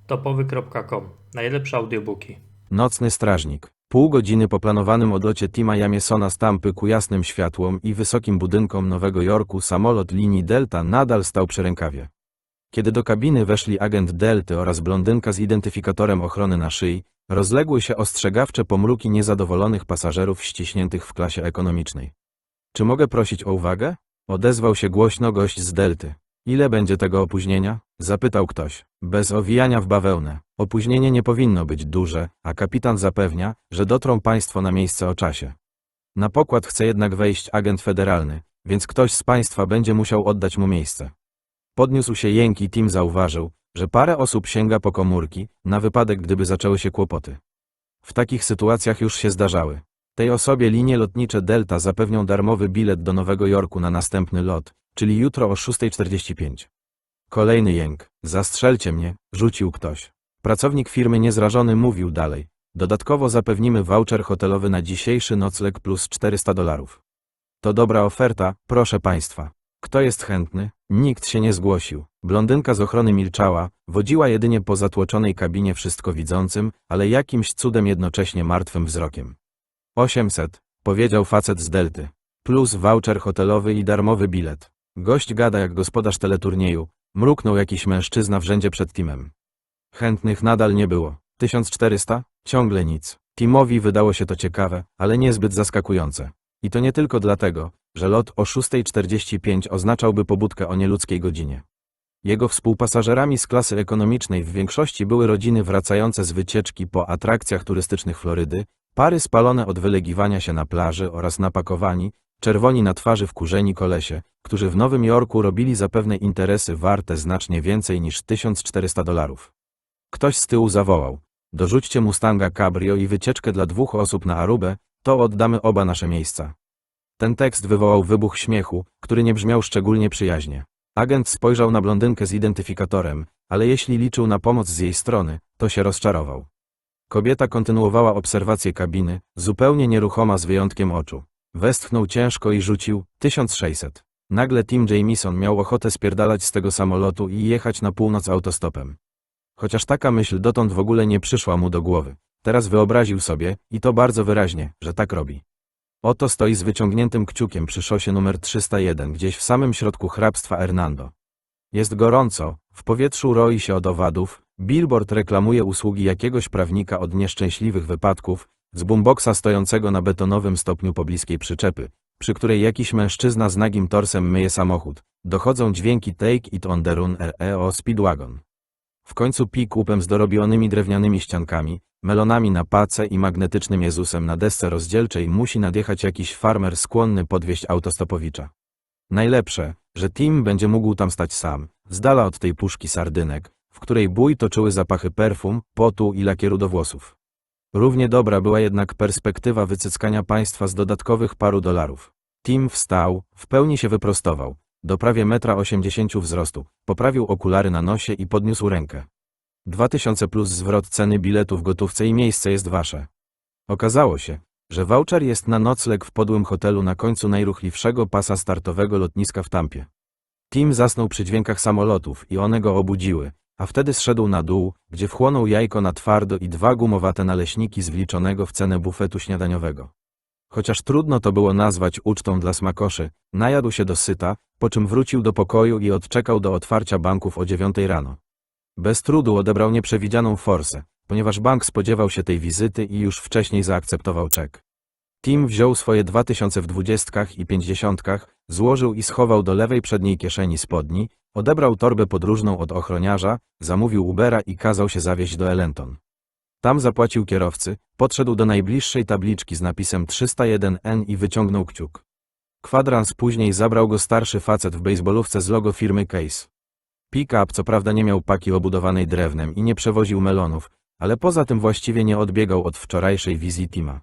topowy.com. Najlepsze audiobooki. Nocny strażnik. Pół godziny po planowanym odlocie Tima Jamesona z Tampy ku jasnym światłom i wysokim budynkom Nowego Jorku samolot linii Delta nadal stał przy rękawie. Kiedy do kabiny weszli agent Delty oraz blondynka z identyfikatorem ochrony na szyi, rozległy się ostrzegawcze pomruki niezadowolonych pasażerów ściśniętych w klasie ekonomicznej. Czy mogę prosić o uwagę? Odezwał się głośno gość z Delty. Ile będzie tego opóźnienia? Zapytał ktoś. Bez owijania w bawełnę. Opóźnienie nie powinno być duże, a kapitan zapewnia, że dotrą państwo na miejsce o czasie. Na pokład chce jednak wejść agent federalny, więc ktoś z państwa będzie musiał oddać mu miejsce. Podniósł się jęk i Tim zauważył, że parę osób sięga po komórki, na wypadek gdyby zaczęły się kłopoty. W takich sytuacjach już się zdarzały. Tej osobie linie lotnicze Delta zapewnią darmowy bilet do Nowego Jorku na następny lot, czyli jutro o 6:45. Kolejny jęk. Zastrzelcie mnie, rzucił ktoś. Pracownik firmy niezrażony mówił dalej. Dodatkowo zapewnimy voucher hotelowy na dzisiejszy nocleg plus $400. To dobra oferta, proszę państwa. Kto jest chętny? Nikt się nie zgłosił. Blondynka z ochrony milczała, wodziła jedynie po zatłoczonej kabinie wszystko widzącym, ale jakimś cudem jednocześnie martwym wzrokiem. 800, powiedział facet z Delty. Plus voucher hotelowy i darmowy bilet. Gość gada jak gospodarz teleturnieju, mruknął jakiś mężczyzna w rzędzie przed Timem. Chętnych nadal nie było. 1400? Ciągle nic. Timowi wydało się to ciekawe, ale niezbyt zaskakujące. I to nie tylko dlatego, że lot o 6:45 oznaczałby pobudkę o nieludzkiej godzinie. Jego współpasażerami z klasy ekonomicznej w większości były rodziny wracające z wycieczki po atrakcjach turystycznych Florydy, pary spalone od wylegiwania się na plaży oraz napakowani, czerwoni na twarzy wkurzeni kolesie, którzy w Nowym Jorku robili zapewne interesy warte znacznie więcej niż $1400. Ktoś z tyłu zawołał. Dorzućcie Mustanga Cabrio i wycieczkę dla 2 osób na Arubę, to oddamy oba nasze miejsca. Ten tekst wywołał wybuch śmiechu, który nie brzmiał szczególnie przyjaźnie. Agent spojrzał na blondynkę z identyfikatorem, ale jeśli liczył na pomoc z jej strony, to się rozczarował. Kobieta kontynuowała obserwację kabiny, zupełnie nieruchoma z wyjątkiem oczu. Westchnął ciężko i rzucił 1600. Nagle Tim Jameson miał ochotę spierdalać z tego samolotu i jechać na północ autostopem. Chociaż taka myśl dotąd w ogóle nie przyszła mu do głowy. Teraz wyobraził sobie, i to bardzo wyraźnie, że tak robi. Oto stoi z wyciągniętym kciukiem przy szosie numer 301, gdzieś w samym środku hrabstwa Hernando. Jest gorąco, w powietrzu roi się od owadów, billboard reklamuje usługi jakiegoś prawnika od nieszczęśliwych wypadków, z boomboxa stojącego na betonowym stopniu pobliskiej przyczepy, przy której jakiś mężczyzna z nagim torsem myje samochód, dochodzą dźwięki Take It on the Run REO Speedwagon. W końcu pick-upem z dorobionymi drewnianymi ściankami, melonami na pace i magnetycznym Jezusem na desce rozdzielczej musi nadjechać jakiś farmer skłonny podwieźć autostopowicza. Najlepsze, że Tim będzie mógł tam stać sam, z dala od tej puszki sardynek, w której bój toczyły zapachy perfum, potu i lakieru do włosów. Równie dobra była jednak perspektywa wycyckania państwa z dodatkowych paru dolarów. Tim wstał, w pełni się wyprostował, do prawie 1,80 m wzrostu, poprawił okulary na nosie i podniósł rękę. 2000 plus zwrot ceny biletu w gotówce i miejsce jest wasze. Okazało się, że voucher jest na nocleg w podłym hotelu na końcu najruchliwszego pasa startowego lotniska w Tampie. Tim zasnął przy dźwiękach samolotów i one go obudziły, a wtedy zszedł na dół, gdzie wchłonął jajko na twardo i 2 gumowate naleśniki z wliczonego w cenę bufetu śniadaniowego. Chociaż trudno to było nazwać ucztą dla smakoszy, najadł się dosyta, po czym wrócił do pokoju i odczekał do otwarcia banków o 9 rano. Bez trudu odebrał nieprzewidzianą forsę, ponieważ bank spodziewał się tej wizyty i już wcześniej zaakceptował czek. Tim wziął swoje 2000 w 20 i 50, złożył i schował do lewej przedniej kieszeni spodni, odebrał torbę podróżną od ochroniarza, zamówił Ubera i kazał się zawieźć do Ellenton. Tam zapłacił kierowcy, podszedł do najbliższej tabliczki z napisem 301N i wyciągnął kciuk. Kwadrans później zabrał go starszy facet w bejsbolówce z logo firmy Case. Pick-up co prawda nie miał paki obudowanej drewnem i nie przewoził melonów, ale poza tym właściwie nie odbiegał od wczorajszej wizji Tima.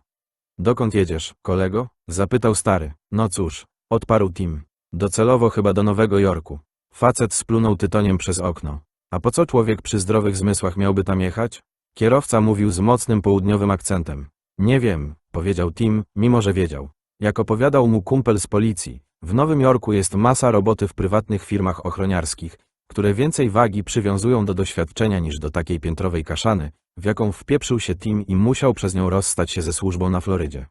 Dokąd jedziesz, kolego? Zapytał stary. No cóż, odparł Tim. Docelowo chyba do Nowego Jorku. Facet splunął tytoniem przez okno. A po co człowiek przy zdrowych zmysłach miałby tam jechać? Kierowca mówił z mocnym południowym akcentem. Nie wiem, powiedział Tim, mimo że wiedział. Jak opowiadał mu kumpel z policji, w Nowym Jorku jest masa roboty w prywatnych firmach ochroniarskich, które więcej wagi przywiązują do doświadczenia niż do takiej piętrowej kaszany, w jaką wpieprzył się Tim i musiał przez nią rozstać się ze służbą na Florydzie.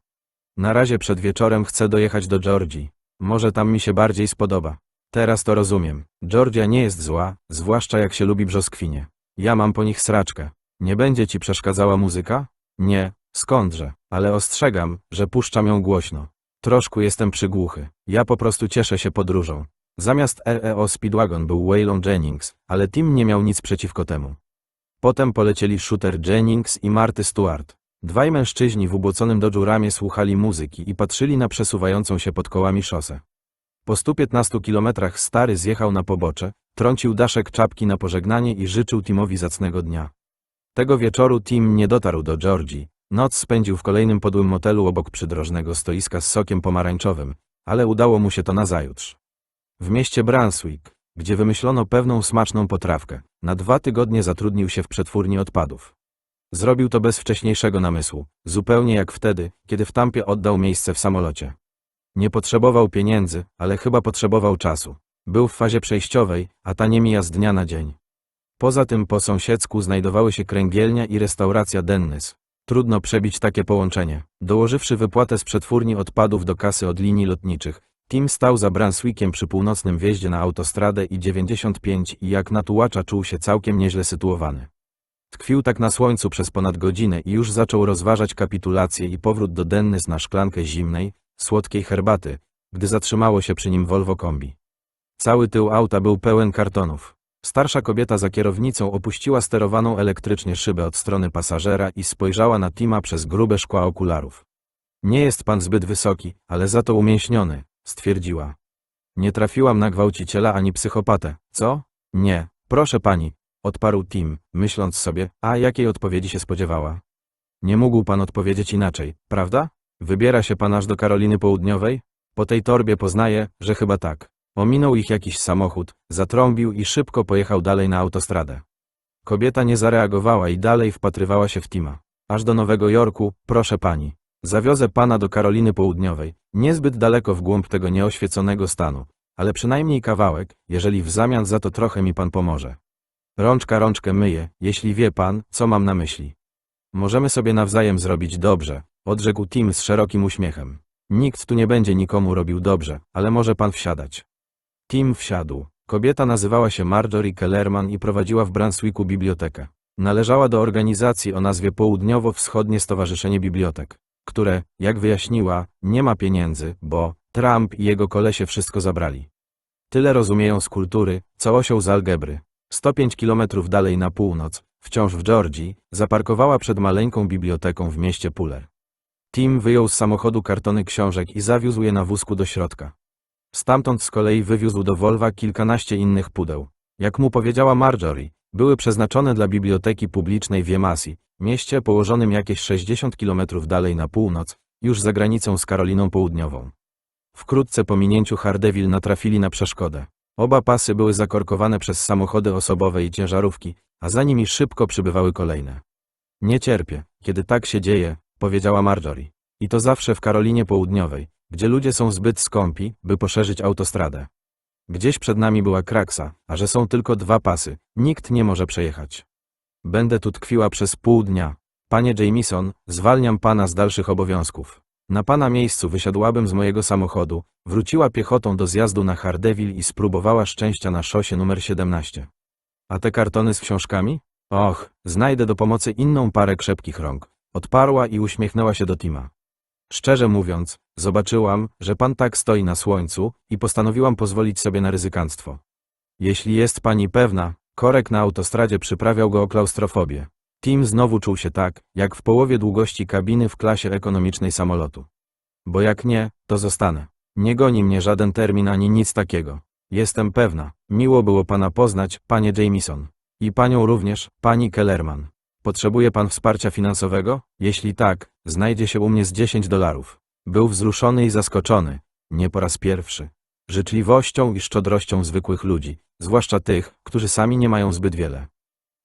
Na razie przed wieczorem chcę dojechać do Georgii. Może tam mi się bardziej spodoba. Teraz to rozumiem. Georgia nie jest zła, zwłaszcza jak się lubi brzoskwinie. Ja mam po nich sraczkę. Nie będzie ci przeszkadzała muzyka? Nie, skądże, ale ostrzegam, że puszczam ją głośno. Troszkę jestem przygłuchy. Ja po prostu cieszę się podróżą. Zamiast REO Speedwagon był Waylon Jennings, ale Tim nie miał nic przeciwko temu. Potem polecieli Shooter Jennings i Marty Stewart. Dwaj mężczyźni w ubłoconym Dodge'u Ramie słuchali muzyki i patrzyli na przesuwającą się pod kołami szosę. Po 115 kilometrach stary zjechał na pobocze, trącił daszek czapki na pożegnanie i życzył Timowi zacnego dnia. Tego wieczoru Tim nie dotarł do Georgii. Noc spędził w kolejnym podłym motelu obok przydrożnego stoiska z sokiem pomarańczowym, ale udało mu się to nazajutrz. W mieście Brunswick, gdzie wymyślono pewną smaczną potrawkę, na 2 tygodnie zatrudnił się w przetwórni odpadów. Zrobił to bez wcześniejszego namysłu, zupełnie jak wtedy, kiedy w Tampie oddał miejsce w samolocie. Nie potrzebował pieniędzy, ale chyba potrzebował czasu. Był w fazie przejściowej, a ta nie mija z dnia na dzień. Poza tym po sąsiedzku znajdowały się kręgielnia i restauracja Dennis. Trudno przebić takie połączenie. Dołożywszy wypłatę z przetwórni odpadów do kasy od linii lotniczych, Tim stał za Brunswickiem przy północnym wjeździe na autostradę I-95 i jak na tułacza czuł się całkiem nieźle sytuowany. Tkwił tak na słońcu przez ponad godzinę i już zaczął rozważać kapitulację i powrót do Dennis na szklankę zimnej, słodkiej herbaty, gdy zatrzymało się przy nim Volvo kombi. Cały tył auta był pełen kartonów. Starsza kobieta za kierownicą opuściła sterowaną elektrycznie szybę od strony pasażera i spojrzała na Tima przez grube szkła okularów. Nie jest pan zbyt wysoki, ale za to umięśniony, stwierdziła. Nie trafiłam na gwałciciela ani psychopatę, co? Nie, proszę pani, odparł Tim, myśląc sobie, a jakiej odpowiedzi się spodziewała. Nie mógł pan odpowiedzieć inaczej, prawda? Wybiera się pan aż do Karoliny Południowej? Po tej torbie poznaję, że chyba tak. Ominął ich jakiś samochód, zatrąbił i szybko pojechał dalej na autostradę. Kobieta nie zareagowała i dalej wpatrywała się w Tima. Aż do Nowego Jorku, proszę pani. Zawiozę pana do Karoliny Południowej, niezbyt daleko w głąb tego nieoświeconego stanu, ale przynajmniej kawałek, jeżeli w zamian za to trochę mi pan pomoże. Rączka rączkę myje, jeśli wie pan, co mam na myśli. Możemy sobie nawzajem zrobić dobrze, odrzekł Tim z szerokim uśmiechem. Nikt tu nie będzie nikomu robił dobrze, ale może pan wsiadać. Tim wsiadł. Kobieta nazywała się Marjorie Kellerman i prowadziła w Brunswicku bibliotekę. Należała do organizacji o nazwie Południowo-Wschodnie Stowarzyszenie Bibliotek, które, jak wyjaśniła, nie ma pieniędzy, bo Trump i jego kolesie wszystko zabrali. Tyle rozumieją z kultury, co osioł z algebry. 105 kilometrów dalej na północ, wciąż w Georgii, zaparkowała przed maleńką biblioteką w mieście Puller. Tim wyjął z samochodu kartony książek i zawiózł je na wózku do środka. Stamtąd z kolei wywiózł do Volva kilkanaście innych pudeł. Jak mu powiedziała Marjorie, były przeznaczone dla biblioteki publicznej w Yemassee, mieście położonym jakieś 60 kilometrów dalej na północ, już za granicą z Karoliną Południową. Wkrótce po minięciu Hardeville natrafili na przeszkodę. Oba pasy były zakorkowane przez samochody osobowe i ciężarówki, a za nimi szybko przybywały kolejne. Nie cierpię, kiedy tak się dzieje, powiedziała Marjorie. I to zawsze w Karolinie Południowej, gdzie ludzie są zbyt skąpi, by poszerzyć autostradę. Gdzieś przed nami była kraksa, a że są tylko 2 pasy, nikt nie może przejechać. Będę tu tkwiła przez pół dnia. Panie Jamieson, zwalniam pana z dalszych obowiązków. Na pana miejscu wysiadłabym z mojego samochodu, wróciła piechotą do zjazdu na Hardeville i spróbowała szczęścia na szosie numer 17. A te kartony z książkami? Och, znajdę do pomocy inną parę krzepkich rąk. Odparła i uśmiechnęła się do Tima. Szczerze mówiąc, zobaczyłam, że pan tak stoi na słońcu i postanowiłam pozwolić sobie na ryzykanstwo. Jeśli jest pani pewna, korek na autostradzie przyprawiał go o klaustrofobię. Tim znowu czuł się tak, jak w połowie długości kabiny w klasie ekonomicznej samolotu. Bo jak nie, to zostanę. Nie goni mnie żaden termin ani nic takiego. Jestem pewna. Miło było pana poznać, panie Jamieson. I panią również, pani Kellerman. Potrzebuje pan wsparcia finansowego? Jeśli tak, znajdzie się u mnie z $10. Był wzruszony i zaskoczony, nie po raz pierwszy, życzliwością i szczodrością zwykłych ludzi, zwłaszcza tych, którzy sami nie mają zbyt wiele.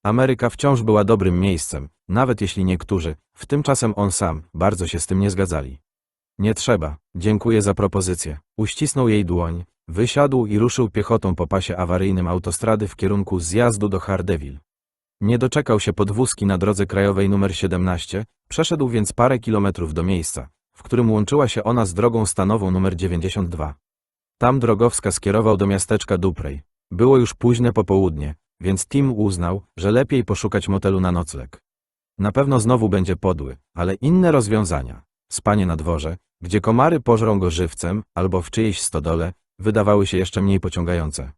Ameryka wciąż była dobrym miejscem, nawet jeśli niektórzy, w tym czasem on sam, bardzo się z tym nie zgadzali. Nie trzeba, dziękuję za propozycję. Uścisnął jej dłoń, Wysiadł i ruszył piechotą po pasie awaryjnym autostrady w kierunku zjazdu do Hardeville. Nie doczekał się podwózki na drodze krajowej nr 17, przeszedł więc parę kilometrów do miejsca, w którym łączyła się ona z drogą stanową nr 92. Tam drogowskaz skierował do miasteczka Duprey. Było już późne popołudnie, więc Tim uznał, że lepiej poszukać motelu na nocleg. Na pewno znowu będzie podły, ale inne rozwiązania, spanie na dworze, gdzie komary pożrą go żywcem, albo w czyjejś stodole, wydawały się jeszcze mniej pociągające.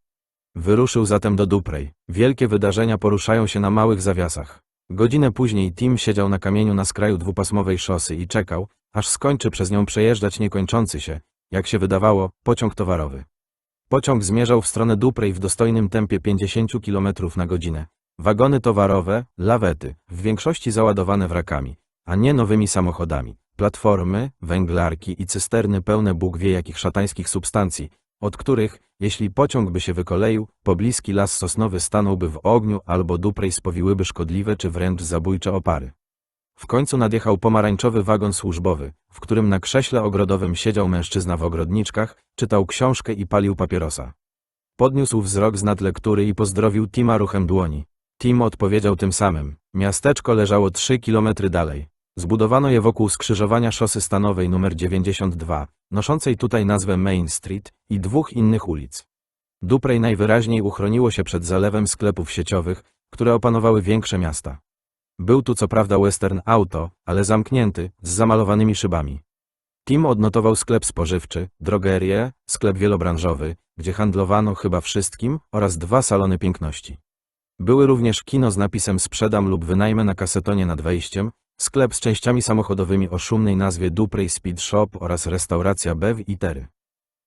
Wyruszył zatem do Duprey. Wielkie wydarzenia poruszają się na małych zawiasach. Godzinę później Tim siedział na kamieniu na skraju dwupasmowej szosy i czekał, aż skończy przez nią przejeżdżać niekończący się, jak się wydawało, pociąg towarowy. Pociąg zmierzał w stronę Duprey w dostojnym tempie 50 km na godzinę. Wagony towarowe, lawety, w większości załadowane wrakami, a nie nowymi samochodami. Platformy, węglarki i cysterny pełne Bóg wie jakich szatańskich substancji, od których, jeśli pociąg by się wykoleił, pobliski las sosnowy stanąłby w ogniu albo Duprey spowiłyby szkodliwe czy wręcz zabójcze opary. W końcu nadjechał pomarańczowy wagon służbowy, w którym na krześle ogrodowym siedział mężczyzna w ogrodniczkach, czytał książkę i palił papierosa. Podniósł wzrok z nad lektury i pozdrowił Tima ruchem dłoni. Tim odpowiedział tym samym. Miasteczko leżało 3 kilometry dalej. Zbudowano je wokół skrzyżowania szosy stanowej nr 92, noszącej tutaj nazwę Main Street, i dwóch innych ulic. Duprey najwyraźniej uchroniło się przed zalewem sklepów sieciowych, które opanowały większe miasta. Był tu co prawda Western Auto, ale zamknięty, z zamalowanymi szybami. Tim odnotował sklep spożywczy, drogerię, sklep wielobranżowy, gdzie handlowano chyba wszystkim, oraz 2 salony piękności. Były również kino z napisem sprzedam lub wynajmę na kasetonie nad wejściem, sklep z częściami samochodowymi o szumnej nazwie Duprey Speed Shop oraz restauracja Bev i Terry.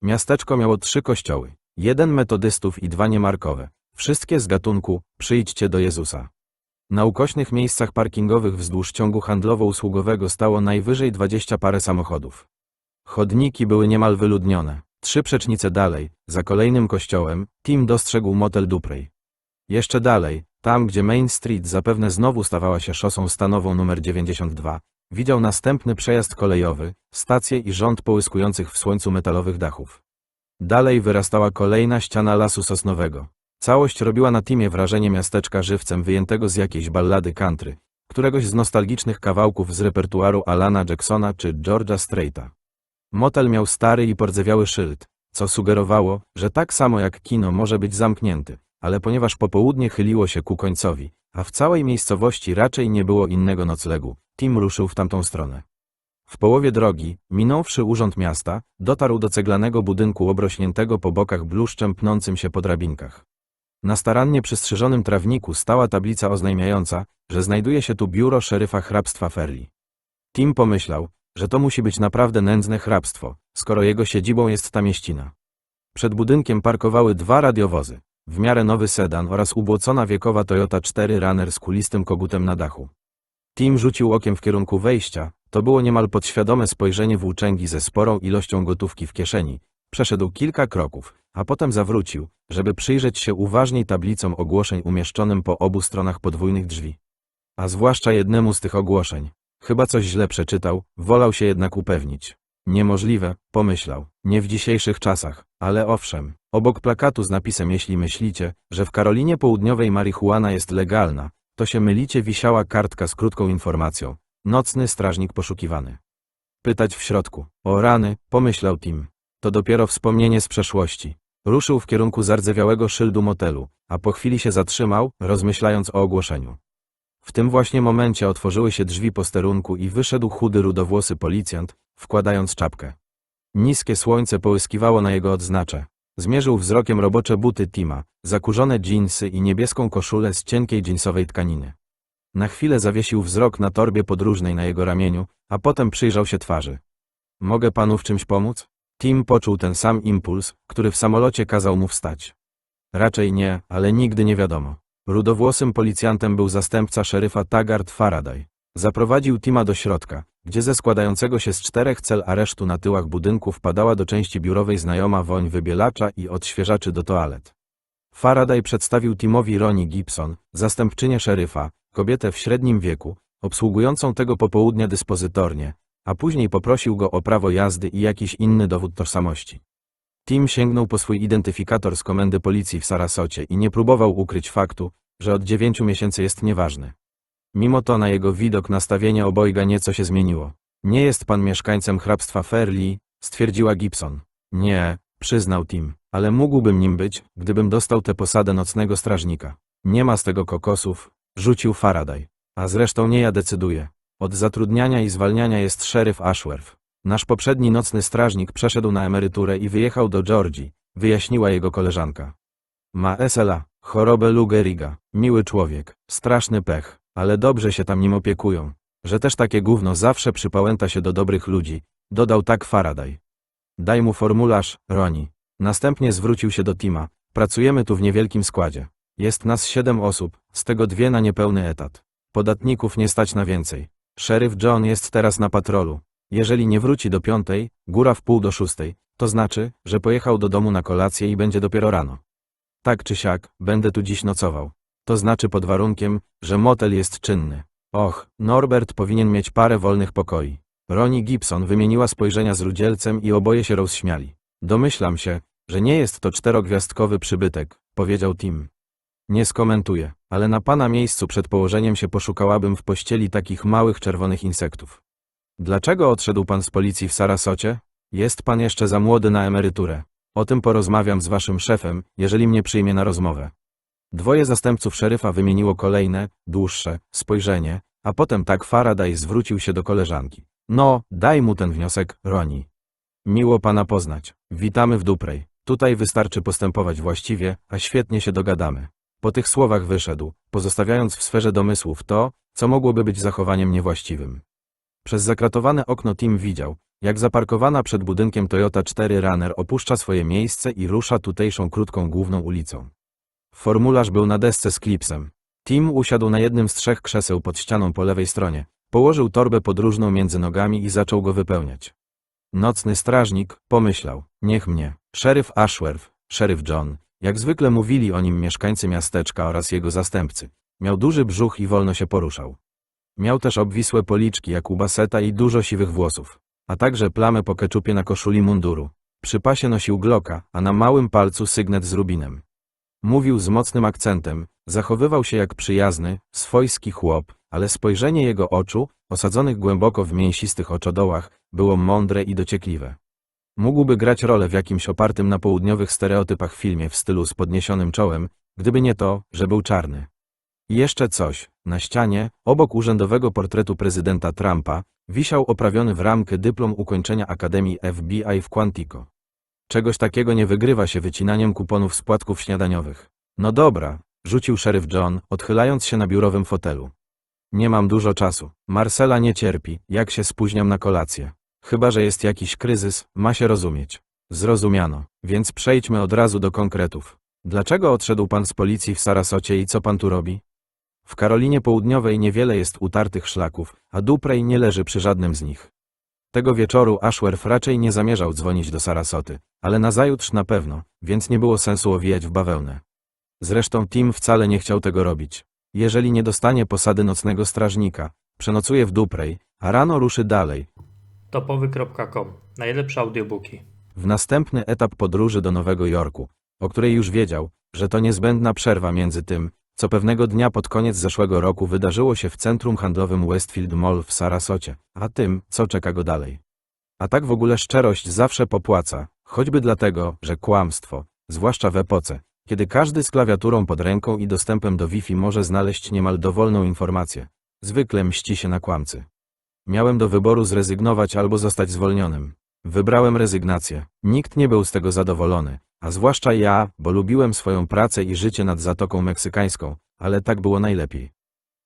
Miasteczko miało 3 kościoły, 1 metodystów i 2 niemarkowe, wszystkie z gatunku przyjdźcie do Jezusa. Na ukośnych miejscach parkingowych wzdłuż ciągu handlowo-usługowego stało najwyżej 20 parę samochodów. Chodniki były niemal wyludnione. 3 przecznice dalej, za kolejnym kościołem, Tim dostrzegł motel Duprey. Jeszcze dalej, tam gdzie Main Street zapewne znowu stawała się szosą stanową nr 92, widział następny przejazd kolejowy, stację i rząd połyskujących w słońcu metalowych dachów. Dalej wyrastała kolejna ściana lasu sosnowego. Całość robiła na Timie wrażenie miasteczka żywcem wyjętego z jakiejś ballady country, któregoś z nostalgicznych kawałków z repertuaru Alana Jacksona czy George'a Straita. Motel miał stary i pordzewiały szyld, co sugerowało, że tak samo jak kino może być zamknięty, ale ponieważ popołudnie chyliło się ku końcowi, a w całej miejscowości raczej nie było innego noclegu, Tim ruszył w tamtą stronę. W połowie drogi, minąwszy urząd miasta, dotarł do ceglanego budynku obrośniętego po bokach bluszczem pnącym się po drabinkach. Na starannie przystrzyżonym trawniku stała tablica oznajmiająca, że znajduje się tu biuro szeryfa hrabstwa Fairlie. Tim pomyślał, że to musi być naprawdę nędzne hrabstwo, skoro jego siedzibą jest ta mieścina. Przed budynkiem parkowały 2 radiowozy, w miarę nowy sedan oraz ubłocona wiekowa Toyota 4Runner z kulistym kogutem na dachu. Tim rzucił okiem w kierunku wejścia, to było niemal podświadome spojrzenie włóczęgi ze sporą ilością gotówki w kieszeni. Przeszedł kilka kroków, a potem zawrócił, żeby przyjrzeć się uważniej tablicom ogłoszeń umieszczonym po obu stronach podwójnych drzwi. A zwłaszcza jednemu z tych ogłoszeń. Chyba coś źle przeczytał, wolał się jednak upewnić. Niemożliwe, pomyślał, nie w dzisiejszych czasach, ale owszem, obok plakatu z napisem jeśli myślicie, że w Karolinie Południowej marihuana jest legalna, to się mylicie wisiała kartka z krótką informacją. Nocny strażnik poszukiwany. Pytać w środku. O rany, pomyślał Tim. To dopiero wspomnienie z przeszłości. Ruszył w kierunku zardzewiałego szyldu motelu, a po chwili się zatrzymał, rozmyślając o ogłoszeniu. W tym właśnie momencie otworzyły się drzwi posterunku i wyszedł chudy rudowłosy policjant, wkładając czapkę. Niskie słońce połyskiwało na jego odznacze. Zmierzył wzrokiem robocze buty Tima, zakurzone dżinsy i niebieską koszulę z cienkiej dżinsowej tkaniny. Na chwilę zawiesił wzrok na torbie podróżnej na jego ramieniu, a potem przyjrzał się twarzy. Mogę panu w czymś pomóc? Tim poczuł ten sam impuls, który w samolocie kazał mu wstać. Raczej nie, ale nigdy nie wiadomo. Rudowłosym policjantem był zastępca szeryfa Taggart Faraday. Zaprowadził Tima do środka, gdzie ze składającego się z 4 cel aresztu na tyłach budynku wpadała do części biurowej znajoma woń wybielacza i odświeżaczy do toalet. Faraday przedstawił Timowi Ronnie Gibson, zastępczynię szeryfa, kobietę w średnim wieku, obsługującą tego popołudnia dyspozytornie, a później poprosił go o prawo jazdy i jakiś inny dowód tożsamości. Tim sięgnął po swój identyfikator z komendy policji w Sarasocie i nie próbował ukryć faktu, że od 9 miesięcy jest nieważny. Mimo to na jego widok nastawienie obojga nieco się zmieniło. Nie jest pan mieszkańcem hrabstwa Fairlea, stwierdziła Gibson. Nie, przyznał Tim, ale mógłbym nim być, gdybym dostał tę posadę nocnego strażnika. Nie ma z tego kokosów, rzucił Faraday. A zresztą nie ja decyduję. Od zatrudniania i zwalniania jest szeryf Ashworth. Nasz poprzedni nocny strażnik przeszedł na emeryturę i wyjechał do Georgii, wyjaśniła jego koleżanka. Ma SLA, chorobę Lou Gehriga, miły człowiek, straszny pech, ale dobrze się tam nim opiekują, że też takie gówno zawsze przypałęta się do dobrych ludzi, dodał tak Faraday. Daj mu formularz, Ronnie. Następnie zwrócił się do Tima. Pracujemy tu w niewielkim składzie. Jest nas 7 osób, z tego 2 na niepełny etat. Podatników nie stać na więcej. Szeryf John jest teraz na patrolu. Jeżeli nie wróci do 5, góra w pół do 6, to znaczy, że pojechał do domu na kolację i będzie dopiero rano. Tak czy siak, będę tu dziś nocował. To znaczy pod warunkiem, że motel jest czynny. Och, Norbert powinien mieć parę wolnych pokoi. Ronnie Gibson wymieniła spojrzenia z Rudzielcem i oboje się rozśmiali. Domyślam się, że nie jest to 4-gwiazdkowy przybytek, powiedział Tim. Nie skomentuję, ale na pana miejscu przed położeniem się poszukałabym w pościeli takich małych czerwonych insektów. Dlaczego odszedł pan z policji w Sarasocie? Jest pan jeszcze za młody na emeryturę. O tym porozmawiam z waszym szefem, jeżeli mnie przyjmie na rozmowę. 2 zastępców szeryfa wymieniło kolejne, dłuższe, spojrzenie, a potem tak Faraday zwrócił się do koleżanki. No, daj mu ten wniosek, Ronnie. Miło pana poznać. Witamy w Duprej. Tutaj wystarczy postępować właściwie, a świetnie się dogadamy. Po tych słowach wyszedł, pozostawiając w sferze domysłów to, co mogłoby być zachowaniem niewłaściwym. Przez zakratowane okno Tim widział, jak zaparkowana przed budynkiem Toyota 4Runner opuszcza swoje miejsce i rusza tutejszą krótką główną ulicą. Formularz był na desce z klipsem. Tim usiadł na jednym z 3 krzeseł pod ścianą po lewej stronie, położył torbę podróżną między nogami i zaczął go wypełniać. Nocny strażnik, pomyślał, niech mnie, szeryf Ashworth, szeryf John, jak zwykle mówili o nim mieszkańcy miasteczka oraz jego zastępcy. Miał duży brzuch i wolno się poruszał. Miał też obwisłe policzki jak u Basseta i dużo siwych włosów, a także plamę po keczupie na koszuli munduru. Przy pasie nosił Glocka, a na małym palcu sygnet z rubinem. Mówił z mocnym akcentem, zachowywał się jak przyjazny, swojski chłop, ale spojrzenie jego oczu, osadzonych głęboko w mięsistych oczodołach, było mądre i dociekliwe. Mógłby grać rolę w jakimś opartym na południowych stereotypach filmie w stylu z podniesionym czołem, gdyby nie to, że był czarny. I jeszcze coś, na ścianie, obok urzędowego portretu prezydenta Trumpa, wisiał oprawiony w ramkę dyplom ukończenia Akademii FBI w Quantico. Czegoś takiego nie wygrywa się wycinaniem kuponów z płatków śniadaniowych. No dobra, rzucił szeryf John, odchylając się na biurowym fotelu. Nie mam dużo czasu. Marcela nie cierpi, jak się spóźniam na kolację. Chyba że jest jakiś kryzys, ma się rozumieć. Zrozumiano, więc przejdźmy od razu do konkretów. Dlaczego odszedł pan z policji w Sarasocie i co pan tu robi? W Karolinie Południowej niewiele jest utartych szlaków, a Duprej nie leży przy żadnym z nich. Tego wieczoru Ashworth raczej nie zamierzał dzwonić do Sarasoty, ale nazajutrz na pewno, więc nie było sensu owijać w bawełnę. Zresztą Tim wcale nie chciał tego robić. Jeżeli nie dostanie posady nocnego strażnika, przenocuje w Duprej, a rano ruszy dalej. Topowy.com. Najlepsze audiobooki. W następny etap podróży do Nowego Jorku, o której już wiedział, że to niezbędna przerwa między tym, co pewnego dnia pod koniec zeszłego roku wydarzyło się w centrum handlowym Westfield Mall w Sarasocie, a tym, co czeka go dalej. A tak w ogóle szczerość zawsze popłaca, choćby dlatego, że kłamstwo, zwłaszcza w epoce, kiedy każdy z klawiaturą pod ręką i dostępem do Wi-Fi może znaleźć niemal dowolną informację, zwykle mści się na kłamcy. Miałem do wyboru zrezygnować albo zostać zwolnionym. Wybrałem rezygnację. Nikt nie był z tego zadowolony, a zwłaszcza ja, bo lubiłem swoją pracę i życie nad Zatoką Meksykańską, ale tak było najlepiej.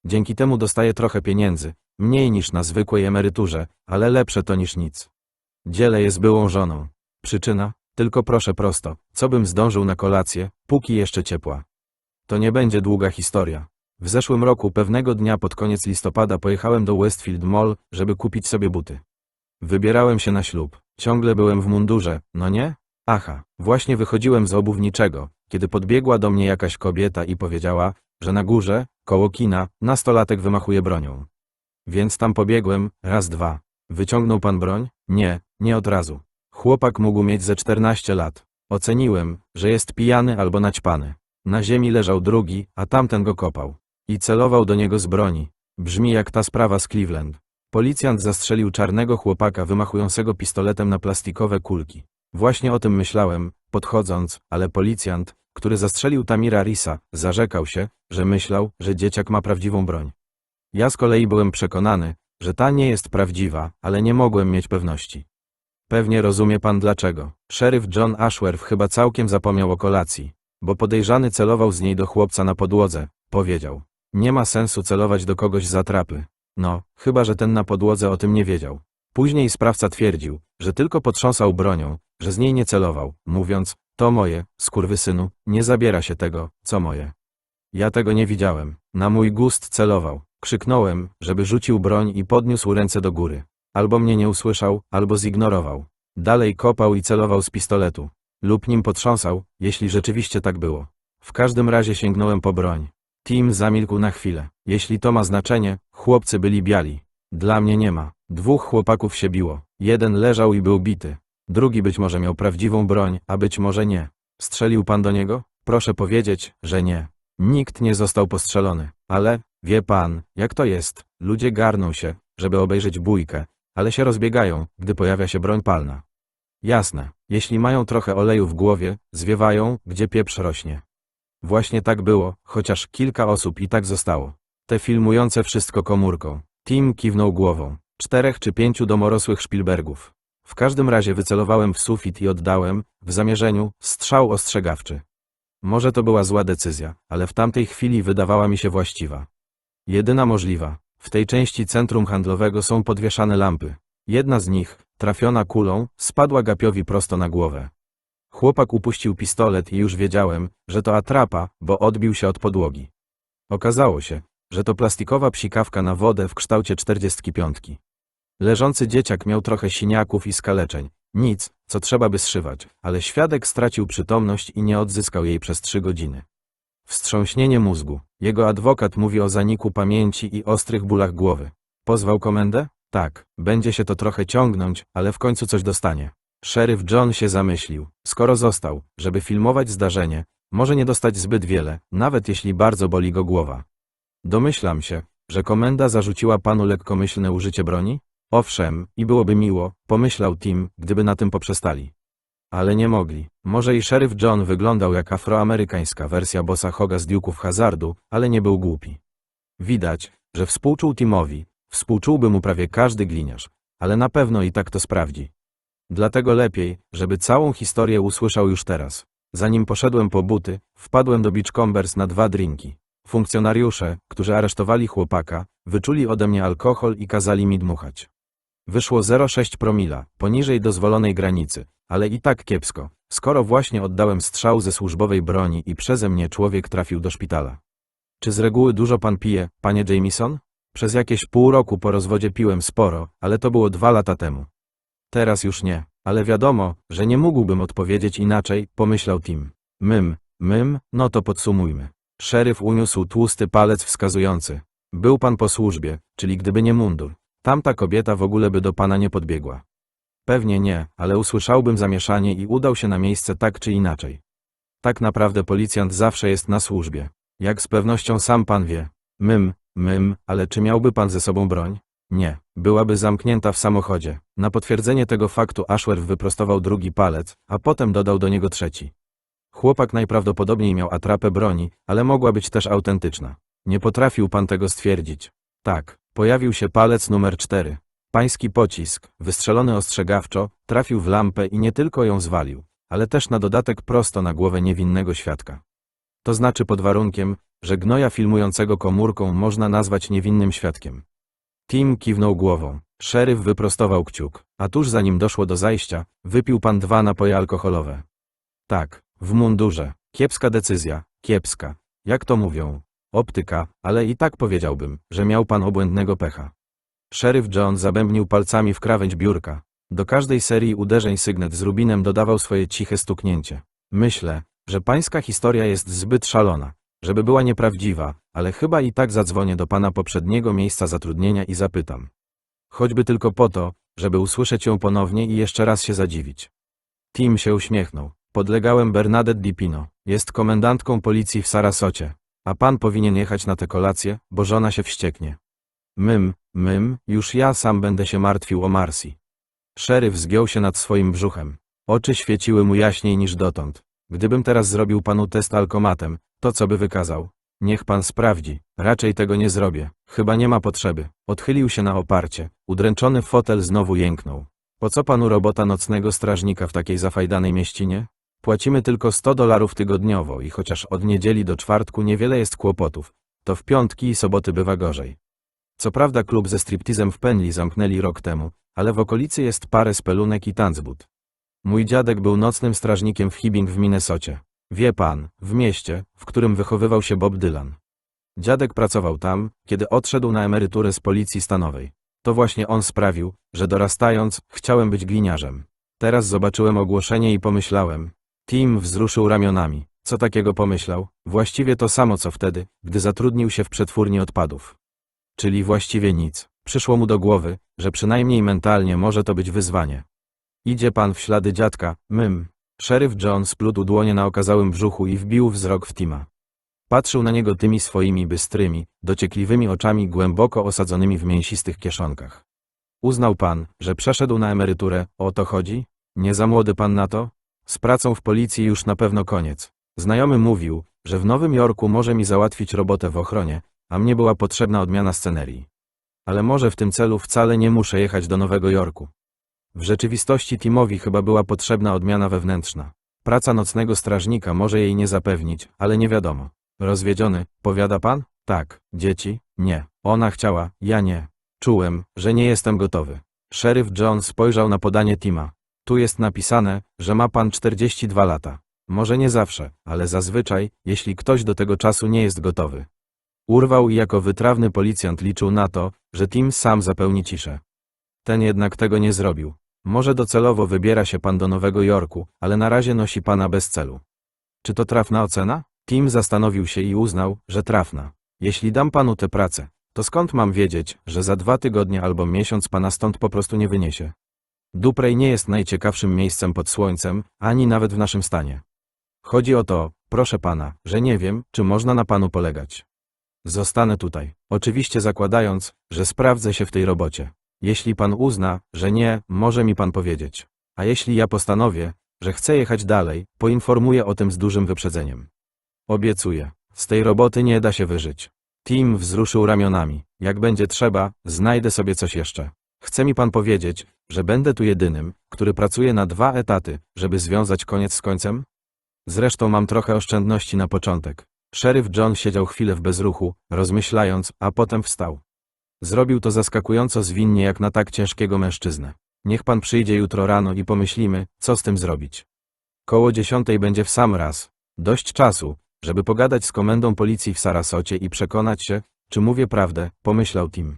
Dzięki temu dostaję trochę pieniędzy, mniej niż na zwykłej emeryturze, ale lepsze to niż nic. Dzielę je z byłą żoną. Przyczyna? Tylko proszę prosto, co bym zdążył na kolację, póki jeszcze ciepła. To nie będzie długa historia. W zeszłym roku pewnego dnia pod koniec listopada pojechałem do Westfield Mall, żeby kupić sobie buty. Wybierałem się na ślub. Ciągle byłem w mundurze, no nie? Aha, właśnie wychodziłem z obuwniczego, kiedy podbiegła do mnie jakaś kobieta i powiedziała, że na górze, koło kina, nastolatek wymachuje bronią. Więc tam pobiegłem, raz, dwa. Wyciągnął pan broń? Nie, nie od razu. Chłopak mógł mieć ze 14 lat. Oceniłem, że jest pijany albo naćpany. Na ziemi leżał drugi, a tamten go kopał. I celował do niego z broni. Brzmi jak ta sprawa z Cleveland. Policjant zastrzelił czarnego chłopaka wymachującego pistoletem na plastikowe kulki. Właśnie o tym myślałem, podchodząc, ale policjant, który zastrzelił Tamira Risa, zarzekał się, że myślał, że dzieciak ma prawdziwą broń. Ja z kolei byłem przekonany, że ta nie jest prawdziwa, ale nie mogłem mieć pewności. Pewnie rozumie pan dlaczego. Szeryf John Ashworth chyba całkiem zapomniał o kolacji, bo podejrzany celował z niej do chłopca na podłodze, powiedział. Nie ma sensu celować do kogoś z atrapy. No, chyba że ten na podłodze o tym nie wiedział. Później sprawca twierdził, że tylko potrząsał bronią, że z niej nie celował, mówiąc, to moje, skurwysynu, nie zabiera się tego, co moje. Ja tego nie widziałem. Na mój gust celował. Krzyknąłem, żeby rzucił broń i podniósł ręce do góry. Albo mnie nie usłyszał, albo zignorował. Dalej kopał i celował z pistoletu. Lub nim potrząsał, jeśli rzeczywiście tak było. W każdym razie sięgnąłem po broń. Tim zamilkł na chwilę. Jeśli to ma znaczenie, chłopcy byli biali. Dla mnie nie ma. Dwóch chłopaków się biło. Jeden leżał i był bity. Drugi być może miał prawdziwą broń, a być może nie. Strzelił pan do niego? Proszę powiedzieć, że nie. Nikt nie został postrzelony. Ale, wie pan, jak to jest. Ludzie garną się, żeby obejrzeć bójkę, ale się rozbiegają, gdy pojawia się broń palna. Jasne. Jeśli mają trochę oleju w głowie, zwiewają, gdzie pieprz rośnie. Właśnie tak było, chociaż kilka osób i tak zostało. Te filmujące wszystko komórką. Tim kiwnął głową. 4 czy 5 domorosłych Spielbergów. W każdym razie wycelowałem w sufit i oddałem, w zamierzeniu, strzał ostrzegawczy. Może to była zła decyzja, ale w tamtej chwili wydawała mi się właściwa. Jedyna możliwa. W tej części centrum handlowego są podwieszane lampy. Jedna z nich, trafiona kulą, spadła Gapiowi prosto na głowę. Chłopak upuścił pistolet i już wiedziałem, że to atrapa, bo odbił się od podłogi. Okazało się, że to plastikowa psikawka na wodę w kształcie 45. Leżący dzieciak miał trochę siniaków i skaleczeń. Nic, co trzeba by zszywać, ale świadek stracił przytomność i nie odzyskał jej przez 3 godziny. Wstrząśnienie mózgu. Jego adwokat mówi o zaniku pamięci i ostrych bólach głowy. Pozwał komendę? Tak, będzie się to trochę ciągnąć, ale w końcu coś dostanie. Szeryf John się zamyślił. Skoro został, żeby filmować zdarzenie, może nie dostać zbyt wiele, nawet jeśli bardzo boli go głowa. Domyślam się, że komenda zarzuciła panu lekkomyślne użycie broni? Owszem, i byłoby miło, pomyślał Tim, gdyby na tym poprzestali. Ale nie mogli. Może i szeryf John wyglądał jak afroamerykańska wersja bossa Hogga z Duke'ów Hazardu, ale nie był głupi. Widać, że współczuł Timowi, współczułby mu prawie każdy gliniarz, ale na pewno i tak to sprawdzi. Dlatego lepiej, żeby całą historię usłyszał już teraz. Zanim poszedłem po buty, wpadłem do Beachcombers na 2 drinki. Funkcjonariusze, którzy aresztowali chłopaka, wyczuli ode mnie alkohol i kazali mi dmuchać. Wyszło 0,6 promila, poniżej dozwolonej granicy, ale i tak kiepsko, skoro właśnie oddałem strzał ze służbowej broni i przeze mnie człowiek trafił do szpitala. Czy z reguły dużo pan pije, panie Jamieson? Przez jakieś pół roku po rozwodzie piłem sporo, ale to było 2 lata temu. Teraz już nie, ale wiadomo, że nie mógłbym odpowiedzieć inaczej, pomyślał Tim. No to podsumujmy. Szeryf uniósł tłusty palec wskazujący. Był pan po służbie, czyli gdyby nie mundur, tamta kobieta w ogóle by do pana nie podbiegła. Pewnie nie, ale usłyszałbym zamieszanie i udał się na miejsce tak czy inaczej. Tak naprawdę policjant zawsze jest na służbie. Jak z pewnością sam pan wie. Ale czy miałby pan ze sobą broń? Nie, byłaby zamknięta w samochodzie. Na potwierdzenie tego faktu Ashworth wyprostował drugi palec, a potem dodał do niego trzeci. Chłopak najprawdopodobniej miał atrapę broni, ale mogła być też autentyczna. Nie potrafił pan tego stwierdzić. Tak, pojawił się palec numer 4. Pański pocisk, wystrzelony ostrzegawczo, trafił w lampę i nie tylko ją zwalił, ale też na dodatek prosto na głowę niewinnego świadka. To znaczy pod warunkiem, że gnoja filmującego komórką można nazwać niewinnym świadkiem. Tim kiwnął głową. Szeryf wyprostował kciuk, a tuż zanim doszło do zajścia, wypił pan 2 napoje alkoholowe. Tak, w mundurze. Kiepska decyzja, kiepska. Jak to mówią? Optyka, ale i tak powiedziałbym, że miał pan obłędnego pecha. Szeryf John zabębnił palcami w krawędź biurka. Do każdej serii uderzeń sygnet z rubinem dodawał swoje ciche stuknięcie. Myślę, że pańska historia jest zbyt szalona, żeby była nieprawdziwa, ale chyba i tak zadzwonię do pana poprzedniego miejsca zatrudnienia i zapytam. Choćby tylko po to, żeby usłyszeć ją ponownie i jeszcze raz się zadziwić. Tim się uśmiechnął. Podlegałem Bernadette Dipino. Jest komendantką policji w Sarasocie. A pan powinien jechać na tę kolację, bo żona się wścieknie. Już ja sam będę się martwił o Marcy. Szeryf zgiął się nad swoim brzuchem. Oczy świeciły mu jaśniej niż dotąd. Gdybym teraz zrobił panu test alkomatem, to co by wykazał? Niech pan sprawdzi. Raczej tego nie zrobię. Chyba nie ma potrzeby. Odchylił się na oparcie. Udręczony fotel znowu jęknął. Po co panu robota nocnego strażnika w takiej zafajdanej mieścinie? Płacimy tylko $100 tygodniowo i chociaż od niedzieli do czwartku niewiele jest kłopotów, to w piątki i soboty bywa gorzej. Co prawda klub ze striptizem w Penly zamknęli rok temu, ale w okolicy jest parę spelunek i tanzbud. Mój dziadek był nocnym strażnikiem w Hibbing w Minnesocie. Wie pan, w mieście, w którym wychowywał się Bob Dylan. Dziadek pracował tam, kiedy odszedł na emeryturę z policji stanowej. To właśnie on sprawił, że dorastając, chciałem być gliniarzem. Teraz zobaczyłem ogłoszenie i pomyślałem. Tim wzruszył ramionami. Co takiego pomyślał? Właściwie to samo co wtedy, gdy zatrudnił się w przetwórni odpadów. Czyli właściwie nic. Przyszło mu do głowy, że przynajmniej mentalnie może to być wyzwanie. Idzie pan w ślady dziadka, Szeryf John splótł dłonie na okazałym brzuchu i wbił wzrok w Tima. Patrzył na niego tymi swoimi bystrymi, dociekliwymi oczami głęboko osadzonymi w mięsistych kieszonkach. Uznał pan, że przeszedł na emeryturę, o to chodzi? Nie za młody pan na to? Z pracą w policji już na pewno koniec. Znajomy mówił, że w Nowym Jorku może mi załatwić robotę w ochronie, a mnie była potrzebna odmiana scenerii. Ale może w tym celu wcale nie muszę jechać do Nowego Jorku. W rzeczywistości Timowi chyba była potrzebna odmiana wewnętrzna. Praca nocnego strażnika może jej nie zapewnić, ale nie wiadomo. Rozwiedziony, powiada pan? Tak. Dzieci? Nie. Ona chciała, ja nie. Czułem, że nie jestem gotowy. Szeryf John spojrzał na podanie Tima. Tu jest napisane, że ma pan 42 lata. Może nie zawsze, ale zazwyczaj, jeśli ktoś do tego czasu nie jest gotowy. Urwał i jako wytrawny policjant liczył na to, że Tim sam zapełni ciszę. Ten jednak tego nie zrobił. Może docelowo wybiera się pan do Nowego Jorku, ale na razie nosi pana bez celu. Czy to trafna ocena? Tim zastanowił się i uznał, że trafna. Jeśli dam panu tę pracę, to skąd mam wiedzieć, że za 2 tygodnie albo miesiąc pana stąd po prostu nie wyniesie? Duprey nie jest najciekawszym miejscem pod słońcem, ani nawet w naszym stanie. Chodzi o to, proszę pana, że nie wiem, czy można na panu polegać. Zostanę tutaj, oczywiście zakładając, że sprawdzę się w tej robocie. Jeśli pan uzna, że nie, może mi pan powiedzieć. A jeśli ja postanowię, że chcę jechać dalej, poinformuję o tym z dużym wyprzedzeniem. Obiecuję, z tej roboty nie da się wyżyć. Tim wzruszył ramionami. Jak będzie trzeba, znajdę sobie coś jeszcze. Chce mi pan powiedzieć, że będę tu jedynym, który pracuje na 2 etaty, żeby związać koniec z końcem? Zresztą mam trochę oszczędności na początek. Szeryf John siedział chwilę w bezruchu, rozmyślając, a potem wstał. Zrobił to zaskakująco zwinnie jak na tak ciężkiego mężczyznę. Niech pan przyjdzie jutro rano i pomyślimy, co z tym zrobić. Koło 10 będzie w sam raz. Dość czasu, żeby pogadać z komendą policji w Sarasocie i przekonać się, czy mówię prawdę, pomyślał Tim.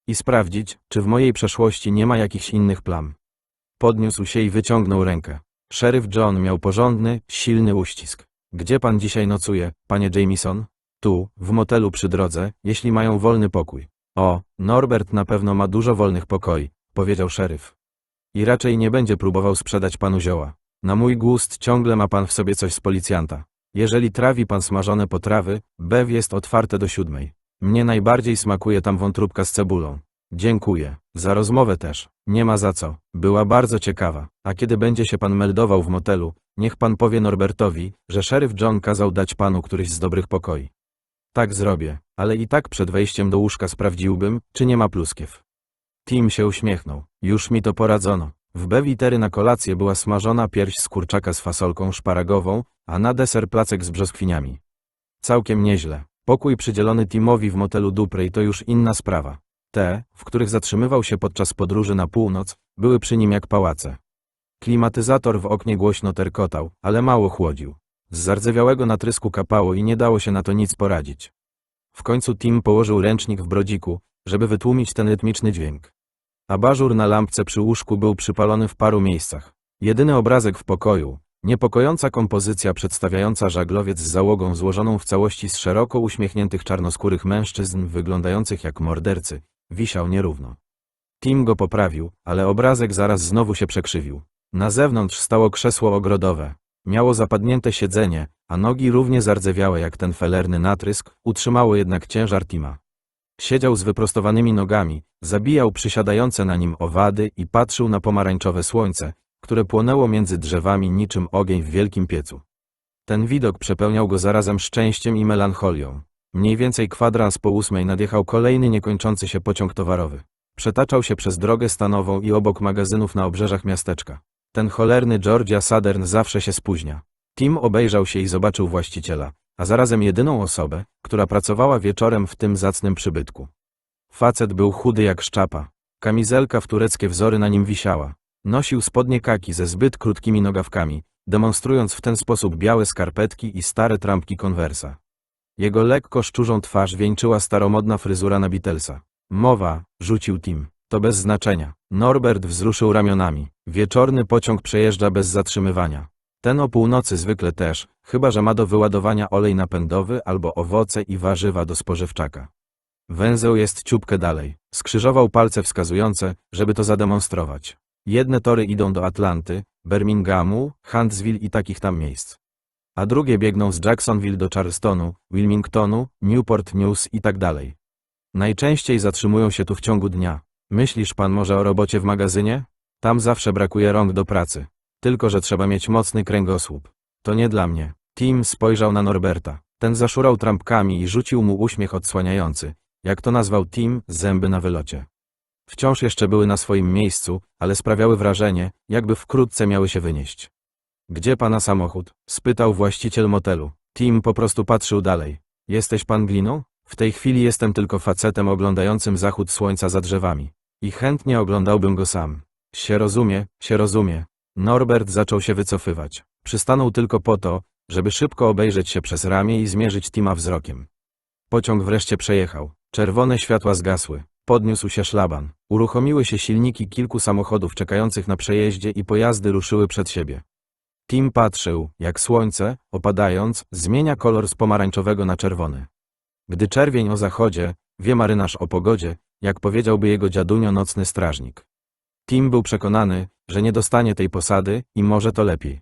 I sprawdzić, czy w mojej przeszłości nie ma jakichś innych plam. Podniósł się i wyciągnął rękę. Szeryf John miał porządny, silny uścisk. Gdzie pan dzisiaj nocuje, panie Jamieson? Tu, w motelu przy drodze, jeśli mają wolny pokój. O, Norbert na pewno ma dużo wolnych pokoi, powiedział szeryf. I raczej nie będzie próbował sprzedać panu zioła. Na mój gust ciągle ma pan w sobie coś z policjanta. Jeżeli trawi pan smażone potrawy, Bev jest otwarte do 7. Mnie najbardziej smakuje tam wątróbka z cebulą. Dziękuję. Za rozmowę też. Nie ma za co. Była bardzo ciekawa. A kiedy będzie się pan meldował w motelu, niech pan powie Norbertowi, że szeryf John kazał dać panu któryś z dobrych pokoi. Tak zrobię, ale i tak przed wejściem do łóżka sprawdziłbym, czy nie ma pluskiew. Tim się uśmiechnął. Już mi to poradzono. W Bewitery na kolację była smażona pierś z kurczaka z fasolką szparagową, a na deser placek z brzoskwiniami. Całkiem nieźle. Pokój przydzielony Timowi w motelu Duprey to już inna sprawa. Te, w których zatrzymywał się podczas podróży na północ, były przy nim jak pałace. Klimatyzator w oknie głośno terkotał, ale mało chłodził. Z zardzewiałego natrysku kapało i nie dało się na to nic poradzić. W końcu Tim położył ręcznik w brodziku, żeby wytłumić ten rytmiczny dźwięk. Abażur na lampce przy łóżku był przypalony w paru miejscach. Jedyny obrazek w pokoju, niepokojąca kompozycja przedstawiająca żaglowiec z załogą złożoną w całości z szeroko uśmiechniętych czarnoskórych mężczyzn wyglądających jak mordercy, wisiał nierówno. Tim go poprawił, ale obrazek zaraz znowu się przekrzywił. Na zewnątrz stało krzesło ogrodowe. Miało zapadnięte siedzenie, a nogi równie zardzewiałe jak ten felerny natrysk, utrzymało jednak ciężar Tima. Siedział z wyprostowanymi nogami, zabijał przysiadające na nim owady i patrzył na pomarańczowe słońce, które płonęło między drzewami niczym ogień w wielkim piecu. Ten widok przepełniał go zarazem szczęściem i melancholią. Mniej więcej kwadrans po 8 nadjechał kolejny niekończący się pociąg towarowy. Przetaczał się przez drogę stanową i obok magazynów na obrzeżach miasteczka. Ten cholerny Georgia Southern zawsze się spóźnia. Tim obejrzał się i zobaczył właściciela, a zarazem jedyną osobę, która pracowała wieczorem w tym zacnym przybytku. Facet był chudy jak szczapa. Kamizelka w tureckie wzory na nim wisiała. Nosił spodnie kaki ze zbyt krótkimi nogawkami, demonstrując w ten sposób białe skarpetki i stare trampki Conversa. Jego lekko szczurzą twarz wieńczyła staromodna fryzura na Beatlesa. Mowa, rzucił Tim, to bez znaczenia. Norbert wzruszył ramionami. Wieczorny pociąg przejeżdża bez zatrzymywania. Ten o północy zwykle też, chyba że ma do wyładowania olej napędowy albo owoce i warzywa do spożywczaka. Węzeł jest ciupkę dalej. Skrzyżował palce wskazujące, żeby to zademonstrować. Jedne tory idą do Atlanty, Birminghamu, Huntsville i takich tam miejsc. A drugie biegną z Jacksonville do Charlestonu, Wilmingtonu, Newport News i tak dalej. Najczęściej zatrzymują się tu w ciągu dnia. Myślisz pan może o robocie w magazynie? Tam zawsze brakuje rąk do pracy. Tylko że trzeba mieć mocny kręgosłup. To nie dla mnie. Tim spojrzał na Norberta. Ten zaszurał trampkami i rzucił mu uśmiech odsłaniający, jak to nazwał Tim, zęby na wylocie. Wciąż jeszcze były na swoim miejscu, ale sprawiały wrażenie, jakby wkrótce miały się wynieść. Gdzie pana samochód? Spytał właściciel motelu. Tim po prostu patrzył dalej. Jesteś pan gliną? W tej chwili jestem tylko facetem oglądającym zachód słońca za drzewami. I chętnie oglądałbym go sam. Się rozumie. Norbert zaczął się wycofywać. Przystanął tylko po to, żeby szybko obejrzeć się przez ramię i zmierzyć Tima wzrokiem. Pociąg wreszcie przejechał. Czerwone światła zgasły. Podniósł się szlaban. Uruchomiły się silniki kilku samochodów czekających na przejeździe i pojazdy ruszyły przed siebie. Tim patrzył, jak słońce, opadając, zmienia kolor z pomarańczowego na czerwony. Gdy czerwień o zachodzie, wie marynarz o pogodzie, jak powiedziałby jego dziadunio nocny strażnik. Tim był przekonany, że nie dostanie tej posady i może to lepiej.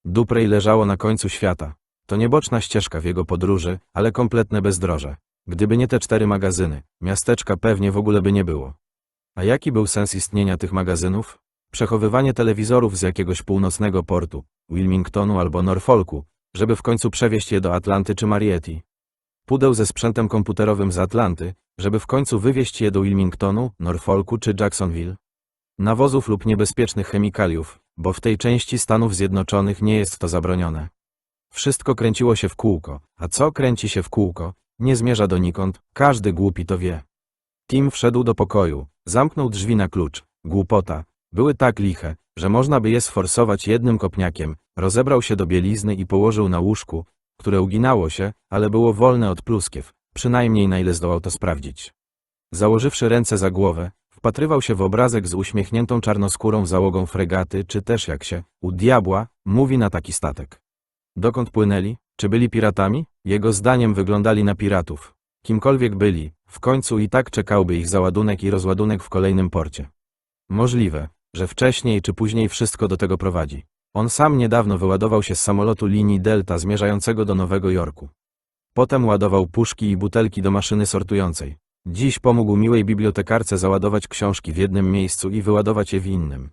Duprej leżało na końcu świata. To nie boczna ścieżka w jego podróży, ale kompletne bezdroże. Gdyby nie te 4 magazyny, miasteczka pewnie w ogóle by nie było. A jaki był sens istnienia tych magazynów? Przechowywanie telewizorów z jakiegoś północnego portu, Wilmingtonu albo Norfolku, żeby w końcu przewieźć je do Atlanty czy Marietta. Pudeł ze sprzętem komputerowym z Atlanty, żeby w końcu wywieźć je do Wilmingtonu, Norfolku czy Jacksonville. Nawozów lub niebezpiecznych chemikaliów, bo w tej części Stanów Zjednoczonych nie jest to zabronione. Wszystko kręciło się w kółko, a co kręci się w kółko, nie zmierza donikąd, każdy głupi to wie. Tim wszedł do pokoju, zamknął drzwi na klucz. Głupota. Były tak liche, że można by je sforsować jednym kopniakiem. Rozebrał się do bielizny i położył na łóżku, które uginało się, ale było wolne od pluskiew, przynajmniej na ile zdołał to sprawdzić. Założywszy ręce za głowę, wpatrywał się w obrazek z uśmiechniętą czarnoskórą załogą fregaty, czy też jak się, u diabła, mówi na taki statek. Dokąd płynęli? Czy byli piratami? Jego zdaniem wyglądali na piratów. Kimkolwiek byli, w końcu i tak czekałby ich załadunek i rozładunek w kolejnym porcie. Możliwe, że wcześniej czy później wszystko do tego prowadzi. On sam niedawno wyładował się z samolotu linii Delta zmierzającego do Nowego Jorku. Potem ładował puszki i butelki do maszyny sortującej. Dziś pomógł miłej bibliotekarce załadować książki w jednym miejscu i wyładować je w innym.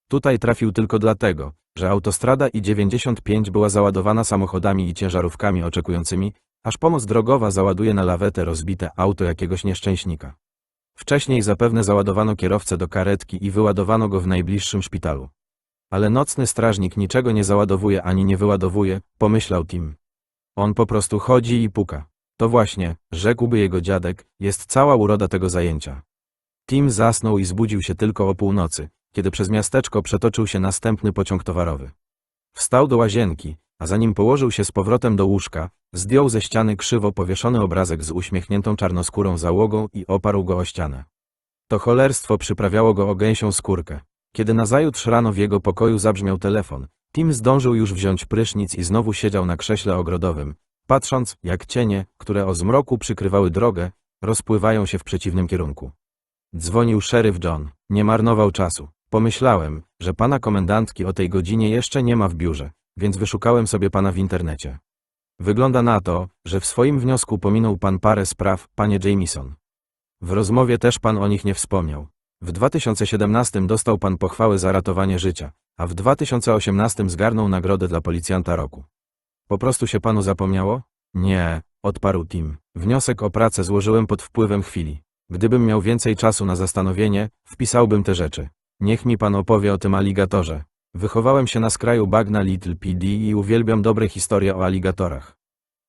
Tutaj trafił tylko dlatego, że autostrada I-95 była załadowana samochodami i ciężarówkami oczekującymi, aż pomoc drogowa załaduje na lawetę rozbite auto jakiegoś nieszczęśnika. Wcześniej zapewne załadowano kierowcę do karetki i wyładowano go w najbliższym szpitalu. Ale nocny strażnik niczego nie załadowuje ani nie wyładowuje, pomyślał Tim. On po prostu chodzi i puka. To właśnie, rzekłby jego dziadek, jest cała uroda tego zajęcia. Tim zasnął i zbudził się tylko o północy, kiedy przez miasteczko przetoczył się następny pociąg towarowy. Wstał do łazienki, a zanim położył się z powrotem do łóżka, zdjął ze ściany krzywo powieszony obrazek z uśmiechniętą czarnoskórą załogą i oparł go o ścianę. To cholerstwo przyprawiało go o gęsią skórkę. Kiedy nazajutrz rano w jego pokoju zabrzmiał telefon, Tim zdążył już wziąć prysznic i znowu siedział na krześle ogrodowym, patrząc, jak cienie, które o zmroku przykrywały drogę, rozpływają się w przeciwnym kierunku. Dzwonił szeryf John. Nie marnował czasu. Pomyślałem, że pana komendantki o tej godzinie jeszcze nie ma w biurze. więc wyszukałem sobie pana w internecie. Wygląda na to, że w swoim wniosku pominął pan parę spraw, panie Jamieson. W rozmowie też pan o nich nie wspomniał. W 2017 dostał pan pochwałę za ratowanie życia, a w 2018 zgarnął nagrodę dla policjanta roku. Po prostu się panu zapomniało? Nie, odparł Tim. Wniosek o pracę złożyłem pod wpływem chwili. Gdybym miał więcej czasu na zastanowienie, wpisałbym te rzeczy. Niech mi pan opowie o tym aligatorze. Wychowałem się na skraju bagna Little PD i uwielbiam dobre historie o aligatorach.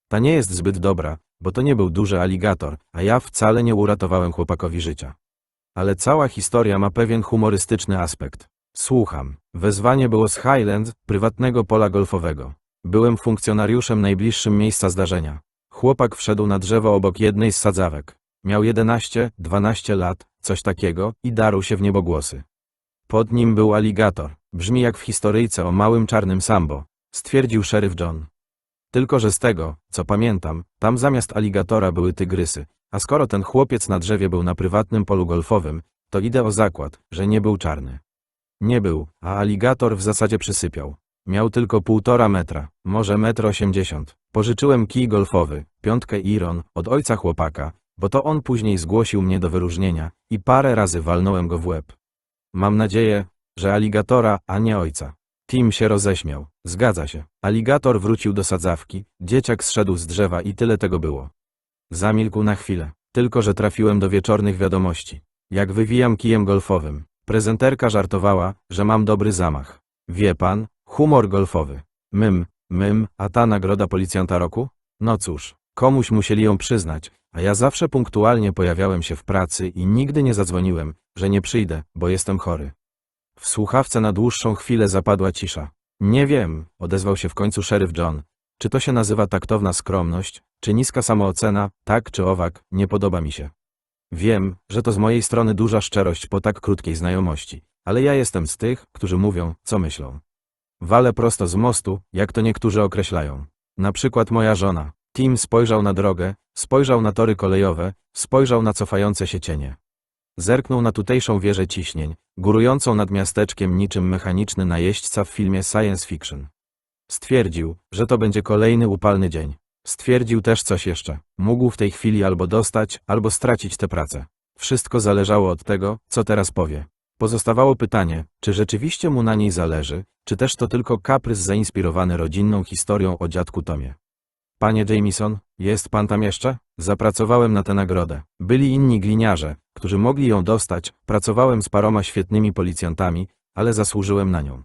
Ta nie jest zbyt dobra, bo to nie był duży aligator, a ja wcale nie uratowałem chłopakowi życia. Ale cała historia ma pewien humorystyczny aspekt. Słucham. Wezwanie było z Highlands, prywatnego pola golfowego. Byłem funkcjonariuszem najbliższym miejsca zdarzenia. Chłopak wszedł na drzewo obok jednej z sadzawek. Miał 11-12 lat, coś takiego, i darł się w niebogłosy. Pod nim był aligator. Brzmi jak w historyjce o małym czarnym Sambo, stwierdził szeryf John. Tylko że z tego, co pamiętam, tam zamiast aligatora były tygrysy, a skoro ten chłopiec na drzewie był na prywatnym polu golfowym, to idę o zakład, że nie był czarny. Nie był, a aligator w zasadzie przysypiał. Miał tylko 1,5 metra, może 1,80 m. Pożyczyłem kij golfowy, 5 Iron, od ojca chłopaka, bo to on później zgłosił mnie do wyróżnienia i parę razy walnąłem go w łeb. Mam nadzieję, że aligatora, a nie ojca. Tim się roześmiał. Zgadza się. Aligator wrócił do sadzawki, dzieciak zszedł z drzewa i tyle tego było. Zamilkł na chwilę. Tylko że trafiłem do wieczornych wiadomości. Jak wywijam kijem golfowym. Prezenterka żartowała, że mam dobry zamach. Wie pan, humor golfowy. A ta nagroda policjanta roku? No cóż, komuś musieli ją przyznać, a ja zawsze punktualnie pojawiałem się w pracy i nigdy nie zadzwoniłem, że nie przyjdę, bo jestem chory. W słuchawce na dłuższą chwilę zapadła cisza. Nie wiem, odezwał się w końcu szeryf John. Czy to się nazywa taktowna skromność, czy niska samoocena, tak czy owak, nie podoba mi się. Wiem, że to z mojej strony duża szczerość po tak krótkiej znajomości, ale ja jestem z tych, którzy mówią, co myślą. Walę prosto z mostu, jak to niektórzy określają. Na przykład moja żona. Tim spojrzał na drogę, spojrzał na tory kolejowe, spojrzał na cofające się cienie. Zerknął na tutejszą wieżę ciśnień, górującą nad miasteczkiem niczym mechaniczny najeźdźca w filmie science fiction. Stwierdził, że to będzie kolejny upalny dzień. Stwierdził też coś jeszcze. Mógł w tej chwili albo dostać, albo stracić tę pracę. Wszystko zależało od tego, co teraz powie. Pozostawało pytanie, czy rzeczywiście mu na niej zależy, czy też to tylko kaprys zainspirowany rodzinną historią o dziadku Tomie. Panie Jamieson, jest pan tam jeszcze? Zapracowałem na tę nagrodę. Byli inni gliniarze, którzy mogli ją dostać, pracowałem z paroma świetnymi policjantami, ale zasłużyłem na nią.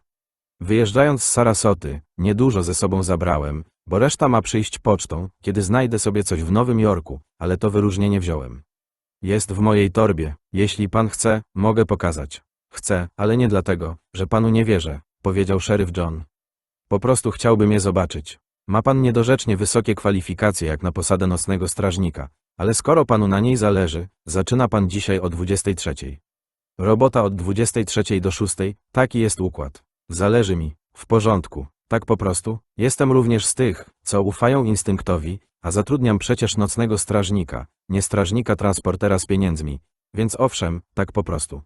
Wyjeżdżając z Sarasoty, niedużo ze sobą zabrałem, bo reszta ma przyjść pocztą, kiedy znajdę sobie coś w Nowym Jorku, ale to wyróżnienie wziąłem. Jest w mojej torbie. Jeśli pan chce, mogę pokazać. Chcę, ale nie dlatego, że panu nie wierzę, powiedział szeryf John. Po prostu chciałbym je zobaczyć. Ma pan niedorzecznie wysokie kwalifikacje jak na posadę nocnego strażnika, ale skoro panu na niej zależy, zaczyna pan dzisiaj o 23. Robota od 23 do 6, taki jest układ. Zależy mi. W porządku. Tak po prostu. Jestem również z tych, co ufają instynktowi, a zatrudniam przecież nocnego strażnika, nie strażnika transportera z pieniędzmi, więc owszem, tak po prostu.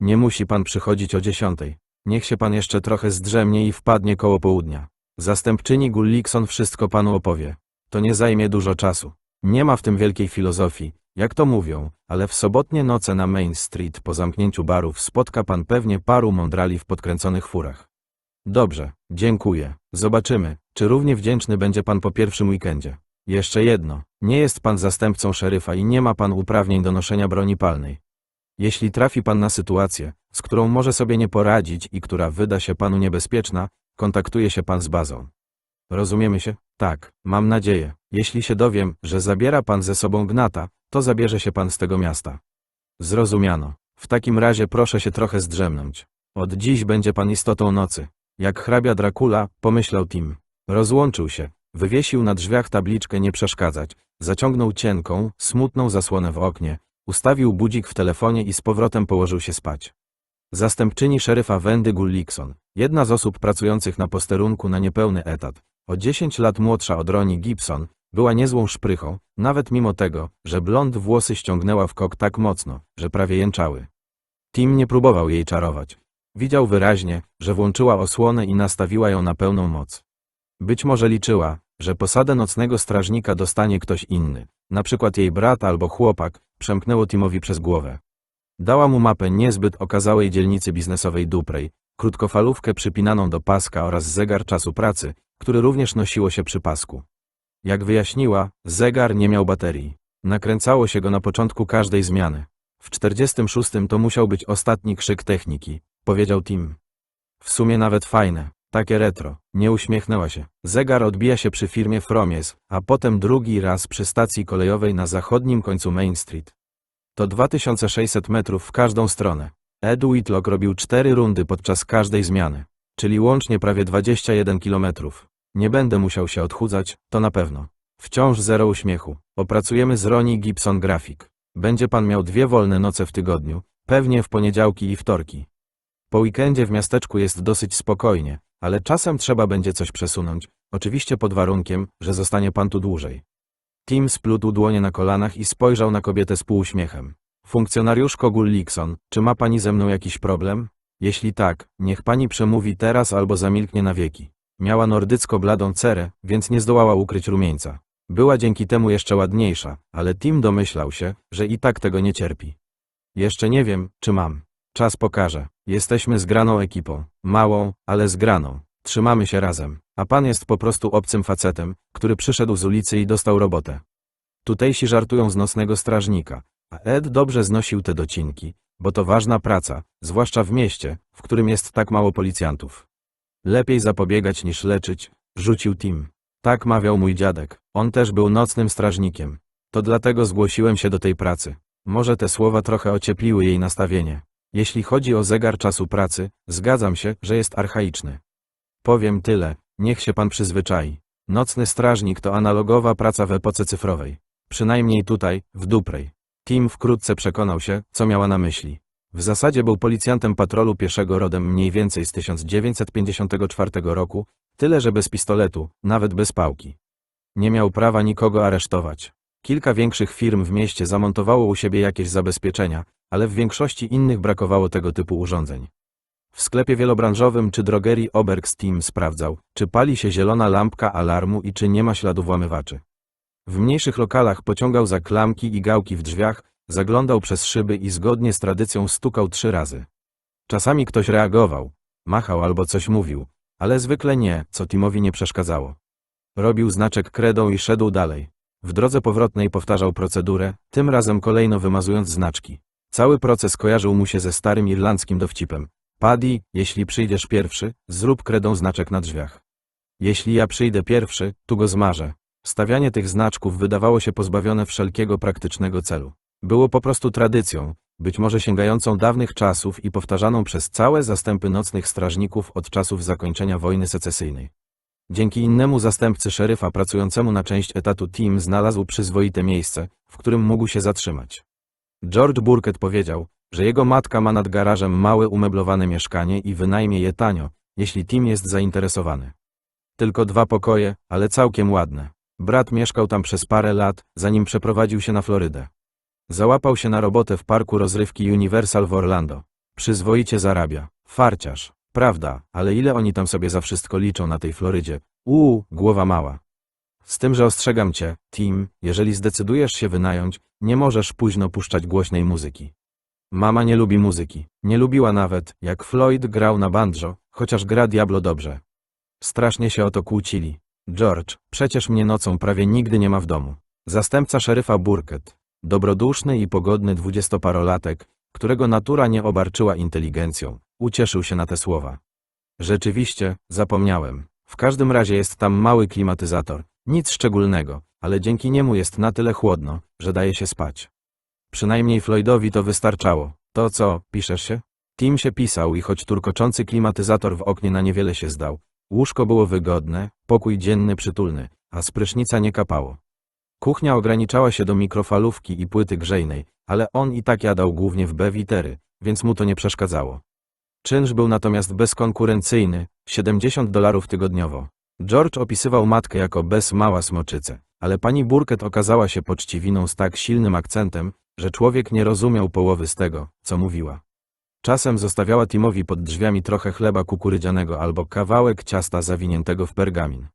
Nie musi pan przychodzić o 10. Niech się pan jeszcze trochę zdrzemnie i wpadnie koło południa. Zastępczyni Gullikson wszystko panu opowie. To nie zajmie dużo czasu. Nie ma w tym wielkiej filozofii, jak to mówią, ale w sobotnie noce na Main Street po zamknięciu barów spotka pan pewnie paru mądrali w podkręconych furach. Dobrze, dziękuję. Zobaczymy, czy równie wdzięczny będzie pan po pierwszym weekendzie. Jeszcze jedno, nie jest pan zastępcą szeryfa i nie ma pan uprawnień do noszenia broni palnej. Jeśli trafi pan na sytuację, z którą może sobie nie poradzić i która wyda się panu niebezpieczna, kontaktuje się pan z bazą. Rozumiemy się? Tak, mam nadzieję. Jeśli się dowiem, że zabiera pan ze sobą gnata, to zabierze się pan z tego miasta. Zrozumiano. W takim razie proszę się trochę zdrzemnąć. Od dziś będzie pan istotą nocy. Jak hrabia Dracula, pomyślał Tim. Rozłączył się, wywiesił na drzwiach tabliczkę nie przeszkadzać, zaciągnął cienką, smutną zasłonę w oknie, ustawił budzik w telefonie i z powrotem położył się spać. Zastępczyni szeryfa Wendy Gullikson, jedna z osób pracujących na posterunku na niepełny etat, o 10 lat młodsza od Ronnie Gibson, była niezłą szprychą, nawet mimo tego, że blond włosy ściągnęła w kok tak mocno, że prawie jęczały. Tim nie próbował jej czarować. Widział wyraźnie, że włączyła osłonę i nastawiła ją na pełną moc. Być może liczyła, że posadę nocnego strażnika dostanie ktoś inny, na przykład jej brat albo chłopak, przemknęło Timowi przez głowę. Dała mu mapę niezbyt okazałej dzielnicy biznesowej Duprey, krótkofalówkę przypinaną do paska oraz zegar czasu pracy, który również nosiło się przy pasku. Jak wyjaśniła, zegar nie miał baterii. Nakręcało się go na początku każdej zmiany. W 46 to musiał być ostatni krzyk techniki, powiedział Tim. W sumie nawet fajne, takie retro. Nie uśmiechnęła się. Zegar odbija się przy firmie Fromies, a potem drugi raz przy stacji kolejowej na zachodnim końcu Main Street. To 2600 metrów w każdą stronę. Ed Whitlock robił 4 rundy podczas każdej zmiany, czyli łącznie prawie 21 kilometrów. Nie będę musiał się odchudzać, to na pewno. Wciąż zero uśmiechu. Opracujemy z Ronnie Gibson grafik. Będzie pan miał 2 wolne noce w tygodniu, pewnie w poniedziałki i wtorki. Po weekendzie w miasteczku jest dosyć spokojnie, ale czasem trzeba będzie coś przesunąć, oczywiście pod warunkiem, że zostanie pan tu dłużej. Tim splótł dłonie na kolanach i spojrzał na kobietę z półuśmiechem. Funkcjonariuszko Gullikson, czy ma pani ze mną jakiś problem? Jeśli tak, niech pani przemówi teraz albo zamilknie na wieki. Miała nordycko-bladą cerę, więc nie zdołała ukryć rumieńca. Była dzięki temu jeszcze ładniejsza, ale Tim domyślał się, że i tak tego nie cierpi. Jeszcze nie wiem, czy mam. Czas pokaże. Jesteśmy zgraną ekipą. Małą, ale zgraną. Trzymamy się razem. A pan jest po prostu obcym facetem, który przyszedł z ulicy i dostał robotę. Tutejsi żartują z nocnego strażnika, a Ed dobrze znosił te docinki, bo to ważna praca, zwłaszcza w mieście, w którym jest tak mało policjantów. Lepiej zapobiegać niż leczyć, rzucił Tim. Tak mawiał mój dziadek. On też był nocnym strażnikiem. To dlatego zgłosiłem się do tej pracy. Może te słowa trochę ociepliły jej nastawienie. Jeśli chodzi o zegar czasu pracy, zgadzam się, że jest archaiczny. Powiem tyle, niech się pan przyzwyczai. Nocny strażnik to analogowa praca w epoce cyfrowej. Przynajmniej tutaj, w Duprey. Tim wkrótce przekonał się, co miała na myśli. W zasadzie był policjantem patrolu pieszego rodem mniej więcej z 1954 roku, tyle że bez pistoletu, nawet bez pałki. Nie miał prawa nikogo aresztować. Kilka większych firm w mieście zamontowało u siebie jakieś zabezpieczenia, ale w większości innych brakowało tego typu urządzeń. W sklepie wielobranżowym czy drogerii Obergs Tim sprawdzał, czy pali się zielona lampka alarmu i czy nie ma śladu włamywaczy. W mniejszych lokalach pociągał za klamki i gałki w drzwiach, zaglądał przez szyby i zgodnie z tradycją stukał 3 razy. Czasami ktoś reagował, machał albo coś mówił, ale zwykle nie, co Timowi nie przeszkadzało. Robił znaczek kredą i szedł dalej. W drodze powrotnej powtarzał procedurę, tym razem kolejno wymazując znaczki. Cały proces kojarzył mu się ze starym irlandzkim dowcipem. Paddy, jeśli przyjdziesz pierwszy, zrób kredą znaczek na drzwiach. Jeśli ja przyjdę pierwszy, tu go zmarzę. Stawianie tych znaczków wydawało się pozbawione wszelkiego praktycznego celu. Było po prostu tradycją, być może sięgającą dawnych czasów i powtarzaną przez całe zastępy nocnych strażników od czasów zakończenia wojny secesyjnej. Dzięki innemu zastępcy szeryfa pracującemu na część etatu Tim znalazł przyzwoite miejsce, w którym mógł się zatrzymać. George Burkett powiedział, że jego matka ma nad garażem małe umeblowane mieszkanie i wynajmie je tanio, jeśli Tim jest zainteresowany. Tylko 2 pokoje, ale całkiem ładne. Brat mieszkał tam przez parę lat, zanim przeprowadził się na Florydę. Załapał się na robotę w parku rozrywki Universal w Orlando. Przyzwoicie zarabia. Farciarz. Prawda, ale ile oni tam sobie za wszystko liczą na tej Florydzie? Głowa mała. Z tym, że ostrzegam cię, Tim, jeżeli zdecydujesz się wynająć, nie możesz późno puszczać głośnej muzyki. Mama nie lubi muzyki. Nie lubiła nawet, jak Floyd grał na banjo, chociaż gra diablo dobrze. Strasznie się o to kłócili. George, przecież mnie nocą prawie nigdy nie ma w domu. Zastępca szeryfa Burkett. Dobroduszny i pogodny 20-parolatek, którego natura nie obarczyła inteligencją, ucieszył się na te słowa. Rzeczywiście, zapomniałem. W każdym razie jest tam mały klimatyzator. Nic szczególnego, ale dzięki niemu jest na tyle chłodno, że daje się spać. Przynajmniej Floydowi to wystarczało. To co, piszesz się? Tim się pisał i choć turkoczący klimatyzator w oknie na niewiele się zdał, łóżko było wygodne, pokój dzienny przytulny, a z prysznica nie kapało. Kuchnia ograniczała się do mikrofalówki i płyty grzejnej, ale on i tak jadał głównie w bewitery, więc mu to nie przeszkadzało. Czynsz był natomiast bezkonkurencyjny, $70 tygodniowo. George opisywał matkę jako bez mała smoczycę, ale pani Burkett okazała się poczciwiną z tak silnym akcentem, że człowiek nie rozumiał połowy z tego, co mówiła. Czasem zostawiała Timowi pod drzwiami trochę chleba kukurydzianego albo kawałek ciasta zawiniętego w pergamin.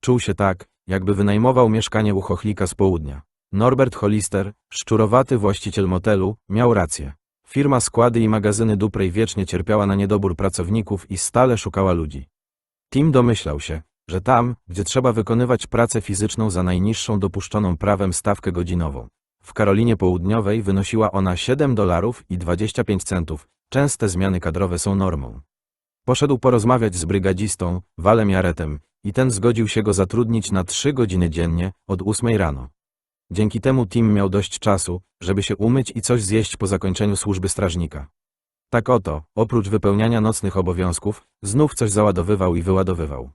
Czuł się tak, jakby wynajmował mieszkanie u chochlika z południa. Norbert Hollister, szczurowaty właściciel motelu, miał rację. Firma Składy i magazyny Duprej wiecznie cierpiała na niedobór pracowników i stale szukała ludzi. Tim domyślał się, że tam, gdzie trzeba wykonywać pracę fizyczną za najniższą dopuszczoną prawem stawkę godzinową. W Karolinie Południowej wynosiła ona $7.25. Częste zmiany kadrowe są normą. Poszedł porozmawiać z brygadzistą, Walem Jaretem, i ten zgodził się go zatrudnić na 3 godziny dziennie, od 8 rano. Dzięki temu Tim miał dość czasu, żeby się umyć i coś zjeść po zakończeniu służby strażnika. Tak oto, oprócz wypełniania nocnych obowiązków, znów coś załadowywał i wyładowywał.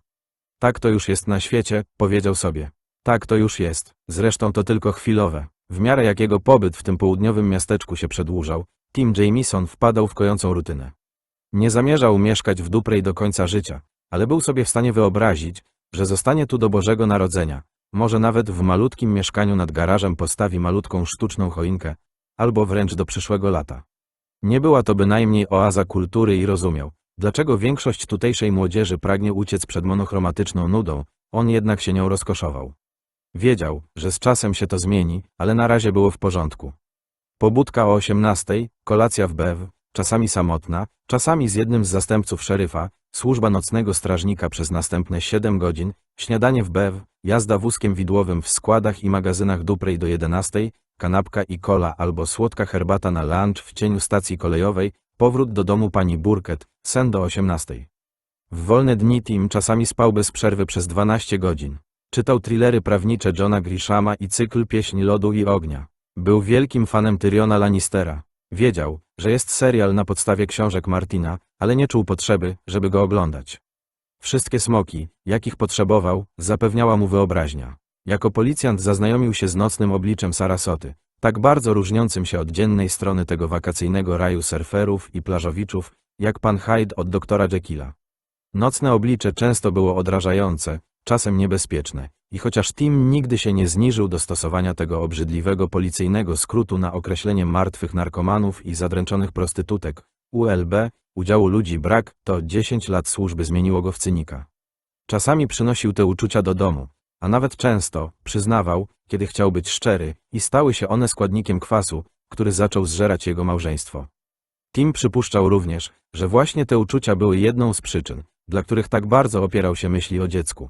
Tak to już jest na świecie, powiedział sobie. Tak to już jest, zresztą to tylko chwilowe. W miarę jak jego pobyt w tym południowym miasteczku się przedłużał, Tim Jamieson wpadał w kojącą rutynę. Nie zamierzał mieszkać w Duprej do końca życia, ale był sobie w stanie wyobrazić, że zostanie tu do Bożego Narodzenia, może nawet w malutkim mieszkaniu nad garażem postawi malutką sztuczną choinkę, albo wręcz do przyszłego lata. Nie była to bynajmniej oaza kultury i rozumiał, dlaczego większość tutejszej młodzieży pragnie uciec przed monochromatyczną nudą, on jednak się nią rozkoszował. Wiedział, że z czasem się to zmieni, ale na razie było w porządku. Pobudka o 18:00, kolacja w Bev, czasami samotna, czasami z jednym z zastępców szeryfa, służba nocnego strażnika przez następne 7 godzin, śniadanie w Bev, jazda wózkiem widłowym w składach i magazynach Duprej do 11:00, kanapka i cola albo słodka herbata na lunch w cieniu stacji kolejowej, powrót do domu pani Burkett, sen do 18:00. W wolne dni Tim czasami spał bez przerwy przez 12 godzin. Czytał thrillery prawnicze Johna Grishama i cykl Pieśń lodu i ognia. Był wielkim fanem Tyriona Lannistera. Wiedział, że jest serial na podstawie książek Martina, ale nie czuł potrzeby, żeby go oglądać. Wszystkie smoki, jakich potrzebował, zapewniała mu wyobraźnia. Jako policjant zaznajomił się z nocnym obliczem Sarasoty, tak bardzo różniącym się od dziennej strony tego wakacyjnego raju surferów i plażowiczów, jak pan Hyde od doktora Jekylla. Nocne oblicze często było odrażające, czasem niebezpieczne, i chociaż Tim nigdy się nie zniżył do stosowania tego obrzydliwego policyjnego skrótu na określenie martwych narkomanów i zadręczonych prostytutek, ULB, udziału ludzi brak, to 10 lat służby zmieniło go w cynika. Czasami przynosił te uczucia do domu, a nawet często, przyznawał, kiedy chciał być szczery, i stały się one składnikiem kwasu, który zaczął zżerać jego małżeństwo. Tim przypuszczał również, że właśnie te uczucia były jedną z przyczyn, dla których tak bardzo opierał się myśli o dziecku.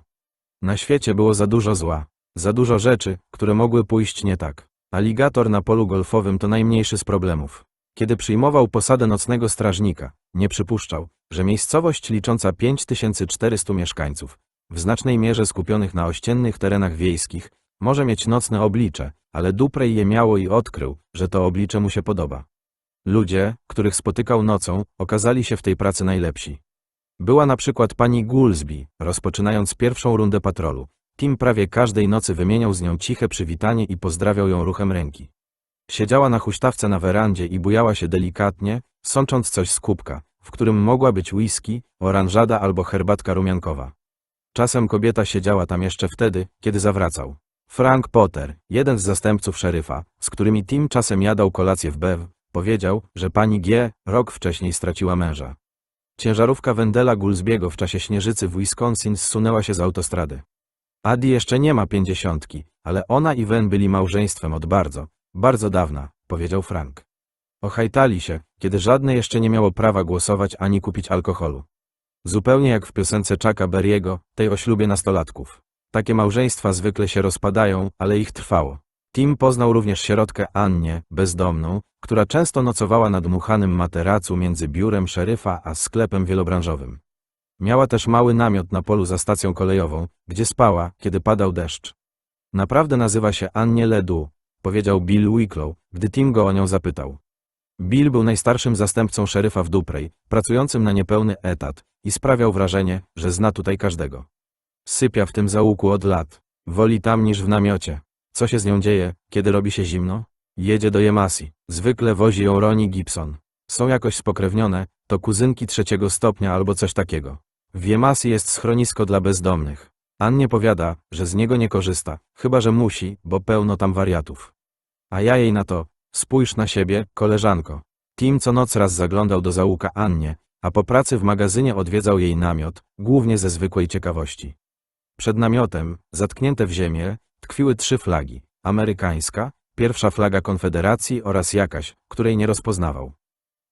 Na świecie było za dużo zła, za dużo rzeczy, które mogły pójść nie tak. Aligator na polu golfowym to najmniejszy z problemów. Kiedy przyjmował posadę nocnego strażnika, nie przypuszczał, że miejscowość licząca 5400 mieszkańców, w znacznej mierze skupionych na ościennych terenach wiejskich, może mieć nocne oblicze, ale Duprej je miało i odkrył, że to oblicze mu się podoba. Ludzie, których spotykał nocą, okazali się w tej pracy najlepsi. Była na przykład pani Goolsby, rozpoczynając pierwszą rundę patrolu. Tim prawie każdej nocy wymieniał z nią ciche przywitanie i pozdrawiał ją ruchem ręki. Siedziała na huśtawce na werandzie i bujała się delikatnie, sącząc coś z kubka, w którym mogła być whisky, oranżada albo herbatka rumiankowa. Czasem kobieta siedziała tam jeszcze wtedy, kiedy zawracał. Frank Potter, jeden z zastępców szeryfa, z którymi Tim czasem jadał kolację w Bev, powiedział, że pani G. rok wcześniej straciła męża. Ciężarówka Wendela Goolsby'ego w czasie śnieżycy w Wisconsin zsunęła się z autostrady. Adi jeszcze nie ma 50, ale ona i Wen byli małżeństwem od bardzo, bardzo dawna, powiedział Frank. Ochajtali się, kiedy żadne jeszcze nie miało prawa głosować ani kupić alkoholu. Zupełnie jak w piosence Chucka Berry'ego, tej o ślubie nastolatków. Takie małżeństwa zwykle się rozpadają, ale ich trwało. Tim poznał również sierotkę Annię, bezdomną, która często nocowała na dmuchanym materacu między biurem szeryfa a sklepem wielobranżowym. Miała też mały namiot na polu za stacją kolejową, gdzie spała, kiedy padał deszcz. Naprawdę nazywa się Annie Ledoux, powiedział Bill Wicklow, gdy Tim go o nią zapytał. Bill był najstarszym zastępcą szeryfa w Duprej, pracującym na niepełny etat, i sprawiał wrażenie, że zna tutaj każdego. Sypia w tym zaułku od lat. Woli tam niż w namiocie. Co się z nią dzieje, kiedy robi się zimno? Jedzie do Yemasi. Zwykle wozi ją Ronnie Gibson. Są jakoś spokrewnione, to kuzynki 3. stopnia albo coś takiego. W Yemasi jest schronisko dla bezdomnych. Annie powiada, że z niego nie korzysta, chyba że musi, bo pełno tam wariatów. A ja jej na to, spójrz na siebie, koleżanko. Tim co noc raz zaglądał do zaułka Annie, a po pracy w magazynie odwiedzał jej namiot, głównie ze zwykłej ciekawości. Przed namiotem, zatknięte w ziemię, tkwiły 3 flagi. Amerykańska, pierwsza flaga Konfederacji oraz jakaś, której nie rozpoznawał.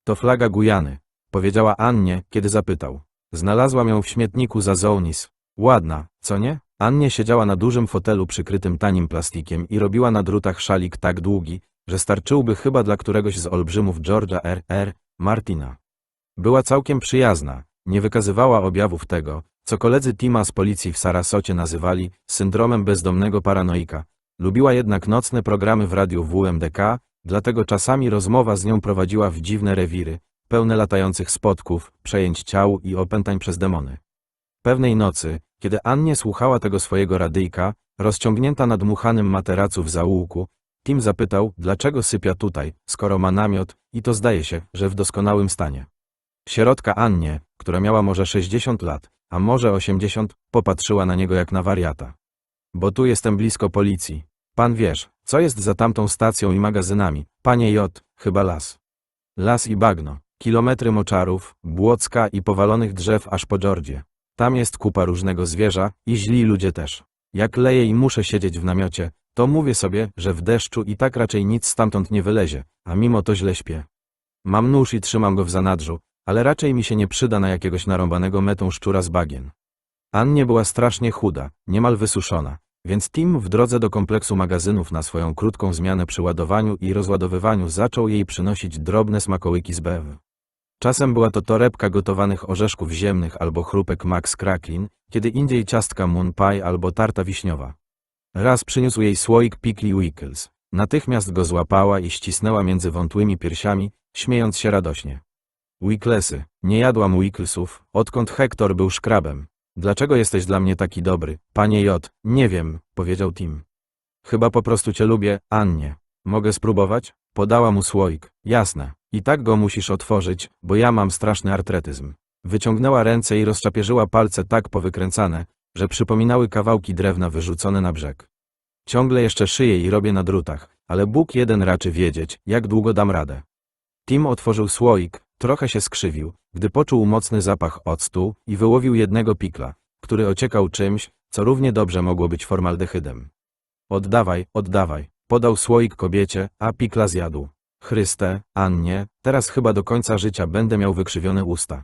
To flaga Gujany, powiedziała Annie, kiedy zapytał. Znalazłam ją w śmietniku za Zounis. Ładna, co nie? Annie siedziała na dużym fotelu przykrytym tanim plastikiem i robiła na drutach szalik tak długi, że starczyłby chyba dla któregoś z olbrzymów George'a R.R. Martina. Była całkiem przyjazna, nie wykazywała objawów tego, co koledzy Tima z policji w Sarasocie nazywali syndromem bezdomnego paranoika. Lubiła jednak nocne programy w radiu WMDK, dlatego czasami rozmowa z nią prowadziła w dziwne rewiry, pełne latających spotków, przejęć ciał i opętań przez demony. Pewnej nocy, kiedy Annie słuchała tego swojego radyjka, rozciągnięta na dmuchanym materacu w zaułku, Tim zapytał, dlaczego sypia tutaj, skoro ma namiot i to zdaje się, że w doskonałym stanie. Sierotka Annie, która miała może 60 lat, a może 80, popatrzyła na niego jak na wariata. Bo tu jestem blisko policji. Pan wiesz, co jest za tamtą stacją i magazynami, panie J, chyba las. Las i bagno, kilometry moczarów, błocka i powalonych drzew aż po Georgię. Tam jest kupa różnego zwierza i źli ludzie też. Jak leję i muszę siedzieć w namiocie, to mówię sobie, że w deszczu i tak raczej nic stamtąd nie wylezie, a mimo to źle śpię. Mam nóż i trzymam go w zanadrzu, ale raczej mi się nie przyda na jakiegoś narąbanego metą szczura z bagien. Annie była strasznie chuda, niemal wysuszona, więc Tim w drodze do kompleksu magazynów na swoją krótką zmianę przy ładowaniu i rozładowywaniu zaczął jej przynosić drobne smakołyki z BW. Czasem była to torebka gotowanych orzeszków ziemnych albo chrupek Max Cracklin, kiedy indziej ciastka Moon Pie albo tarta wiśniowa. Raz przyniósł jej słoik Pickly Wickles. Natychmiast go złapała i ścisnęła między wątłymi piersiami, śmiejąc się radośnie. Wicklesy. Nie jadłam Wicklesów, odkąd Hector był szkrabem. Dlaczego jesteś dla mnie taki dobry, panie J? Nie wiem, powiedział Tim. Chyba po prostu cię lubię, Annie. Mogę spróbować? Podała mu słoik. Jasne. I tak go musisz otworzyć, bo ja mam straszny artretyzm. Wyciągnęła ręce i rozczapierzyła palce tak powykręcane, że przypominały kawałki drewna wyrzucone na brzeg. Ciągle jeszcze szyję i robię na drutach, ale Bóg jeden raczy wiedzieć, jak długo dam radę. Tim otworzył słoik, trochę się skrzywił, gdy poczuł mocny zapach octu i wyłowił jednego pikla, który ociekał czymś, co równie dobrze mogło być formaldehydem. Oddawaj, oddawaj, podał słoik kobiecie, a pikla zjadł. Chryste, Annie, teraz chyba do końca życia będę miał wykrzywione usta.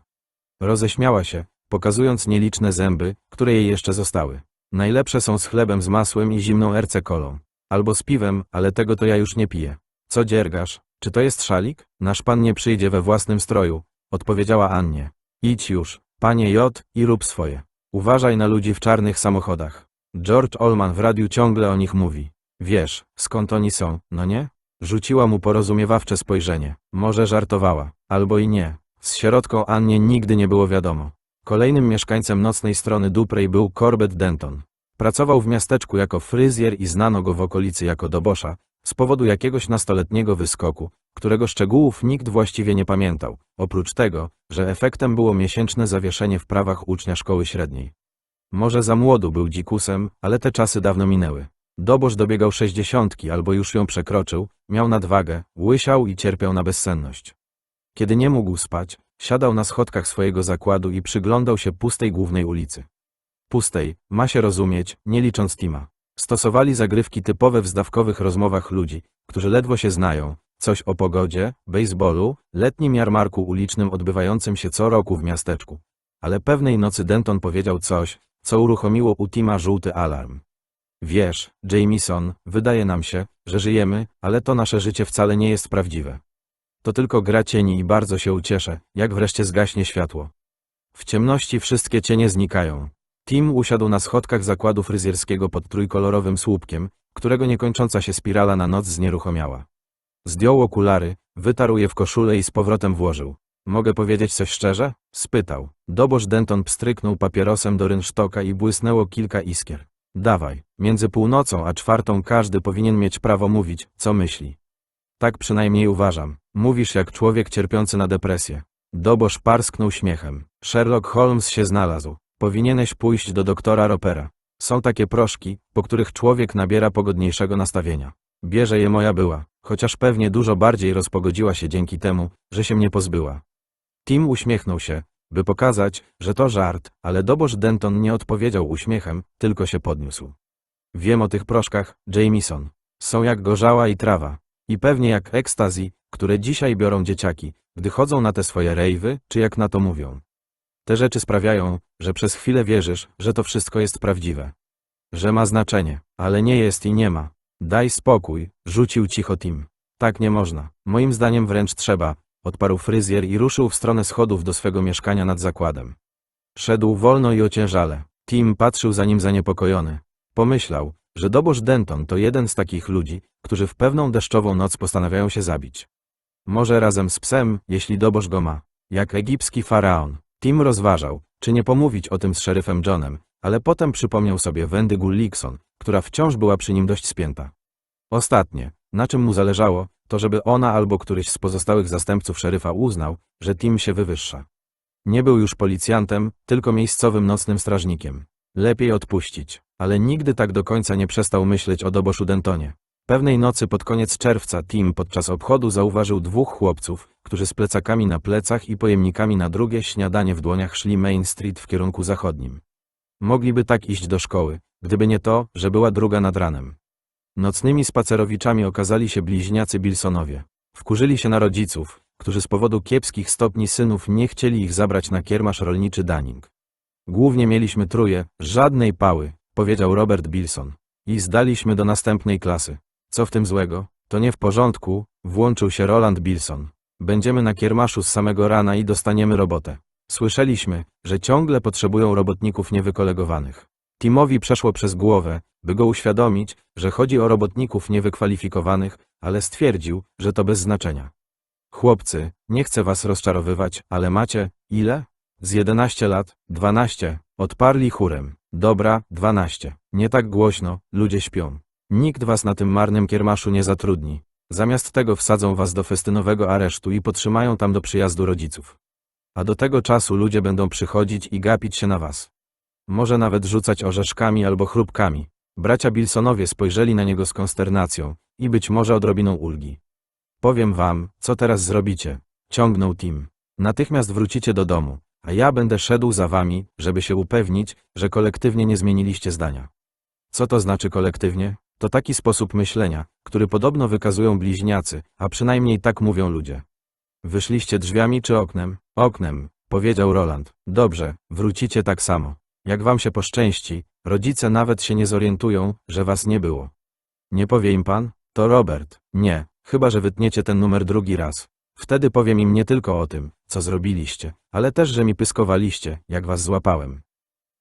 Roześmiała się, pokazując nieliczne zęby, które jej jeszcze zostały. Najlepsze są z chlebem z masłem i zimną ercekolą. Albo z piwem, ale tego to ja już nie piję. Co dziergasz? Czy to jest szalik? Nasz pan nie przyjdzie we własnym stroju, odpowiedziała Annie. Idź już, panie J, i rób swoje. Uważaj na ludzi w czarnych samochodach. George Allman w radiu ciągle o nich mówi. Wiesz, skąd oni są, no nie? Rzuciła mu porozumiewawcze spojrzenie. Może żartowała, albo i nie. Z sierotką Annie nigdy nie było wiadomo. Kolejnym mieszkańcem nocnej strony Duprey był Corbett Denton. Pracował w miasteczku jako fryzjer i znano go w okolicy jako dobosza, z powodu jakiegoś nastoletniego wyskoku, którego szczegółów nikt właściwie nie pamiętał, oprócz tego, że efektem było miesięczne zawieszenie w prawach ucznia szkoły średniej. Może za młodu był dzikusem, ale te czasy dawno minęły. Dobosz dobiegał 60 albo już ją przekroczył, miał nadwagę, łysiał i cierpiał na bezsenność. Kiedy nie mógł spać, siadał na schodkach swojego zakładu i przyglądał się pustej głównej ulicy. Pustej, ma się rozumieć, nie licząc Tima. Stosowali zagrywki typowe w zdawkowych rozmowach ludzi, którzy ledwo się znają, coś o pogodzie, bejsbolu, letnim jarmarku ulicznym odbywającym się co roku w miasteczku. Ale pewnej nocy Denton powiedział coś, co uruchomiło u Tima żółty alarm. Wiesz, Jameson, wydaje nam się, że żyjemy, ale to nasze życie wcale nie jest prawdziwe. To tylko gra cieni i bardzo się ucieszę, jak wreszcie zgaśnie światło. W ciemności wszystkie cienie znikają. Tim usiadł na schodkach zakładu fryzjerskiego pod trójkolorowym słupkiem, którego niekończąca się spirala na noc znieruchomiała. Zdjął okulary, wytarł je w koszulę i z powrotem włożył. Mogę powiedzieć coś szczerze? Spytał. Dobosz Denton pstryknął papierosem do rynsztoka i błysnęło kilka iskier. Dawaj, między północą a 4 każdy powinien mieć prawo mówić, co myśli. Tak przynajmniej uważam. Mówisz jak człowiek cierpiący na depresję. Dobosz parsknął śmiechem. Sherlock Holmes się znalazł. Powinieneś pójść do doktora Ropera. Są takie proszki, po których człowiek nabiera pogodniejszego nastawienia. Bierze je moja była. chociaż pewnie dużo bardziej rozpogodziła się dzięki temu, że się mnie pozbyła. Tim uśmiechnął się, by pokazać, że to żart, ale dobosz Denton nie odpowiedział uśmiechem, tylko się podniósł. Wiem o tych proszkach, Jameson. Są jak gorzała i trawa. I pewnie jak ekstazji, które dzisiaj biorą dzieciaki, gdy chodzą na te swoje rejwy, czy jak na to mówią. Te rzeczy sprawiają, że przez chwilę wierzysz, że to wszystko jest prawdziwe. Że ma znaczenie, ale nie jest i nie ma. Daj spokój, rzucił cicho Tim. Tak nie można. Moim zdaniem wręcz trzeba, odparł fryzjer i ruszył w stronę schodów do swego mieszkania nad zakładem. Szedł wolno i ociężale. Tim patrzył za nim zaniepokojony. Pomyślał, że dobosz Denton to jeden z takich ludzi, którzy w pewną deszczową noc postanawiają się zabić. Może razem z psem, jeśli dobosz go ma. Jak egipski faraon. Tim rozważał, czy nie pomówić o tym z szeryfem Johnem, ale potem przypomniał sobie Wendy Gullikson, która wciąż była przy nim dość spięta. Ostatnie, na czym mu zależało, to żeby ona albo któryś z pozostałych zastępców szeryfa uznał, że Tim się wywyższa. Nie był już policjantem, tylko miejscowym nocnym strażnikiem. Lepiej odpuścić, ale nigdy tak do końca nie przestał myśleć o doboszu Dentonie. Pewnej nocy pod koniec czerwca Tim podczas obchodu zauważył dwóch chłopców, którzy z plecakami na plecach i pojemnikami na drugie śniadanie w dłoniach szli Main Street w kierunku zachodnim. Mogliby tak iść do szkoły, gdyby nie to, że była 2 nad ranem. Nocnymi spacerowiczami okazali się bliźniacy Bilsonowie. Wkurzyli się na rodziców, którzy z powodu kiepskich stopni synów nie chcieli ich zabrać na kiermasz rolniczy Danning. Głównie mieliśmy truje, żadnej pały, powiedział Robert Bilson. I zdaliśmy do następnej klasy. Co w tym złego? To nie w porządku, włączył się Roland Bilson. Będziemy na kiermaszu z samego rana i dostaniemy robotę. Słyszeliśmy, że ciągle potrzebują robotników niewykolegowanych. Timowi przeszło przez głowę, by go uświadomić, że chodzi o robotników niewykwalifikowanych, ale stwierdził, że to bez znaczenia. Chłopcy, nie chcę was rozczarowywać, ale macie, ile? Z 11 lat, 12, odparli chórem. Dobra, 12. Nie tak głośno, ludzie śpią. Nikt was na tym marnym kiermaszu nie zatrudni. Zamiast tego wsadzą was do festynowego aresztu i potrzymają tam do przyjazdu rodziców. A do tego czasu ludzie będą przychodzić i gapić się na was. Może nawet rzucać orzeszkami albo chrupkami. Bracia Bilsonowie spojrzeli na niego z konsternacją i być może odrobiną ulgi. Powiem wam, co teraz zrobicie, ciągnął Tim. Natychmiast wrócicie do domu, a ja będę szedł za wami, żeby się upewnić, że kolektywnie nie zmieniliście zdania. Co to znaczy kolektywnie? To taki sposób myślenia, który podobno wykazują bliźniacy, a przynajmniej tak mówią ludzie. Wyszliście drzwiami czy oknem? Oknem, powiedział Roland. Dobrze, wrócicie tak samo. Jak wam się poszczęści, rodzice nawet się nie zorientują, że was nie było. Nie powie im pan? To Robert. Nie, chyba że wytniecie ten numer drugi raz. Wtedy powiem im nie tylko o tym, co zrobiliście, ale też, że mi pyskowaliście, jak was złapałem.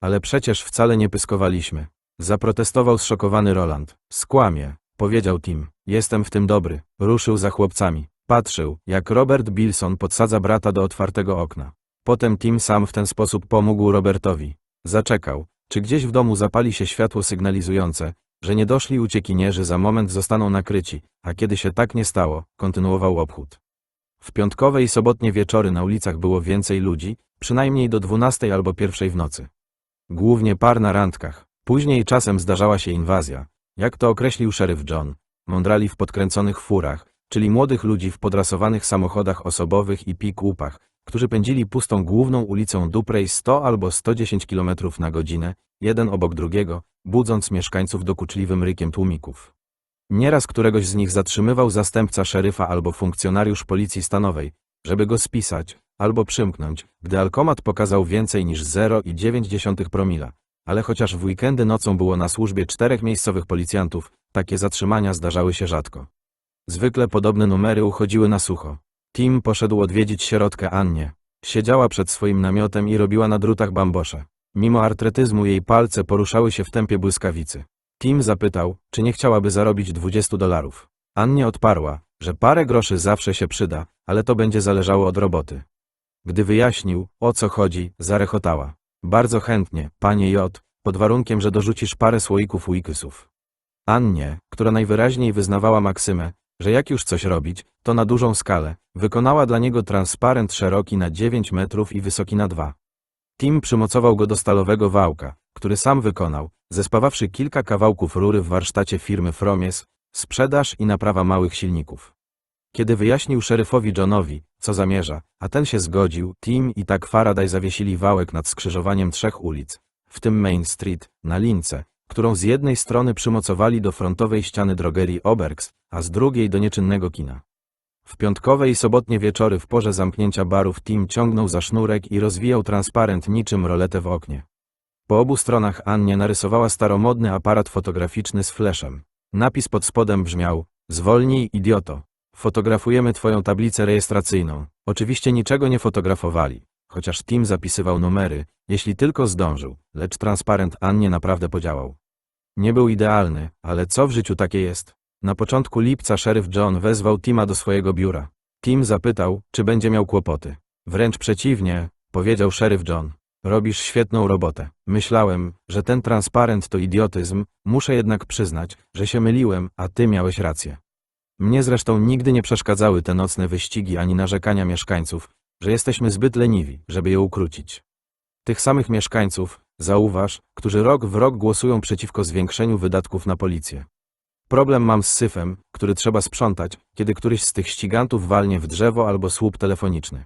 Ale przecież wcale nie pyskowaliśmy. Zaprotestował zszokowany Roland. Skłamie, powiedział Tim. Jestem w tym dobry. Ruszył za chłopcami. Patrzył, jak Robert Bilson podsadza brata do otwartego okna. Potem Tim sam w ten sposób pomógł Robertowi. Zaczekał, czy gdzieś w domu zapali się światło sygnalizujące, że niedoszli uciekinierzy za moment zostaną nakryci, a kiedy się tak nie stało, kontynuował obchód. W piątkowe i sobotnie wieczory na ulicach było więcej ludzi, przynajmniej do 12 albo 1 w nocy. Głównie par na randkach. Później czasem zdarzała się inwazja, jak to określił szeryf John. Mądrali w podkręconych furach, czyli młodych ludzi w podrasowanych samochodach osobowych i pick-upach, którzy pędzili pustą główną ulicą Duprej 100 albo 110 km na godzinę, jeden obok drugiego, budząc mieszkańców dokuczliwym rykiem tłumików. Nieraz któregoś z nich zatrzymywał zastępca szeryfa albo funkcjonariusz policji stanowej, żeby go spisać, albo przymknąć, gdy alkomat pokazał więcej niż 0,9 promila. Ale chociaż w weekendy nocą było na służbie 4 miejscowych policjantów, takie zatrzymania zdarzały się rzadko. Zwykle podobne numery uchodziły na sucho. Tim poszedł odwiedzić sierotkę Annie. Siedziała przed swoim namiotem i robiła na drutach bambosze. Mimo artretyzmu jej palce poruszały się w tempie błyskawicy. Tim zapytał, czy nie chciałaby zarobić $20. Annie odparła, że parę groszy zawsze się przyda, ale to będzie zależało od roboty. Gdy wyjaśnił, o co chodzi, zarechotała. Bardzo chętnie, panie J., pod warunkiem, że dorzucisz parę słoików Wikisów. Annie, która najwyraźniej wyznawała maksymę, że jak już coś robić, to na dużą skalę, wykonała dla niego transparent szeroki na 9 metrów i wysoki na 2. Tim przymocował go do stalowego wałka, który sam wykonał, zespawawszy kilka kawałków rury w warsztacie firmy Fromies, sprzedaż i naprawa małych silników. Kiedy wyjaśnił szeryfowi Johnowi, co zamierza, a ten się zgodził, Tim i tak Faraday zawiesili wałek nad skrzyżowaniem 3 ulic, w tym Main Street, na lince, którą z jednej strony przymocowali do frontowej ściany drogerii Oberks, a z drugiej do nieczynnego kina. W piątkowe i sobotnie wieczory w porze zamknięcia barów Tim ciągnął za sznurek i rozwijał transparent niczym roletę w oknie. Po obu stronach Annie narysowała staromodny aparat fotograficzny z fleszem. Napis pod spodem brzmiał: zwolnij, idioto. Fotografujemy twoją tablicę rejestracyjną. Oczywiście niczego nie fotografowali, chociaż Tim zapisywał numery, jeśli tylko zdążył, lecz transparent Annie naprawdę podziałał. Nie był idealny, ale co w życiu takie jest? Na początku lipca szeryf John wezwał Tima do swojego biura. Tim zapytał, czy będzie miał kłopoty. Wręcz przeciwnie, powiedział szeryf John. Robisz świetną robotę. Myślałem, że ten transparent to idiotyzm, muszę jednak przyznać, że się myliłem, a ty miałeś rację. Mnie zresztą nigdy nie przeszkadzały te nocne wyścigi ani narzekania mieszkańców, że jesteśmy zbyt leniwi, żeby je ukrócić. Tych samych mieszkańców, zauważ, którzy rok w rok głosują przeciwko zwiększeniu wydatków na policję. Problem mam z syfem, który trzeba sprzątać, kiedy któryś z tych ścigantów walnie w drzewo albo słup telefoniczny.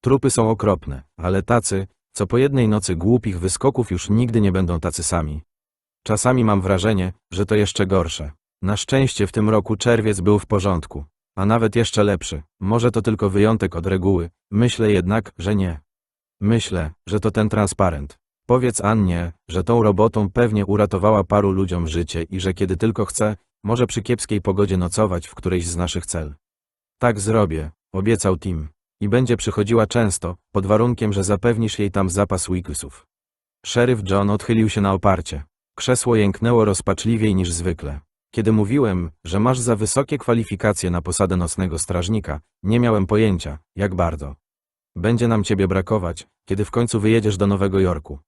Trupy są okropne, ale tacy, co po jednej nocy głupich wyskoków już nigdy nie będą tacy sami. Czasami mam wrażenie, że to jeszcze gorsze. Na szczęście w tym roku czerwiec był w porządku, a nawet jeszcze lepszy. Może to tylko wyjątek od reguły, myślę jednak, że nie. Myślę, że to ten transparent. Powiedz Annie, że tą robotą pewnie uratowała paru ludziom życie i że kiedy tylko chce, może przy kiepskiej pogodzie nocować w którejś z naszych cel. Tak zrobię, obiecał Tim. I będzie przychodziła często, pod warunkiem, że zapewnisz jej tam zapas Wicklesów. Szeryf John odchylił się na oparcie. Krzesło jęknęło rozpaczliwiej niż zwykle. Kiedy mówiłem, że masz za wysokie kwalifikacje na posadę nocnego strażnika, nie miałem pojęcia, jak bardzo. Będzie nam ciebie brakować, kiedy w końcu wyjedziesz do Nowego Jorku.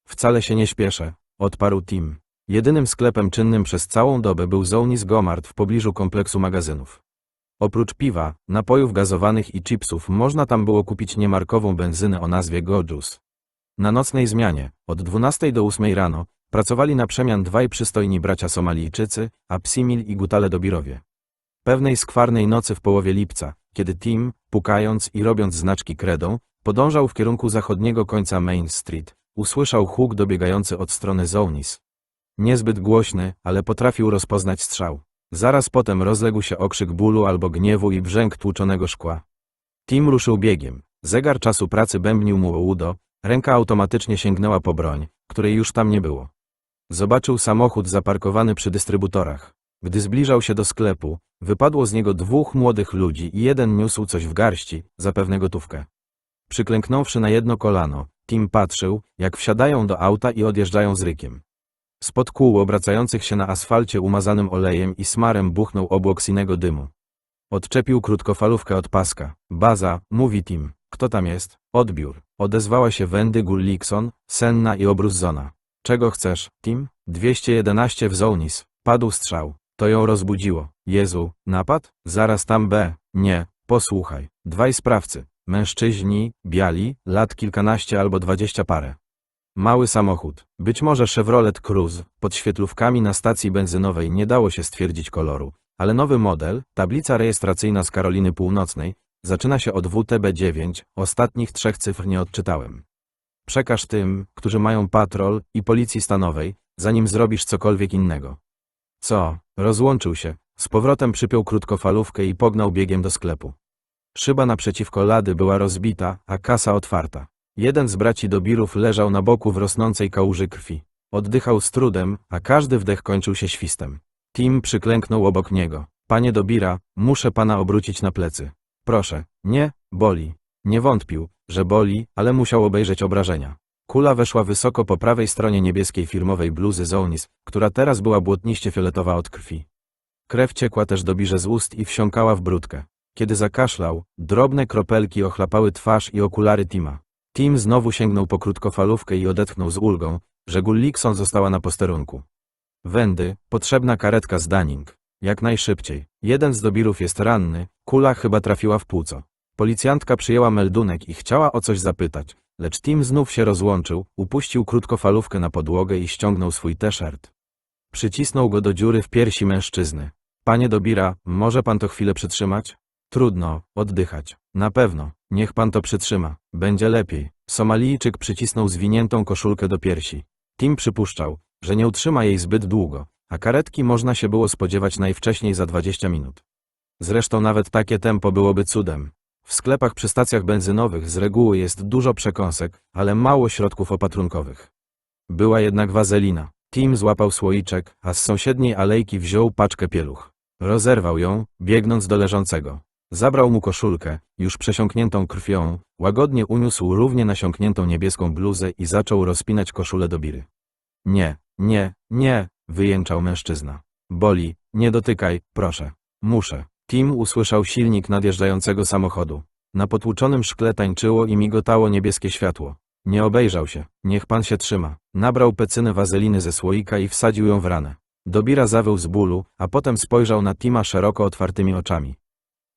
Wcale się nie śpieszę, odparł Tim. Jedynym sklepem czynnym przez całą dobę był Zownis Gomart w pobliżu kompleksu magazynów. Oprócz piwa, napojów gazowanych i chipsów można tam było kupić niemarkową benzynę o nazwie Go-Juice. Na nocnej zmianie, od 12 do 8 rano, pracowali na przemian dwaj przystojni bracia Somalijczycy, Absimil i Gutale Dobirowie. Pewnej skwarnej nocy w połowie lipca, kiedy Tim, pukając i robiąc znaczki kredą, podążał w kierunku zachodniego końca Main Street, usłyszał huk dobiegający od strony Zownis. Niezbyt głośny, ale potrafił rozpoznać strzał. Zaraz potem rozległ się okrzyk bólu albo gniewu i brzęk tłuczonego szkła. Tim ruszył biegiem. Zegar czasu pracy bębnił mu o udo, ręka automatycznie sięgnęła po broń, której już tam nie było. Zobaczył samochód zaparkowany przy dystrybutorach. Gdy zbliżał się do sklepu, wypadło z niego dwóch młodych ludzi i jeden niósł coś w garści, zapewne gotówkę. Przyklęknąwszy na jedno kolano, Tim patrzył, jak wsiadają do auta i odjeżdżają z rykiem. Spod kół obracających się na asfalcie umazanym olejem i smarem buchnął obłok sinego dymu. Odczepił krótkofalówkę od paska. Baza, mówi Tim. Kto tam jest? Odbiór. Odezwała się Wendy Gullikson, senna i obruszona. Czego chcesz, Tim? 211 w Zownis. Padł strzał. To ją rozbudziło. Jezu, napad? Zaraz tam B. Nie, posłuchaj. Dwaj sprawcy. Mężczyźni, biali, lat kilkanaście albo 20 parę. Mały samochód, być może Chevrolet Cruze, pod świetlówkami na stacji benzynowej nie dało się stwierdzić koloru, ale nowy model, tablica rejestracyjna z Karoliny Północnej, zaczyna się od WTB9, ostatnich 3 cyfr nie odczytałem. Przekaż tym, którzy mają patrol i policji stanowej, zanim zrobisz cokolwiek innego. Co? Rozłączył się, z powrotem przypiął krótkofalówkę i pognał biegiem do sklepu. Szyba naprzeciwko lady była rozbita, a kasa otwarta. Jeden z braci Dobirów leżał na boku w rosnącej kałuży krwi. Oddychał z trudem, a każdy wdech kończył się świstem. Tim przyklęknął obok niego. Panie Dobira, muszę pana obrócić na plecy. Proszę, nie, boli. Nie wątpił, że boli, ale musiał obejrzeć obrażenia. Kula weszła wysoko po prawej stronie niebieskiej firmowej bluzy Zownis, która teraz była błotniście fioletowa od krwi. Krew ciekła też Dobirze z ust i wsiąkała w brudkę. Kiedy zakaszlał, drobne kropelki ochlapały twarz i okulary Tima. Tim znowu sięgnął po krótkofalówkę i odetchnął z ulgą, że Gullikson została na posterunku. Wendy, potrzebna karetka z Dunning. Jak najszybciej. Jeden z Dobirów jest ranny, kula chyba trafiła w płuco. Policjantka przyjęła meldunek i chciała o coś zapytać, lecz Tim znów się rozłączył, upuścił krótkofalówkę na podłogę i ściągnął swój t-shirt. Przycisnął go do dziury w piersi mężczyzny. Panie Dobira, może pan to chwilę przytrzymać? Trudno, oddychać. Na pewno, niech pan to przytrzyma. Będzie lepiej. Somalijczyk przycisnął zwiniętą koszulkę do piersi. Tim przypuszczał, że nie utrzyma jej zbyt długo, a karetki można się było spodziewać najwcześniej za 20 minut. Zresztą nawet takie tempo byłoby cudem. W sklepach przy stacjach benzynowych z reguły jest dużo przekąsek, ale mało środków opatrunkowych. Była jednak wazelina. Tim złapał słoiczek, a z sąsiedniej alejki wziął paczkę pieluch. Rozerwał ją, biegnąc do leżącego. Zabrał mu koszulkę, już przesiąkniętą krwią, łagodnie uniósł równie nasiąkniętą niebieską bluzę i zaczął rozpinać koszulę Dobiry. Nie, nie, nie, wyjęczał mężczyzna. Boli, nie dotykaj, proszę. Muszę. Tim usłyszał silnik nadjeżdżającego samochodu. Na potłuczonym szkle tańczyło i migotało niebieskie światło. Nie obejrzał się. Niech pan się trzyma. Nabrał pecynę wazeliny ze słoika i wsadził ją w ranę. Dobira zawył z bólu, a potem spojrzał na Tima szeroko otwartymi oczami.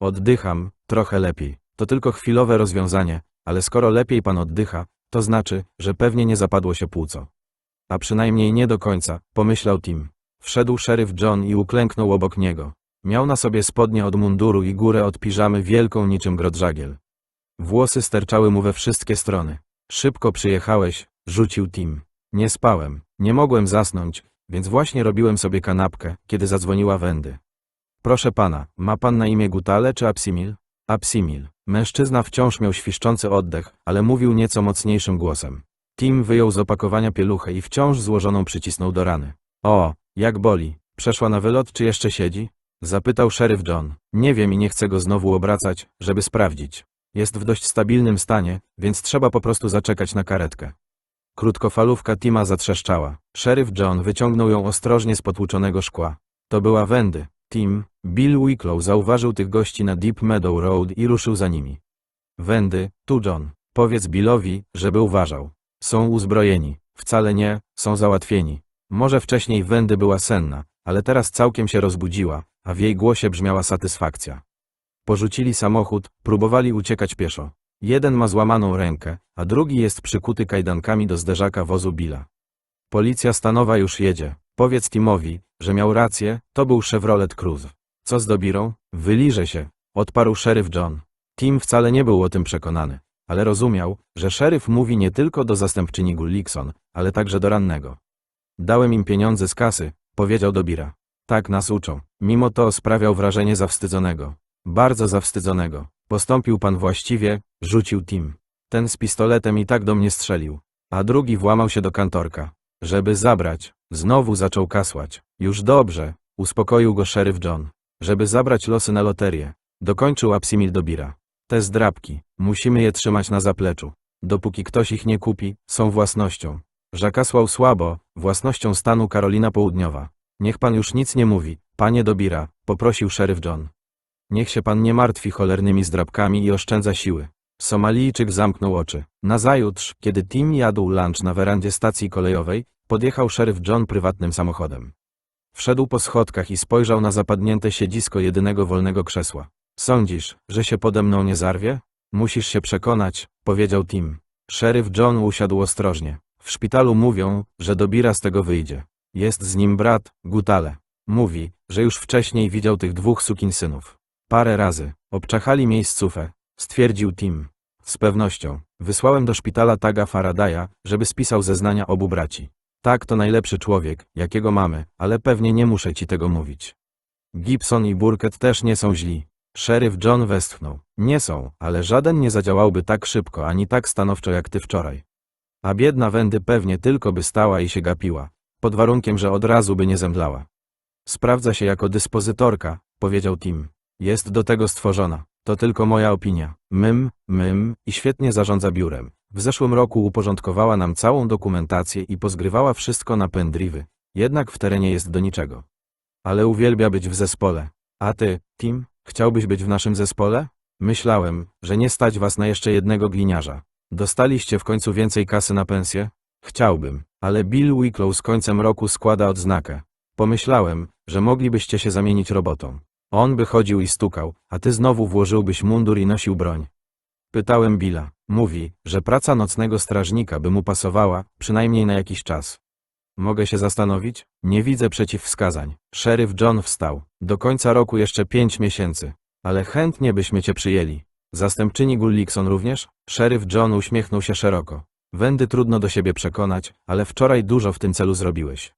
Oddycham, trochę lepiej. To tylko chwilowe rozwiązanie, ale skoro lepiej pan oddycha, to znaczy, że pewnie nie zapadło się płuco. A przynajmniej nie do końca, pomyślał Tim. Wszedł szeryf John i uklęknął obok niego. Miał na sobie spodnie od munduru i górę od piżamy wielką niczym grodżagiel. Włosy sterczały mu we wszystkie strony. Szybko przyjechałeś, rzucił Tim. Nie spałem, nie mogłem zasnąć, więc właśnie robiłem sobie kanapkę, kiedy zadzwoniła Wendy. Proszę pana, ma pan na imię Gutale czy Absimil? Absimil. Mężczyzna wciąż miał świszczący oddech, ale mówił nieco mocniejszym głosem. Tim wyjął z opakowania pieluchę i wciąż złożoną przycisnął do rany. O, jak boli. Przeszła na wylot czy jeszcze siedzi? Zapytał szeryf John. Nie wiem i nie chcę go znowu obracać, żeby sprawdzić. Jest w dość stabilnym stanie, więc trzeba po prostu zaczekać na karetkę. Krótkofalówka Tima zatrzeszczała. Szeryf John wyciągnął ją ostrożnie z potłuczonego szkła. To była Wendy. Tim, Bill Wicklow zauważył tych gości na Deep Meadow Road i ruszył za nimi. Wendy, tu John. Powiedz Billowi, żeby uważał. Są uzbrojeni. Wcale nie, są załatwieni. Może wcześniej Wendy była senna, ale teraz całkiem się rozbudziła, a w jej głosie brzmiała satysfakcja. Porzucili samochód, próbowali uciekać pieszo. Jeden ma złamaną rękę, a drugi jest przykuty kajdankami do zderzaka wozu Billa. Policja stanowa już jedzie. Powiedz Timowi, że miał rację, to był Chevrolet Cruze. Co z Dobirą? Wyliże się, odparł szeryf John. Tim wcale nie był o tym przekonany, ale rozumiał, że szeryf mówi nie tylko do zastępczyni Gullikson, ale także do rannego. Dałem im pieniądze z kasy, powiedział Dobira. Tak nas uczą. Mimo to sprawiał wrażenie zawstydzonego. Bardzo zawstydzonego. Postąpił pan właściwie, rzucił Tim. Ten z pistoletem i tak do mnie strzelił. A drugi włamał się do kantorka. Żeby zabrać. Znowu zaczął kasłać. Już dobrze, uspokoił go szeryf John. Żeby zabrać losy na loterię. Dokończył Absimil Dobira. Te zdrabki, musimy je trzymać na zapleczu. Dopóki ktoś ich nie kupi, są własnością. Zakasłał słabo, własnością stanu Karolina Południowa. Niech pan już nic nie mówi, panie Dobira, poprosił szeryf John. Niech się pan nie martwi cholernymi zdrabkami i oszczędza siły. Somalijczyk zamknął oczy. Nazajutrz, kiedy Tim jadł lunch na werandzie stacji kolejowej, podjechał szeryf John prywatnym samochodem. Wszedł po schodkach i spojrzał na zapadnięte siedzisko jedynego wolnego krzesła. Sądzisz, że się pode mną nie zarwie? Musisz się przekonać, powiedział Tim. Szeryf John usiadł ostrożnie. W szpitalu mówią, że Dobira z tego wyjdzie. Jest z nim brat, Gutale. Mówi, że już wcześniej widział tych dwóch sukinsynów. Parę razy. Obczachali miejscówę, stwierdził Tim. Z pewnością. Wysłałem do szpitala Taga Faradaya, żeby spisał zeznania obu braci. Tak, to najlepszy człowiek, jakiego mamy, ale pewnie nie muszę ci tego mówić. Gibson i Burkett też nie są źli. Szeryf John westchnął. Nie są, ale żaden nie zadziałałby tak szybko ani tak stanowczo jak ty wczoraj. A biedna Wendy pewnie tylko by stała i się gapiła, pod warunkiem, że od razu by nie zemdlała. Sprawdza się jako dyspozytorka, powiedział Tim. Jest do tego stworzona. To tylko moja opinia. I świetnie zarządza biurem. W zeszłym roku uporządkowała nam całą dokumentację i pozgrywała wszystko na pendrive'y. Jednak w terenie jest do niczego. Ale uwielbia być w zespole. A ty, Tim, chciałbyś być w naszym zespole? Myślałem, że nie stać was na jeszcze jednego gliniarza. Dostaliście w końcu więcej kasy na pensję? Chciałbym, ale Bill Wicklow z końcem roku składa odznakę. Pomyślałem, że moglibyście się zamienić robotą. On by chodził i stukał, a ty znowu włożyłbyś mundur i nosił broń. Pytałem Billa. Mówi, że praca nocnego strażnika by mu pasowała, przynajmniej na jakiś czas. Mogę się zastanowić? Nie widzę przeciwwskazań. Szeryf John wstał. Do końca roku jeszcze 5 miesięcy. Ale chętnie byśmy cię przyjęli. Zastępczyni Gullikson również? Szeryf John uśmiechnął się szeroko. Wendy trudno do siebie przekonać, ale wczoraj dużo w tym celu zrobiłeś.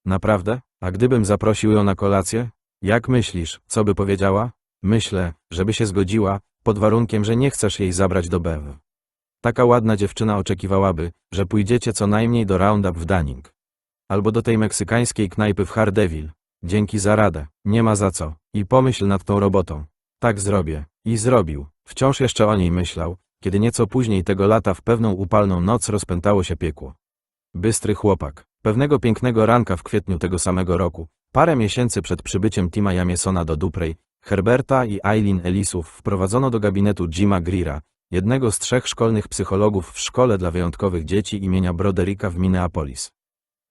Naprawdę? A gdybym zaprosił ją na kolację? Jak myślisz, co by powiedziała? Myślę, żeby się zgodziła, pod warunkiem, że nie chcesz jej zabrać do Bev. Taka ładna dziewczyna oczekiwałaby, że pójdziecie co najmniej do Roundup w Dunning. Albo do tej meksykańskiej knajpy w Hardeville. Dzięki za radę, nie ma za co. I pomyśl nad tą robotą. Tak zrobię. I zrobił. Wciąż jeszcze o niej myślał, kiedy nieco później tego lata w pewną upalną noc rozpętało się piekło. Bystry chłopak. Pewnego pięknego ranka w kwietniu tego samego roku, parę miesięcy przed przybyciem Tima Jamiesona do Duprey, Herberta i Eileen Ellisów wprowadzono do gabinetu Jima Greera, jednego z 3 szkolnych psychologów w szkole dla wyjątkowych dzieci imienia Brodericka w Minneapolis.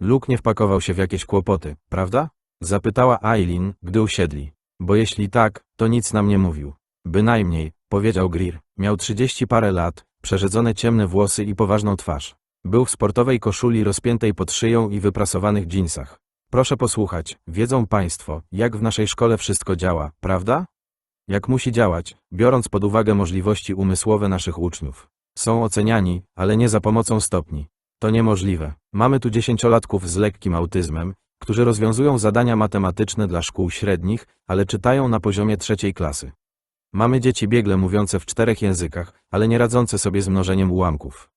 Luke nie wpakował się w jakieś kłopoty, prawda? Zapytała Eileen, gdy usiedli. Bo jeśli tak, to nic nam nie mówił. Bynajmniej, powiedział Greer. Miał 30 parę lat, przerzedzone ciemne włosy i poważną twarz. Był w sportowej koszuli rozpiętej pod szyją i wyprasowanych dżinsach. Proszę posłuchać, wiedzą państwo, jak w naszej szkole wszystko działa, prawda? Jak musi działać, biorąc pod uwagę możliwości umysłowe naszych uczniów. Są oceniani, ale nie za pomocą stopni. To niemożliwe. Mamy tu 10-latków z lekkim autyzmem, którzy rozwiązują zadania matematyczne dla szkół średnich, ale czytają na poziomie 3. klasy. Mamy dzieci biegle mówiące w 4 językach, ale nie radzące sobie z mnożeniem ułamków.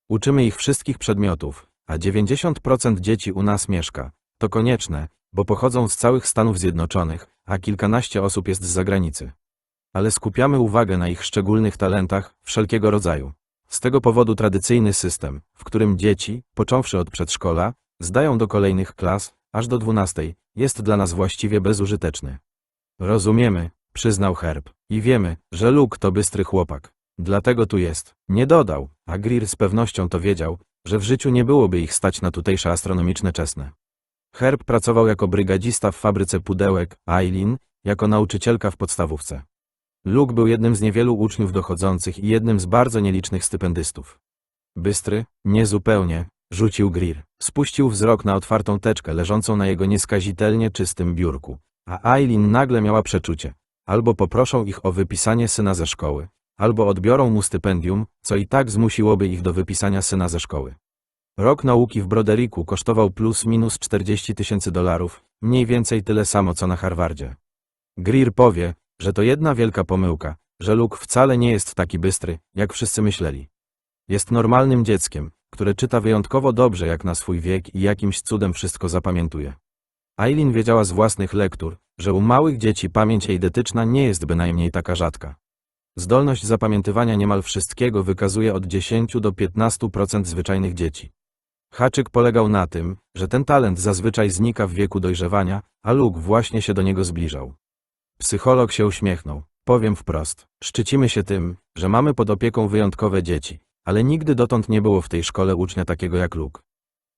Uczymy ich wszystkich przedmiotów, a 90% dzieci u nas mieszka. To konieczne, bo pochodzą z całych Stanów Zjednoczonych, a kilkanaście osób jest z zagranicy. Ale skupiamy uwagę na ich szczególnych talentach, wszelkiego rodzaju. Z tego powodu tradycyjny system, w którym dzieci, począwszy od przedszkola, zdają do kolejnych klas, aż do 12, jest dla nas właściwie bezużyteczny. Rozumiemy, przyznał Herb. I wiemy, że Luke to bystry chłopak. Dlatego tu jest. Nie dodał, a Greer z pewnością to wiedział, że w życiu nie byłoby ich stać na tutejsze astronomiczne czesne. Herb pracował jako brygadzista w fabryce pudełek, Eileen jako nauczycielka w podstawówce. Luke był jednym z niewielu uczniów dochodzących i jednym z bardzo nielicznych stypendystów. Bystry? Niezupełnie, rzucił Greer. Spuścił wzrok na otwartą teczkę leżącą na jego nieskazitelnie czystym biurku, a Eileen nagle miała przeczucie. Albo poproszą ich o wypisanie syna ze szkoły, albo odbiorą mu stypendium, co i tak zmusiłoby ich do wypisania syna ze szkoły. Rok nauki w Brodericku kosztował plus minus $40,000, mniej więcej tyle samo co na Harvardzie. Greer powie, że to jedna wielka pomyłka, że Luke wcale nie jest taki bystry, jak wszyscy myśleli. Jest normalnym dzieckiem, które czyta wyjątkowo dobrze jak na swój wiek i jakimś cudem wszystko zapamiętuje. Eileen wiedziała z własnych lektur, że u małych dzieci pamięć eidetyczna nie jest bynajmniej taka rzadka. Zdolność zapamiętywania niemal wszystkiego wykazuje od 10 do 15% zwyczajnych dzieci. Haczyk polegał na tym, że ten talent zazwyczaj znika w wieku dojrzewania, a Luke właśnie się do niego zbliżał. Psycholog się uśmiechnął. Powiem wprost, szczycimy się tym, że mamy pod opieką wyjątkowe dzieci, ale nigdy dotąd nie było w tej szkole ucznia takiego jak Luke.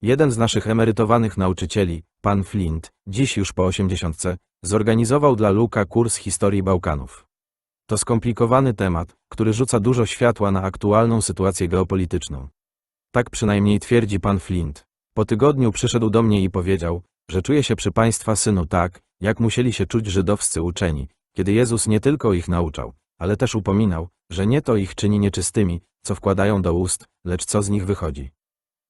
Jeden z naszych emerytowanych nauczycieli, pan Flint, dziś już po 80, zorganizował dla Luke'a kurs historii Bałkanów. To skomplikowany temat, który rzuca dużo światła na aktualną sytuację geopolityczną. Tak przynajmniej twierdzi pan Flint. Po tygodniu przyszedł do mnie i powiedział, że czuje się przy państwa synu tak, jak musieli się czuć żydowscy uczeni, kiedy Jezus nie tylko ich nauczał, ale też upominał, że nie to ich czyni nieczystymi, co wkładają do ust, lecz co z nich wychodzi.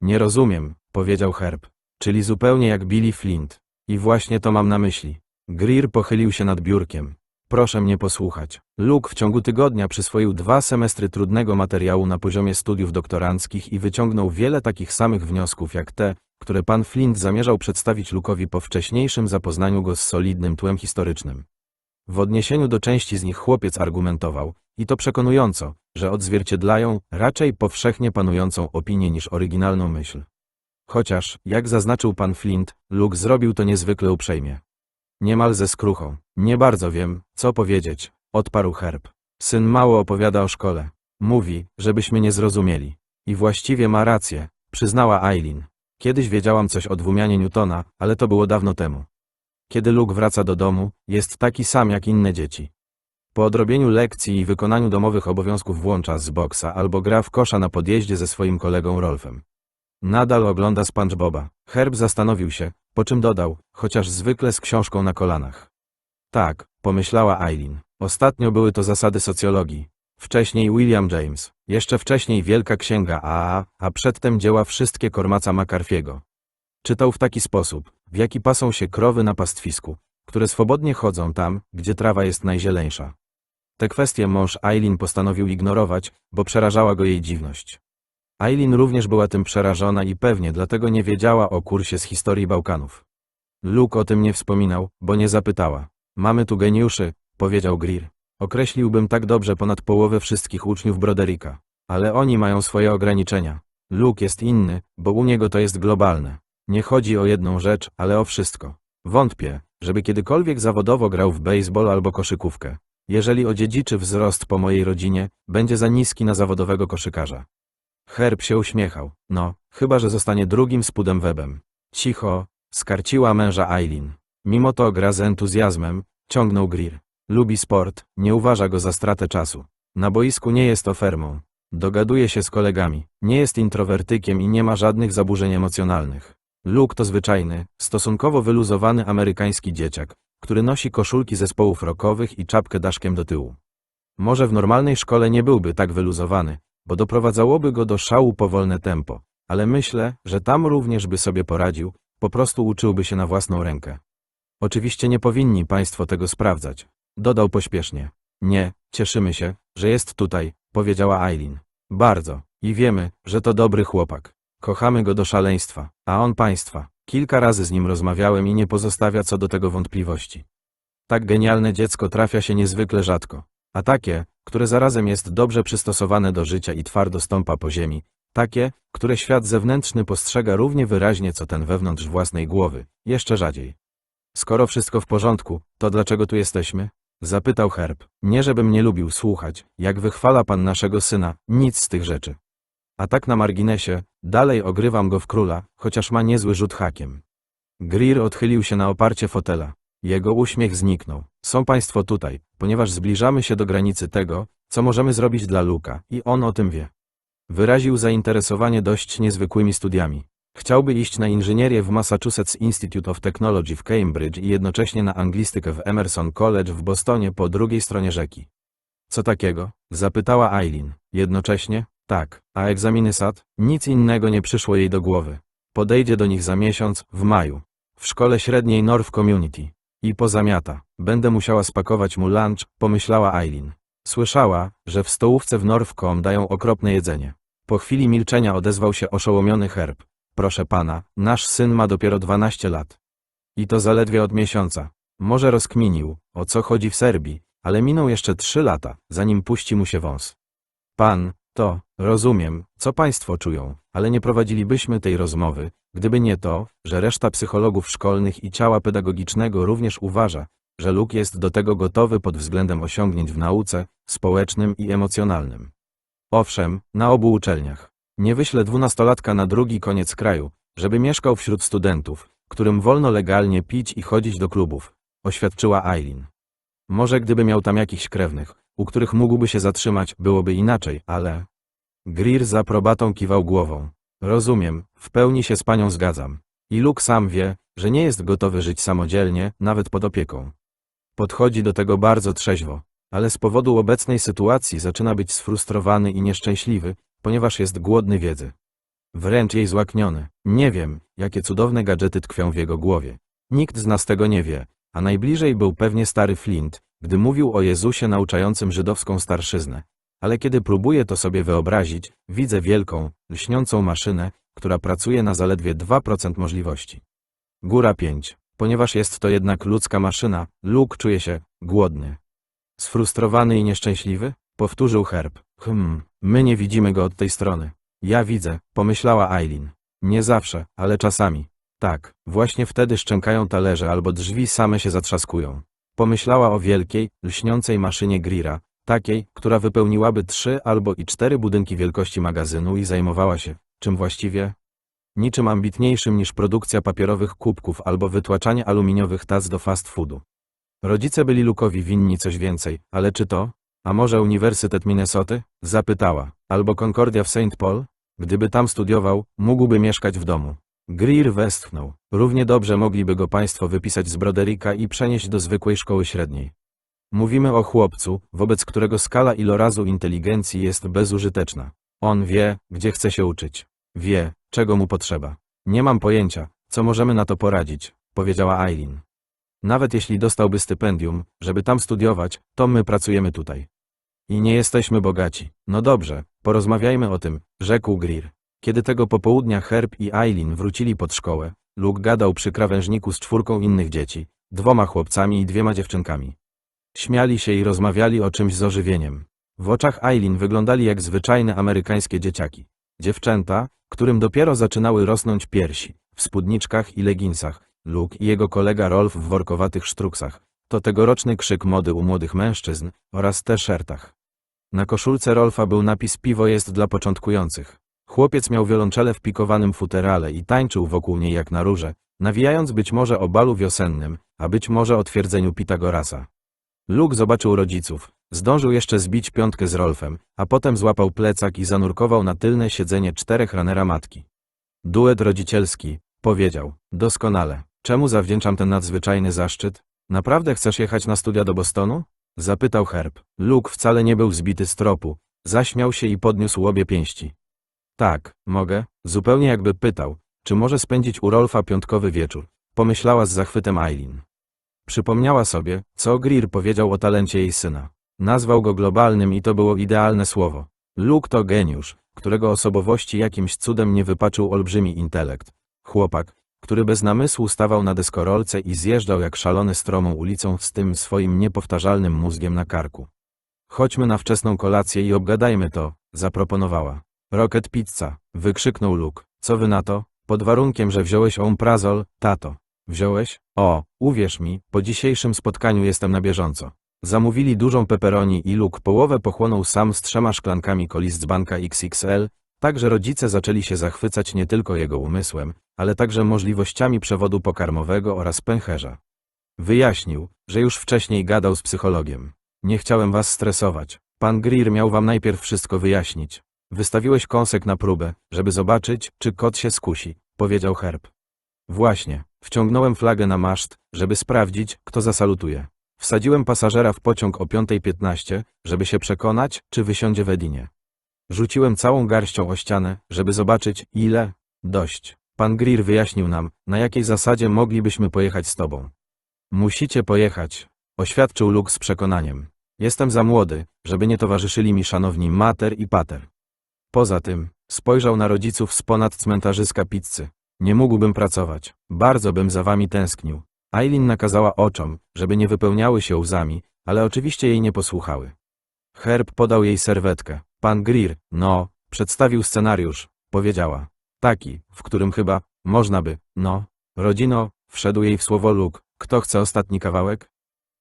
Nie rozumiem, powiedział Herb, czyli zupełnie jak Billy Flint. I właśnie to mam na myśli. Greer pochylił się nad biurkiem. Proszę mnie posłuchać. Luke w ciągu tygodnia przyswoił 2 semestry trudnego materiału na poziomie studiów doktoranckich i wyciągnął wiele takich samych wniosków jak te, które pan Flint zamierzał przedstawić Luke'owi po wcześniejszym zapoznaniu go z solidnym tłem historycznym. W odniesieniu do części z nich chłopiec argumentował, i to przekonująco, że odzwierciedlają raczej powszechnie panującą opinię niż oryginalną myśl. Chociaż, jak zaznaczył pan Flint, Luke zrobił to niezwykle uprzejmie. Niemal ze skruchą. Nie bardzo wiem, co powiedzieć, odparł Herb. Syn mało opowiada o szkole. Mówi, żebyśmy nie zrozumieli. I właściwie ma rację, przyznała Eileen. Kiedyś wiedziałam coś o dwumianie Newtona, ale to było dawno temu. Kiedy Luke wraca do domu, jest taki sam jak inne dzieci. Po odrobieniu lekcji i wykonaniu domowych obowiązków włącza z boksa albo gra w kosza na podjeździe ze swoim kolegą Rolfem. Nadal ogląda SpongeBoba. Herb zastanowił się, po czym dodał, chociaż zwykle z książką na kolanach. Tak, pomyślała Eileen. Ostatnio były to zasady socjologii. Wcześniej William James. Jeszcze wcześniej Wielka Księga a przedtem dzieła wszystkie Cormaca McCarthy'ego. Czytał w taki sposób, w jaki pasą się krowy na pastwisku, które swobodnie chodzą tam, gdzie trawa jest najzieleńsza. Te kwestie mąż Eileen postanowił ignorować, bo przerażała go jej dziwność. Eileen również była tym przerażona i pewnie dlatego nie wiedziała o kursie z historii Bałkanów. Luke o tym nie wspominał, bo nie zapytała. Mamy tu geniuszy, powiedział Greer. Określiłbym tak dobrze ponad połowę wszystkich uczniów Brodericka. Ale oni mają swoje ograniczenia. Luke jest inny, bo u niego to jest globalne. Nie chodzi o jedną rzecz, ale o wszystko. Wątpię, żeby kiedykolwiek zawodowo grał w baseball albo koszykówkę. Jeżeli odziedziczy wzrost po mojej rodzinie, będzie za niski na zawodowego koszykarza. Herb się uśmiechał. No, chyba że zostanie drugim Spudem Webbem. Cicho, skarciła męża Eileen. Mimo to gra z entuzjazmem, ciągnął Greer. Lubi sport, nie uważa go za stratę czasu. Na boisku nie jest ofermą. Dogaduje się z kolegami, nie jest introwertykiem i nie ma żadnych zaburzeń emocjonalnych. Luke to zwyczajny, stosunkowo wyluzowany amerykański dzieciak, który nosi koszulki zespołów rockowych i czapkę daszkiem do tyłu. Może w normalnej szkole nie byłby tak wyluzowany, bo doprowadzałoby go do szału powolne tempo, ale myślę, że tam również by sobie poradził, po prostu uczyłby się na własną rękę. Oczywiście nie powinni państwo tego sprawdzać, dodał pośpiesznie. Nie, cieszymy się, że jest tutaj, powiedziała Eileen. Bardzo. I wiemy, że to dobry chłopak. Kochamy go do szaleństwa, a on państwa. Kilka razy z nim rozmawiałem i nie pozostawia co do tego wątpliwości. Tak genialne dziecko trafia się niezwykle rzadko. A takie, które zarazem jest dobrze przystosowane do życia i twardo stąpa po ziemi, takie, które świat zewnętrzny postrzega równie wyraźnie co ten wewnątrz własnej głowy, jeszcze rzadziej. Skoro wszystko w porządku, to dlaczego tu jesteśmy? Zapytał Herb. Nie żebym nie lubił słuchać, jak wychwala pan naszego syna, nic z tych rzeczy. A tak na marginesie, dalej ogrywam go w króla, chociaż ma niezły rzut hakiem. Greer odchylił się na oparcie fotela. Jego uśmiech zniknął. Są państwo tutaj, ponieważ zbliżamy się do granicy tego, co możemy zrobić dla Luka, i on o tym wie. Wyraził zainteresowanie dość niezwykłymi studiami. Chciałby iść na inżynierię w Massachusetts Institute of Technology w Cambridge i jednocześnie na anglistykę w Emerson College w Bostonie po drugiej stronie rzeki. Co takiego? Zapytała Eileen. Jednocześnie? Tak. A egzaminy SAT? Nic innego nie przyszło jej do głowy. Podejdzie do nich za miesiąc, w maju. W szkole średniej North Community. I pozamiata. Będę musiała spakować mu lunch, pomyślała Eileen. Słyszała, że w stołówce w Northcom dają okropne jedzenie. Po chwili milczenia odezwał się oszołomiony Herb. Proszę pana, nasz syn ma dopiero 12 lat. I to zaledwie od miesiąca. Może rozkminił, o co chodzi w Serbii, ale miną jeszcze 3 lata, zanim puści mu się wąs. Pan, to, rozumiem, co państwo czują, ale nie prowadzilibyśmy tej rozmowy, gdyby nie to, że reszta psychologów szkolnych i ciała pedagogicznego również uważa, że Luke jest do tego gotowy pod względem osiągnięć w nauce, społecznym i emocjonalnym. Owszem, na obu uczelniach. Nie wyślę 12-latka na drugi koniec kraju, żeby mieszkał wśród studentów, którym wolno legalnie pić i chodzić do klubów, oświadczyła Eileen. Może gdyby miał tam jakichś krewnych, u których mógłby się zatrzymać, byłoby inaczej, ale... Greer z aprobatą kiwał głową. Rozumiem, w pełni się z panią zgadzam. I Luke sam wie, że nie jest gotowy żyć samodzielnie, nawet pod opieką. Podchodzi do tego bardzo trzeźwo, ale z powodu obecnej sytuacji zaczyna być sfrustrowany i nieszczęśliwy, ponieważ jest głodny wiedzy. Wręcz jej złakniony. Nie wiem, jakie cudowne gadżety tkwią w jego głowie. Nikt z nas tego nie wie, a najbliżej był pewnie stary Flint, gdy mówił o Jezusie nauczającym żydowską starszyznę. Ale kiedy próbuję to sobie wyobrazić, widzę wielką, lśniącą maszynę, która pracuje na zaledwie 2% możliwości. Góra 5. Ponieważ jest to jednak ludzka maszyna, Luke czuje się głodny. Sfrustrowany i nieszczęśliwy? Powtórzył Herb. My nie widzimy go od tej strony. Ja widzę, pomyślała Eileen. Nie zawsze, ale czasami. Tak, właśnie wtedy szczękają talerze albo drzwi same się zatrzaskują. Pomyślała o wielkiej, lśniącej maszynie Greera, takiej, która wypełniłaby 3 albo i 4 budynki wielkości magazynu i zajmowała się, czym właściwie? Niczym ambitniejszym niż produkcja papierowych kubków albo wytłaczanie aluminiowych tac do fast foodu. Rodzice byli Luke'owi winni coś więcej, ale czy to? A może Uniwersytet Minnesoty? Zapytała. Albo Concordia w St. Paul? Gdyby tam studiował, mógłby mieszkać w domu. Greer westchnął. Równie dobrze mogliby go państwo wypisać z Brodericka i przenieść do zwykłej szkoły średniej. Mówimy o chłopcu, wobec którego skala ilorazu inteligencji jest bezużyteczna. On wie, gdzie chce się uczyć. Wie, czego mu potrzeba. Nie mam pojęcia, co możemy na to poradzić, powiedziała Eileen. Nawet jeśli dostałby stypendium, żeby tam studiować, to my pracujemy tutaj. I nie jesteśmy bogaci. No dobrze, porozmawiajmy o tym, rzekł Greer. Kiedy tego popołudnia Herb i Eileen wrócili pod szkołę, Luke gadał przy krawężniku z 4 innych dzieci, 2 chłopcami i 2 dziewczynkami. Śmiali się i rozmawiali o czymś z ożywieniem. W oczach Eileen wyglądali jak zwyczajne amerykańskie dzieciaki. Dziewczęta, którym dopiero zaczynały rosnąć piersi, w spódniczkach i leginsach, Luke i jego kolega Rolf w workowatych sztruksach. To tegoroczny krzyk mody u młodych mężczyzn oraz t-shirtach. Na koszulce Rolfa był napis „Piwo jest dla początkujących”. Chłopiec miał wiolonczelę w pikowanym futerale i tańczył wokół niej jak na róże, nawijając być może o balu wiosennym, a być może o twierdzeniu Pitagorasa. Luke zobaczył rodziców, zdążył jeszcze zbić piątkę z Rolfem, a potem złapał plecak i zanurkował na tylne siedzenie 4 ranera matki. Duet rodzicielski, powiedział. Doskonale. Czemu zawdzięczam ten nadzwyczajny zaszczyt? Naprawdę chcesz jechać na studia do Bostonu? Zapytał Herb. Luke wcale nie był zbity z tropu. Zaśmiał się i podniósł obie pięści. Tak, mogę. Zupełnie jakby pytał, czy może spędzić u Rolfa piątkowy wieczór. Pomyślała z zachwytem Eileen. Przypomniała sobie, co Greer powiedział o talencie jej syna. Nazwał go globalnym i to było idealne słowo. Luke to geniusz, którego osobowości jakimś cudem nie wypaczył olbrzymi intelekt. Chłopak, który bez namysłu stawał na deskorolce i zjeżdżał jak szalony stromą ulicą z tym swoim niepowtarzalnym mózgiem na karku. Chodźmy na wczesną kolację i obgadajmy to, zaproponowała. Rocket pizza, wykrzyknął Luke. Co wy na to? Pod warunkiem, że wziąłeś omeprazol, tato. Wziąłeś? O, uwierz mi, po dzisiejszym spotkaniu jestem na bieżąco. Zamówili dużą pepperoni i Luke połowę pochłonął sam z 3 szklankami coli z dzbanka XXL, tak że rodzice zaczęli się zachwycać nie tylko jego umysłem, ale także możliwościami przewodu pokarmowego oraz pęcherza. Wyjaśnił, że już wcześniej gadał z psychologiem. Nie chciałem was stresować. Pan Greer miał wam najpierw wszystko wyjaśnić. Wystawiłeś kąsek na próbę, żeby zobaczyć, czy kot się skusi, powiedział Herb. Właśnie, wciągnąłem flagę na maszt, żeby sprawdzić, kto zasalutuje. Wsadziłem pasażera w pociąg o 5:15, żeby się przekonać, czy wysiądzie w Edinie. Rzuciłem całą garścią o ścianę, żeby zobaczyć, ile. Dość. Pan Greer wyjaśnił nam, na jakiej zasadzie moglibyśmy pojechać z tobą. Musicie pojechać, oświadczył Luke z przekonaniem. Jestem za młody, żeby nie towarzyszyli mi szanowni mater i pater. Poza tym, spojrzał na rodziców z ponad cmentarzyska pizzy. Nie mógłbym pracować. Bardzo bym za wami tęsknił. Eileen nakazała oczom, żeby nie wypełniały się łzami, ale oczywiście jej nie posłuchały. Herb podał jej serwetkę. Pan Greer, przedstawił scenariusz, powiedziała. Taki, w którym chyba, można by, rodzino, wszedł jej w słowo Luke. Kto chce ostatni kawałek?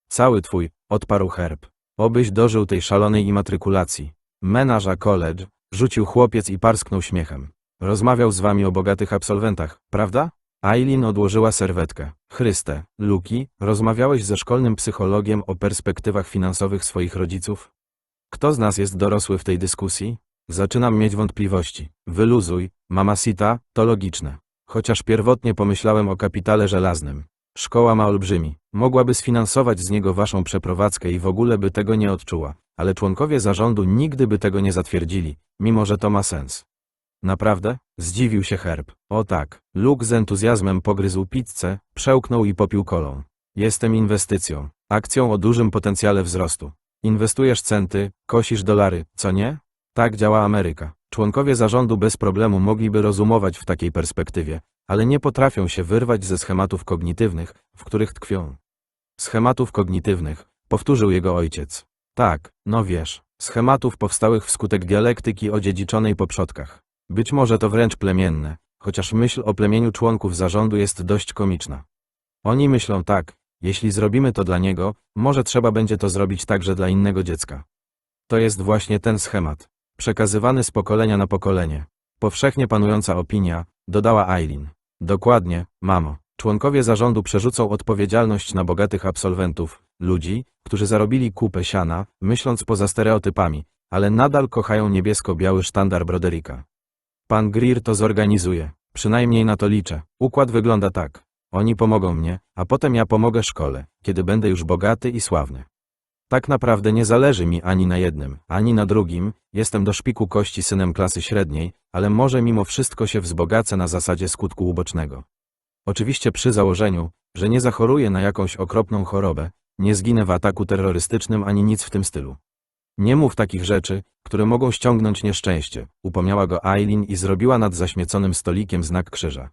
Cały twój, odparł Herb. Obyś dożył tej szalonej imatrykulacji. Menaża college, rzucił chłopiec i parsknął śmiechem. Rozmawiał z wami o bogatych absolwentach, prawda? Eileen odłożyła serwetkę. Chryste, Luki, rozmawiałeś ze szkolnym psychologiem o perspektywach finansowych swoich rodziców? Kto z nas jest dorosły w tej dyskusji? Zaczynam mieć wątpliwości. Wyluzuj, mamacita, to logiczne. Chociaż pierwotnie pomyślałem o kapitale żelaznym. Szkoła ma olbrzymi. Mogłaby sfinansować z niego waszą przeprowadzkę i w ogóle by tego nie odczuła. Ale członkowie zarządu nigdy by tego nie zatwierdzili, mimo że to ma sens. Naprawdę? Zdziwił się Herb. O tak. Luke z entuzjazmem pogryzł pizzę, przełknął i popił kolą. Jestem inwestycją. Akcją o dużym potencjale wzrostu. Inwestujesz centy, kosisz dolary, co nie? Tak działa Ameryka. Członkowie zarządu bez problemu mogliby rozumować w takiej perspektywie, ale nie potrafią się wyrwać ze schematów kognitywnych, w których tkwią. Schematów kognitywnych, powtórzył jego ojciec. Tak, wiesz, schematów powstałych wskutek dialektyki odziedziczonej po przodkach. Być może to wręcz plemienne, chociaż myśl o plemieniu członków zarządu jest dość komiczna. Oni myślą tak, jeśli zrobimy to dla niego, może trzeba będzie to zrobić także dla innego dziecka. To jest właśnie ten schemat, przekazywany z pokolenia na pokolenie. Powszechnie panująca opinia, dodała Eileen. Dokładnie, mamo. Członkowie zarządu przerzucą odpowiedzialność na bogatych absolwentów, ludzi, którzy zarobili kupę siana, myśląc poza stereotypami, ale nadal kochają niebiesko-biały sztandar Brodericka. Pan Greer to zorganizuje. Przynajmniej na to liczę. Układ wygląda tak. Oni pomogą mnie, a potem ja pomogę szkole, kiedy będę już bogaty i sławny. Tak naprawdę nie zależy mi ani na jednym, ani na drugim, jestem do szpiku kości synem klasy średniej, ale może mimo wszystko się wzbogacę na zasadzie skutku ubocznego. Oczywiście przy założeniu, że nie zachoruję na jakąś okropną chorobę, nie zginę w ataku terrorystycznym ani nic w tym stylu. Nie mów takich rzeczy, które mogą ściągnąć nieszczęście, upomniała go Eileen i zrobiła nad zaśmieconym stolikiem znak krzyża.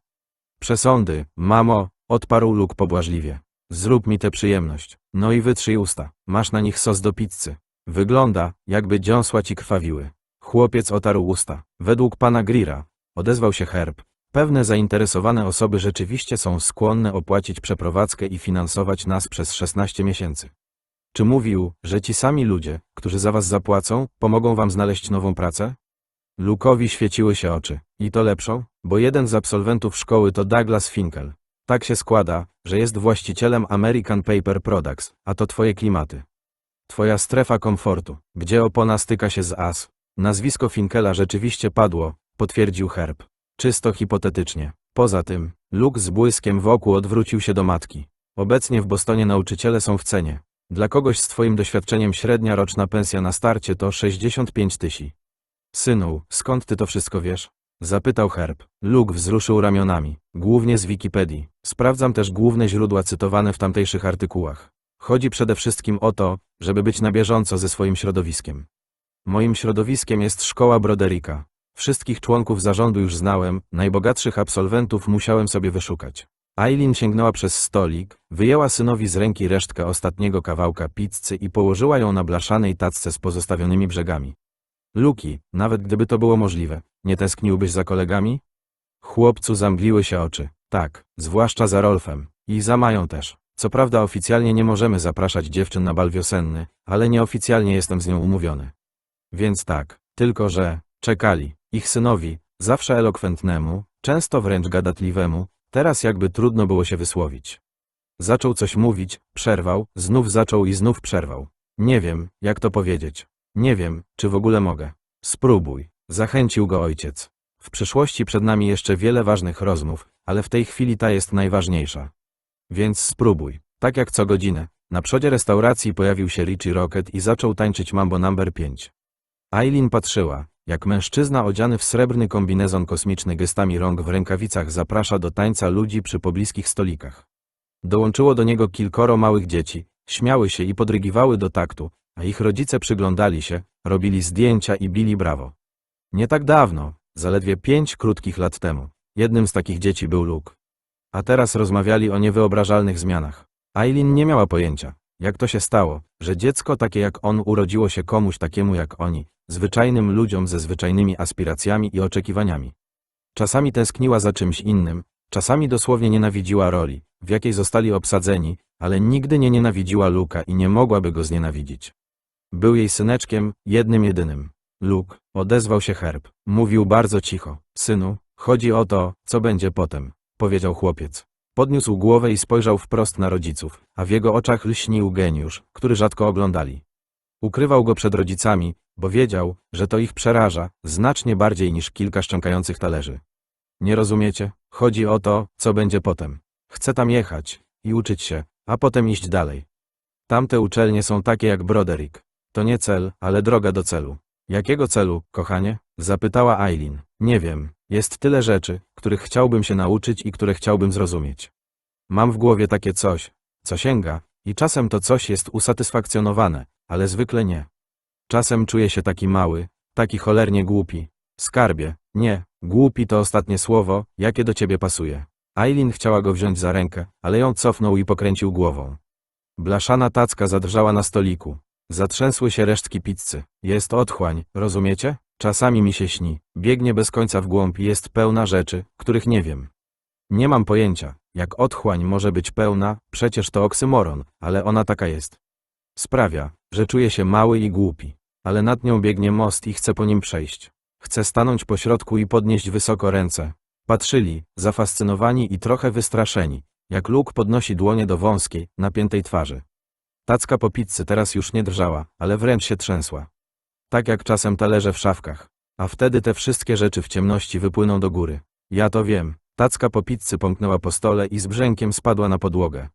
Przesądy, mamo, odparł Luke pobłażliwie. Zrób mi tę przyjemność. No i wytrzyj usta, masz na nich sos do pizzy. Wygląda, jakby dziąsła ci krwawiły. Chłopiec otarł usta. Według pana Greera, odezwał się Herb, pewne zainteresowane osoby rzeczywiście są skłonne opłacić przeprowadzkę i finansować nas przez 16 miesięcy. Czy mówił, że ci sami ludzie, którzy za was zapłacą, pomogą wam znaleźć nową pracę? Luke'owi świeciły się oczy. I to lepszą, bo jeden z absolwentów szkoły to Douglas Finkel. Tak się składa, że jest właścicielem American Paper Products, a to twoje klimaty. Twoja strefa komfortu, gdzie opona styka się z as. Nazwisko Finkela rzeczywiście padło, potwierdził Herb. Czysto hipotetycznie. Poza tym, Luke z błyskiem wokół odwrócił się do matki. Obecnie w Bostonie nauczyciele są w cenie. Dla kogoś z twoim doświadczeniem średnia roczna pensja na starcie to 65 000. Synu, skąd ty to wszystko wiesz? Zapytał Herb. Luke wzruszył ramionami. Głównie z Wikipedii. Sprawdzam też główne źródła cytowane w tamtejszych artykułach. Chodzi przede wszystkim o to, żeby być na bieżąco ze swoim środowiskiem. Moim środowiskiem jest szkoła Brodericka. Wszystkich członków zarządu już znałem, najbogatszych absolwentów musiałem sobie wyszukać. Eileen sięgnęła przez stolik, wyjęła synowi z ręki resztkę ostatniego kawałka pizzy i położyła ją na blaszanej tacce z pozostawionymi brzegami. Luki, nawet gdyby to było możliwe, nie tęskniłbyś za kolegami? Chłopcu zamgliły się oczy. Tak, zwłaszcza za Rolfem. I za Mają też. Co prawda oficjalnie nie możemy zapraszać dziewczyn na bal wiosenny, ale nieoficjalnie jestem z nią umówiony. Więc tak, tylko że czekali. Ich synowi, zawsze elokwentnemu, często wręcz gadatliwemu, teraz jakby trudno było się wysłowić. Zaczął coś mówić, przerwał, znów zaczął i znów przerwał. Nie wiem, jak to powiedzieć. Nie wiem, czy w ogóle mogę. Spróbuj. Zachęcił go ojciec. W przyszłości przed nami jeszcze wiele ważnych rozmów, ale w tej chwili ta jest najważniejsza. Więc spróbuj. Tak jak co godzinę. Na przodzie restauracji pojawił się Richie Rocket i zaczął tańczyć Mambo No. 5. Eileen patrzyła, jak mężczyzna odziany w srebrny kombinezon kosmiczny gestami rąk w rękawicach zaprasza do tańca ludzi przy pobliskich stolikach. Dołączyło do niego kilkoro małych dzieci, śmiały się i podrygiwały do taktu, a ich rodzice przyglądali się, robili zdjęcia i bili brawo. Nie tak dawno, zaledwie 5 krótkich lat temu, jednym z takich dzieci był Luke. A teraz rozmawiali o niewyobrażalnych zmianach. Eileen nie miała pojęcia, jak to się stało, że dziecko takie jak on urodziło się komuś takiemu jak oni, zwyczajnym ludziom ze zwyczajnymi aspiracjami i oczekiwaniami. Czasami tęskniła za czymś innym, czasami dosłownie nienawidziła roli, w jakiej zostali obsadzeni, ale nigdy nie nienawidziła Luke'a i nie mogłaby go znienawidzić. Był jej syneczkiem, jednym jedynym. Luke, odezwał się Herb. Mówił bardzo cicho. Synu, chodzi o to, co będzie potem, powiedział chłopiec. Podniósł głowę i spojrzał wprost na rodziców, a w jego oczach lśnił geniusz, który rzadko oglądali. Ukrywał go przed rodzicami, bo wiedział, że to ich przeraża, znacznie bardziej niż kilka szczękających talerzy. Nie rozumiecie? Chodzi o to, co będzie potem. Chcę tam jechać i uczyć się, a potem iść dalej. Tamte uczelnie są takie jak Broderick. To nie cel, ale droga do celu. Jakiego celu, kochanie? Zapytała Eileen. Nie wiem, jest tyle rzeczy, których chciałbym się nauczyć i które chciałbym zrozumieć. Mam w głowie takie coś, co sięga, i czasem to coś jest usatysfakcjonowane, ale zwykle nie. Czasem czuję się taki mały, taki cholernie głupi. Skarbie, nie, głupi to ostatnie słowo, jakie do ciebie pasuje. Eileen chciała go wziąć za rękę, ale ją cofnął i pokręcił głową. Blaszana tacka zadrżała na stoliku. Zatrzęsły się resztki pizzy. Jest otchłań, rozumiecie? Czasami mi się śni, biegnie bez końca w głąb i jest pełna rzeczy, których nie wiem. Nie mam pojęcia, jak otchłań może być pełna, przecież to oksymoron, ale ona taka jest. Sprawia, że czuję się mały i głupi, ale nad nią biegnie most i chcę po nim przejść. Chcę stanąć po środku i podnieść wysoko ręce. Patrzyli, zafascynowani i trochę wystraszeni, jak Luke podnosi dłonie do wąskiej, napiętej twarzy. Tacka po pizzy teraz już nie drżała, ale wręcz się trzęsła. Tak jak czasem talerze w szafkach. A wtedy te wszystkie rzeczy w ciemności wypłyną do góry. Ja to wiem. Tacka po pizzy pomknęła po stole i z brzękiem spadła na podłogę.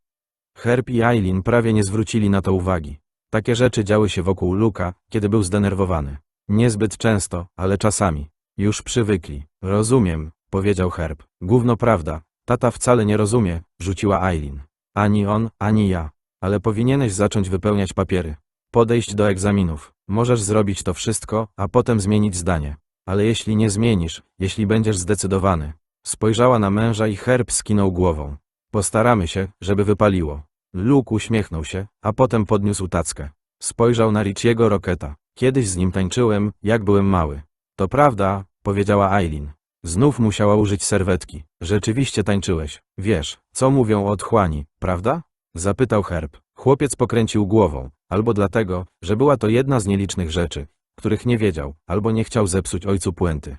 Herb i Eileen prawie nie zwrócili na to uwagi. Takie rzeczy działy się wokół Luka, kiedy był zdenerwowany. Niezbyt często, ale czasami. Już przywykli. Rozumiem, powiedział Herb. Gówno prawda. Tata wcale nie rozumie, rzuciła Eileen. Ani on, ani ja. Ale powinieneś zacząć wypełniać papiery. Podejść do egzaminów. Możesz zrobić to wszystko, a potem zmienić zdanie. Ale jeśli nie zmienisz, jeśli będziesz zdecydowany. Spojrzała na męża i Herb skinął głową. Postaramy się, żeby wypaliło. Luke uśmiechnął się, a potem podniósł tackę. Spojrzał na Richiego Rocketa. Kiedyś z nim tańczyłem, jak byłem mały. To prawda, powiedziała Eileen. Znów musiała użyć serwetki. Rzeczywiście tańczyłeś. Wiesz, co mówią o otchłani, prawda? Zapytał Herb. Chłopiec pokręcił głową. Albo dlatego, że była to jedna z nielicznych rzeczy, których nie wiedział, albo nie chciał zepsuć ojcu puenty.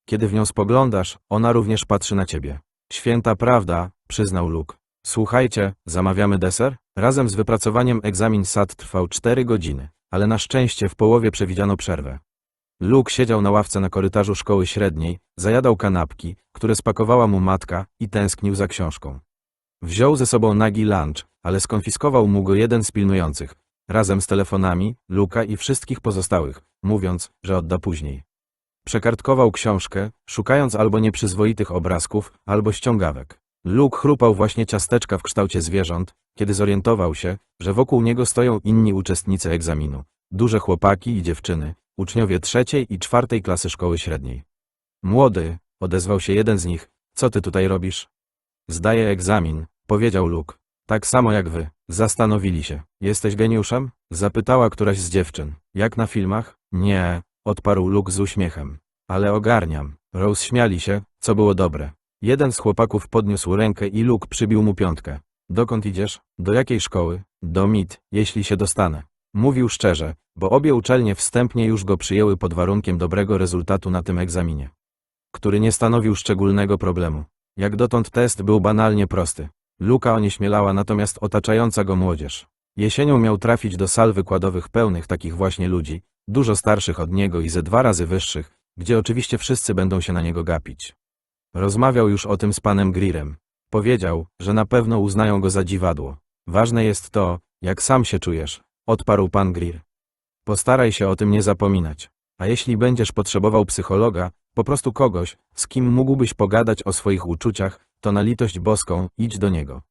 Kiedy w nią spoglądasz, ona również patrzy na ciebie. Święta prawda, przyznał Luke. Słuchajcie, zamawiamy deser? Razem z wypracowaniem egzamin SAT trwał 4 godziny, ale na szczęście w połowie przewidziano przerwę. Luke siedział na ławce na korytarzu szkoły średniej, zajadał kanapki, które spakowała mu matka i tęsknił za książką. Wziął ze sobą nagi lunch, ale skonfiskował mu go jeden z pilnujących, razem z telefonami, Luka i wszystkich pozostałych, mówiąc, że odda później. Przekartkował książkę, szukając albo nieprzyzwoitych obrazków, albo ściągawek. Luke chrupał właśnie ciasteczka w kształcie zwierząt, kiedy zorientował się, że wokół niego stoją inni uczestnicy egzaminu. Duże chłopaki i dziewczyny, uczniowie 3. i 4. klasy szkoły średniej. Młody, odezwał się jeden z nich, co ty tutaj robisz? Zdaję egzamin, powiedział Luke. Tak samo jak wy. Zastanowili się. Jesteś geniuszem? Zapytała któraś z dziewczyn. Jak na filmach? Nie, odparł Luke z uśmiechem. Ale ogarniam. Rose śmiali się, co było dobre. Jeden z chłopaków podniósł rękę i Luke przybił mu piątkę. Dokąd idziesz? Do jakiej szkoły? Do MIT, jeśli się dostanę. Mówił szczerze, bo obie uczelnie wstępnie już go przyjęły pod warunkiem dobrego rezultatu na tym egzaminie, który nie stanowił szczególnego problemu. Jak dotąd test był banalnie prosty. Luka onieśmielała natomiast otaczająca go młodzież. Jesienią miał trafić do sal wykładowych pełnych takich właśnie ludzi, dużo starszych od niego i ze 2 razy wyższych, gdzie oczywiście wszyscy będą się na niego gapić. Rozmawiał już o tym z panem Greerem. Powiedział, że na pewno uznają go za dziwadło. Ważne jest to, jak sam się czujesz, odparł pan Greer. Postaraj się o tym nie zapominać. A jeśli będziesz potrzebował psychologa, po prostu kogoś, z kim mógłbyś pogadać o swoich uczuciach, to na litość boską idź do niego.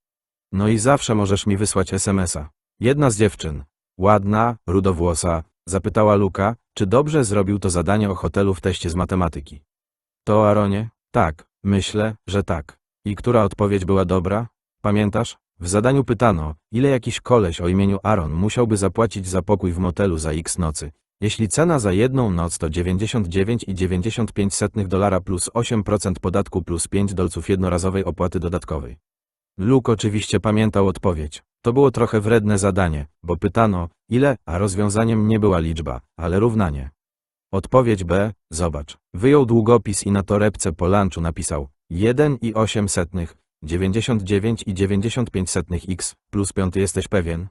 No i zawsze możesz mi wysłać SMS-a. Jedna z dziewczyn, ładna, rudowłosa, zapytała Luka, czy dobrze zrobił to zadanie o hotelu w teście z matematyki. To Aaronie? Tak, myślę, że tak. I która odpowiedź była dobra? Pamiętasz? W zadaniu pytano, ile jakiś koleś o imieniu Aaron musiałby zapłacić za pokój w motelu za X nocy. Jeśli cena za jedną noc to $99,95 plus 8% podatku plus $5 jednorazowej opłaty dodatkowej. Luke oczywiście pamiętał odpowiedź. To było trochę wredne zadanie, bo pytano, ile, a rozwiązaniem nie była liczba, ale równanie. Odpowiedź B, zobacz. Wyjął długopis i na torebce po lunchu napisał 1,8, 99,95x plus 5 jesteś pewien?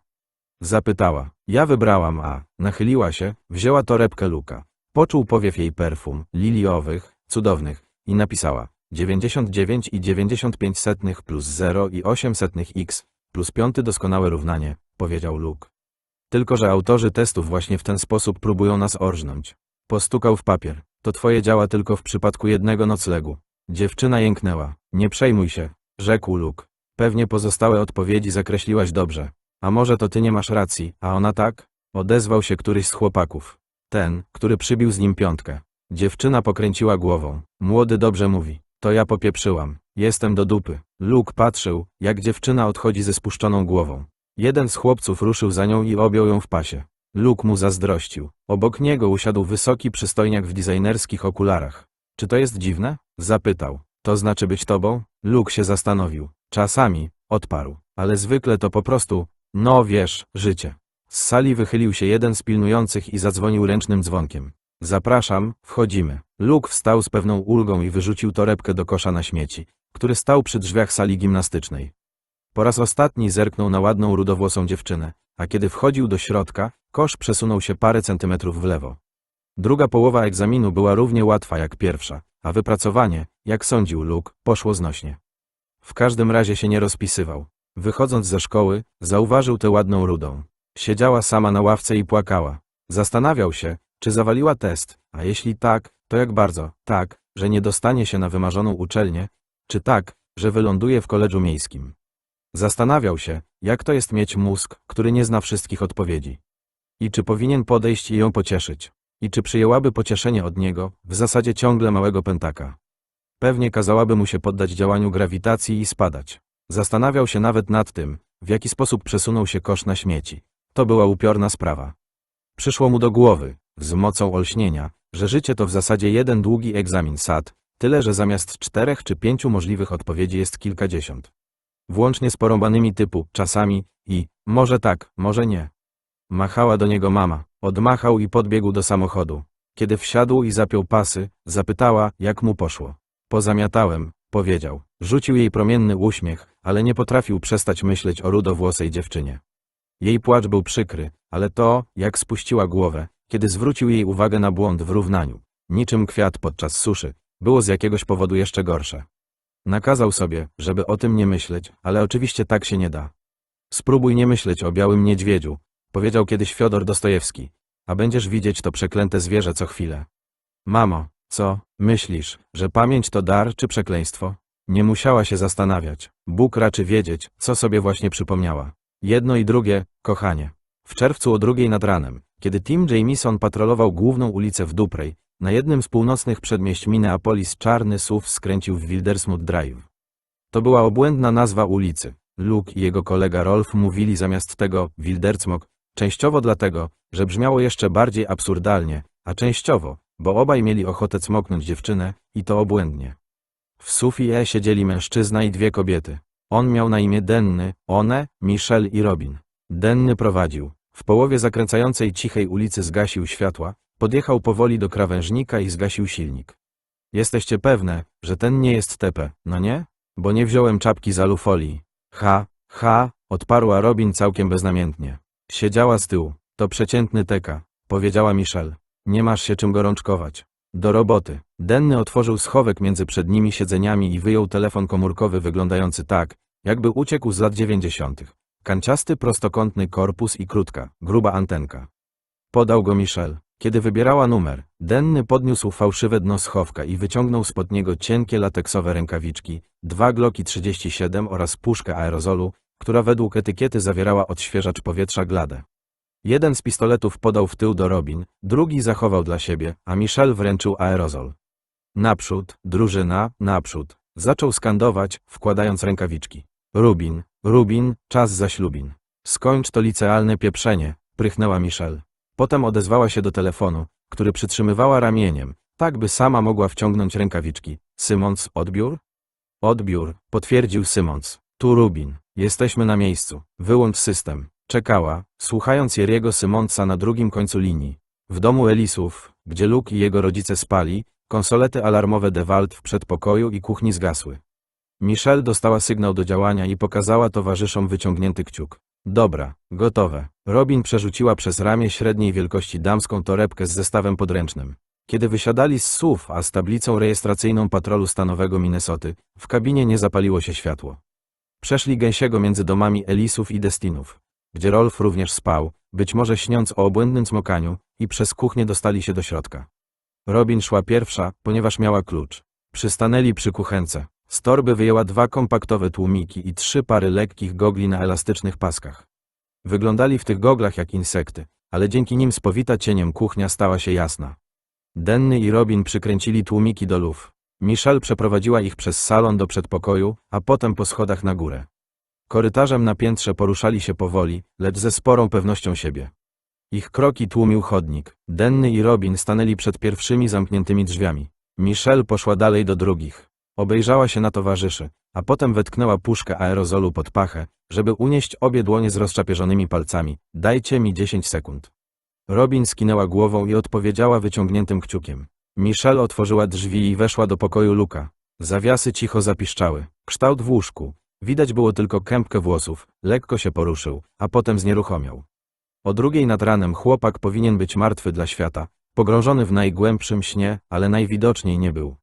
Zapytała. Ja wybrałam A. Nachyliła się, wzięła torebkę Luka. Poczuł powiew jej perfum, liliowych, cudownych, i napisała 99,95 plus 0,8x plus 5 doskonałe równanie, powiedział Luke. Tylko że autorzy testów właśnie w ten sposób próbują nas orżnąć. Postukał w papier. To twoje działa tylko w przypadku jednego noclegu. Dziewczyna jęknęła. Nie przejmuj się, rzekł Luke. Pewnie pozostałe odpowiedzi zakreśliłaś dobrze. A może to ty nie masz racji, a ona tak? Odezwał się któryś z chłopaków. Ten, który przybił z nim piątkę. Dziewczyna pokręciła głową. Młody dobrze mówi. To ja popieprzyłam. Jestem do dupy. Luke patrzył, jak dziewczyna odchodzi ze spuszczoną głową. Jeden z chłopców ruszył za nią i objął ją w pasie. Luke mu zazdrościł. Obok niego usiadł wysoki przystojniak w designerskich okularach. Czy to jest dziwne? Zapytał. To znaczy być tobą? Luke się zastanowił. Czasami, odparł. Ale zwykle to po prostu, no wiesz, życie. Z sali wychylił się jeden z pilnujących i zadzwonił ręcznym dzwonkiem. Zapraszam, wchodzimy. Luke wstał z pewną ulgą i wyrzucił torebkę do kosza na śmieci, który stał przy drzwiach sali gimnastycznej. Po raz ostatni zerknął na ładną rudowłosą dziewczynę, a kiedy wchodził do środka, kosz przesunął się parę centymetrów w lewo. Druga połowa egzaminu była równie łatwa jak pierwsza, a wypracowanie, jak sądził Luke, poszło znośnie. W każdym razie się nie rozpisywał. Wychodząc ze szkoły, zauważył tę ładną rudą. Siedziała sama na ławce i płakała. Zastanawiał się, czy zawaliła test, a jeśli tak, to jak bardzo, tak, że nie dostanie się na wymarzoną uczelnię, czy tak, że wyląduje w koledżu miejskim. Zastanawiał się, jak to jest mieć mózg, który nie zna wszystkich odpowiedzi. I czy powinien podejść i ją pocieszyć. I czy przyjęłaby pocieszenie od niego, w zasadzie ciągle małego pętaka. Pewnie kazałaby mu się poddać działaniu grawitacji i spadać. Zastanawiał się nawet nad tym, w jaki sposób przesunął się kosz na śmieci. To była upiorna sprawa. Przyszło mu do głowy, z mocą olśnienia, że życie to w zasadzie jeden długi egzamin SAT, tyle że zamiast 4 czy 5 możliwych odpowiedzi jest kilkadziesiąt. Włącznie z porąbanymi typu czasami i może tak, może nie. Machała do niego mama, odmachał i podbiegł do samochodu. Kiedy wsiadł i zapiął pasy, zapytała, jak mu poszło. Pozamiatałem, powiedział. Rzucił jej promienny uśmiech, ale nie potrafił przestać myśleć o rudowłosej dziewczynie. Jej płacz był przykry, ale to, jak spuściła głowę, kiedy zwrócił jej uwagę na błąd w równaniu, niczym kwiat podczas suszy, było z jakiegoś powodu jeszcze gorsze. Nakazał sobie, żeby o tym nie myśleć, ale oczywiście tak się nie da. Spróbuj nie myśleć o białym niedźwiedziu, powiedział kiedyś Fiodor Dostojewski, a będziesz widzieć to przeklęte zwierzę co chwilę. Mamo, co, myślisz, że pamięć to dar czy przekleństwo? Nie musiała się zastanawiać. Bóg raczy wiedzieć, co sobie właśnie przypomniała. Jedno i drugie, kochanie. W czerwcu o 2:00 nad ranem, kiedy Tim Jamieson patrolował główną ulicę w Duprej, na jednym z północnych przedmieść Minneapolis czarny SUV skręcił w Wildersmouth Drive. To była obłędna nazwa ulicy. Luke i jego kolega Rolf mówili zamiast tego Wildersmouth, częściowo dlatego, że brzmiało jeszcze bardziej absurdalnie, a częściowo, bo obaj mieli ochotę cmoknąć dziewczynę, i to obłędnie. W SUV siedzieli mężczyzna i 2 kobiety. On miał na imię Denny, one, Michelle i Robin. Denny prowadził. W połowie zakręcającej cichej ulicy zgasił światła, podjechał powoli do krawężnika i zgasił silnik. Jesteście pewne, że ten nie jest TP, no nie? Bo nie wziąłem czapki z alufolii. Ha, odparła Robin całkiem beznamiętnie. Siedziała z tyłu. To przeciętny teka, powiedziała Michelle. Nie masz się czym gorączkować. Do roboty. Denny otworzył schowek między przednimi siedzeniami i wyjął telefon komórkowy wyglądający tak, jakby uciekł z lat 90. Kanciasty prostokątny korpus i krótka, gruba antenka. Podał go Michelle. Kiedy wybierała numer, Denny podniósł fałszywe dno schowka i wyciągnął spod niego cienkie lateksowe rękawiczki, 2 Glocki 37 oraz puszkę aerozolu, która według etykiety zawierała odświeżacz powietrza Glade. Jeden z pistoletów podał w tył do Robin, drugi zachował dla siebie, a Michelle wręczył aerozol. Naprzód, drużyna, naprzód. Zaczął skandować, wkładając rękawiczki. Rubin, czas za ślubin. Skończ to licealne pieprzenie, prychnęła Michelle. Potem odezwała się do telefonu, który przytrzymywała ramieniem, tak by sama mogła wciągnąć rękawiczki. Simons, odbiór? Odbiór, potwierdził Simons. Tu Rubin. Jesteśmy na miejscu. Wyłącz system. Czekała, słuchając Jerry'ego Simonsa na drugim końcu linii. W domu Ellisów, gdzie Luke i jego rodzice spali, konsolety alarmowe DeWalt w przedpokoju i kuchni zgasły. Michelle dostała sygnał do działania i pokazała towarzyszom wyciągnięty kciuk. Dobra, gotowe. Robin przerzuciła przez ramię średniej wielkości damską torebkę z zestawem podręcznym. Kiedy wysiadali z SUV, a z tablicą rejestracyjną patrolu stanowego Minnesoty, w kabinie nie zapaliło się światło. Przeszli gęsiego między domami Ellisów i Destinów, gdzie Rolf również spał, być może śniąc o obłędnym cmokaniu, i przez kuchnię dostali się do środka. Robin szła pierwsza, ponieważ miała klucz. Przystanęli przy kuchence. Z torby wyjęła 2 kompaktowe tłumiki i 3 pary lekkich gogli na elastycznych paskach. Wyglądali w tych goglach jak insekty, ale dzięki nim spowita cieniem kuchnia stała się jasna. Denny i Robin przykręcili tłumiki do luf. Michelle przeprowadziła ich przez salon do przedpokoju, a potem po schodach na górę. Korytarzem na piętrze poruszali się powoli, lecz ze sporą pewnością siebie. Ich kroki tłumił chodnik. Denny i Robin stanęli przed pierwszymi zamkniętymi drzwiami. Michelle poszła dalej do drugich. Obejrzała się na towarzyszy, a potem wetknęła puszkę aerozolu pod pachę, żeby unieść obie dłonie z rozczapieżonymi palcami. Dajcie mi 10 sekund. Robin skinęła głową i odpowiedziała wyciągniętym kciukiem. Michelle otworzyła drzwi i weszła do pokoju Luka. Zawiasy cicho zapiszczały. Kształt w łóżku. Widać było tylko kępkę włosów, lekko się poruszył, a potem znieruchomiał. O 2:00 nad ranem chłopak powinien być martwy dla świata, Pogrążony w najgłębszym śnie, ale najwidoczniej nie był.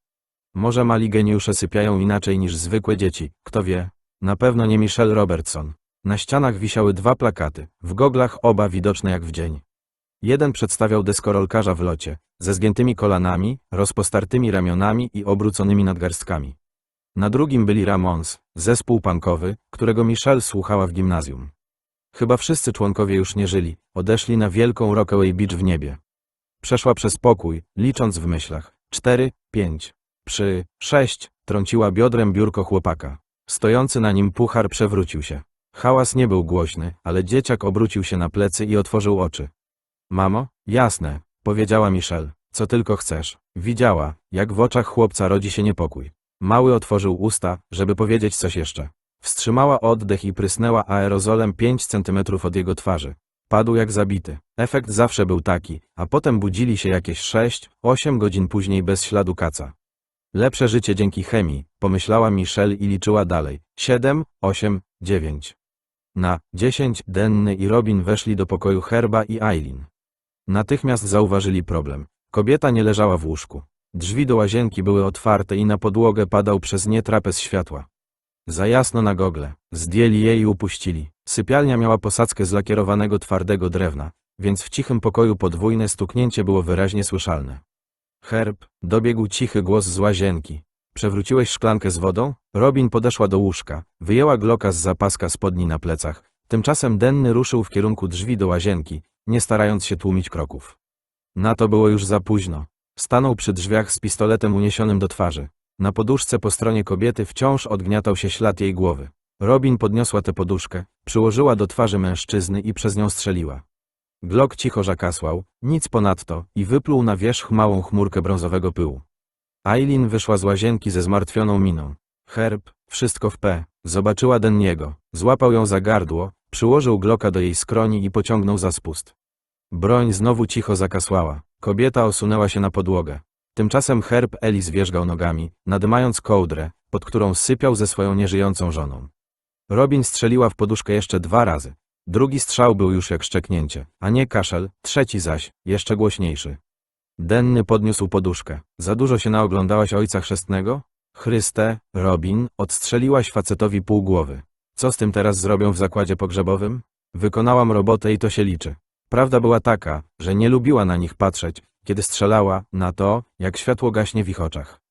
Może mali geniusze sypiają inaczej niż zwykłe dzieci, kto wie. Na pewno nie Michelle Robertson. Na ścianach wisiały 2 plakaty, w goglach oba widoczne jak w dzień. Jeden przedstawiał deskorolkarza w locie, ze zgiętymi kolanami, rozpostartymi ramionami i obróconymi nadgarstkami. Na drugim byli Ramones, zespół punkowy, którego Michelle słuchała w gimnazjum. Chyba wszyscy członkowie już nie żyli, odeszli na wielką Rockaway Beach w niebie. Przeszła przez pokój, licząc w myślach. 4, 5. Przy 6 trąciła biodrem biurko chłopaka. Stojący na nim puchar przewrócił się. Hałas nie był głośny, ale dzieciak obrócił się na plecy i otworzył oczy. Mamo? Jasne, powiedziała Michelle. Co tylko chcesz. Widziała, jak w oczach chłopca rodzi się niepokój. Mały otworzył usta, żeby powiedzieć coś jeszcze. Wstrzymała oddech i prysnęła aerozolem 5 centymetrów od jego twarzy. Padł jak zabity. Efekt zawsze był taki, a potem budzili się jakieś 6-8 godzin później bez śladu kaca. Lepsze życie dzięki chemii, pomyślała Michelle i liczyła dalej. 7, 8, 9. Na 10 Denny i Robin weszli do pokoju Herba i Eileen. Natychmiast zauważyli problem. Kobieta nie leżała w łóżku. Drzwi do łazienki były otwarte i na podłogę padał przez nie trapez światła. Za jasno na gogle. Zdjęli je i upuścili. Sypialnia miała posadzkę z lakierowanego twardego drewna, więc w cichym pokoju podwójne stuknięcie było wyraźnie słyszalne. Herb, dobiegł cichy głos z łazienki. Przewróciłeś szklankę z wodą? Robin podeszła do łóżka, wyjęła Glocka z zapaska spodni na plecach. Tymczasem Denny ruszył w kierunku drzwi do łazienki, nie starając się tłumić kroków. Na to było już za późno. Stanął przy drzwiach z pistoletem uniesionym do twarzy. Na poduszce po stronie kobiety wciąż odgniatał się ślad jej głowy. Robin podniosła tę poduszkę, przyłożyła do twarzy mężczyzny i przez nią strzeliła. Glock cicho zakasłał, nic ponadto, i wypluł na wierzch małą chmurkę brązowego pyłu. Eileen wyszła z łazienki ze zmartwioną miną. Herb, wszystko w P. Zobaczyła Denniego, złapał ją za gardło, przyłożył Glocka do jej skroni i pociągnął za spust. Broń znowu cicho zakasłała. Kobieta osunęła się na podłogę. Tymczasem Herb Ellis wierzgał nogami, nadymając kołdrę, pod którą sypiał ze swoją nieżyjącą żoną. Robin strzeliła w poduszkę jeszcze 2 razy. Drugi strzał był już jak szczeknięcie, a nie kaszel, trzeci zaś, jeszcze głośniejszy. Denny podniósł poduszkę. Za dużo się naoglądałaś Ojca Chrzestnego? Chryste, Robin, odstrzeliłaś facetowi pół głowy. Co z tym teraz zrobią w zakładzie pogrzebowym? Wykonałam robotę i to się liczy. Prawda była taka, że nie lubiła na nich patrzeć, kiedy strzelała, na to, jak światło gaśnie w ich oczach.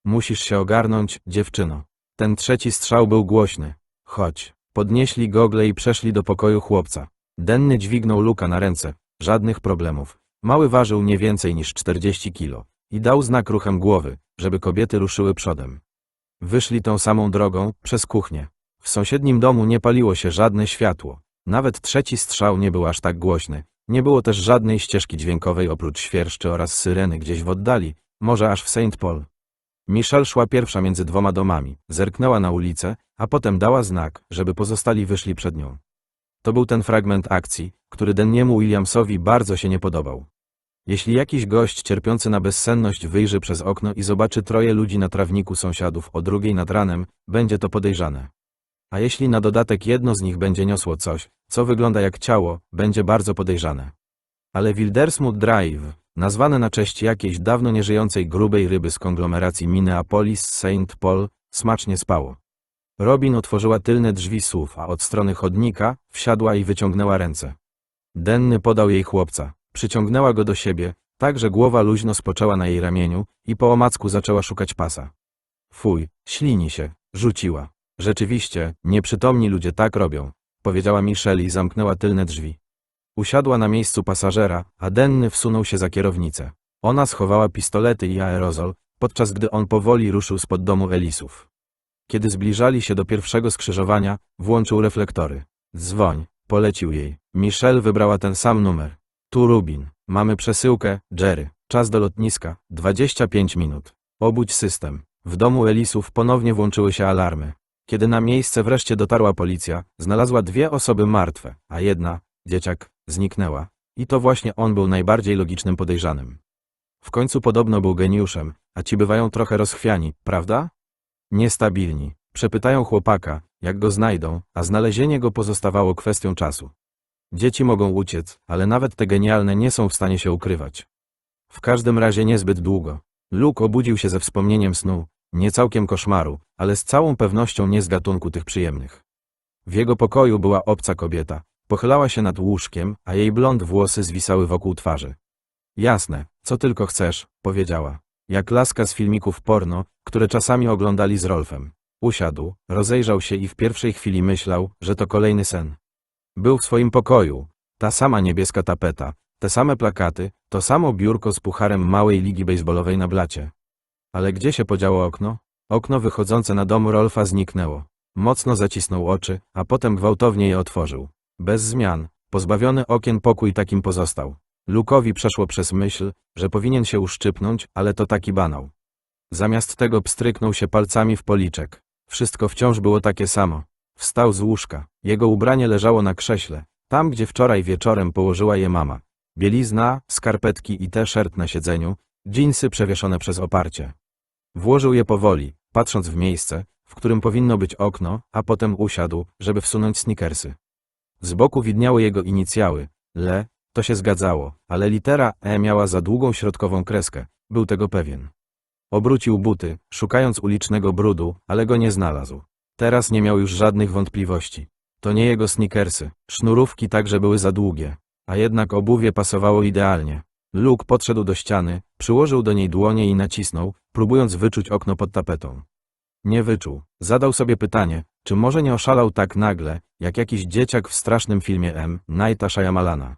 Musisz się ogarnąć, dziewczyno. Ten trzeci strzał był głośny. Chodź. Podnieśli gogle i przeszli do pokoju chłopca. Denny dźwignął Luka na ręce. Żadnych problemów. Mały ważył nie więcej niż 40 kilo. I dał znak ruchem głowy, żeby kobiety ruszyły przodem. Wyszli tą samą drogą, przez kuchnię. W sąsiednim domu nie paliło się żadne światło. Nawet trzeci strzał nie był aż tak głośny. Nie było też żadnej ścieżki dźwiękowej oprócz świerszczy oraz syreny gdzieś w oddali, może aż w St. Paul. Michelle szła pierwsza między 2 domami, zerknęła na ulicę, a potem dała znak, żeby pozostali wyszli przed nią. To był ten fragment akcji, który Denniemu Williamsowi bardzo się nie podobał. Jeśli jakiś gość cierpiący na bezsenność wyjrzy przez okno i zobaczy 3 ludzi na trawniku sąsiadów o 2 nad ranem, będzie to podejrzane. A jeśli na dodatek jedno z nich będzie niosło coś, co wygląda jak ciało, będzie bardzo podejrzane. Ale Wildersmouth Drive, nazwane na cześć jakiejś dawno nieżyjącej grubej ryby z konglomeracji Minneapolis-St. Paul, smacznie spało. Robin otworzyła tylne drzwi SUV, a od strony chodnika wsiadła i wyciągnęła ręce. Denny podał jej chłopca. Przyciągnęła go do siebie, tak że głowa luźno spoczęła na jej ramieniu i po omacku zaczęła szukać pasa. Fuj, ślini się, rzuciła. Rzeczywiście, nieprzytomni ludzie tak robią, powiedziała Michelle i zamknęła tylne drzwi. Usiadła na miejscu pasażera, a Denny wsunął się za kierownicę. Ona schowała pistolety i aerozol, podczas gdy on powoli ruszył spod domu Ellisów. Kiedy zbliżali się do pierwszego skrzyżowania, włączył reflektory. Dzwoń, polecił jej. Michelle wybrała ten sam numer. Tu Rubin. Mamy przesyłkę, Jerry. Czas do lotniska, 25 minut. Obudź system. W domu Ellisów ponownie włączyły się alarmy. Kiedy na miejsce wreszcie dotarła policja, znalazła 2 osoby martwe, a jedna, dzieciak, zniknęła. I to właśnie on był najbardziej logicznym podejrzanym. W końcu podobno był geniuszem, a ci bywają trochę rozchwiani, prawda? Niestabilni. Przepytają chłopaka, jak go znajdą, a znalezienie go pozostawało kwestią czasu. Dzieci mogą uciec, ale nawet te genialne nie są w stanie się ukrywać. W każdym razie niezbyt długo. Luke obudził się ze wspomnieniem snu, nie całkiem koszmaru, ale z całą pewnością nie z gatunku tych przyjemnych. W jego pokoju była obca kobieta. Pochylała się nad łóżkiem, a jej blond włosy zwisały wokół twarzy. Jasne, co tylko chcesz, powiedziała. Jak laska z filmików porno, które czasami oglądali z Rolfem. Usiadł, rozejrzał się i w pierwszej chwili myślał, że to kolejny sen. Był w swoim pokoju. Ta sama niebieska tapeta, te same plakaty, to samo biurko z pucharem małej ligi bejsbolowej na blacie. Ale gdzie się podziało okno? Okno wychodzące na dom Rolfa zniknęło. Mocno zacisnął oczy, a potem gwałtownie je otworzył. Bez zmian, pozbawiony okien pokój takim pozostał. Luke'owi przeszło przez myśl, że powinien się uszczypnąć, ale to taki banał. Zamiast tego pstryknął się palcami w policzek. Wszystko wciąż było takie samo. Wstał z łóżka. Jego ubranie leżało na krześle, tam gdzie wczoraj wieczorem położyła je mama. Bielizna, skarpetki i t-shirt na siedzeniu, dżinsy przewieszone przez oparcie. Włożył je powoli, patrząc w miejsce, w którym powinno być okno, a potem usiadł, żeby wsunąć sneakersy. Z boku widniały jego inicjały, L, to się zgadzało, ale litera E miała za długą środkową kreskę, był tego pewien. Obrócił buty, szukając ulicznego brudu, ale go nie znalazł. Teraz nie miał już żadnych wątpliwości. To nie jego sneakersy, sznurówki także były za długie, a jednak obuwie pasowało idealnie. Luke podszedł do ściany, przyłożył do niej dłonie i nacisnął, próbując wyczuć okno pod tapetą. Nie wyczuł. Zadał sobie pytanie, czy może nie oszalał tak nagle, jak jakiś dzieciak w strasznym filmie M. Nighta Shyamalana.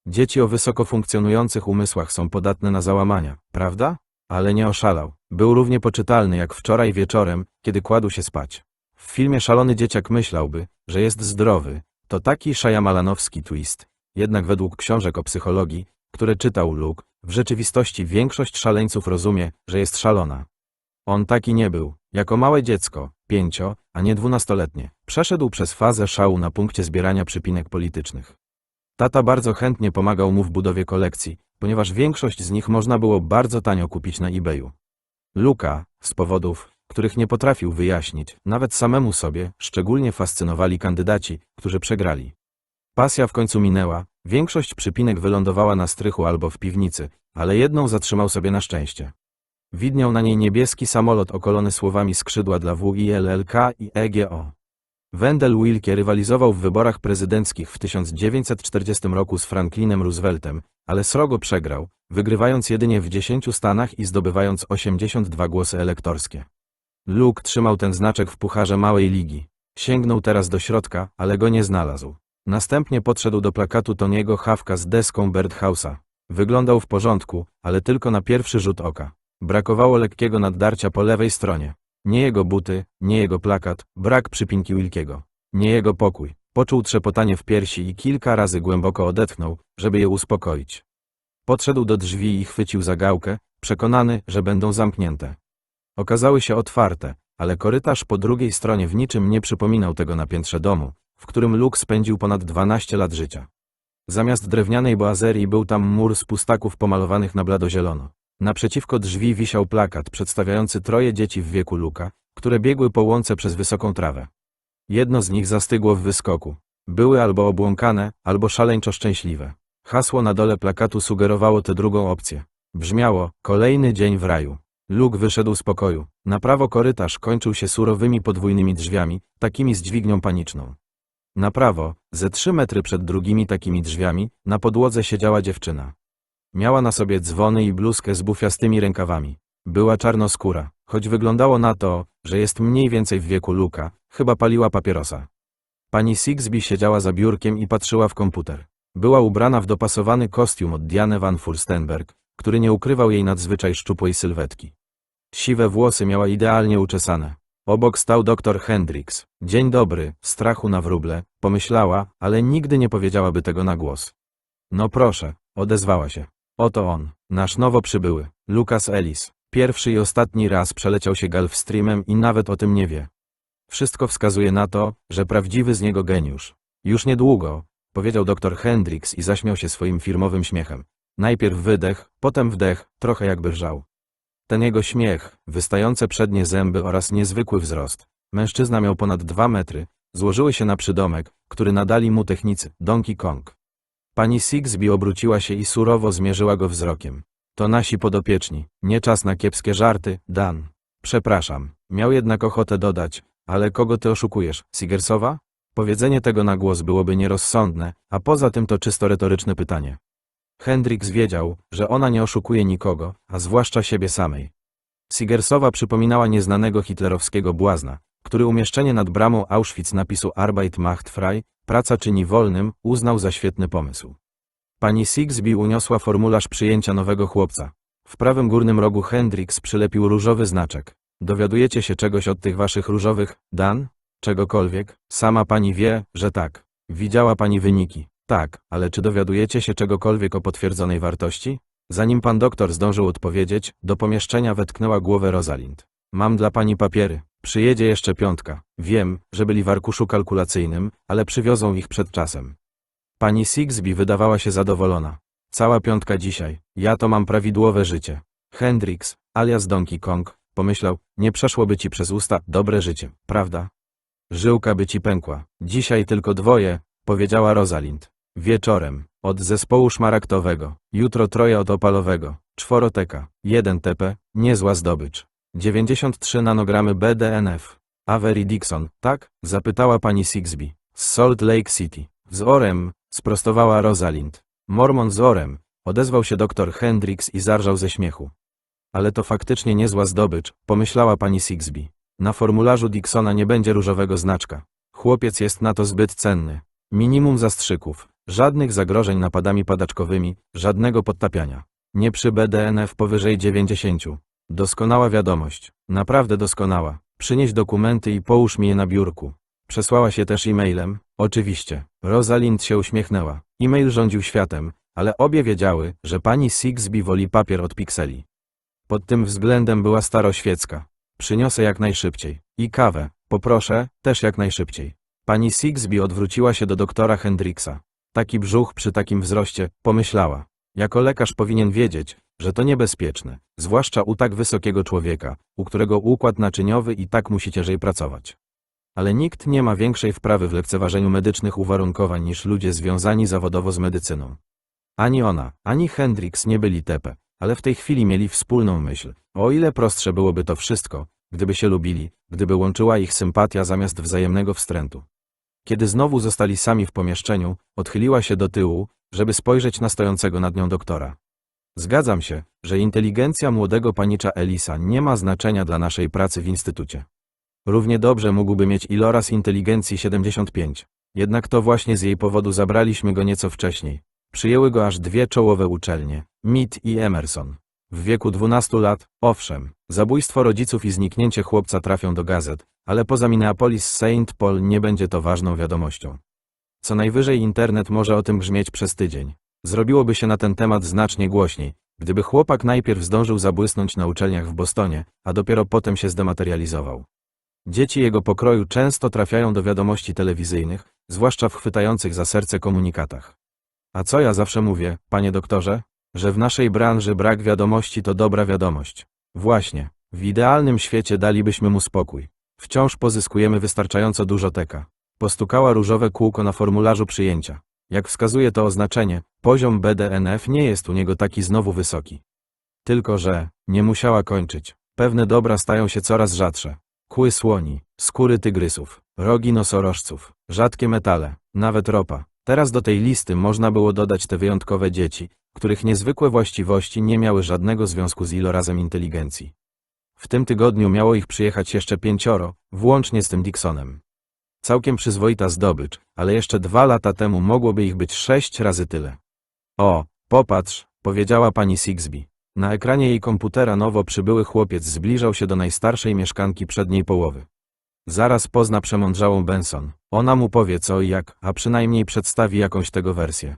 Dzieci o wysoko funkcjonujących umysłach są podatne na załamania, prawda? Ale nie oszalał. Był równie poczytalny jak wczoraj wieczorem, kiedy kładł się spać. W filmie szalony dzieciak myślałby, że jest zdrowy. To taki Shyamalanowski twist. Jednak według książek o psychologii, które czytał Luke, w rzeczywistości większość szaleńców rozumie, że jest szalona. On taki nie był. Jako małe dziecko, 5, a nie 12-letnie, przeszedł przez fazę szału na punkcie zbierania przypinek politycznych. Tata bardzo chętnie pomagał mu w budowie kolekcji, ponieważ większość z nich można było bardzo tanio kupić na eBayu. Luke'a, z powodów, których nie potrafił wyjaśnić, nawet samemu sobie, szczególnie fascynowali kandydaci, którzy przegrali. Pasja w końcu minęła, większość przypinek wylądowała na strychu albo w piwnicy, ale jedną zatrzymał sobie na szczęście. Widniał na niej niebieski samolot okolony słowami skrzydła dla WILLK i EGO. Wendell Willkie rywalizował w wyborach prezydenckich w 1940 roku z Franklinem Rooseveltem, ale srogo przegrał, wygrywając jedynie w 10 stanach i zdobywając 82 głosy elektorskie. Luke trzymał ten znaczek w pucharze małej ligi. Sięgnął teraz do środka, ale go nie znalazł. Następnie podszedł do plakatu Tony'ego Hawka z deską Birdhouse'a. Wyglądał w porządku, ale tylko na pierwszy rzut oka. Brakowało lekkiego naddarcia po lewej stronie. Nie jego buty, nie jego plakat, brak przypinki Wilkiego. Nie jego pokój. Poczuł trzepotanie w piersi i kilka razy głęboko odetchnął, żeby je uspokoić. Podszedł do drzwi i chwycił za gałkę, przekonany, że będą zamknięte. Okazały się otwarte, ale korytarz po drugiej stronie w niczym nie przypominał tego na piętrze domu, w którym Luke spędził ponad 12 lat życia. Zamiast drewnianej boazerii był tam mur z pustaków pomalowanych na bladozielono. Naprzeciwko drzwi wisiał plakat przedstawiający 3 dzieci w wieku Luke'a, które biegły po łące przez wysoką trawę. Jedno z nich zastygło w wyskoku. Były albo obłąkane, albo szaleńczo szczęśliwe. Hasło na dole plakatu sugerowało tę drugą opcję. Brzmiało: kolejny dzień w raju. Luke wyszedł z pokoju. Na prawo korytarz kończył się surowymi podwójnymi drzwiami, takimi z dźwignią paniczną. Na prawo, ze 3 metry przed drugimi takimi drzwiami, na podłodze siedziała dziewczyna. Miała na sobie dzwony i bluzkę z bufiastymi rękawami. Była czarnoskóra, choć wyglądało na to, że jest mniej więcej w wieku Luke'a, chyba paliła papierosa. Pani Sigsbee siedziała za biurkiem i patrzyła w komputer. Była ubrana w dopasowany kostium od Diane van Furstenberg, który nie ukrywał jej nadzwyczaj szczupłej sylwetki. Siwe włosy miała idealnie uczesane. Obok stał dr Hendricks. Dzień dobry, strachu na wróble, pomyślała, ale nigdy nie powiedziałaby tego na głos. No proszę, odezwała się. Oto on, nasz nowo przybyły, Lucas Ellis. Pierwszy i ostatni raz przeleciał się Gulfstreamem i nawet o tym nie wie. Wszystko wskazuje na to, że prawdziwy z niego geniusz. Już niedługo, powiedział dr Hendricks i zaśmiał się swoim firmowym śmiechem. Najpierw wydech, potem wdech, trochę jakby rżał. Ten jego śmiech, wystające przednie zęby oraz niezwykły wzrost. Mężczyzna miał ponad 2 metry, złożyły się na przydomek, który nadali mu technicy Donkey Kong. Pani Sigsbee obróciła się i surowo zmierzyła go wzrokiem. To nasi podopieczni. Nie czas na kiepskie żarty, Dan. Przepraszam. Miał jednak ochotę dodać. Ale kogo ty oszukujesz, Sigersowa? Powiedzenie tego na głos byłoby nierozsądne, a poza tym to czysto retoryczne pytanie. Hendricks wiedział, że ona nie oszukuje nikogo, a zwłaszcza siebie samej. Sigersowa przypominała nieznanego hitlerowskiego błazna, który umieszczenie nad bramą Auschwitz napisu Arbeit macht frei, praca czyni wolnym, uznał za świetny pomysł. Pani Sigsbee uniosła formularz przyjęcia nowego chłopca. W prawym górnym rogu Hendricks przylepił różowy znaczek. Dowiadujecie się czegoś od tych waszych różowych, Dan? Czegokolwiek? Sama pani wie, że tak. Widziała pani wyniki. Tak, ale czy dowiadujecie się czegokolwiek o potwierdzonej wartości? Zanim pan doktor zdążył odpowiedzieć, do pomieszczenia wetknęła głowę Rosalind. Mam dla pani papiery. Przyjedzie jeszcze 5. Wiem, że byli w arkuszu kalkulacyjnym, ale przywiozą ich przed czasem. Pani Sigsbee wydawała się zadowolona. Cała 5 dzisiaj. Ja to mam prawidłowe życie. Hendricks, alias Donkey Kong, pomyślał, nie przeszłoby ci przez usta dobre życie, prawda? Żyłka by ci pękła. Dzisiaj tylko 2, powiedziała Rosalind. Wieczorem, od zespołu szmaragdowego, jutro 3 od opalowego, 4 teka, 1 TP, niezła zdobycz. 93 nanogramy BDNF. Avery Dixon, tak? Zapytała pani Sigsbee. Z Salt Lake City. Z Orem, sprostowała Rosalind. Mormon z Orem, odezwał się dr Hendricks i zarżał ze śmiechu. Ale to faktycznie niezła zdobycz, pomyślała pani Sigsbee. Na formularzu Dixona nie będzie różowego znaczka. Chłopiec jest na to zbyt cenny. Minimum zastrzyków, żadnych zagrożeń napadami padaczkowymi, żadnego podtapiania. Nie przy BDNF powyżej 90. Doskonała wiadomość. Naprawdę doskonała. Przynieś dokumenty i połóż mi je na biurku. Przesłała się też e-mailem, oczywiście. Rosalind się uśmiechnęła. E-mail rządził światem, ale obie wiedziały, że pani Sigsbee woli papier od pikseli. Pod tym względem była staroświecka. Przyniosę jak najszybciej. I kawę, poproszę, też jak najszybciej. Pani Sigsbee odwróciła się do doktora Hendricksa. Taki brzuch przy takim wzroście, pomyślała. Jako lekarz powinien wiedzieć, że to niebezpieczne, zwłaszcza u tak wysokiego człowieka, u którego układ naczyniowy i tak musi ciężej pracować. Ale nikt nie ma większej wprawy w lekceważeniu medycznych uwarunkowań niż ludzie związani zawodowo z medycyną. Ani ona, ani Hendricks nie byli tepe, ale w tej chwili mieli wspólną myśl. O ile prostsze byłoby to wszystko, gdyby się lubili, gdyby łączyła ich sympatia zamiast wzajemnego wstrętu. Kiedy znowu zostali sami w pomieszczeniu, odchyliła się do tyłu, żeby spojrzeć na stojącego nad nią doktora. Zgadzam się, że inteligencja młodego panicza Elisa nie ma znaczenia dla naszej pracy w instytucie. Równie dobrze mógłby mieć iloraz inteligencji 75. Jednak to właśnie z jej powodu zabraliśmy go nieco wcześniej. Przyjęły go aż 2 czołowe uczelnie, Mead i Emerson. W wieku 12 lat, owszem, zabójstwo rodziców i zniknięcie chłopca trafią do gazet, ale poza Minneapolis St. Paul nie będzie to ważną wiadomością. Co najwyżej internet może o tym grzmieć przez tydzień. Zrobiłoby się na ten temat znacznie głośniej, gdyby chłopak najpierw zdążył zabłysnąć na uczelniach w Bostonie, a dopiero potem się zdematerializował. Dzieci jego pokroju często trafiają do wiadomości telewizyjnych, zwłaszcza w chwytających za serce komunikatach. A co ja zawsze mówię, panie doktorze? Że w naszej branży brak wiadomości to dobra wiadomość. Właśnie, w idealnym świecie dalibyśmy mu spokój. Wciąż pozyskujemy wystarczająco dużo teka. Postukała różowe kółko na formularzu przyjęcia. Jak wskazuje to oznaczenie, poziom BDNF nie jest u niego taki znowu wysoki. Tylko że, nie musiała kończyć. Pewne dobra stają się coraz rzadsze. Kły słoni, skóry tygrysów, rogi nosorożców, rzadkie metale, nawet ropa. Teraz do tej listy można było dodać te wyjątkowe dzieci, których niezwykłe właściwości nie miały żadnego związku z ilorazem inteligencji. W tym tygodniu miało ich przyjechać jeszcze 5, włącznie z tym Dixonem. Całkiem przyzwoita zdobycz, ale jeszcze 2 lata temu mogłoby ich być 6 razy tyle. O, popatrz, powiedziała pani Sigsbee. Na ekranie jej komputera nowo przybyły chłopiec zbliżał się do najstarszej mieszkanki przedniej połowy. Zaraz pozna przemądrzałą Benson. Ona mu powie co i jak, a przynajmniej przedstawi jakąś tego wersję.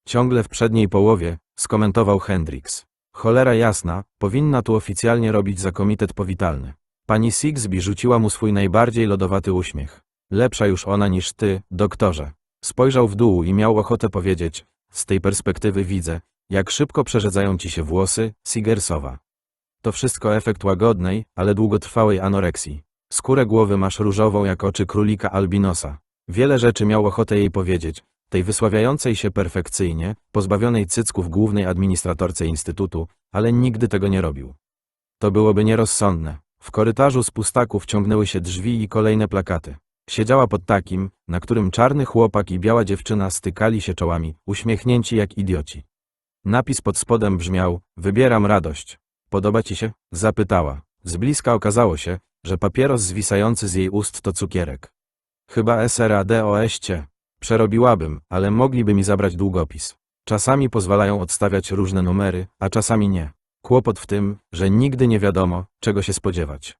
Ciągle w przedniej połowie, skomentował Hendricks. Cholera jasna, powinna tu oficjalnie robić za komitet powitalny. Pani Sigsbee rzuciła mu swój najbardziej lodowaty uśmiech. Lepsza już ona niż ty, doktorze. Spojrzał w dół i miał ochotę powiedzieć, z tej perspektywy widzę, jak szybko przerzedzają ci się włosy, Sigersowa. To wszystko efekt łagodnej, ale długotrwałej anoreksji. Skórę głowy masz różową jak oczy królika albinosa. Wiele rzeczy miał ochotę jej powiedzieć, tej wysławiającej się perfekcyjnie, pozbawionej cycków głównej administratorce instytutu, ale nigdy tego nie robił. To byłoby nierozsądne. W korytarzu z pustaków ciągnęły się drzwi i kolejne plakaty. Siedziała pod takim, na którym czarny chłopak i biała dziewczyna stykali się czołami, uśmiechnięci jak idioci. Napis pod spodem brzmiał: wybieram radość. Podoba ci się? Zapytała. Z bliska okazało się, że papieros zwisający z jej ust to cukierek. Chyba SRADOŚ. Przerobiłabym, ale mogliby mi zabrać długopis. Czasami pozwalają odstawiać różne numery, a czasami nie. Kłopot w tym, że nigdy nie wiadomo, czego się spodziewać.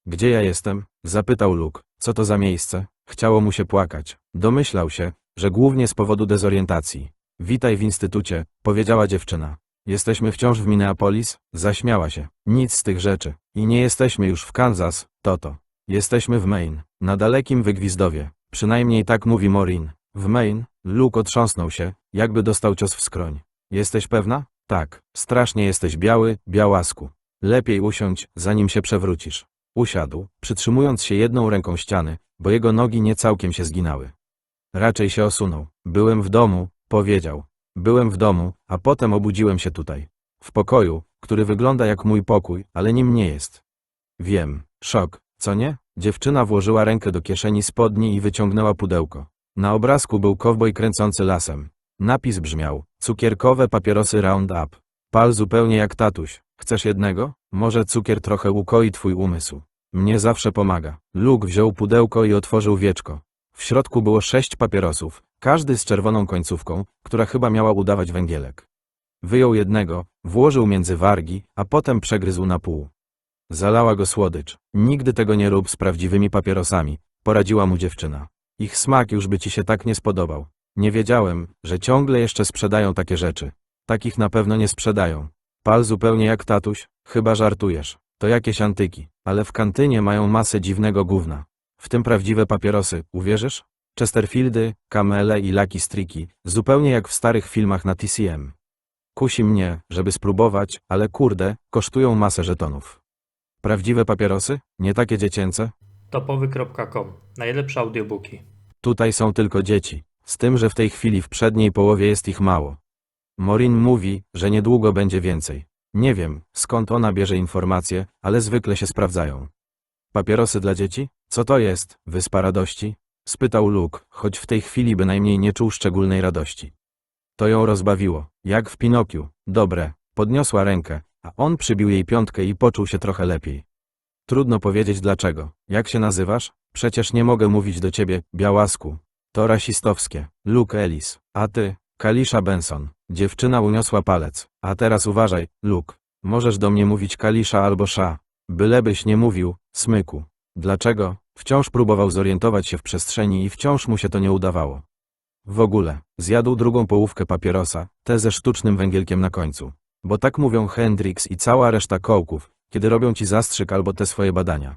Gdzie ja jestem? Zapytał Luke. Co to za miejsce? Chciało mu się płakać. Domyślał się, że głównie z powodu dezorientacji. Witaj w instytucie, powiedziała dziewczyna. Jesteśmy wciąż w Minneapolis? Zaśmiała się. Nic z tych rzeczy. I nie jesteśmy już w Kansas, to. Jesteśmy w Maine, na dalekim Wygwizdowie. Przynajmniej tak mówi Maureen. W Maine? Luke otrząsnął się, jakby dostał cios w skroń. Jesteś pewna? Tak. Strasznie jesteś biały, białasku. Lepiej usiądź, zanim się przewrócisz. Usiadł, przytrzymując się jedną ręką ściany, bo jego nogi nie całkiem się zginały. Raczej się osunął. Byłem w domu, powiedział. Byłem w domu, a potem obudziłem się tutaj. W pokoju, który wygląda jak mój pokój, ale nim nie jest. Wiem. Szok, co nie? Dziewczyna włożyła rękę do kieszeni spodni i wyciągnęła pudełko. Na obrazku był kowboj kręcący lasem. Napis brzmiał: cukierkowe papierosy Roundup. Pal zupełnie jak tatuś. Chcesz jednego? Może cukier trochę ukoi twój umysł. Mnie zawsze pomaga. Luke wziął pudełko i otworzył wieczko. W środku było 6 papierosów, każdy z czerwoną końcówką, która chyba miała udawać węgielek. Wyjął jednego, włożył między wargi, a potem przegryzł na pół. Zalała go słodycz. Nigdy tego nie rób z prawdziwymi papierosami, poradziła mu dziewczyna. Ich smak już by ci się tak nie spodobał. Nie wiedziałem, że ciągle jeszcze sprzedają takie rzeczy. Takich na pewno nie sprzedają. Pal zupełnie jak tatuś, chyba żartujesz. To jakieś antyki, ale w kantynie mają masę dziwnego gówna. W tym prawdziwe papierosy, uwierzysz? Chesterfieldy, Camele i Lucky Striki, zupełnie jak w starych filmach na TCM. Kusi mnie, żeby spróbować, ale kurde, kosztują masę żetonów. Prawdziwe papierosy? Nie takie dziecięce? topowy.com. Najlepsze audiobooki. Tutaj są tylko dzieci, z tym, że w tej chwili w przedniej połowie jest ich mało. Maureen mówi, że niedługo będzie więcej. Nie wiem, skąd ona bierze informacje, ale zwykle się sprawdzają. Papierosy dla dzieci? Co to jest, wyspa radości? Spytał Luke, choć w tej chwili bynajmniej nie czuł szczególnej radości. To ją rozbawiło, jak w Pinokiu. Dobre, podniosła rękę, a on przybił jej piątkę i poczuł się trochę lepiej. Trudno powiedzieć dlaczego. Jak się nazywasz? Przecież nie mogę mówić do ciebie, białasku. To rasistowskie. Luke Ellis. A ty? Kalisha Benson. Dziewczyna uniosła palec. A teraz uważaj, Luke. Możesz do mnie mówić Kalisha albo Sha. Bylebyś nie mówił, smyku. Dlaczego? Wciąż próbował zorientować się w przestrzeni i wciąż mu się to nie udawało. W ogóle, zjadł drugą połówkę papierosa, tę ze sztucznym węgielkiem na końcu. Bo tak mówią Hendrix i cała reszta kołków, kiedy robią ci zastrzyk albo te swoje badania.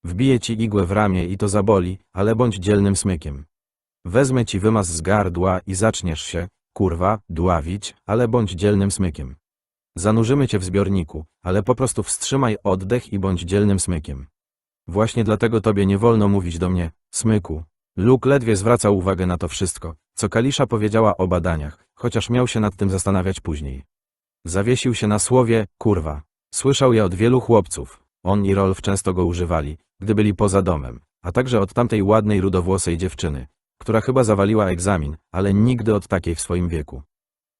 Wbije ci igłę w ramię i to zaboli, ale bądź dzielnym smykiem. Wezmę ci wymaz z gardła i zaczniesz się, kurwa, dławić, ale bądź dzielnym smykiem. Zanurzymy cię w zbiorniku, ale po prostu wstrzymaj oddech i bądź dzielnym smykiem. Właśnie dlatego tobie nie wolno mówić do mnie, smyku. Luke ledwie zwracał uwagę na to wszystko, co Kalisha powiedziała o badaniach, chociaż miał się nad tym zastanawiać później. Zawiesił się na słowie, kurwa. Słyszał je od wielu chłopców. On i Rolf często go używali, gdy byli poza domem, a także od tamtej ładnej rudowłosej dziewczyny, która chyba zawaliła egzamin, ale nigdy od takiej w swoim wieku.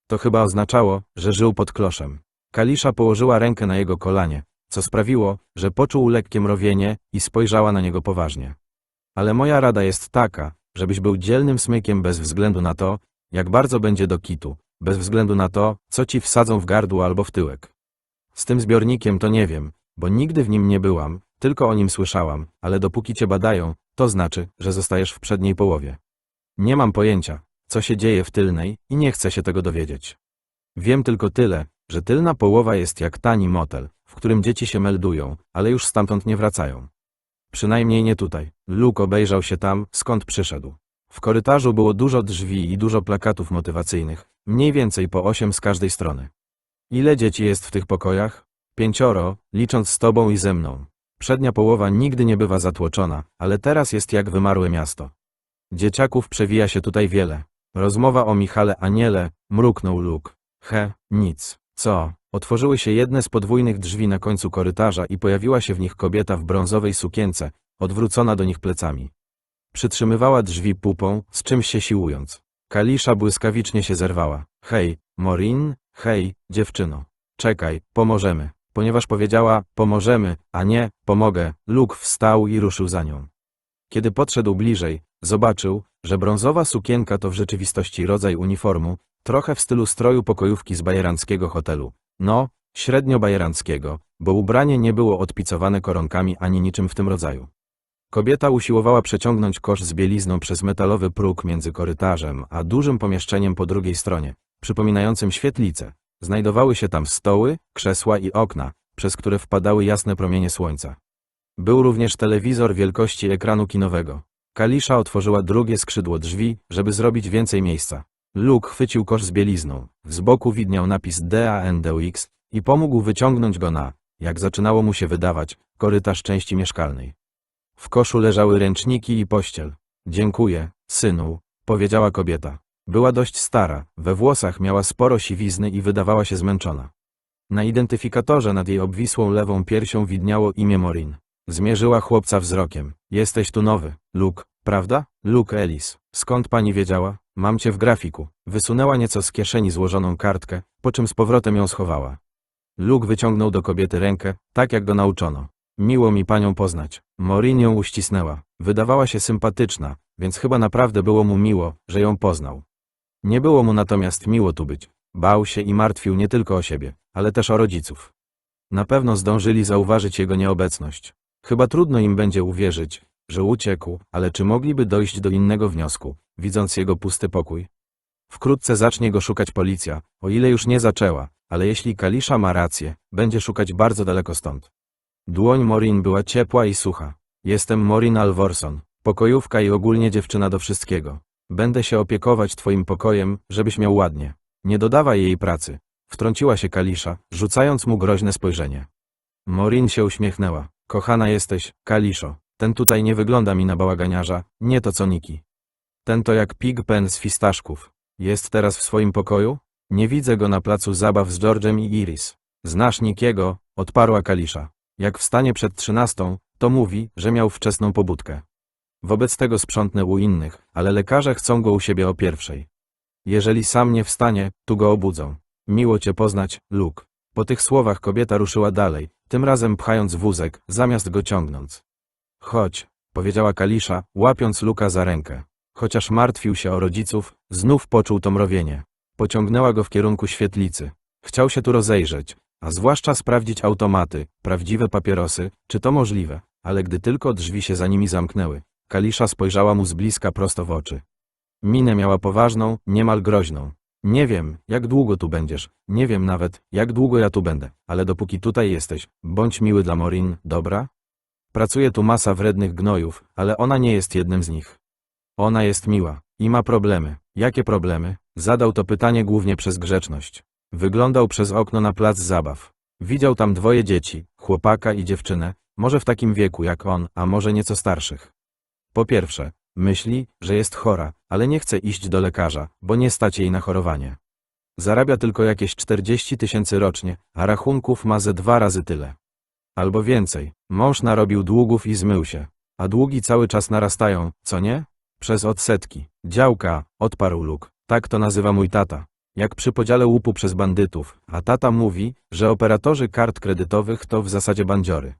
To chyba oznaczało, że żył pod kloszem. Kalisha położyła rękę na jego kolanie, co sprawiło, że poczuł lekkie mrowienie i spojrzała na niego poważnie. Ale moja rada jest taka, żebyś był dzielnym smykiem bez względu na to, jak bardzo będzie do kitu, bez względu na to, co ci wsadzą w gardło albo w tyłek. Z tym zbiornikiem to nie wiem, bo nigdy w nim nie byłam, tylko o nim słyszałam, ale dopóki cię badają, to znaczy, że zostajesz w przedniej połowie. Nie mam pojęcia, co się dzieje w tylnej i nie chcę się tego dowiedzieć. Wiem tylko tyle, że tylna połowa jest jak tani motel, w którym dzieci się meldują, ale już stamtąd nie wracają. Przynajmniej nie tutaj. Luke obejrzał się tam, skąd przyszedł. W korytarzu było dużo drzwi i dużo plakatów motywacyjnych, mniej więcej po 8 z każdej strony. Ile dzieci jest w tych pokojach? 5, licząc z tobą i ze mną. Przednia połowa nigdy nie bywa zatłoczona, ale teraz jest jak wymarłe miasto. Dzieciaków przewija się tutaj wiele. Rozmowa o Michale Aniele, mruknął Luke. Nic. Co? Otworzyły się jedne z podwójnych drzwi na końcu korytarza i pojawiła się w nich kobieta w brązowej sukience, odwrócona do nich plecami. Przytrzymywała drzwi pupą, z czymś się siłując. Kalisza błyskawicznie się zerwała. Hej, Maureen, hej, dziewczyno. Czekaj, pomożemy. Ponieważ powiedziała, pomożemy, a nie, pomogę, Luke wstał i ruszył za nią. Kiedy podszedł bliżej, zobaczył, że brązowa sukienka to w rzeczywistości rodzaj uniformu, trochę w stylu stroju pokojówki z bajeranckiego hotelu. No, średnio bajeranckiego, bo ubranie nie było odpicowane koronkami ani niczym w tym rodzaju. Kobieta usiłowała przeciągnąć kosz z bielizną przez metalowy próg między korytarzem a dużym pomieszczeniem po drugiej stronie, przypominającym świetlicę. Znajdowały się tam stoły, krzesła i okna, przez które wpadały jasne promienie słońca. Był również telewizor wielkości ekranu kinowego. Kalisza otworzyła drugie skrzydło drzwi, żeby zrobić więcej miejsca. Luke chwycił kosz z bielizną. Z boku widniał napis DANDX i pomógł wyciągnąć go na, jak zaczynało mu się wydawać, korytarz części mieszkalnej. W koszu leżały ręczniki i pościel. Dziękuję, synu, powiedziała kobieta. Była dość stara, we włosach miała sporo siwizny i wydawała się zmęczona. Na identyfikatorze nad jej obwisłą lewą piersią widniało imię Maureen. Zmierzyła chłopca wzrokiem. Jesteś tu nowy, Luke, prawda? Luke Ellis. Skąd pani wiedziała? Mam cię w grafiku. Wysunęła nieco z kieszeni złożoną kartkę, po czym z powrotem ją schowała. Luke wyciągnął do kobiety rękę, tak jak go nauczono. Miło mi panią poznać. Maureen ją uścisnęła. Wydawała się sympatyczna, więc chyba naprawdę było mu miło, że ją poznał. Nie było mu natomiast miło tu być. Bał się i martwił nie tylko o siebie, ale też o rodziców. Na pewno zdążyli zauważyć jego nieobecność. Chyba trudno im będzie uwierzyć, że uciekł, ale czy mogliby dojść do innego wniosku, widząc jego pusty pokój? Wkrótce zacznie go szukać policja, o ile już nie zaczęła, ale jeśli Kalisza ma rację, będzie szukać bardzo daleko stąd. Dłoń Maureen była ciepła i sucha. Jestem Maureen Alvorson, pokojówka i ogólnie dziewczyna do wszystkiego. Będę się opiekować twoim pokojem, żebyś miał ładnie. Nie dodawaj jej pracy. Wtrąciła się Kalisza, rzucając mu groźne spojrzenie. Maureen się uśmiechnęła. Kochana jesteś, Kaliszo. Ten tutaj nie wygląda mi na bałaganiarza, nie to co Niki. Ten to jak Pigpen z fistaszków. Jest teraz w swoim pokoju? Nie widzę go na placu zabaw z George'em i Iris. Znasz Nikiego? Odparła Kalisza. Jak wstanie przed 13, to mówi, że miał wczesną pobudkę. Wobec tego sprzątnę u innych, ale lekarze chcą go u siebie o 1:00. Jeżeli sam nie wstanie, tu go obudzą. Miło cię poznać, Luke. Po tych słowach kobieta ruszyła dalej, tym razem pchając wózek, zamiast go ciągnąc. Chodź, powiedziała Kalisza, łapiąc Luka za rękę. Chociaż martwił się o rodziców, znów poczuł to mrowienie. Pociągnęła go w kierunku świetlicy. Chciał się tu rozejrzeć, a zwłaszcza sprawdzić automaty, prawdziwe papierosy, czy to możliwe, ale gdy tylko drzwi się za nimi zamknęły, Kalisza spojrzała mu z bliska prosto w oczy. Minę miała poważną, niemal groźną. Nie wiem, jak długo tu będziesz, nie wiem nawet, jak długo ja tu będę, ale dopóki tutaj jesteś, bądź miły dla Maureen, dobra? Pracuje tu masa wrednych gnojów, ale ona nie jest jednym z nich. Ona jest miła i ma problemy. Jakie problemy? Zadał to pytanie głównie przez grzeczność. Wyglądał przez okno na plac zabaw. Widział tam 2 dzieci, chłopaka i dziewczynę, może w takim wieku jak on, a może nieco starszych. Po pierwsze, myśli, że jest chora, ale nie chce iść do lekarza, bo nie stać jej na chorowanie. Zarabia tylko jakieś 40 000 rocznie, a rachunków ma ze 2 razy tyle. Albo więcej. Mąż narobił długów i zmył się. A długi cały czas narastają, co nie? Przez odsetki. Działka, odparł Luke. Tak to nazywa mój tata. Jak przy podziale łupu przez bandytów, a tata mówi, że operatorzy kart kredytowych to w zasadzie bandziory.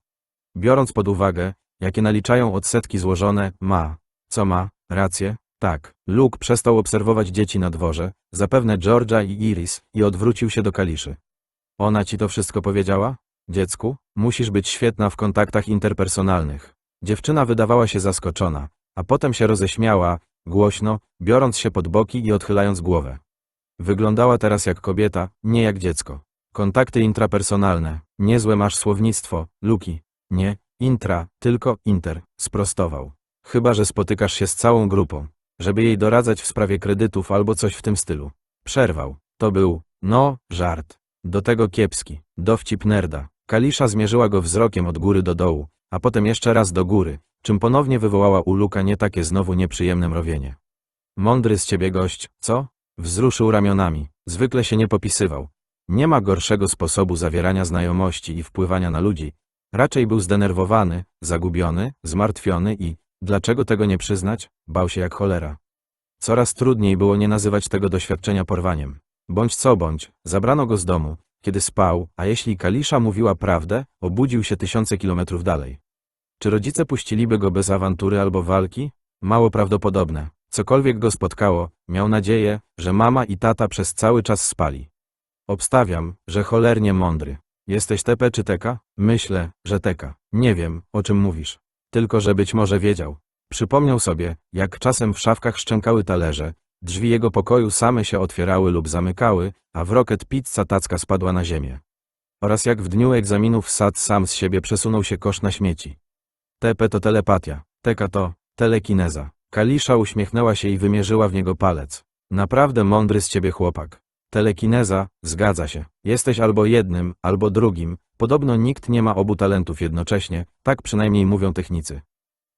Biorąc pod uwagę, jakie naliczają odsetki złożone, ma. Co ma? Rację? Tak. Luke przestał obserwować dzieci na dworze, zapewne George'a i Iris, i odwrócił się do Kaliszy. Ona ci to wszystko powiedziała? Dziecku, musisz być świetna w kontaktach interpersonalnych. Dziewczyna wydawała się zaskoczona, a potem się roześmiała, głośno, biorąc się pod boki i odchylając głowę. Wyglądała teraz jak kobieta, nie jak dziecko. Kontakty intrapersonalne, niezłe masz słownictwo, Luki. Nie, intra, tylko inter, sprostował. Chyba że spotykasz się z całą grupą, żeby jej doradzać w sprawie kredytów albo coś w tym stylu. Przerwał. To był, żart. Do tego kiepski, dowcip nerda. Kalisza zmierzyła go wzrokiem od góry do dołu, a potem jeszcze raz do góry, czym ponownie wywołała u Luka nie takie znowu nieprzyjemne mrowienie. Mądry z ciebie gość, co? Wzruszył ramionami. Zwykle się nie popisywał. Nie ma gorszego sposobu zawierania znajomości i wpływania na ludzi. Raczej był zdenerwowany, zagubiony, zmartwiony i, dlaczego tego nie przyznać, bał się jak cholera. Coraz trudniej było nie nazywać tego doświadczenia porwaniem. Bądź co bądź, zabrano go z domu, kiedy spał, a jeśli Kalisza mówiła prawdę, obudził się tysiące kilometrów dalej. Czy rodzice puściliby go bez awantury albo walki? Mało prawdopodobne. Cokolwiek go spotkało, miał nadzieję, że mama i tata przez cały czas spali. Obstawiam, że cholernie mądry. Jesteś TP czy Teka? Myślę, że Teka. Nie wiem, o czym mówisz. Tylko że być może wiedział. Przypomniał sobie, jak czasem w szafkach szczękały talerze, drzwi jego pokoju same się otwierały lub zamykały, a w Rocket pizza tacka spadła na ziemię. Oraz jak w dniu egzaminów SAT sam z siebie przesunął się kosz na śmieci. TP to telepatia, Teka to telekineza. Kalisza uśmiechnęła się i wymierzyła w niego palec. Naprawdę mądry z ciebie chłopak. Telekineza, zgadza się. Jesteś albo jednym, albo drugim. Podobno nikt nie ma obu talentów jednocześnie, tak przynajmniej mówią technicy.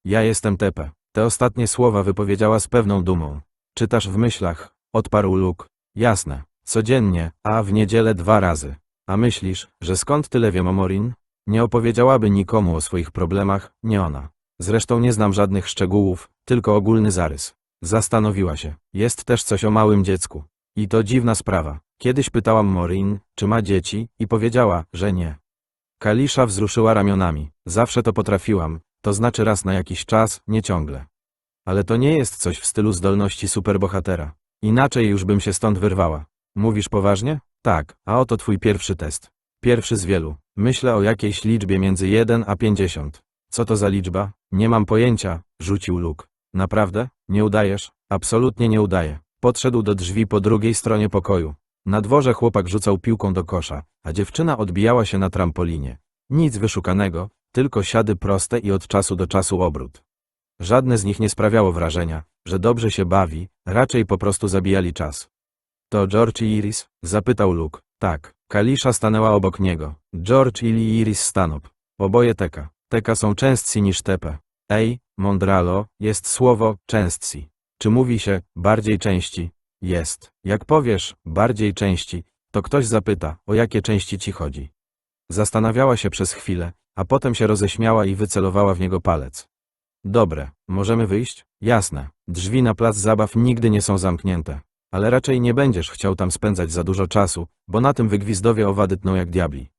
Ja jestem TP. Te ostatnie słowa wypowiedziała z pewną dumą. Czytasz w myślach? Odparł Luke. Jasne. Codziennie, a w niedzielę 2 razy. A myślisz, że skąd tyle wiem o Morin? Nie opowiedziałaby nikomu o swoich problemach, nie ona. Zresztą nie znam żadnych szczegółów, tylko ogólny zarys. Zastanowiła się. Jest też coś o małym dziecku. I to dziwna sprawa. Kiedyś pytałam Morin, czy ma dzieci, i powiedziała, że nie. Kalisza wzruszyła ramionami. Zawsze to potrafiłam, to znaczy raz na jakiś czas, nie ciągle. Ale to nie jest coś w stylu zdolności superbohatera. Inaczej już bym się stąd wyrwała. Mówisz poważnie? Tak, a oto twój pierwszy test. Pierwszy z wielu. Myślę o jakiejś liczbie między 1 a 50. Co to za liczba? Nie mam pojęcia, rzucił Luke. Naprawdę? Nie udajesz? Absolutnie nie udaję. Podszedł do drzwi po drugiej stronie pokoju. Na dworze chłopak rzucał piłką do kosza, a dziewczyna odbijała się na trampolinie. Nic wyszukanego, tylko siady proste i od czasu do czasu obrót. Żadne z nich nie sprawiało wrażenia, że dobrze się bawi, raczej po prostu zabijali czas. To George i Iris? Zapytał Luke. Tak. Kalisza stanęła obok niego. George i Iris Stanop. Oboje Teka. Teka są częstsi niż TP. Ej, Mondralo, jest słowo częstsi. Czy mówi się bardziej części? Jest. Jak powiesz bardziej części, to ktoś zapyta, o jakie części ci chodzi. Zastanawiała się przez chwilę, a potem się roześmiała i wycelowała w niego palec. Dobre, możemy wyjść? Jasne. Drzwi na plac zabaw nigdy nie są zamknięte. Ale raczej nie będziesz chciał tam spędzać za dużo czasu, bo na tym wygwizdowie owady tną jak diabli.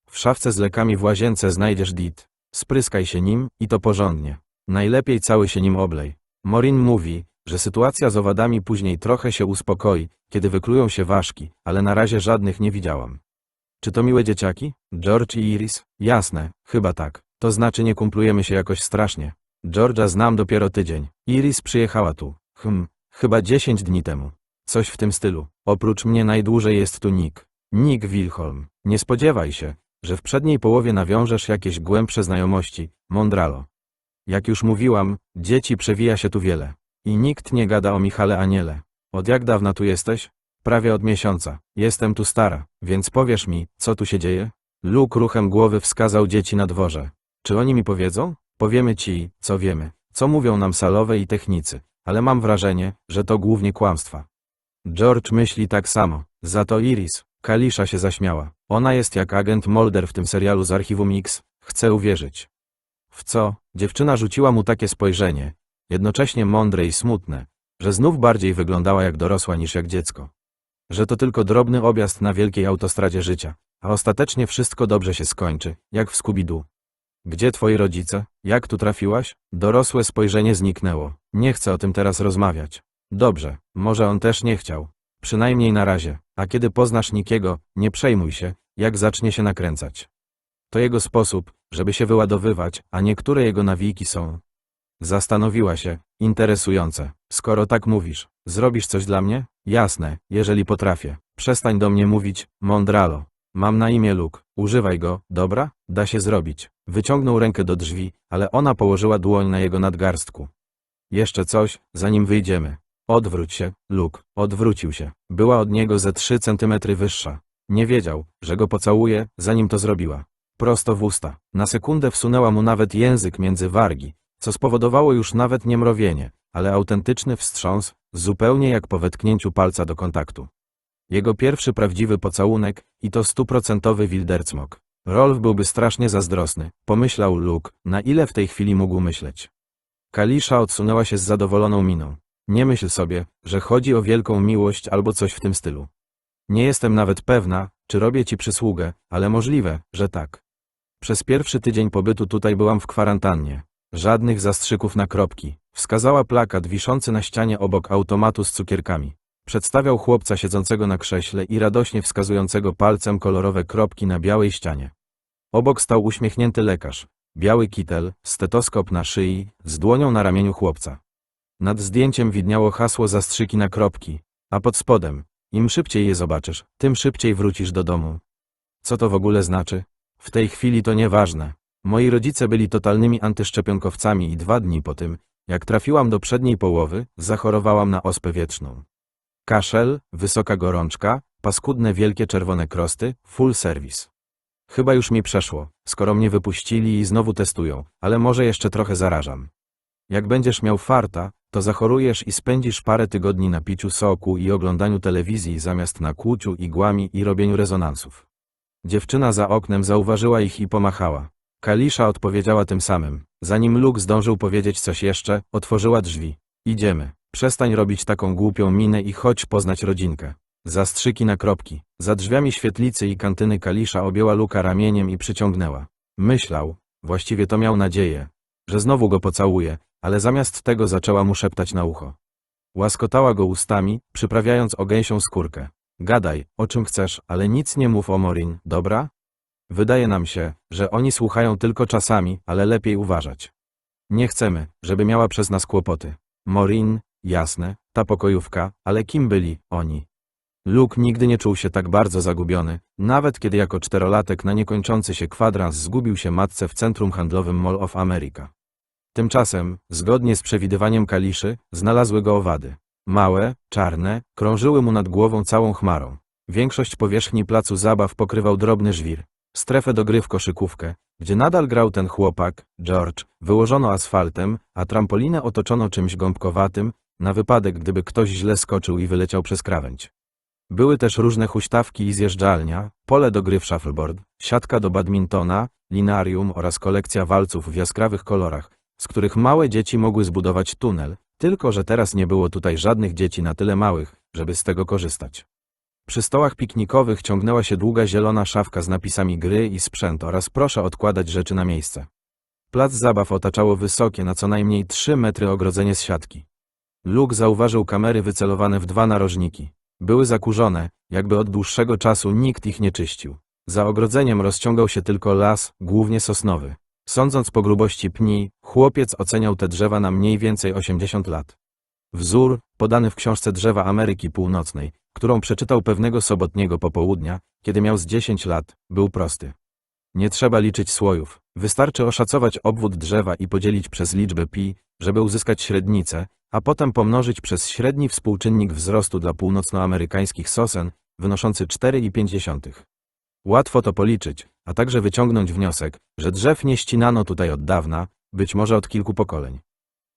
W szafce z lekami w łazience znajdziesz DIT. Spryskaj się nim, i to porządnie. Najlepiej cały się nim oblej. Morin mówi, że sytuacja z owadami później trochę się uspokoi, kiedy wyklują się ważki, ale na razie żadnych nie widziałam. Czy to miłe dzieciaki? George i Iris? Jasne, chyba tak. To znaczy nie kumplujemy się jakoś strasznie. George'a znam dopiero tydzień. Iris przyjechała tu. Chyba 10 dni temu. Coś w tym stylu. Oprócz mnie najdłużej jest tu Nick. Nick Wilholm. Nie spodziewaj się, że w przedniej połowie nawiążesz jakieś głębsze znajomości, Mondralo. Jak już mówiłam, dzieci przewija się tu wiele. I nikt nie gada o Michale Aniele. Od jak dawna tu jesteś? Prawie od miesiąca. Jestem tu stara, więc powiesz mi, co tu się dzieje? Luke ruchem głowy wskazał dzieci na dworze. Czy oni mi powiedzą? Powiemy ci, co wiemy, co mówią nam salowe i technicy, ale mam wrażenie, że to głównie kłamstwa. George myśli tak samo. Za to Iris. Kalisza się zaśmiała. Ona jest jak agent Mulder w tym serialu z Archiwum X. Chcę uwierzyć. W co? Dziewczyna rzuciła mu takie spojrzenie, jednocześnie mądre i smutne, że znów bardziej wyglądała jak dorosła niż jak dziecko. Że to tylko drobny objazd na wielkiej autostradzie życia, a ostatecznie wszystko dobrze się skończy, jak w Scooby-Doo. Gdzie twoi rodzice? Jak tu trafiłaś? Dorosłe spojrzenie zniknęło. Nie chcę o tym teraz rozmawiać. Dobrze, może on też nie chciał. Przynajmniej na razie, a kiedy poznasz Nickiego, nie przejmuj się, jak zacznie się nakręcać. To jego sposób, żeby się wyładowywać, a niektóre jego nawyki są. Zastanowiła się, interesujące. Skoro tak mówisz, zrobisz coś dla mnie? Jasne, jeżeli potrafię. Przestań do mnie mówić, Mondralo. Mam na imię Luke, używaj go, dobra? Da się zrobić. Wyciągnął rękę do drzwi, ale ona położyła dłoń na jego nadgarstku. Jeszcze coś, zanim wyjdziemy. Odwróć się, Luke. Odwrócił się. Była od niego ze 3 centymetry wyższa. Nie wiedział, że go pocałuje, zanim to zrobiła. Prosto w usta. Na sekundę wsunęła mu nawet język między wargi, co spowodowało już nawet niemrowienie, ale autentyczny wstrząs, zupełnie jak po wetknięciu palca do kontaktu. Jego pierwszy prawdziwy pocałunek i to 100% wildercmok. Rolf byłby strasznie zazdrosny, pomyślał Luke, na ile w tej chwili mógł myśleć. Kalisza odsunęła się z zadowoloną miną. Nie myśl sobie, że chodzi o wielką miłość albo coś w tym stylu. Nie jestem nawet pewna, czy robię ci przysługę, ale możliwe, że tak. Przez pierwszy tydzień pobytu tutaj byłam w kwarantannie. Żadnych zastrzyków na kropki. Wskazała plakat wiszący na ścianie obok automatu z cukierkami. Przedstawiał chłopca siedzącego na krześle i radośnie wskazującego palcem kolorowe kropki na białej ścianie. Obok stał uśmiechnięty lekarz. Biały kitel, stetoskop na szyi, z dłonią na ramieniu chłopca. Nad zdjęciem widniało hasło zastrzyki na kropki, a pod spodem: im szybciej je zobaczysz, tym szybciej wrócisz do domu. Co to w ogóle znaczy? W tej chwili to nieważne. Moi rodzice byli totalnymi antyszczepionkowcami i 2 dni po tym, jak trafiłam do przedniej połowy, zachorowałam na ospę wietrzną. Kaszel, wysoka gorączka, paskudne wielkie czerwone krosty, full service. Chyba już mi przeszło, skoro mnie wypuścili i znowu testują, ale może jeszcze trochę zarażam. Jak będziesz miał farta, to zachorujesz i spędzisz parę tygodni na piciu soku i oglądaniu telewizji zamiast na kłuciu igłami i robieniu rezonansów. Dziewczyna za oknem zauważyła ich i pomachała. Kalisza odpowiedziała tym samym. Zanim Luke zdążył powiedzieć coś jeszcze, otworzyła drzwi. Idziemy. Przestań robić taką głupią minę i chodź poznać rodzinkę. Zastrzyki na kropki. Za drzwiami świetlicy i kantyny Kalisza objęła Luka ramieniem i przyciągnęła. Myślał, właściwie to miał nadzieję, że znowu go pocałuje, ale zamiast tego zaczęła mu szeptać na ucho. Łaskotała go ustami, przyprawiając o gęsią skórkę. Gadaj, o czym chcesz, ale nic nie mów o Maureen, dobra? Wydaje nam się, że oni słuchają tylko czasami, ale lepiej uważać. Nie chcemy, żeby miała przez nas kłopoty. Maureen, jasne, ta pokojówka, ale kim byli oni? Luke nigdy nie czuł się tak bardzo zagubiony, nawet kiedy jako 4-latek na niekończący się kwadrans zgubił się matce w centrum handlowym Mall of America. Tymczasem, zgodnie z przewidywaniem Kaliszy, znalazły go owady. Małe, czarne, krążyły mu nad głową całą chmarą. Większość powierzchni placu zabaw pokrywał drobny żwir. Strefę do gry w koszykówkę, gdzie nadal grał ten chłopak, George, wyłożono asfaltem, a trampolinę otoczono czymś gąbkowatym, na wypadek gdyby ktoś źle skoczył i wyleciał przez krawędź. Były też różne huśtawki i zjeżdżalnia, pole do gry w shuffleboard, siatka do badmintona, linarium oraz kolekcja walców w jaskrawych kolorach, z których małe dzieci mogły zbudować tunel, tylko że teraz nie było tutaj żadnych dzieci na tyle małych, żeby z tego korzystać. Przy stołach piknikowych ciągnęła się długa zielona szafka z napisami gry i sprzęt oraz proszę odkładać rzeczy na miejsce. Plac zabaw otaczało wysokie na co najmniej 3 metry ogrodzenie z siatki. Luke zauważył kamery wycelowane w 2 narożniki. Były zakurzone, jakby od dłuższego czasu nikt ich nie czyścił. Za ogrodzeniem rozciągał się tylko las, głównie sosnowy. Sądząc po grubości pni, chłopiec oceniał te drzewa na mniej więcej 80 lat. Wzór, podany w książce Drzewa Ameryki Północnej, którą przeczytał pewnego sobotniego popołudnia, kiedy miał z 10 lat, był prosty. Nie trzeba liczyć słojów, wystarczy oszacować obwód drzewa i podzielić przez liczbę pi, żeby uzyskać średnicę, a potem pomnożyć przez średni współczynnik wzrostu dla północnoamerykańskich sosen, wynoszący 4,5. Łatwo to policzyć, a także wyciągnąć wniosek, że drzew nie ścinano tutaj od dawna, być może od kilku pokoleń.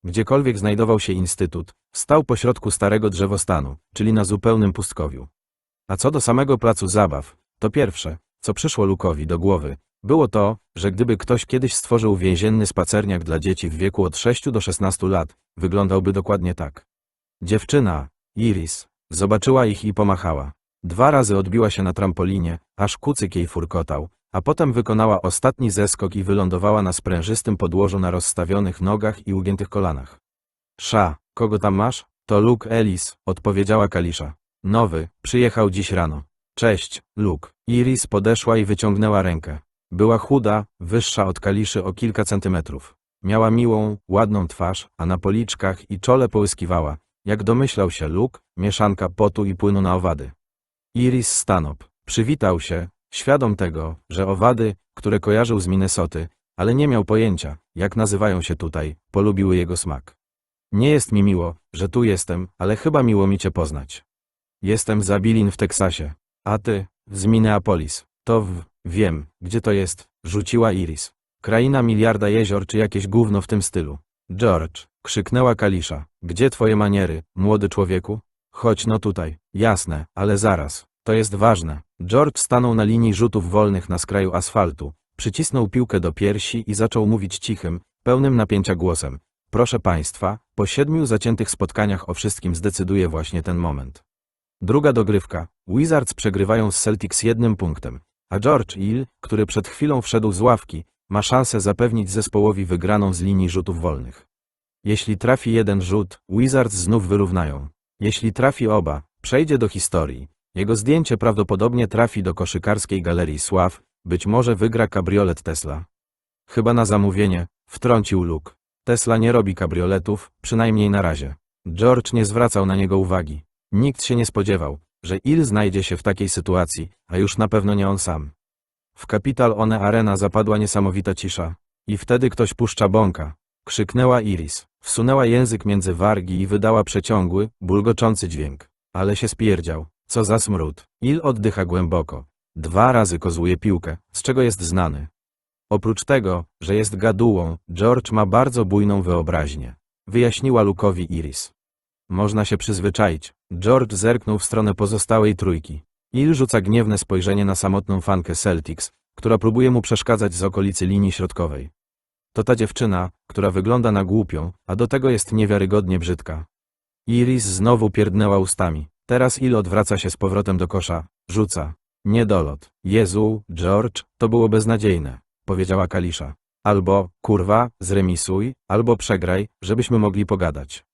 Gdziekolwiek znajdował się instytut, stał pośrodku starego drzewostanu, czyli na zupełnym pustkowiu. A co do samego placu zabaw, to pierwsze, co przyszło Luke'owi do głowy, było to, że gdyby ktoś kiedyś stworzył więzienny spacerniak dla dzieci w wieku od 6 do 16 lat, wyglądałby dokładnie tak. Dziewczyna, Iris, zobaczyła ich i pomachała. 2 razy odbiła się na trampolinie, aż kucyk jej furkotał, a potem wykonała ostatni zeskok i wylądowała na sprężystym podłożu na rozstawionych nogach i ugiętych kolanach. Kogo tam masz? To Luke Ellis, odpowiedziała Kalisza. Nowy, przyjechał dziś rano. Cześć, Luke. Iris podeszła i wyciągnęła rękę. Była chuda, wyższa od Kaliszy o kilka centymetrów. Miała miłą, ładną twarz, a na policzkach i czole połyskiwała, jak domyślał się Luke, mieszanka potu i płynu na owady. Iris Stanop przywitał się, świadom tego, że owady, które kojarzył z Minnesoty, ale nie miał pojęcia, jak nazywają się tutaj, polubiły jego smak. Nie jest mi miło, że tu jestem, ale chyba miło mi cię poznać. Jestem z Abilene w Teksasie, a ty, z Minneapolis. To wiem, gdzie to jest, rzuciła Iris. Kraina miliarda jezior czy jakieś gówno w tym stylu. George, Krzyknęła Kalisza. Gdzie twoje maniery, młody człowieku? Chodź no tutaj. Jasne, ale zaraz. To jest ważne. George stanął na linii rzutów wolnych na skraju asfaltu, przycisnął piłkę do piersi i zaczął mówić cichym, pełnym napięcia głosem. Proszę państwa, po 7 zaciętych spotkaniach o wszystkim zdecyduje właśnie ten moment. Druga dogrywka. Wizards przegrywają z Celtics 1 punktem, a George Hill, który przed chwilą wszedł z ławki, ma szansę zapewnić zespołowi wygraną z linii rzutów wolnych. Jeśli trafi jeden rzut, Wizards znów wyrównają. Jeśli trafi oba, przejdzie do historii. Jego zdjęcie prawdopodobnie trafi do koszykarskiej galerii sław, być może wygra kabriolet Tesla. Chyba na zamówienie, wtrącił Luke. Tesla nie robi kabrioletów, przynajmniej na razie. George nie zwracał na niego uwagi. Nikt się nie spodziewał, że Hill znajdzie się w takiej sytuacji, a już na pewno nie on sam. W Capital One Arena zapadła niesamowita cisza. I wtedy ktoś puszcza bąka. Krzyknęła Iris. Wsunęła język między wargi i wydała przeciągły, bulgoczący dźwięk. Ale się spierdział. Co za smród. Hill oddycha głęboko. 2 razy kozłuje piłkę, z czego jest znany. Oprócz tego, że jest gadułą, George ma bardzo bujną wyobraźnię. Wyjaśniła Luke'owi Iris. Można się przyzwyczaić. George zerknął w stronę pozostałej trójki. Hill rzuca gniewne spojrzenie na samotną fankę Celtics, która próbuje mu przeszkadzać z okolicy linii środkowej. To ta dziewczyna, która wygląda na głupią, a do tego jest niewiarygodnie brzydka. Iris znowu pierdnęła ustami. Teraz Hill odwraca się z powrotem do kosza. Rzuca. Niedolot. Jezu, George, to było beznadziejne, powiedziała Kalisza. Albo, kurwa, zremisuj, albo przegraj, żebyśmy mogli pogadać.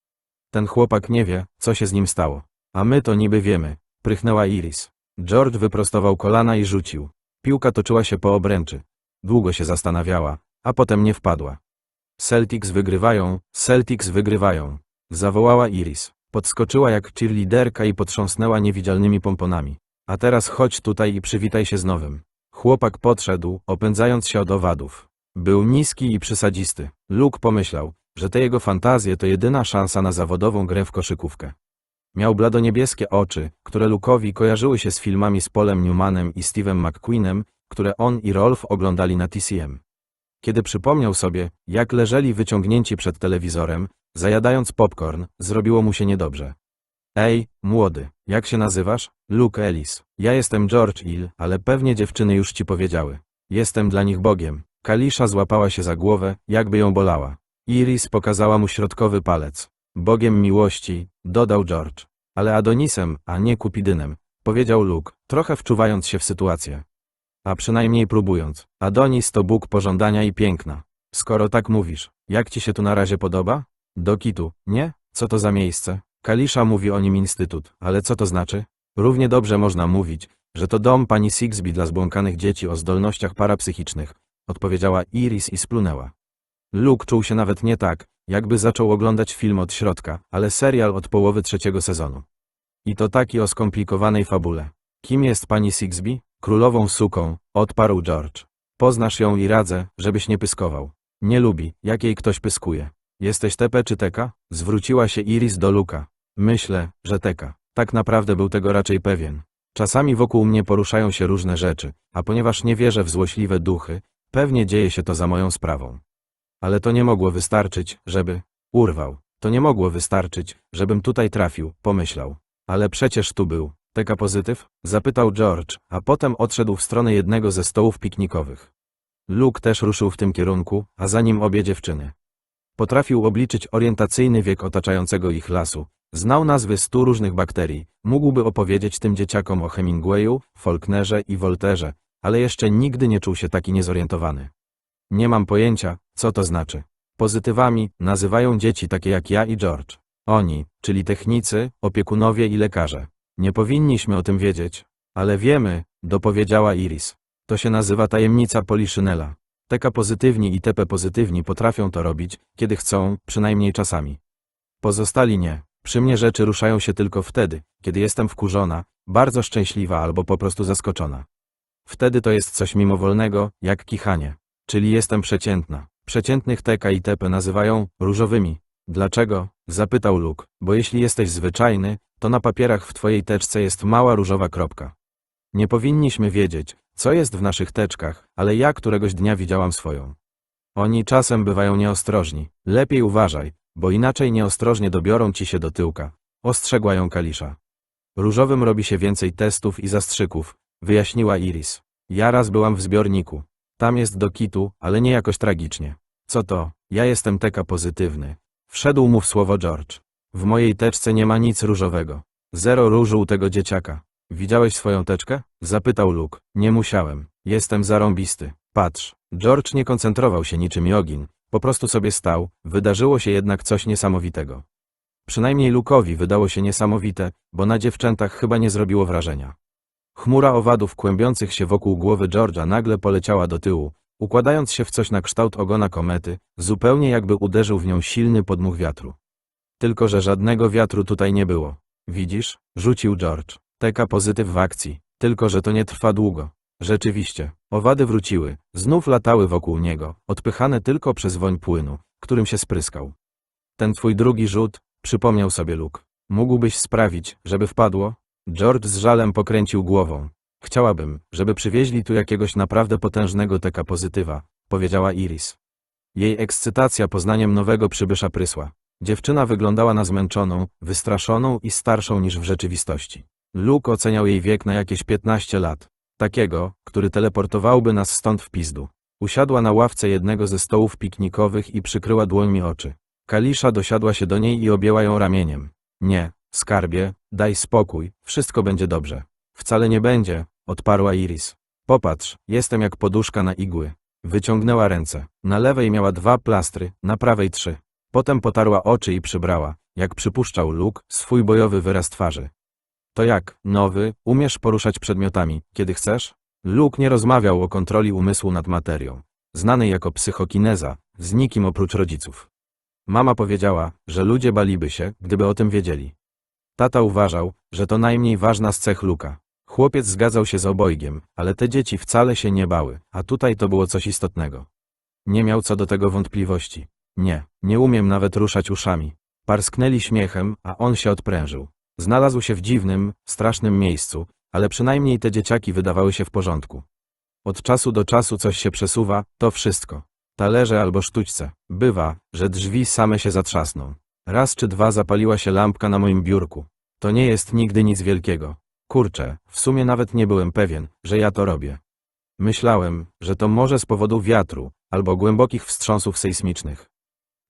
Ten chłopak nie wie, co się z nim stało. A my to niby wiemy, prychnęła Iris. George wyprostował kolana i rzucił. Piłka toczyła się po obręczy. Długo się zastanawiała, a potem nie wpadła. Celtics wygrywają, zawołała Iris. Podskoczyła jak cheerleaderka i potrząsnęła niewidzialnymi pomponami. A teraz chodź tutaj i przywitaj się z nowym. Chłopak podszedł, opędzając się od owadów. Był niski i przysadzisty. Luke pomyślał, że te jego fantazje to jedyna szansa na zawodową grę w koszykówkę. Miał bladoniebieskie oczy, które Luke'owi kojarzyły się z filmami z Paulem Newmanem i Steve'em McQueenem, które on i Rolf oglądali na TCM. Kiedy przypomniał sobie, jak leżeli wyciągnięci przed telewizorem, zajadając popcorn, zrobiło mu się niedobrze. Ej, młody, jak się nazywasz? Luke Ellis. Ja jestem George Hill, ale pewnie dziewczyny już ci powiedziały. Jestem dla nich Bogiem. Kalisza złapała się za głowę, jakby ją bolała. Iris pokazała mu środkowy palec. Bogiem miłości, dodał George. Ale Adonisem, a nie Kupidynem, powiedział Luke, trochę wczuwając się w sytuację. A przynajmniej próbując. Adonis to Bóg pożądania i piękna. Skoro tak mówisz, jak ci się tu na razie podoba? Do kitu, nie? Co to za miejsce? Kalisza mówi o nim instytut, ale co to znaczy? Równie dobrze można mówić, że to dom pani Sigsby dla zbłąkanych dzieci o zdolnościach parapsychicznych, odpowiedziała Iris i splunęła. Luke czuł się nawet nie tak, jakby zaczął oglądać film od środka, ale serial od połowy 3. sezonu. I to taki o skomplikowanej fabule. Kim jest pani Sigsby? Królową suką, odparł George. Poznasz ją i radzę, żebyś nie pyskował. Nie lubi, jak jej ktoś pyskuje. Jesteś TP czy Teka? Zwróciła się Iris do Luke'a. Myślę, że Teka. Tak naprawdę był tego raczej pewien. Czasami wokół mnie poruszają się różne rzeczy, a ponieważ nie wierzę w złośliwe duchy, pewnie dzieje się to za moją sprawą. Ale to nie mogło wystarczyć, żeby... Urwał. To nie mogło wystarczyć, żebym tutaj trafił, pomyślał. Ale przecież tu był. Teka pozytyw? Zapytał George, a potem odszedł w stronę jednego ze stołów piknikowych. Luke też ruszył w tym kierunku, a za nim obie dziewczyny. Potrafił obliczyć orientacyjny wiek otaczającego ich lasu, znał nazwy 100 różnych bakterii, mógłby opowiedzieć tym dzieciakom o Hemingwayu, Faulknerze i Voltairze, ale jeszcze nigdy nie czuł się taki niezorientowany. Nie mam pojęcia, co to znaczy. Pozytywami nazywają dzieci takie jak ja i George. Oni, czyli technicy, opiekunowie i lekarze. Nie powinniśmy o tym wiedzieć, ale wiemy, dopowiedziała Iris. To się nazywa tajemnica Poliszynela. TK pozytywni i TP pozytywni potrafią to robić, kiedy chcą, przynajmniej czasami. Pozostali nie. Przy mnie rzeczy ruszają się tylko wtedy, kiedy jestem wkurzona, bardzo szczęśliwa albo po prostu zaskoczona. Wtedy to jest coś mimowolnego, jak kichanie. Czyli jestem przeciętna. Przeciętnych TK i TP nazywają różowymi. Dlaczego? Zapytał Luke. Bo jeśli jesteś zwyczajny, to na papierach w twojej teczce jest mała różowa kropka. Nie powinniśmy wiedzieć, co jest w naszych teczkach, ale ja któregoś dnia widziałam swoją. Oni czasem bywają nieostrożni. Lepiej uważaj, bo inaczej nieostrożnie dobiorą ci się do tyłka, ostrzegła ją Kalisza. Różowym robi się więcej testów i zastrzyków, wyjaśniła Iris. Ja raz byłam w zbiorniku. Tam jest do kitu, ale nie jakoś tragicznie. Co to? Ja jestem TK pozytywny. Wszedł mu w słowo George. W mojej teczce nie ma nic różowego. Zero różu u tego dzieciaka. Widziałeś swoją teczkę? Zapytał Luke. Nie musiałem. Jestem zarąbisty. Patrz. George nie koncentrował się niczym jogin. Po prostu sobie stał. Wydarzyło się jednak coś niesamowitego. Przynajmniej Luke'owi wydało się niesamowite, bo na dziewczętach chyba nie zrobiło wrażenia. Chmura owadów kłębiących się wokół głowy George'a nagle poleciała do tyłu, układając się w coś na kształt ogona komety, zupełnie jakby uderzył w nią silny podmuch wiatru. Tylko że żadnego wiatru tutaj nie było. Widzisz? Rzucił George. TK pozytyw w akcji. Tylko że to nie trwa długo. Rzeczywiście, owady wróciły, znów latały wokół niego, odpychane tylko przez woń płynu, którym się spryskał. Ten twój drugi rzut, przypomniał sobie Luke. Mógłbyś sprawić, żeby wpadło? George z żalem pokręcił głową. Chciałabym, żeby przywieźli tu jakiegoś naprawdę potężnego TK pozytywa, powiedziała Iris. Jej ekscytacja poznaniem nowego przybysza prysła. Dziewczyna wyglądała na zmęczoną, wystraszoną i starszą niż w rzeczywistości. Luke oceniał jej wiek na jakieś 15 lat. Takiego, który teleportowałby nas stąd w pizdu. Usiadła na ławce jednego ze stołów piknikowych i przykryła dłońmi oczy. Kalisza dosiadła się do niej i objęła ją ramieniem. Nie, skarbie, daj spokój, wszystko będzie dobrze. Wcale nie będzie, odparła Iris. Popatrz, jestem jak poduszka na igły. Wyciągnęła ręce. Na lewej miała 2 plastry, na prawej 3. Potem potarła oczy i przybrała, jak przypuszczał Luke, swój bojowy wyraz twarzy. To jak, nowy, umiesz poruszać przedmiotami, kiedy chcesz? Luke nie rozmawiał o kontroli umysłu nad materią, znanej jako psychokineza, z nikim oprócz rodziców. Mama powiedziała, że ludzie baliby się, gdyby o tym wiedzieli. Tata uważał, że to najmniej ważna z cech Luka. Chłopiec zgadzał się z obojgiem, ale te dzieci wcale się nie bały, a tutaj to było coś istotnego. Nie miał co do tego wątpliwości. Nie umiem nawet ruszać uszami. Parsknęli śmiechem, a on się odprężył. Znalazł się w dziwnym, strasznym miejscu, ale przynajmniej te dzieciaki wydawały się w porządku. Od czasu do czasu coś się przesuwa, to wszystko. Talerze albo sztućce. Bywa, że drzwi same się zatrzasną. Raz czy dwa zapaliła się lampka na moim biurku. To nie jest nigdy nic wielkiego. Kurczę, w sumie nawet nie byłem pewien, że ja to robię. Myślałem, że to może z powodu wiatru, albo głębokich wstrząsów sejsmicznych.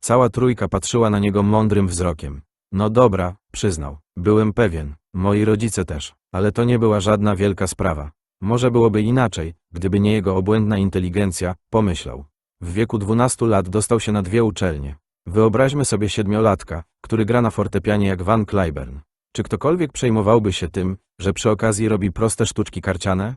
Cała trójka patrzyła na niego mądrym wzrokiem. No dobra, przyznał. Byłem pewien, moi rodzice też, ale to nie była żadna wielka sprawa. Może byłoby inaczej, gdyby nie jego obłędna inteligencja, pomyślał. W wieku 12 lat dostał się na 2 uczelnie. Wyobraźmy sobie 7-latka, który gra na fortepianie jak Van Cliburn. Czy ktokolwiek przejmowałby się tym, że przy okazji robi proste sztuczki karciane?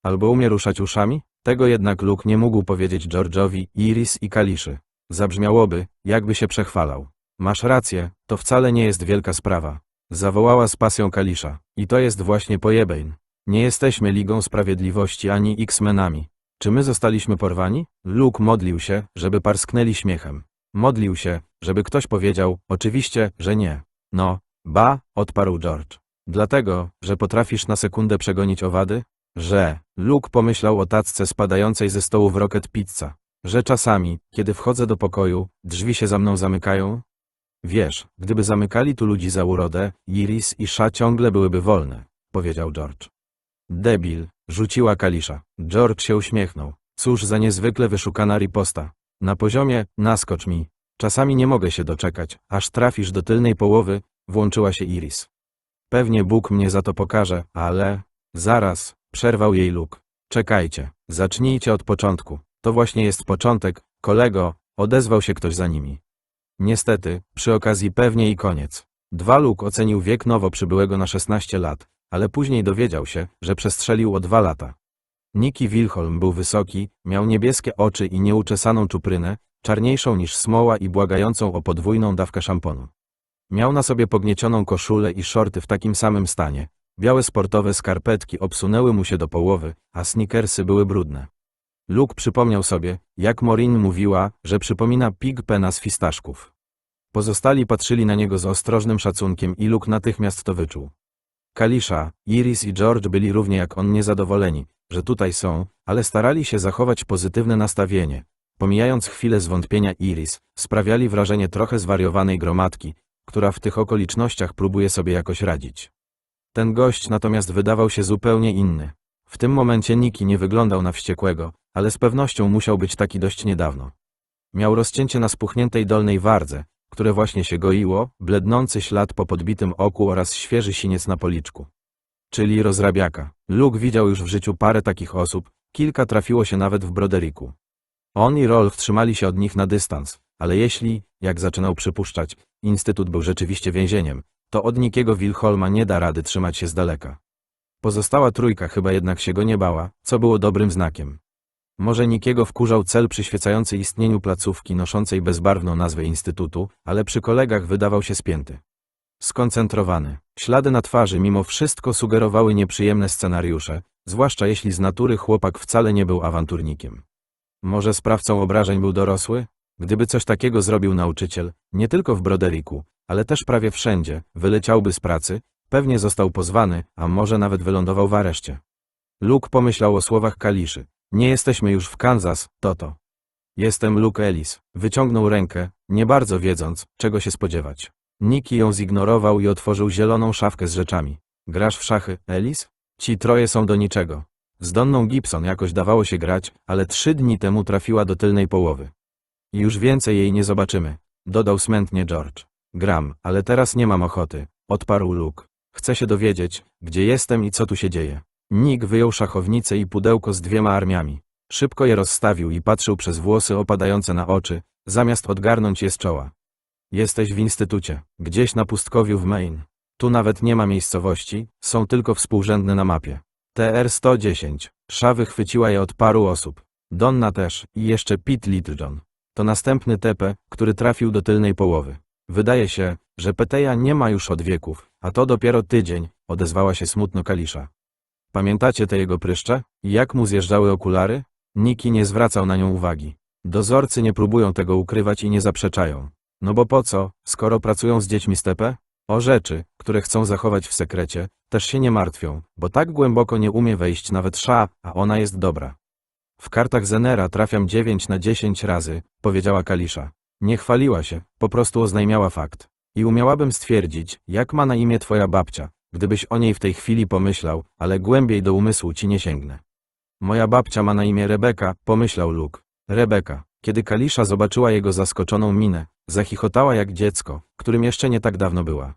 Albo umie ruszać uszami? Tego jednak Luke nie mógł powiedzieć George'owi, Iris i Kaliszy. Zabrzmiałoby, jakby się przechwalał. Masz rację, to wcale nie jest wielka sprawa. Zawołała z pasją Kalisza. I to jest właśnie pojebejn. Nie jesteśmy Ligą Sprawiedliwości ani X-Menami. Czy my zostaliśmy porwani? Luke modlił się, żeby parsknęli śmiechem. Modlił się, żeby ktoś powiedział, oczywiście, że nie. No, ba, odparł George. Dlatego, że potrafisz na sekundę przegonić owady? Że, Luke pomyślał o tacce spadającej ze stołu w Rocket Pizza. Że czasami, kiedy wchodzę do pokoju, drzwi się za mną zamykają? Wiesz, gdyby zamykali tu ludzi za urodę, Iris i Sha ciągle byłyby wolne, powiedział George. Debil, rzuciła Kalisza. George się uśmiechnął. Cóż za niezwykle wyszukana riposta. Na poziomie, naskocz mi. Czasami nie mogę się doczekać, aż trafisz do tylnej połowy, włączyła się Iris. Pewnie Bóg mnie za to pokaże, ale... Zaraz, przerwał jej Luke. Czekajcie, zacznijcie od początku. To właśnie jest początek, kolego, odezwał się ktoś za nimi. Niestety, przy okazji pewnie i koniec. Luke ocenił wiek nowo przybyłego na 16 lat, ale później dowiedział się, że przestrzelił o 2 lata. Nicky Wilholm był wysoki, miał niebieskie oczy i nieuczesaną czuprynę, czarniejszą niż smoła i błagającą o podwójną dawkę szamponu. Miał na sobie pogniecioną koszulę i szorty w takim samym stanie. Białe sportowe skarpetki obsunęły mu się do połowy, a sneakersy były brudne. Luke przypomniał sobie, jak Maureen mówiła, że przypomina Pigpena z fistaszków. Pozostali patrzyli na niego z ostrożnym szacunkiem i Luke natychmiast to wyczuł. Kalisza, Iris i George byli równie jak on niezadowoleni, że tutaj są, ale starali się zachować pozytywne nastawienie. pomijając chwilę zwątpienia Iris, sprawiali wrażenie trochę zwariowanej gromadki, która w tych okolicznościach próbuje sobie jakoś radzić. Ten gość natomiast wydawał się zupełnie inny. W tym momencie Nikki nie wyglądał na wściekłego, ale z pewnością musiał być taki dość niedawno. Miał rozcięcie na spuchniętej dolnej wardze, które właśnie się goiło, blednący ślad po podbitym oku oraz świeży siniec na policzku. Czyli rozrabiaka. Luke widział już w życiu parę takich osób, kilka trafiło się nawet w Brodericku. On i Rolf trzymali się od nich na dystans, ale jeśli, jak zaczynał przypuszczać, Instytut był rzeczywiście więzieniem, to od Nickiego Wilholma nie da rady trzymać się z daleka. Pozostała trójka chyba jednak się go nie bała, co było dobrym znakiem. Może Nickiego wkurzał cel przyświecający istnieniu placówki noszącej bezbarwną nazwę Instytutu, ale przy kolegach wydawał się spięty. Skoncentrowany. Ślady na twarzy mimo wszystko sugerowały nieprzyjemne scenariusze, zwłaszcza jeśli z natury chłopak wcale nie był awanturnikiem. Może sprawcą obrażeń był dorosły? Gdyby coś takiego zrobił nauczyciel, nie tylko w Brodericku, ale też prawie wszędzie, wyleciałby z pracy, pewnie został pozwany, a może nawet wylądował w areszcie. Luke pomyślał o słowach Kaliszy. Nie jesteśmy już w Kansas, to. Jestem Luke Ellis. Wyciągnął rękę, nie bardzo wiedząc, czego się spodziewać. Nicky ją zignorował i otworzył zieloną szafkę z rzeczami. Grasz w szachy, Ellis? Ci troje są do niczego. Z Donną Gibson jakoś dawało się grać, ale 3 dni temu trafiła do tylnej połowy. I już więcej jej nie zobaczymy, dodał smętnie George. Gram, ale teraz nie mam ochoty, odparł Luke. Chcę się dowiedzieć, gdzie jestem i co tu się dzieje. Nick wyjął szachownicę i pudełko z 2 armiami. Szybko je rozstawił i patrzył przez włosy opadające na oczy, zamiast odgarnąć je z czoła. Jesteś w instytucie, gdzieś na pustkowiu w Maine. Tu nawet nie ma miejscowości, są tylko współrzędne na mapie. TR-110. Sza wychwyciła je od paru osób. Donna też i jeszcze Pete Littlejohn. To następny TP, który trafił do tylnej połowy. Wydaje się, że Peteja nie ma już od wieków, a to dopiero tydzień, odezwała się smutno Kalisza. Pamiętacie te jego pryszcze? Jak mu zjeżdżały okulary? Nicky nie zwracał na nią uwagi. Dozorcy nie próbują tego ukrywać i nie zaprzeczają. No bo po co, skoro pracują z dziećmi z TP? O rzeczy, które chcą zachować w sekrecie, też się nie martwią, bo tak głęboko nie umie wejść nawet Sza, a ona jest dobra. W kartach Zenera trafiam 9 na 10 razy, powiedziała Kalisza. Nie chwaliła się, po prostu oznajmiała fakt. I umiałabym stwierdzić, jak ma na imię twoja babcia, gdybyś o niej w tej chwili pomyślał, ale głębiej do umysłu ci nie sięgnę. Moja babcia ma na imię Rebeka, pomyślał Luke. Rebeka. Kiedy Kalisza zobaczyła jego zaskoczoną minę, zachichotała jak dziecko, którym jeszcze nie tak dawno była.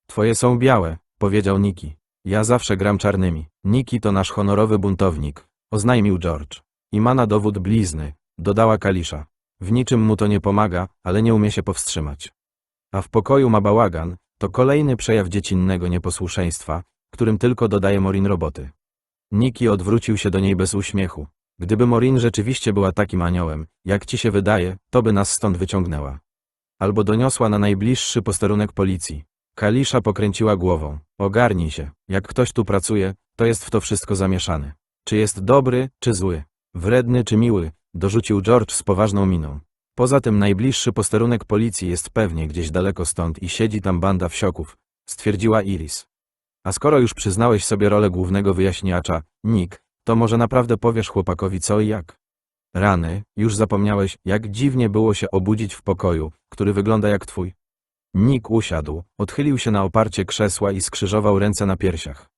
Twoje są białe, powiedział Nicky. Ja zawsze gram czarnymi. Nicky to nasz honorowy buntownik, oznajmił George. I ma na dowód blizny, dodała Kalisza. W niczym mu to nie pomaga, ale nie umie się powstrzymać. A w pokoju ma bałagan, to kolejny przejaw dziecinnego nieposłuszeństwa, którym tylko dodaje Maureen roboty. Nicky odwrócił się do niej bez uśmiechu. Gdyby Maureen rzeczywiście była takim aniołem, jak ci się wydaje, to by nas stąd wyciągnęła. Albo doniosła na najbliższy posterunek policji. Kalisza pokręciła głową. Ogarnij się, jak ktoś tu pracuje, to jest w to wszystko zamieszany. Czy jest dobry, czy zły? Wredny czy miły? Dorzucił George z poważną miną. Poza tym najbliższy posterunek policji jest pewnie gdzieś daleko stąd i siedzi tam banda wsioków, stwierdziła Iris. A skoro już przyznałeś sobie rolę głównego wyjaśniacza, Nick, to może naprawdę powiesz chłopakowi co i jak? Rany, już zapomniałeś, jak dziwnie było się obudzić w pokoju, który wygląda jak twój. Nick usiadł, odchylił się na oparcie krzesła i skrzyżował ręce na piersiach.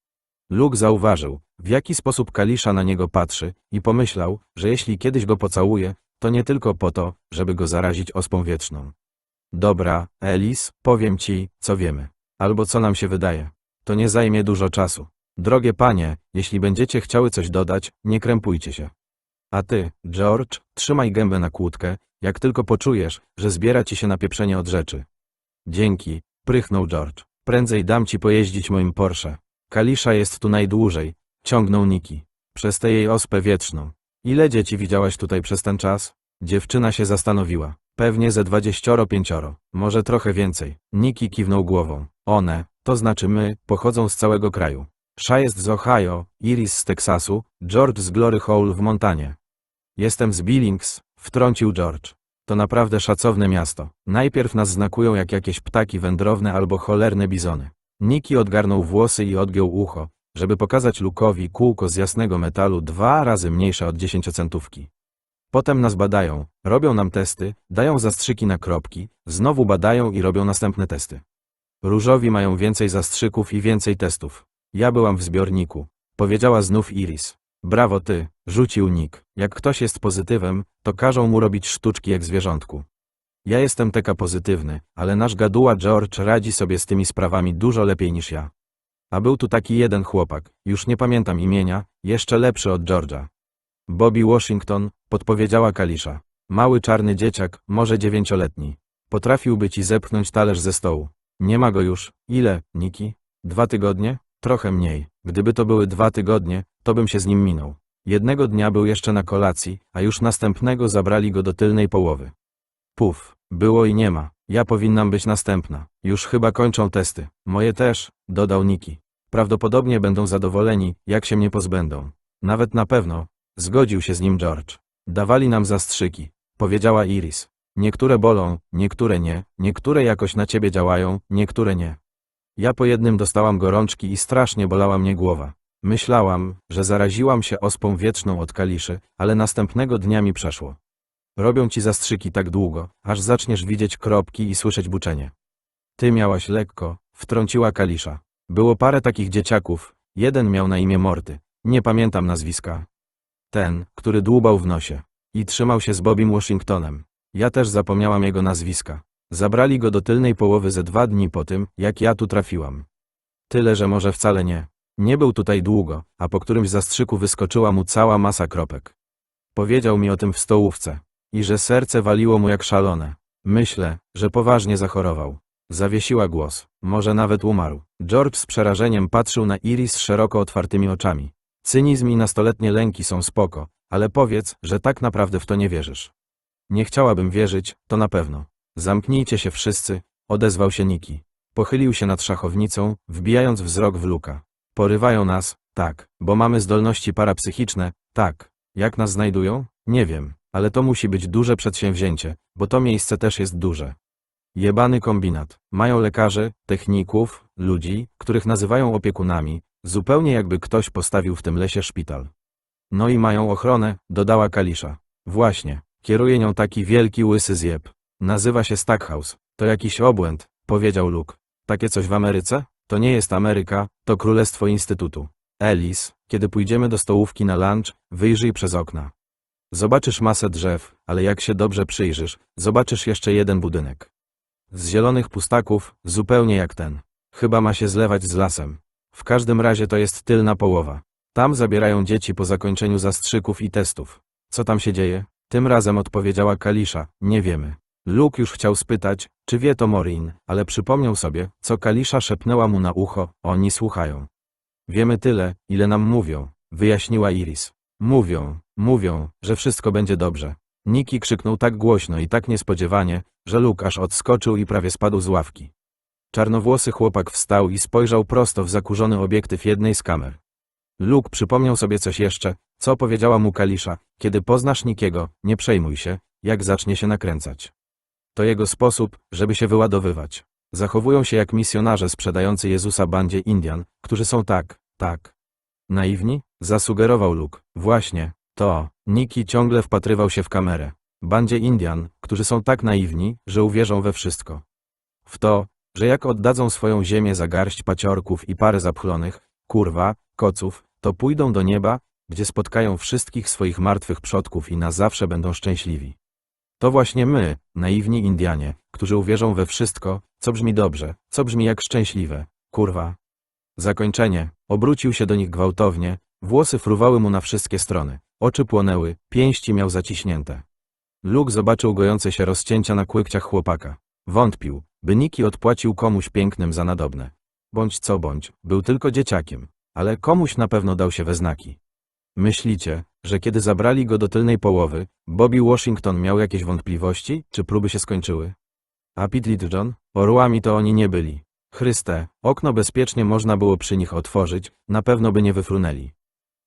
Luke zauważył, w jaki sposób Kalisza na niego patrzy i pomyślał, że jeśli kiedyś go pocałuje, to nie tylko po to, żeby go zarazić ospą wietrzną. Dobra, Ellis, powiem ci, co wiemy. Albo co nam się wydaje. To nie zajmie dużo czasu. Drogie panie, jeśli będziecie chciały coś dodać, nie krępujcie się. A ty, George, trzymaj gębę na kłódkę, jak tylko poczujesz, że zbiera ci się napieprzenie od rzeczy. Dzięki, prychnął George. Prędzej dam ci pojeździć moim Porsche. Kalisza jest tu najdłużej, ciągnął Nicky. Przez tę jej ospę wietrzną. Ile dzieci widziałaś tutaj przez ten czas? Dziewczyna się zastanowiła. Pewnie ze 25, może trochę więcej. Nicky kiwnął głową. One, to znaczy my, pochodzą z całego kraju. Sza jest z Ohio, Iris z Teksasu, George z Glory Hole w Montanie. Jestem z Billings, wtrącił George. To naprawdę szacowne miasto. Najpierw nas znakują jak jakieś ptaki wędrowne albo cholerne bizony. Nicky odgarnął włosy i odgiął ucho, żeby pokazać Luke'owi kółko z jasnego metalu 2 razy mniejsze od 10-centówki. Potem nas badają, robią nam testy, dają zastrzyki na kropki, znowu badają i robią następne testy. Różowi mają więcej zastrzyków i więcej testów. Ja byłam w zbiorniku. Powiedziała znów Iris. Brawo ty, rzucił Nick. Jak ktoś jest pozytywem, to każą mu robić sztuczki jak zwierzątku. Ja jestem taka pozytywny, ale nasz gaduła George radzi sobie z tymi sprawami dużo lepiej niż ja. A był tu taki jeden chłopak, już nie pamiętam imienia, jeszcze lepszy od George'a. Bobby Washington, podpowiedziała Kalisza. Mały czarny dzieciak, może 9-letni. Potrafiłby ci zepchnąć talerz ze stołu. Nie ma go już. Ile, Niki? 2 tygodnie? Trochę mniej. Gdyby to były 2 tygodnie, to bym się z nim minął. Jednego dnia był jeszcze na kolacji, a już następnego zabrali go do tylnej połowy. Puf, było i nie ma. Ja powinnam być następna. Już chyba kończą testy. Moje też, dodał Niki. Prawdopodobnie będą zadowoleni, jak się mnie pozbędą. Nawet na pewno. Zgodził się z nim George. Dawali nam zastrzyki, powiedziała Iris. Niektóre bolą, niektóre nie, niektóre jakoś na ciebie działają, niektóre nie. Ja po jednym dostałam gorączki i strasznie bolała mnie głowa. Myślałam, że zaraziłam się ospą wietrzną od Kaliszy, ale następnego dnia mi przeszło. Robią ci zastrzyki tak długo, aż zaczniesz widzieć kropki i słyszeć buczenie. Ty miałaś lekko, wtrąciła Kalisza. Było parę takich dzieciaków, jeden miał na imię Morty, nie pamiętam nazwiska. Ten, który dłubał w nosie. I trzymał się z Bobbym Washingtonem. Ja też zapomniałam jego nazwiska. Zabrali go do tylnej połowy ze 2 dni po tym, jak ja tu trafiłam. Tyle, że może wcale nie. Nie był tutaj długo, a po którymś zastrzyku wyskoczyła mu cała masa kropek. Powiedział mi o tym w stołówce. I że serce waliło mu jak szalone. Myślę, że poważnie zachorował. Zawiesiła głos. Może nawet umarł. George z przerażeniem patrzył na Iris szeroko otwartymi oczami. Cynizm i nastoletnie lęki są spoko, ale powiedz, że tak naprawdę w to nie wierzysz. Nie chciałabym wierzyć, to na pewno. Zamknijcie się wszyscy, odezwał się Niki. Pochylił się nad szachownicą, wbijając wzrok w Luka. Porywają nas, tak, bo mamy zdolności parapsychiczne, tak. Jak nas znajdują? Nie wiem, ale to musi być duże przedsięwzięcie, bo to miejsce też jest duże. Jebany kombinat. Mają lekarzy, techników, ludzi, których nazywają opiekunami, zupełnie jakby ktoś postawił w tym lesie szpital. No i mają ochronę, dodała Kalisza. Właśnie, kieruje nią taki wielki łysy zjeb. Nazywa się Stackhouse. To jakiś obłęd, powiedział Luke. Takie coś w Ameryce? To nie jest Ameryka, to Królestwo Instytutu. Alice, kiedy pójdziemy do stołówki na lunch, wyjrzyj przez okna. Zobaczysz masę drzew, ale jak się dobrze przyjrzysz, zobaczysz jeszcze jeden budynek. Z zielonych pustaków, zupełnie jak ten. Chyba ma się zlewać z lasem. W każdym razie to jest tylna połowa. Tam zabierają dzieci po zakończeniu zastrzyków i testów. Co tam się dzieje? Tym razem odpowiedziała Kalisza, nie wiemy. Luke już chciał spytać, czy wie to Maureen, ale przypomniał sobie, co Kalisza szepnęła mu na ucho, oni słuchają. Wiemy tyle, ile nam mówią, wyjaśniła Iris. Mówią, że wszystko będzie dobrze. Niki krzyknął tak głośno i tak niespodziewanie, że Luke aż odskoczył i prawie spadł z ławki. Czarnowłosy chłopak wstał i spojrzał prosto w zakurzony obiektyw jednej z kamer. Luke przypomniał sobie coś jeszcze, co powiedziała mu Kalisza, kiedy poznasz Nikiego, nie przejmuj się, jak zacznie się nakręcać. To jego sposób, żeby się wyładowywać. Zachowują się jak misjonarze sprzedający Jezusa bandzie Indian, którzy są tak. Naiwni? Zasugerował Luke. Właśnie, to. Niki ciągle wpatrywał się w kamerę. Bandzie Indian, którzy są tak naiwni, że uwierzą we wszystko. W to, że jak oddadzą swoją ziemię za garść paciorków i parę zapchlonych, koców, to pójdą do nieba, gdzie spotkają wszystkich swoich martwych przodków i na zawsze będą szczęśliwi. To właśnie my, naiwni Indianie, którzy uwierzą we wszystko, co brzmi dobrze, co brzmi jak szczęśliwe, Zakończenie. Obrócił się do nich gwałtownie, włosy fruwały mu na wszystkie strony, oczy płonęły, pięści miał zaciśnięte. Luke zobaczył gojące się rozcięcia na kłykciach chłopaka. Wątpił, by Niki odpłacił komuś pięknym za nadobne. Bądź co bądź, był tylko dzieciakiem, ale komuś na pewno dał się we znaki. Myślicie, że kiedy zabrali go do tylnej połowy, Bobby Washington miał jakieś wątpliwości, czy próby się skończyły? A Pete Littlejohn? Orłami to oni nie byli. Chryste, okno bezpiecznie można było przy nich otworzyć, na pewno by nie wyfrunęli.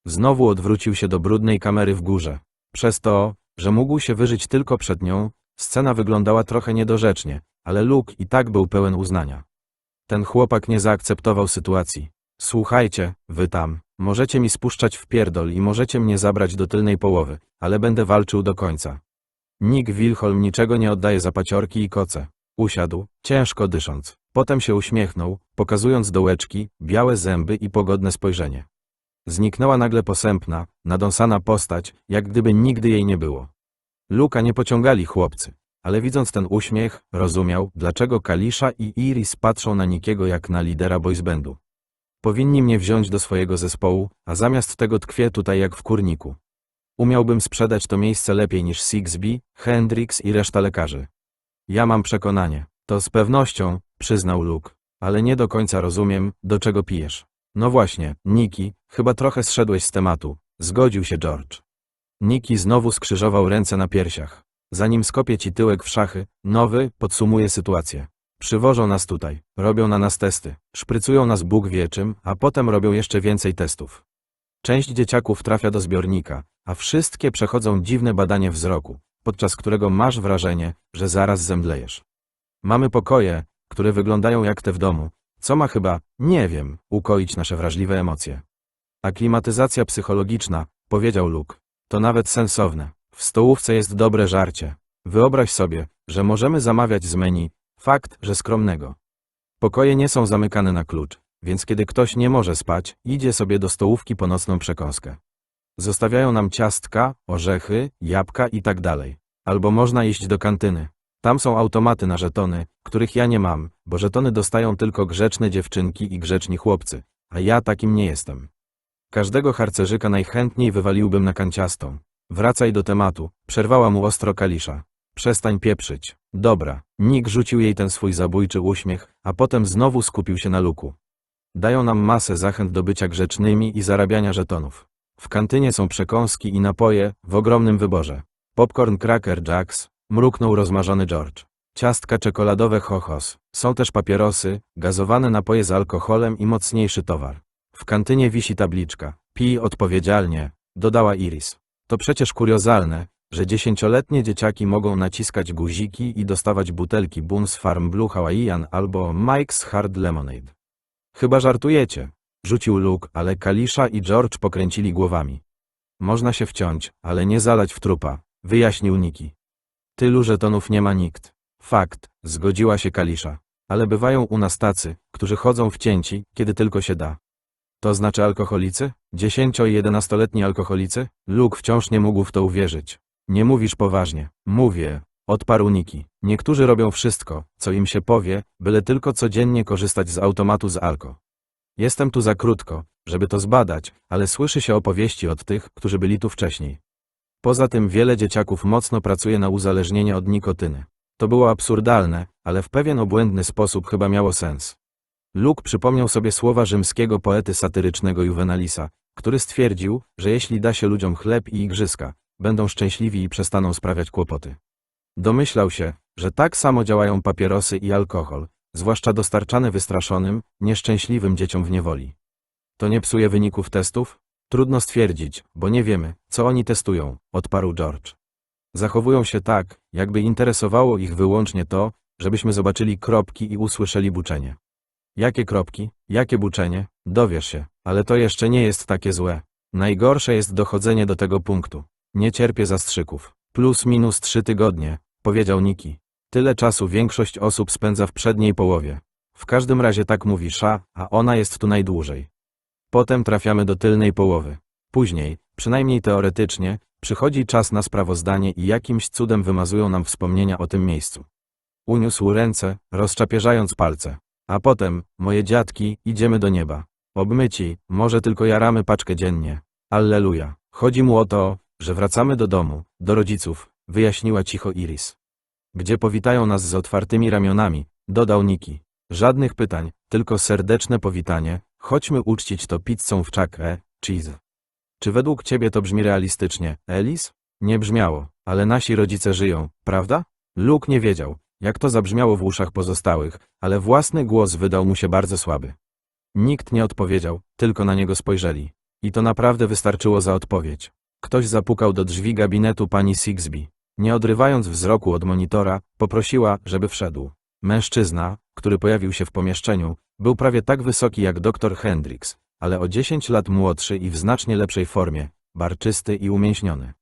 Znowu odwrócił się do brudnej kamery w górze. Przez to, że mógł się wyżyć tylko przed nią, scena wyglądała trochę niedorzecznie, ale Luke i tak był pełen uznania. Ten chłopak nie zaakceptował sytuacji. Słuchajcie, wy tam, Możecie mi spuszczać w pierdol i możecie mnie zabrać do tylnej połowy, ale będę walczył do końca. Nick Wilholm niczego nie oddaje za paciorki i koce. Usiadł, ciężko dysząc. Potem się uśmiechnął, pokazując dołeczki, białe zęby i pogodne spojrzenie. Zniknęła nagle posępna, nadąsana postać, jak gdyby nigdy jej nie było. Luka nie pociągali chłopcy, ale widząc ten uśmiech, rozumiał, dlaczego Kalisza i Iris patrzą na Nickiego jak na lidera boysbandu. Powinni mnie wziąć do swojego zespołu, a zamiast tego tkwię tutaj jak w kurniku. Umiałbym sprzedać to miejsce lepiej niż Sigsbee, Hendrix i reszta lekarzy. Ja mam przekonanie. To z pewnością, przyznał Luke, ale nie do końca rozumiem, do czego pijesz. No właśnie, Nicky, chyba trochę zszedłeś z tematu, zgodził się George. Nicky znowu skrzyżował ręce na piersiach. Zanim skopię ci tyłek w szachy, nowy, podsumuje sytuację. Przywożą nas tutaj, robią na nas testy, szprycują nas Bóg wie czym, a potem robią jeszcze więcej testów. Część dzieciaków trafia do zbiornika, a wszystkie przechodzą dziwne badanie wzroku, podczas którego masz wrażenie, że zaraz zemdlejesz. Mamy pokoje, które wyglądają jak te w domu, co ma chyba, nie wiem, ukoić nasze wrażliwe emocje. Aklimatyzacja psychologiczna, powiedział Luke. To nawet sensowne. W stołówce jest dobre żarcie. Wyobraź sobie, że możemy zamawiać z menu, fakt, że skromnego. Pokoje nie są zamykane na klucz, więc kiedy ktoś nie może spać, idzie sobie do stołówki po nocną przekąskę. Zostawiają nam ciastka, orzechy, jabłka i tak dalej. Albo można iść do kantyny. Tam są automaty na żetony, których ja nie mam, bo żetony dostają tylko grzeczne dziewczynki i grzeczni chłopcy, a ja takim nie jestem. Każdego harcerzyka najchętniej wywaliłbym na kanciastą. Wracaj do tematu, przerwała mu ostro Kalisza. Przestań pieprzyć. Dobra. Nick rzucił jej ten swój zabójczy uśmiech, a potem znowu skupił się na Luku. Dają nam masę zachęt do bycia grzecznymi i zarabiania żetonów. W kantynie są przekąski i napoje, w ogromnym wyborze. Popcorn Cracker Jacks, mruknął rozmarzony George. Ciastka czekoladowe Ho-Hos. Są też papierosy, gazowane napoje z alkoholem i mocniejszy towar. W kantynie wisi tabliczka. Pij odpowiedzialnie, dodała Iris. To przecież kuriozalne, że 10-letnie dzieciaki mogą naciskać guziki i dostawać butelki Boone's Farm Blue Hawaiian albo Mike's Hard Lemonade. Chyba żartujecie, rzucił Luke, ale Kalisza i George pokręcili głowami. Można się wciąć, ale nie zalać w trupa, wyjaśnił Nicky. Tylu żetonów nie ma nikt. Fakt, zgodziła się Kalisza. Ale bywają u nas tacy, którzy chodzą wcięci, kiedy tylko się da. To znaczy alkoholicy? 10- i 11-letni alkoholicy? Luke wciąż nie mógł w to uwierzyć. Nie mówisz poważnie. Mówię, odparł Nicky. Niektórzy robią wszystko, co im się powie, byle tylko codziennie korzystać z automatu z alko. Jestem tu za krótko, żeby to zbadać, ale słyszy się opowieści od tych, którzy byli tu wcześniej. Poza tym wiele dzieciaków mocno pracuje na uzależnienie od nikotyny. To było absurdalne, ale w pewien obłędny sposób chyba miało sens. Luke przypomniał sobie słowa rzymskiego poety satyrycznego Juvenalisa, który stwierdził, że jeśli da się ludziom chleb i igrzyska, będą szczęśliwi i przestaną sprawiać kłopoty. Domyślał się, że tak samo działają papierosy i alkohol, zwłaszcza dostarczane wystraszonym, nieszczęśliwym dzieciom w niewoli. To nie psuje wyników testów? Trudno stwierdzić, bo nie wiemy, co oni testują, odparł George. Zachowują się tak, jakby interesowało ich wyłącznie to, żebyśmy zobaczyli kropki i usłyszeli buczenie. Jakie kropki? Jakie buczenie? Dowiesz się, ale to jeszcze nie jest takie złe. Najgorsze jest dochodzenie do tego punktu. Nie cierpię zastrzyków. Plus minus 3 tygodnie, powiedział Nicky. Tyle czasu większość osób spędza w przedniej połowie. W każdym razie tak mówi Sha, a ona jest tu najdłużej. Potem trafiamy do tylnej połowy. Później, przynajmniej teoretycznie, przychodzi czas na sprawozdanie i jakimś cudem wymazują nam wspomnienia o tym miejscu. Uniósł ręce, rozczapierzając palce. A potem, moje dziadki, idziemy do nieba. Obmyci, może tylko jaramy paczkę dziennie. Alleluja. Chodzi mu o to, że wracamy do domu, do rodziców, wyjaśniła cicho Iris. Gdzie powitają nas z otwartymi ramionami, dodał Nicky. Żadnych pytań, tylko serdeczne powitanie, chodźmy uczcić to pizzą w Chuck E. Cheese. Czy według ciebie to brzmi realistycznie, Alice? Nie brzmiało, ale nasi rodzice żyją, prawda? Luke nie wiedział, jak to zabrzmiało w uszach pozostałych, ale własny głos wydał mu się bardzo słaby. Nikt nie odpowiedział, tylko na niego spojrzeli. I to naprawdę wystarczyło za odpowiedź. Ktoś zapukał do drzwi gabinetu pani Sigsbee. Nie odrywając wzroku od monitora, poprosiła, żeby wszedł. Mężczyzna, który pojawił się w pomieszczeniu, był prawie tak wysoki jak dr Hendrix, ale o 10 lat młodszy i w znacznie lepszej formie, barczysty i umięśniony.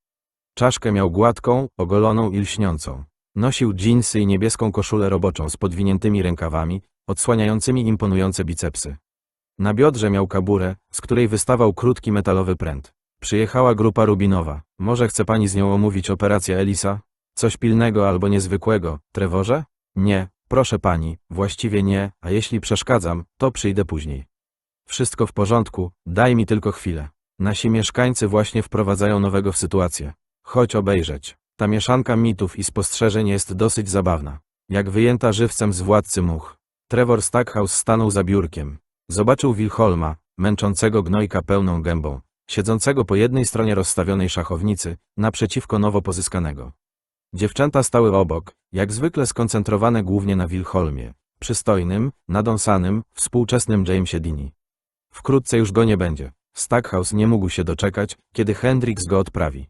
Czaszkę miał gładką, ogoloną i lśniącą. Nosił dżinsy i niebieską koszulę roboczą z podwiniętymi rękawami, odsłaniającymi imponujące bicepsy. Na biodrze miał kaburę, z której wystawał krótki metalowy pręt. Przyjechała grupa rubinowa. Może chce pani z nią omówić operację Ellisa? Coś pilnego albo niezwykłego, Trevorze? Nie, proszę pani, właściwie nie, a jeśli przeszkadzam, to przyjdę później. Wszystko w porządku, daj mi tylko chwilę. Nasi mieszkańcy właśnie wprowadzają nowego w sytuację. Chodź obejrzeć. Ta mieszanka mitów i spostrzeżeń jest dosyć zabawna. Jak wyjęta żywcem z Władcy Much. Trevor Stackhouse stanął za biurkiem. Zobaczył Wilholma, męczącego gnojka pełną gębą, siedzącego po jednej stronie rozstawionej szachownicy, naprzeciwko nowo pozyskanego. Dziewczęta stały obok, jak zwykle skoncentrowane głównie na Wilholmie, przystojnym, nadąsanym, współczesnym Jamesie Deanie. Wkrótce już go nie będzie. Stackhouse nie mógł się doczekać, kiedy Hendricks go odprawi.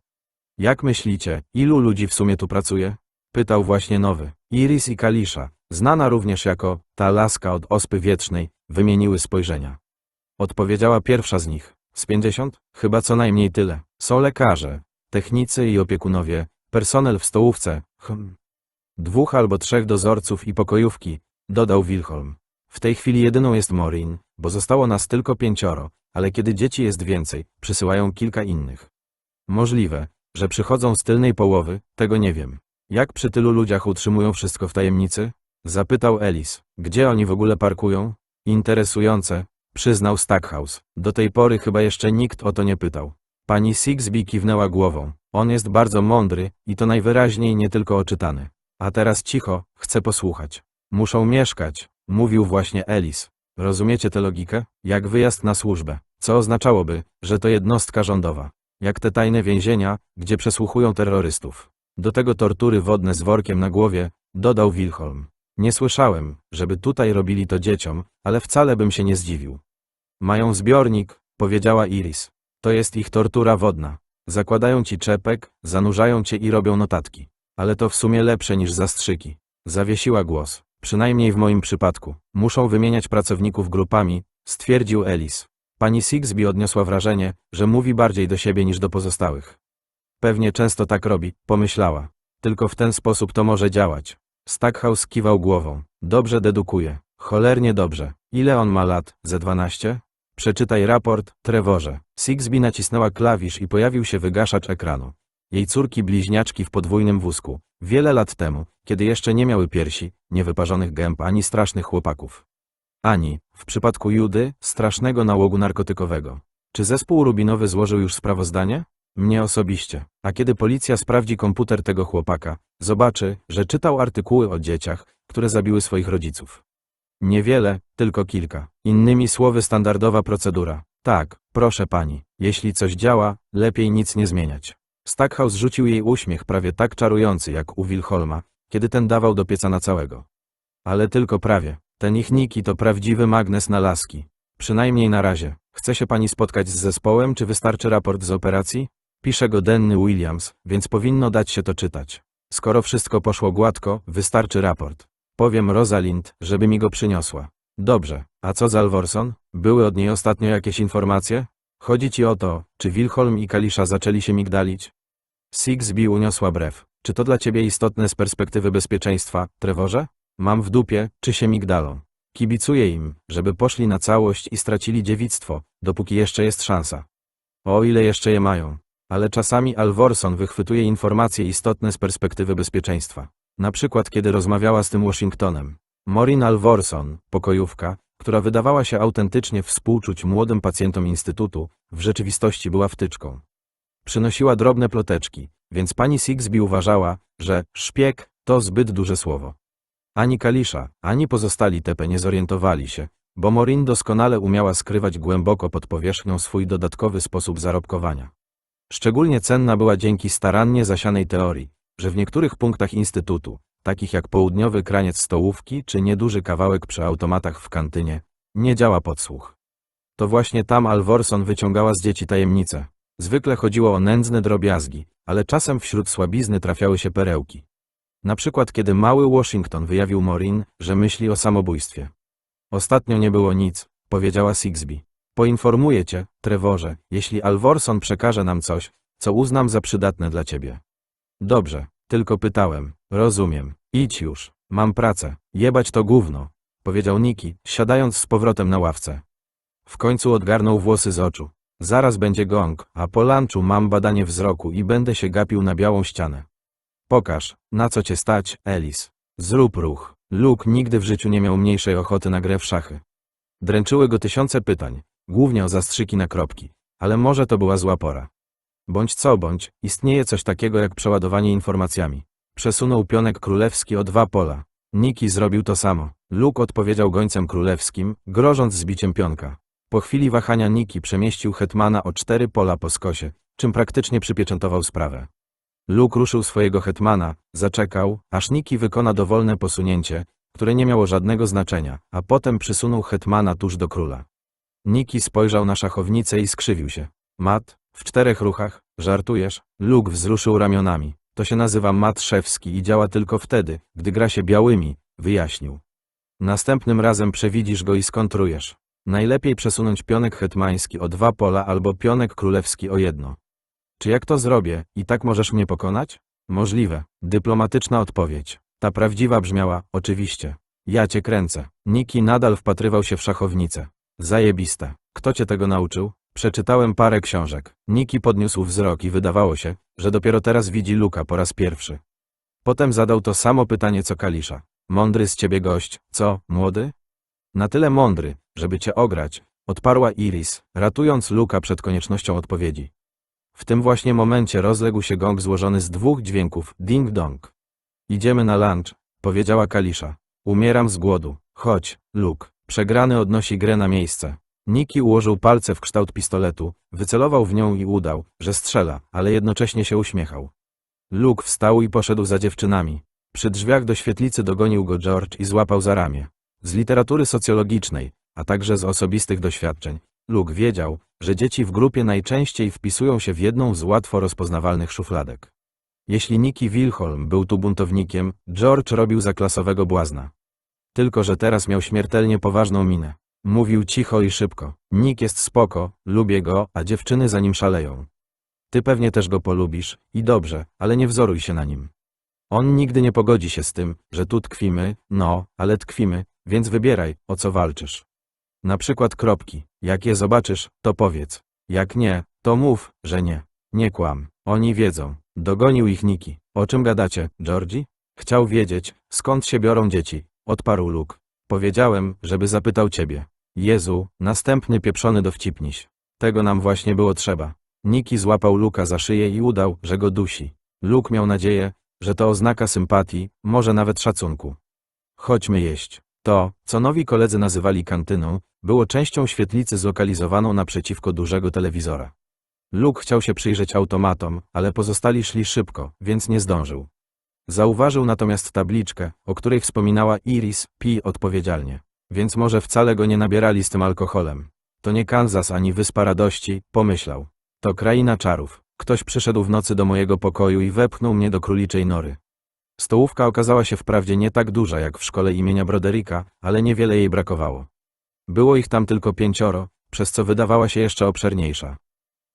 Jak myślicie, ilu ludzi w sumie tu pracuje? Pytał właśnie nowy. Iris i Kalisha, znana również jako ta laska od ospy wietrznej, wymieniły spojrzenia. Odpowiedziała pierwsza z nich. Z 50? Chyba co najmniej tyle. Są lekarze, technicy i opiekunowie, personel w stołówce, 2 albo 3 dozorców i pokojówki, dodał Wilholm. W tej chwili jedyną jest Maureen, bo zostało nas tylko 5, ale kiedy dzieci jest więcej, przysyłają kilka innych. Możliwe, że przychodzą z tylnej połowy, tego nie wiem. Jak przy tylu ludziach utrzymują wszystko w tajemnicy? Zapytał Ellis. Gdzie oni w ogóle parkują? Interesujące, przyznał Stackhouse. Do tej pory chyba jeszcze nikt o to nie pytał. Pani Sigsbee kiwnęła głową. On jest bardzo mądry i to najwyraźniej nie tylko oczytany. A teraz cicho, chcę posłuchać. Muszą mieszkać, mówił właśnie Ellis. Rozumiecie tę logikę? Jak wyjazd na służbę, co oznaczałoby, że to jednostka rządowa. Jak te tajne więzienia, gdzie przesłuchują terrorystów. Do tego tortury wodne z workiem na głowie, dodał Wilholm. Nie słyszałem, żeby tutaj robili to dzieciom, ale wcale bym się nie zdziwił. Mają zbiornik, powiedziała Iris. To jest ich tortura wodna. Zakładają ci czepek, zanurzają cię i robią notatki. Ale to w sumie lepsze niż zastrzyki. Zawiesiła głos. Przynajmniej w moim przypadku. Muszą wymieniać pracowników grupami, stwierdził Ellis. Pani Sigsbee odniosła wrażenie, że mówi bardziej do siebie niż do pozostałych. Pewnie często tak robi, pomyślała. Tylko w ten sposób to może działać. Stackhouse kiwał głową. Dobrze dedukuje. Cholernie dobrze. Ile on ma lat? Ze 12? Przeczytaj raport, Trevorze. Sigsbee nacisnęła klawisz i pojawił się wygaszacz ekranu. Jej córki bliźniaczki w podwójnym wózku. Wiele lat temu, kiedy jeszcze nie miały piersi, niewyparzonych gęb ani strasznych chłopaków. Ani, w przypadku Judy, strasznego nałogu narkotykowego. Czy zespół rubinowy złożył już sprawozdanie? Mnie osobiście. A kiedy policja sprawdzi komputer tego chłopaka, zobaczy, że czytał artykuły o dzieciach, które zabiły swoich rodziców. Niewiele, tylko kilka. Innymi słowy standardowa procedura. Tak, proszę pani, jeśli coś działa, lepiej nic nie zmieniać. Stackhouse rzucił jej uśmiech prawie tak czarujący jak u Wilholma, kiedy ten dawał do pieca na całego. Ale tylko prawie. Ten ich Niki to prawdziwy magnes na laski. Przynajmniej na razie. Chce się pani spotkać z zespołem, czy wystarczy raport z operacji? Pisze go Denny Williams, więc powinno dać się to czytać. Skoro wszystko poszło gładko, wystarczy raport. Powiem Rosalind, żeby mi go przyniosła. Dobrze, a co z Alvorson? Były od niej ostatnio jakieś informacje? Chodzi ci o to, czy Wilholm i Kalisha zaczęli się migdalić? Sigsbee uniosła brew. Czy to dla ciebie istotne z perspektywy bezpieczeństwa, Trevorze? Mam w dupie, czy się migdalą. Kibicuję im, żeby poszli na całość i stracili dziewictwo, dopóki jeszcze jest szansa. O ile jeszcze je mają. Ale czasami Alvorson wychwytuje informacje istotne z perspektywy bezpieczeństwa. Na przykład kiedy rozmawiała z tym Washingtonem. Maureen Alvorson, pokojówka, która wydawała się autentycznie współczuć młodym pacjentom Instytutu, w rzeczywistości była wtyczką. Przynosiła drobne ploteczki, więc pani Sigsbee uważała, że szpieg to zbyt duże słowo. Ani Kalisha, ani pozostali tepe nie zorientowali się, bo Maureen doskonale umiała skrywać głęboko pod powierzchnią swój dodatkowy sposób zarobkowania. Szczególnie cenna była dzięki starannie zasianej teorii, że w niektórych punktach Instytutu, takich jak południowy kraniec stołówki czy nieduży kawałek przy automatach w kantynie, nie działa podsłuch. To właśnie tam Alvorson wyciągała z dzieci tajemnice. Zwykle chodziło o nędzne drobiazgi, ale czasem wśród słabizny trafiały się perełki. Na przykład kiedy mały Washington wyjawił Maureen, że myśli o samobójstwie. Ostatnio nie było nic, powiedziała Sigsbee. Poinformuję cię, Trevorze, jeśli Alvorson przekaże nam coś, co uznam za przydatne dla ciebie. Dobrze, tylko pytałem. Rozumiem. Idź już. Mam pracę. Jebać to gówno, powiedział Nicky, siadając z powrotem na ławce. W końcu odgarnął włosy z oczu. Zaraz będzie gong, a po lunchu mam badanie wzroku i będę się gapił na białą ścianę. Pokaż, na co cię stać, Alice. Zrób ruch. Luke nigdy w życiu nie miał mniejszej ochoty na grę w szachy. Dręczyły go tysiące pytań, głównie o zastrzyki na kropki, ale może to była zła pora. Bądź co bądź, istnieje coś takiego jak przeładowanie informacjami. Przesunął pionek królewski o 2 pola. Nicky zrobił to samo. Luke odpowiedział gońcem królewskim, grożąc zbiciem pionka. Po chwili wahania Nicky przemieścił hetmana o 4 pola po skosie, czym praktycznie przypieczętował sprawę. Luke ruszył swojego hetmana, zaczekał, aż Nicky wykona dowolne posunięcie, które nie miało żadnego znaczenia, a potem przysunął hetmana tuż do króla. Nicky spojrzał na szachownicę i skrzywił się. Mat, w 4 ruchach? Żartujesz? Luke wzruszył ramionami. To się nazywa mat szewski i działa tylko wtedy, gdy gra się białymi, wyjaśnił. Następnym razem przewidzisz go i skontrujesz. Najlepiej przesunąć pionek hetmański o 2 pola albo pionek królewski o 1. Czy jak to zrobię, i tak możesz mnie pokonać? Możliwe. Dyplomatyczna odpowiedź. Ta prawdziwa brzmiała, oczywiście. Ja cię kręcę. Nicky nadal wpatrywał się w szachownicę. Zajebiste. Kto cię tego nauczył? Przeczytałem parę książek. Nicky podniósł wzrok i wydawało się, że dopiero teraz widzi Luka po raz pierwszy. Potem zadał to samo pytanie co Kalisza. Mądry z ciebie gość, co, młody? Na tyle mądry, żeby cię ograć, odparła Iris, ratując Luka przed koniecznością odpowiedzi. W tym właśnie momencie rozległ się gong złożony z 2 dźwięków, ding-dong. Idziemy na lunch, powiedziała Kalisza. Umieram z głodu. Chodź, Luke. Przegrany odnosi grę na miejsce. Nicky ułożył palce w kształt pistoletu, wycelował w nią i udał, że strzela, ale jednocześnie się uśmiechał. Luke wstał i poszedł za dziewczynami. Przy drzwiach do świetlicy dogonił go George i złapał za ramię. Z literatury socjologicznej, a także z osobistych doświadczeń, Luke wiedział, że dzieci w grupie najczęściej wpisują się w jedną z łatwo rozpoznawalnych szufladek. Jeśli Nicky Wilholm był tu buntownikiem, George robił za klasowego błazna. Tylko że teraz miał śmiertelnie poważną minę. Mówił cicho i szybko. Nick jest spoko, lubię go, a dziewczyny za nim szaleją. Ty pewnie też go polubisz, i dobrze, ale nie wzoruj się na nim. On nigdy nie pogodzi się z tym, że tu tkwimy, no, ale tkwimy, więc wybieraj, o co walczysz. Na przykład kropki. Jak je zobaczysz, to powiedz. Jak nie, to mów, że nie. Nie kłam. Oni wiedzą. Dogonił ich Nicky. O czym gadacie, Georgie? Chciał wiedzieć, skąd się biorą dzieci, odparł Luke. Powiedziałem, żeby zapytał ciebie. Jezu, następny pieprzony dowcipniś. Tego nam właśnie było trzeba. Nicky złapał Luka za szyję i udał, że go dusi. Luke miał nadzieję, że to oznaka sympatii, może nawet szacunku. Chodźmy jeść. To, co nowi koledzy nazywali kantyną, było częścią świetlicy zlokalizowaną naprzeciwko dużego telewizora. Luke chciał się przyjrzeć automatom, ale pozostali szli szybko, więc nie zdążył. Zauważył natomiast tabliczkę, o której wspominała Iris, pij odpowiedzialnie. Więc może wcale go nie nabierali z tym alkoholem. To nie Kansas ani Wyspa Radości, pomyślał. To kraina czarów. Ktoś przyszedł w nocy do mojego pokoju i wepchnął mnie do króliczej nory. Stołówka okazała się wprawdzie nie tak duża jak w szkole imienia Brodericka, ale niewiele jej brakowało. Było ich tam tylko 5, przez co wydawała się jeszcze obszerniejsza.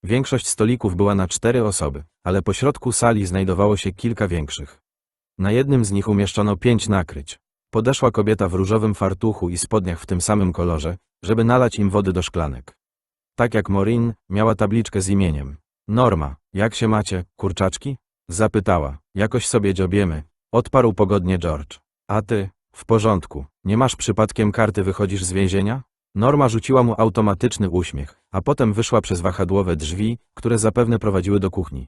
Większość stolików była na 4 osoby, ale pośrodku sali znajdowało się kilka większych. Na jednym z nich umieszczono 5 nakryć. Podeszła kobieta w różowym fartuchu i spodniach w tym samym kolorze, żeby nalać im wody do szklanek. Tak jak Maureen, miała tabliczkę z imieniem. Norma, jak się macie, kurczaczki? Zapytała. Jakoś sobie dziobiemy. Odparł pogodnie George. A ty? W porządku. Nie masz przypadkiem karty wychodzisz z więzienia? Norma rzuciła mu automatyczny uśmiech, a potem wyszła przez wahadłowe drzwi, które zapewne prowadziły do kuchni.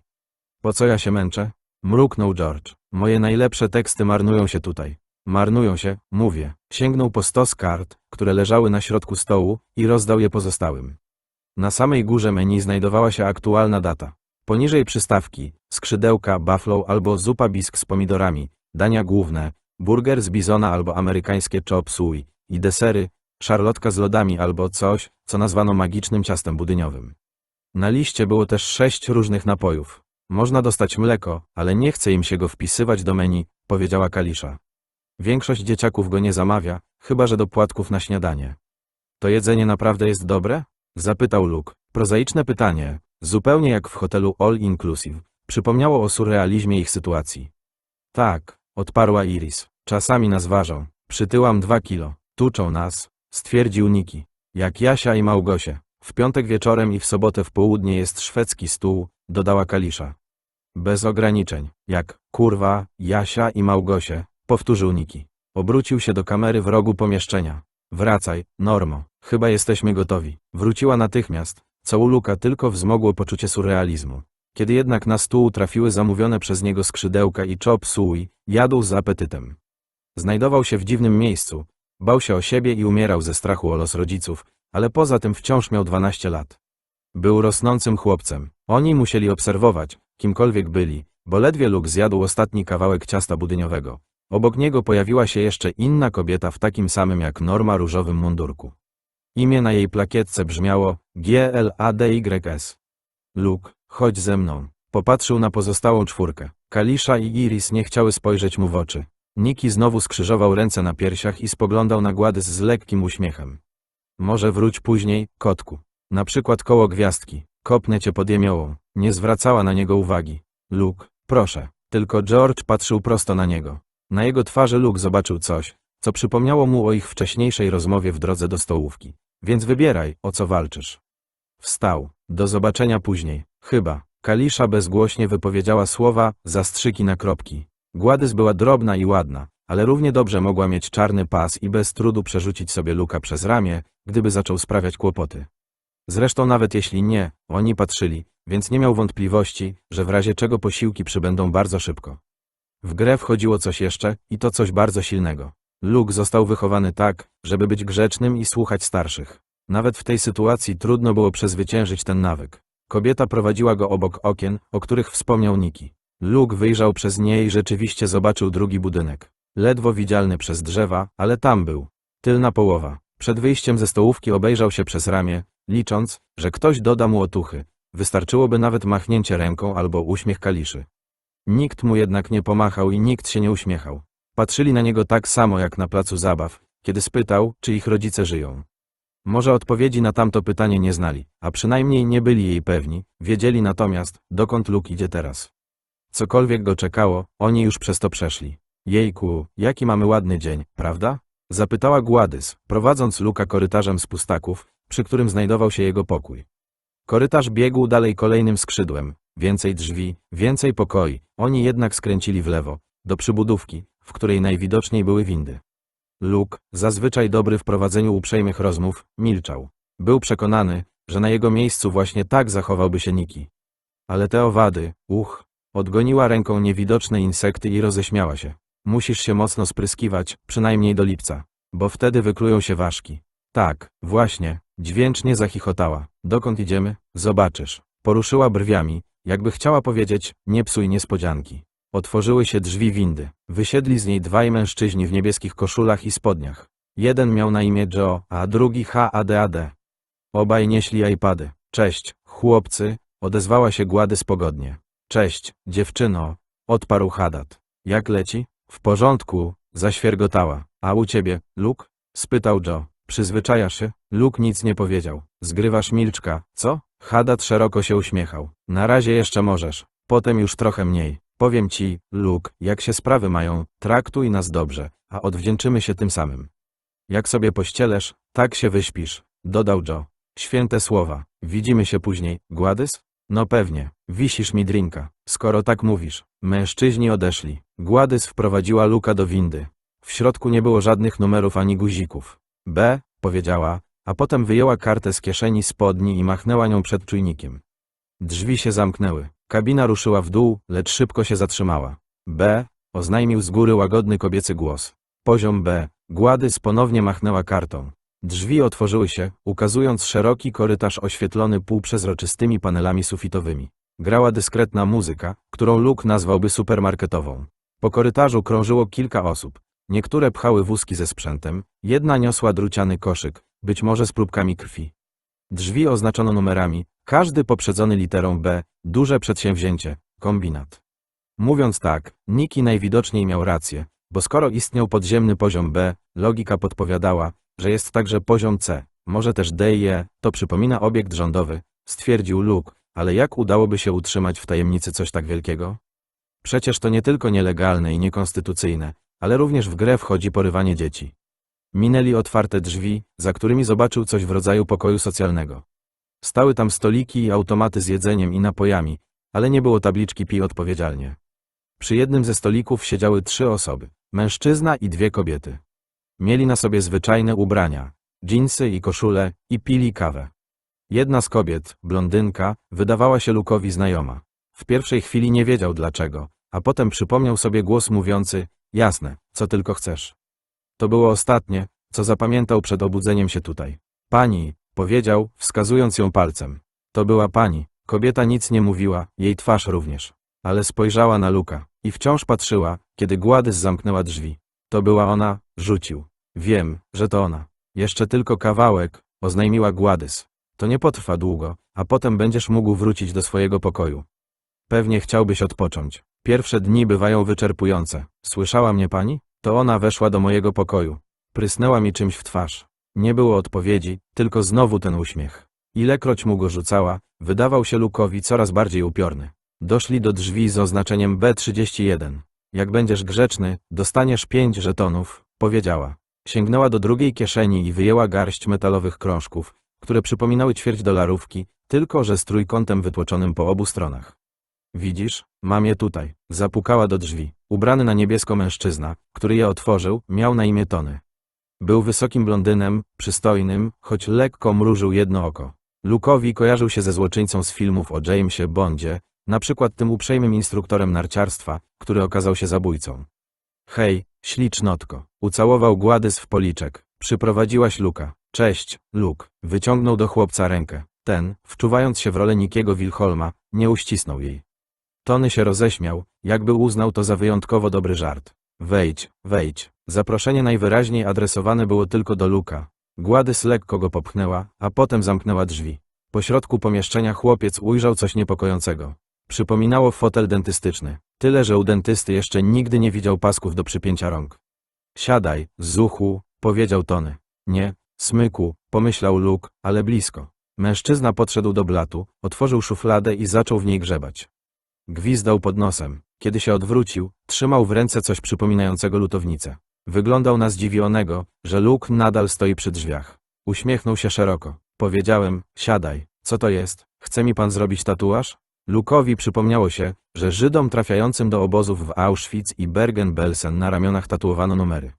Po co ja się męczę? Mruknął George. Moje najlepsze teksty marnują się tutaj. Marnują się, mówię. Sięgnął po 100 kart, które leżały na środku stołu i rozdał je pozostałym. Na samej górze menu znajdowała się aktualna data. Poniżej przystawki, skrzydełka, buffalo albo zupa bisk z pomidorami, dania główne, burger z bizona albo amerykańskie chop suey i desery, szarlotka z lodami albo coś, co nazwano magicznym ciastem budyniowym. Na liście było też 6 różnych napojów. Można dostać mleko, ale nie chce im się go wpisywać do menu, powiedziała Kalisza. Większość dzieciaków go nie zamawia, chyba że do płatków na śniadanie. To jedzenie naprawdę jest dobre? Zapytał Luke. Prozaiczne pytanie, zupełnie jak w hotelu All Inclusive, przypomniało o surrealizmie ich sytuacji. Tak, odparła Iris. Czasami nas ważą. Przytyłam 2 kilo. Tuczą nas, stwierdził Niki. Jak Jasia i Małgosie. W piątek wieczorem i w sobotę w południe jest szwedzki stół, dodała Kalisza. Bez ograniczeń. Jak, kurwa, Jasia i Małgosie, powtórzył Niki. Obrócił się do kamery w rogu pomieszczenia. Wracaj, Normo, chyba jesteśmy gotowi. Wróciła natychmiast, co u Luka tylko wzmogło poczucie surrealizmu. Kiedy jednak na stół trafiły zamówione przez niego skrzydełka i chop suey, jadł z apetytem. Znajdował się w dziwnym miejscu, bał się o siebie i umierał ze strachu o los rodziców, ale poza tym wciąż miał 12 lat. Był rosnącym chłopcem. Oni musieli obserwować, kimkolwiek byli, bo ledwie Luke zjadł ostatni kawałek ciasta budyniowego. Obok niego pojawiła się jeszcze inna kobieta w takim samym jak Norma różowym mundurku. Imię na jej plakietce brzmiało GLADYS. Luke, chodź ze mną. Popatrzył na pozostałą czwórkę. Kalisza i Iris nie chciały spojrzeć mu w oczy. Niki znowu skrzyżował ręce na piersiach i spoglądał na Gładys z lekkim uśmiechem. Może wróć później, kotku. Na przykład koło gwiazdki. Kopnę cię pod jemiołą. Nie zwracała na niego uwagi. Luke, proszę. Tylko George patrzył prosto na niego. Na jego twarzy Luke zobaczył coś, co przypomniało mu o ich wcześniejszej rozmowie w drodze do stołówki. Więc wybieraj, o co walczysz. Wstał. Do zobaczenia później. Chyba. Kalisza bezgłośnie wypowiedziała słowa, zastrzyki na kropki. Gładys była drobna i ładna, ale równie dobrze mogła mieć czarny pas i bez trudu przerzucić sobie Luka przez ramię, gdyby zaczął sprawiać kłopoty. Zresztą nawet jeśli nie, oni patrzyli, więc nie miał wątpliwości, że w razie czego posiłki przybędą bardzo szybko. W grę wchodziło coś jeszcze, i to coś bardzo silnego. Luke został wychowany tak, żeby być grzecznym i słuchać starszych. Nawet w tej sytuacji trudno było przezwyciężyć ten nawyk. Kobieta prowadziła go obok okien, o których wspomniał Niki. Luke wyjrzał przez nie i rzeczywiście zobaczył drugi budynek. Ledwo widzialny przez drzewa, ale tam był. Tylna połowa. Przed wyjściem ze stołówki obejrzał się przez ramię, licząc, że ktoś doda mu otuchy. Wystarczyłoby nawet machnięcie ręką albo uśmiech Kaliszy. Nikt mu jednak nie pomachał i nikt się nie uśmiechał. Patrzyli na niego tak samo jak na placu zabaw, kiedy spytał, czy ich rodzice żyją. Może odpowiedzi na tamto pytanie nie znali, a przynajmniej nie byli jej pewni, wiedzieli natomiast, dokąd Luke idzie teraz. Cokolwiek go czekało, oni już przez to przeszli. Jejku, jaki mamy ładny dzień, prawda? Zapytała Gładys, prowadząc Luka korytarzem z pustaków, przy którym znajdował się jego pokój. Korytarz biegł dalej kolejnym skrzydłem, więcej drzwi, więcej pokoi, oni jednak skręcili w lewo, do przybudówki, w której najwidoczniej były windy. Luke, zazwyczaj dobry w prowadzeniu uprzejmych rozmów, milczał. Był przekonany, że na jego miejscu właśnie tak zachowałby się Niki. Ale te owady, odgoniła ręką niewidoczne insekty i roześmiała się. Musisz się mocno spryskiwać, przynajmniej do lipca, bo wtedy wyklują się ważki. Tak, właśnie, dźwięcznie zachichotała. Dokąd idziemy? Zobaczysz. Poruszyła brwiami, jakby chciała powiedzieć, nie psuj niespodzianki. Otworzyły się drzwi windy. Wysiedli z niej dwaj mężczyźni w niebieskich koszulach i spodniach. Jeden miał na imię Joe, a drugi HADAD. Obaj nieśli iPady. Cześć, chłopcy, odezwała się Gładys pogodnie. Cześć, dziewczyno, odparł Haddad. Jak leci? W porządku, zaświergotała. A u ciebie, Luke? Spytał Joe. Przyzwyczajasz się? Luke nic nie powiedział. Zgrywasz milczka, co? Haddad szeroko się uśmiechał. Na razie jeszcze możesz, potem już trochę mniej. Powiem ci, Luke, jak się sprawy mają, traktuj nas dobrze, a odwdzięczymy się tym samym. Jak sobie pościelesz, tak się wyśpisz, dodał Joe. Święte słowa. Widzimy się później, Gładys? No pewnie, wisisz mi drinka, skoro tak mówisz. Mężczyźni odeszli. Gładys wprowadziła Luka do windy. W środku nie było żadnych numerów ani guzików. Powiedziała, a potem wyjęła kartę z kieszeni spodni i machnęła nią przed czujnikiem. Drzwi się zamknęły. Kabina ruszyła w dół, lecz szybko się zatrzymała. Oznajmił z góry łagodny kobiecy głos. Poziom B. Gładys ponownie machnęła kartą. Drzwi otworzyły się, ukazując szeroki korytarz oświetlony półprzezroczystymi panelami sufitowymi. Grała dyskretna muzyka, którą Luke nazwałby supermarketową. Po korytarzu krążyło kilka osób. Niektóre pchały wózki ze sprzętem, jedna niosła druciany koszyk, być może z próbkami krwi. Drzwi oznaczono numerami, każdy poprzedzony literą B, duże przedsięwzięcie, kombinat. Mówiąc tak, Niki najwidoczniej miał rację, bo skoro istniał podziemny poziom B, logika podpowiadała, że jest także poziom C, Może też DIE, to przypomina obiekt rządowy, stwierdził Luke, ale jak udałoby się utrzymać w tajemnicy coś tak wielkiego? Przecież to nie tylko nielegalne i niekonstytucyjne, ale również w grę wchodzi porywanie dzieci. Minęli otwarte drzwi, za którymi zobaczył coś w rodzaju pokoju socjalnego. Stały tam stoliki i automaty z jedzeniem i napojami, ale nie było tabliczki pij odpowiedzialnie. Przy jednym ze stolików siedziały 3 osoby, mężczyzna i 2 kobiety. Mieli na sobie zwyczajne ubrania, dżinsy i koszule i pili kawę. Jedna z kobiet, blondynka, wydawała się Luke'owi znajoma. W pierwszej chwili nie wiedział dlaczego, a potem przypomniał sobie głos mówiący, jasne, co tylko chcesz. To było ostatnie, co zapamiętał przed obudzeniem się tutaj. Pani, powiedział, wskazując ją palcem. To była pani. Kobieta nic nie mówiła, jej twarz również. Ale spojrzała na Luke'a i wciąż patrzyła, kiedy Gladys zamknęła drzwi. To była ona, rzucił. Wiem, że to ona. Jeszcze tylko kawałek, oznajmiła Gladys. To nie potrwa długo, a potem będziesz mógł wrócić do swojego pokoju. Pewnie chciałbyś odpocząć. Pierwsze dni bywają wyczerpujące. Słyszała mnie pani? To ona weszła do mojego pokoju. Prysnęła mi czymś w twarz. Nie było odpowiedzi, tylko znowu ten uśmiech. Ilekroć mu go rzucała, wydawał się Luke'owi coraz bardziej upiorny. Doszli do drzwi z oznaczeniem B31. Jak będziesz grzeczny, dostaniesz 5 żetonów, powiedziała. Sięgnęła do drugiej kieszeni i wyjęła garść metalowych krążków, które przypominały $ćwierćdolarówki, tylko że z trójkątem wytłoczonym po obu stronach. Widzisz, mam je tutaj. Zapukała do drzwi. Ubrany na niebiesko mężczyzna, który je otworzył, miał na imię Tony. Był wysokim blondynem, przystojnym, choć lekko mrużył jedno oko. Luke'owi kojarzył się ze złoczyńcą z filmów o Jamesie Bondzie, na przykład tym uprzejmym instruktorem narciarstwa, który okazał się zabójcą. Hej, ślicznotko. Ucałował Gladys w policzek. Przyprowadziłaś Luke'a. Cześć, Luke. Wyciągnął do chłopca rękę. Ten, wczuwając się w rolę Nickiego Wilholma, nie uścisnął jej. Tony się roześmiał, jakby uznał to za wyjątkowo dobry żart. Wejdź, wejdź. Zaproszenie najwyraźniej adresowane było tylko do Luke'a. Gladys lekko go popchnęła, a potem zamknęła drzwi. Po środku pomieszczenia chłopiec ujrzał coś niepokojącego. Przypominało fotel dentystyczny. Tyle, że u dentysty jeszcze nigdy nie widział pasków do przypięcia rąk. Siadaj, zuchu, powiedział Tony. Nie, smyku, pomyślał Luke, ale blisko. Mężczyzna podszedł do blatu, otworzył szufladę i zaczął w niej grzebać. Gwizdał pod nosem. Kiedy się odwrócił, trzymał w ręce coś przypominającego lutownicę. Wyglądał na zdziwionego, że Luke nadal stoi przy drzwiach. Uśmiechnął się szeroko. Powiedziałem, siadaj. Co to jest? Chce mi pan zrobić tatuaż? Luke'owi przypomniało się, że Żydom trafiającym do obozów w Auschwitz i Bergen-Belsen na ramionach tatuowano numery.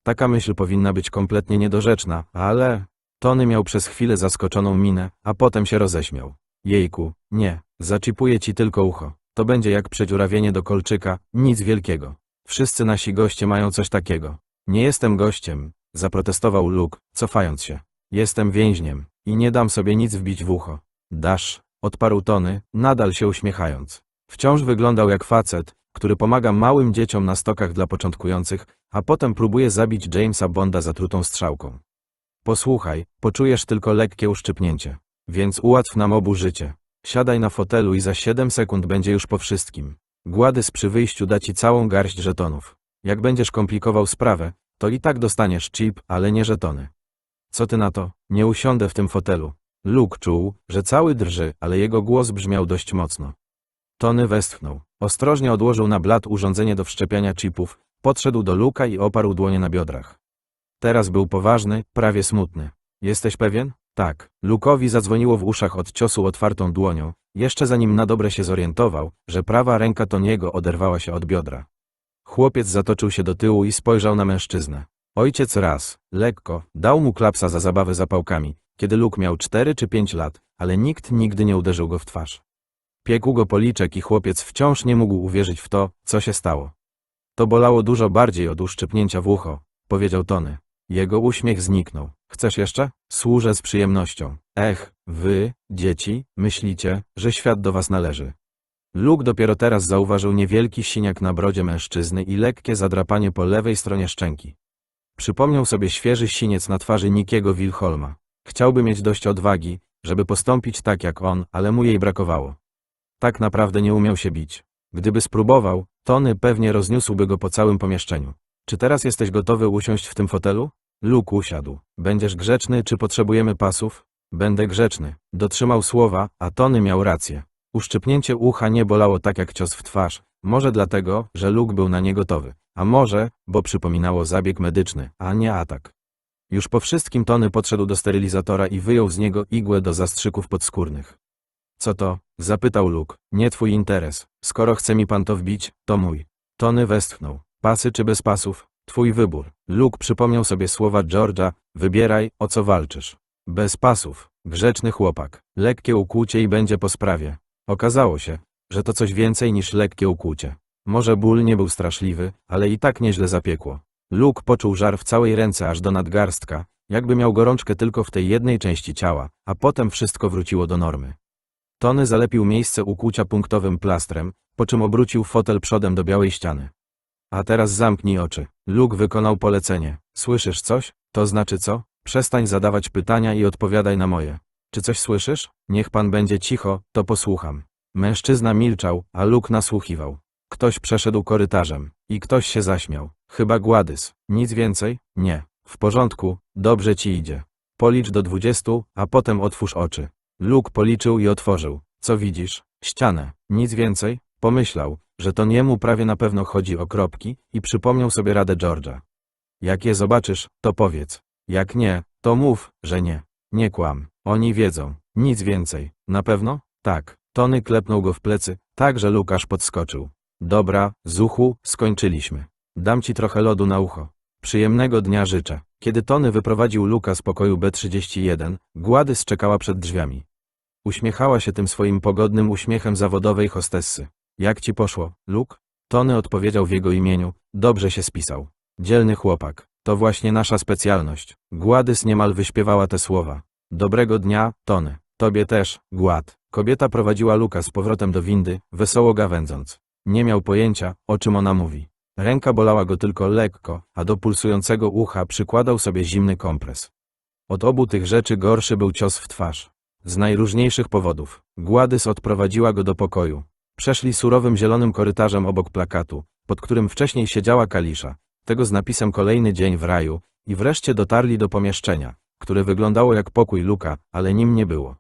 Taka myśl powinna być kompletnie niedorzeczna, ale... Tony miał przez chwilę zaskoczoną minę, a potem się roześmiał. Jejku, nie, zaczipuję ci tylko ucho. To będzie jak przedziurawienie do kolczyka, nic wielkiego. Wszyscy nasi goście mają coś takiego. Nie jestem gościem, zaprotestował Luke, cofając się. Jestem więźniem i nie dam sobie nic wbić w ucho. Dasz, odparł Tony, nadal się uśmiechając. Wciąż wyglądał jak facet, który pomaga małym dzieciom na stokach dla początkujących, a potem próbuje zabić Jamesa Bonda zatrutą strzałką. Posłuchaj, poczujesz tylko lekkie uszczypnięcie. Więc ułatw nam obu życie. Siadaj na fotelu i za 7 sekund będzie już po wszystkim. Gladys przy wyjściu da ci całą garść żetonów. Jak będziesz komplikował sprawę, to i tak dostaniesz chip, ale nie żetony. Co ty na to? Nie usiądę w tym fotelu. Luke czuł, że cały drży, ale jego głos brzmiał dość mocno. Tony westchnął. Ostrożnie odłożył na blat urządzenie do wszczepiania chipów, podszedł do Luke'a i oparł dłonie na biodrach. Teraz był poważny, prawie smutny. Jesteś pewien? Tak. Luke'owi zadzwoniło w uszach od ciosu otwartą dłonią, jeszcze zanim na dobre się zorientował, że prawa ręka Tony'ego oderwała się od biodra. Chłopiec zatoczył się do tyłu i spojrzał na mężczyznę. Ojciec raz, lekko, dał mu klapsa za zabawę zapałkami, kiedy Luke miał 4 czy 5 lat, ale nikt nigdy nie uderzył go w twarz. Piekł go policzek i chłopiec wciąż nie mógł uwierzyć w to, co się stało. To bolało dużo bardziej od uszczypnięcia w ucho, powiedział Tony. Jego uśmiech zniknął. Chcesz jeszcze? Służę z przyjemnością. Wy, dzieci, myślicie, że świat do was należy. Luke dopiero teraz zauważył niewielki siniak na brodzie mężczyzny i lekkie zadrapanie po lewej stronie szczęki. Przypomniał sobie świeży siniec na twarzy Nickiego Wilholma. Chciałby mieć dość odwagi, żeby postąpić tak jak on, ale mu jej brakowało. Tak naprawdę nie umiał się bić. Gdyby spróbował, Tony pewnie rozniósłby go po całym pomieszczeniu. Czy teraz jesteś gotowy usiąść w tym fotelu? Luke usiadł. Będziesz grzeczny, czy potrzebujemy pasów? Będę grzeczny. Dotrzymał słowa, a Tony miał rację. Uszczypnięcie ucha nie bolało tak jak cios w twarz. Może dlatego, że Luke był na nie gotowy. A może, bo przypominało zabieg medyczny, a nie atak. Już po wszystkim Tony podszedł do sterylizatora i wyjął z niego igłę do zastrzyków podskórnych. Co to? Zapytał Luke. Nie twój interes. Skoro chce mi pan to wbić, to mój. Tony westchnął. Pasy czy bez pasów? Twój wybór. Luke przypomniał sobie słowa George'a. Wybieraj, o co walczysz. Bez pasów. Grzeczny chłopak. Lekkie ukłucie i będzie po sprawie. Okazało się, że to coś więcej niż lekkie ukłucie. Może ból nie był straszliwy, ale i tak nieźle zapiekło. Luke poczuł żar w całej ręce aż do nadgarstka, jakby miał gorączkę tylko w tej jednej części ciała, a potem wszystko wróciło do normy. Tony zalepił miejsce ukłucia punktowym plastrem, po czym obrócił fotel przodem do białej ściany. A teraz zamknij oczy. Luke wykonał polecenie. Słyszysz coś? To znaczy co? Przestań zadawać pytania i odpowiadaj na moje. Czy coś słyszysz? Niech pan będzie cicho, to posłucham. Mężczyzna milczał, a Luke nasłuchiwał. Ktoś przeszedł korytarzem. I ktoś się zaśmiał. Chyba Gładys. Nic więcej? Nie. W porządku, dobrze ci idzie. Policz do 20, a potem otwórz oczy. Luke policzył i otworzył. Co widzisz? Ścianę. Nic więcej? Pomyślał, że to niemu prawie na pewno chodzi o kropki i przypomniał sobie radę George'a. Jak je zobaczysz, to powiedz. Jak nie, to mów, że nie. Nie kłam. Oni wiedzą. Nic więcej. Na pewno? Tak. Tony klepnął go w plecy, tak że Luke aż podskoczył. Dobra, Zuchu, skończyliśmy. Dam ci trochę lodu na ucho. Przyjemnego dnia życzę. Kiedy Tony wyprowadził Luke'a z pokoju B31, Gładys czekała przed drzwiami. Uśmiechała się tym swoim pogodnym uśmiechem zawodowej hostessy. Jak ci poszło, Luke? Tony odpowiedział w jego imieniu. Dobrze się spisał. Dzielny chłopak. To właśnie nasza specjalność. Gładys niemal wyśpiewała te słowa. Dobrego dnia, Tony. Tobie też, Gład. Kobieta prowadziła Luke'a z powrotem do windy, wesoło gawędząc. Nie miał pojęcia, o czym ona mówi. Ręka bolała go tylko lekko, a do pulsującego ucha przykładał sobie zimny kompres. Od obu tych rzeczy gorszy był cios w twarz. Z najróżniejszych powodów. Gładys odprowadziła go do pokoju. Przeszli surowym zielonym korytarzem obok plakatu, pod którym wcześniej siedziała Kalisza, tego z napisem Kolejny dzień w raju, i wreszcie dotarli do pomieszczenia, które wyglądało jak pokój Luke'a, ale nim nie było.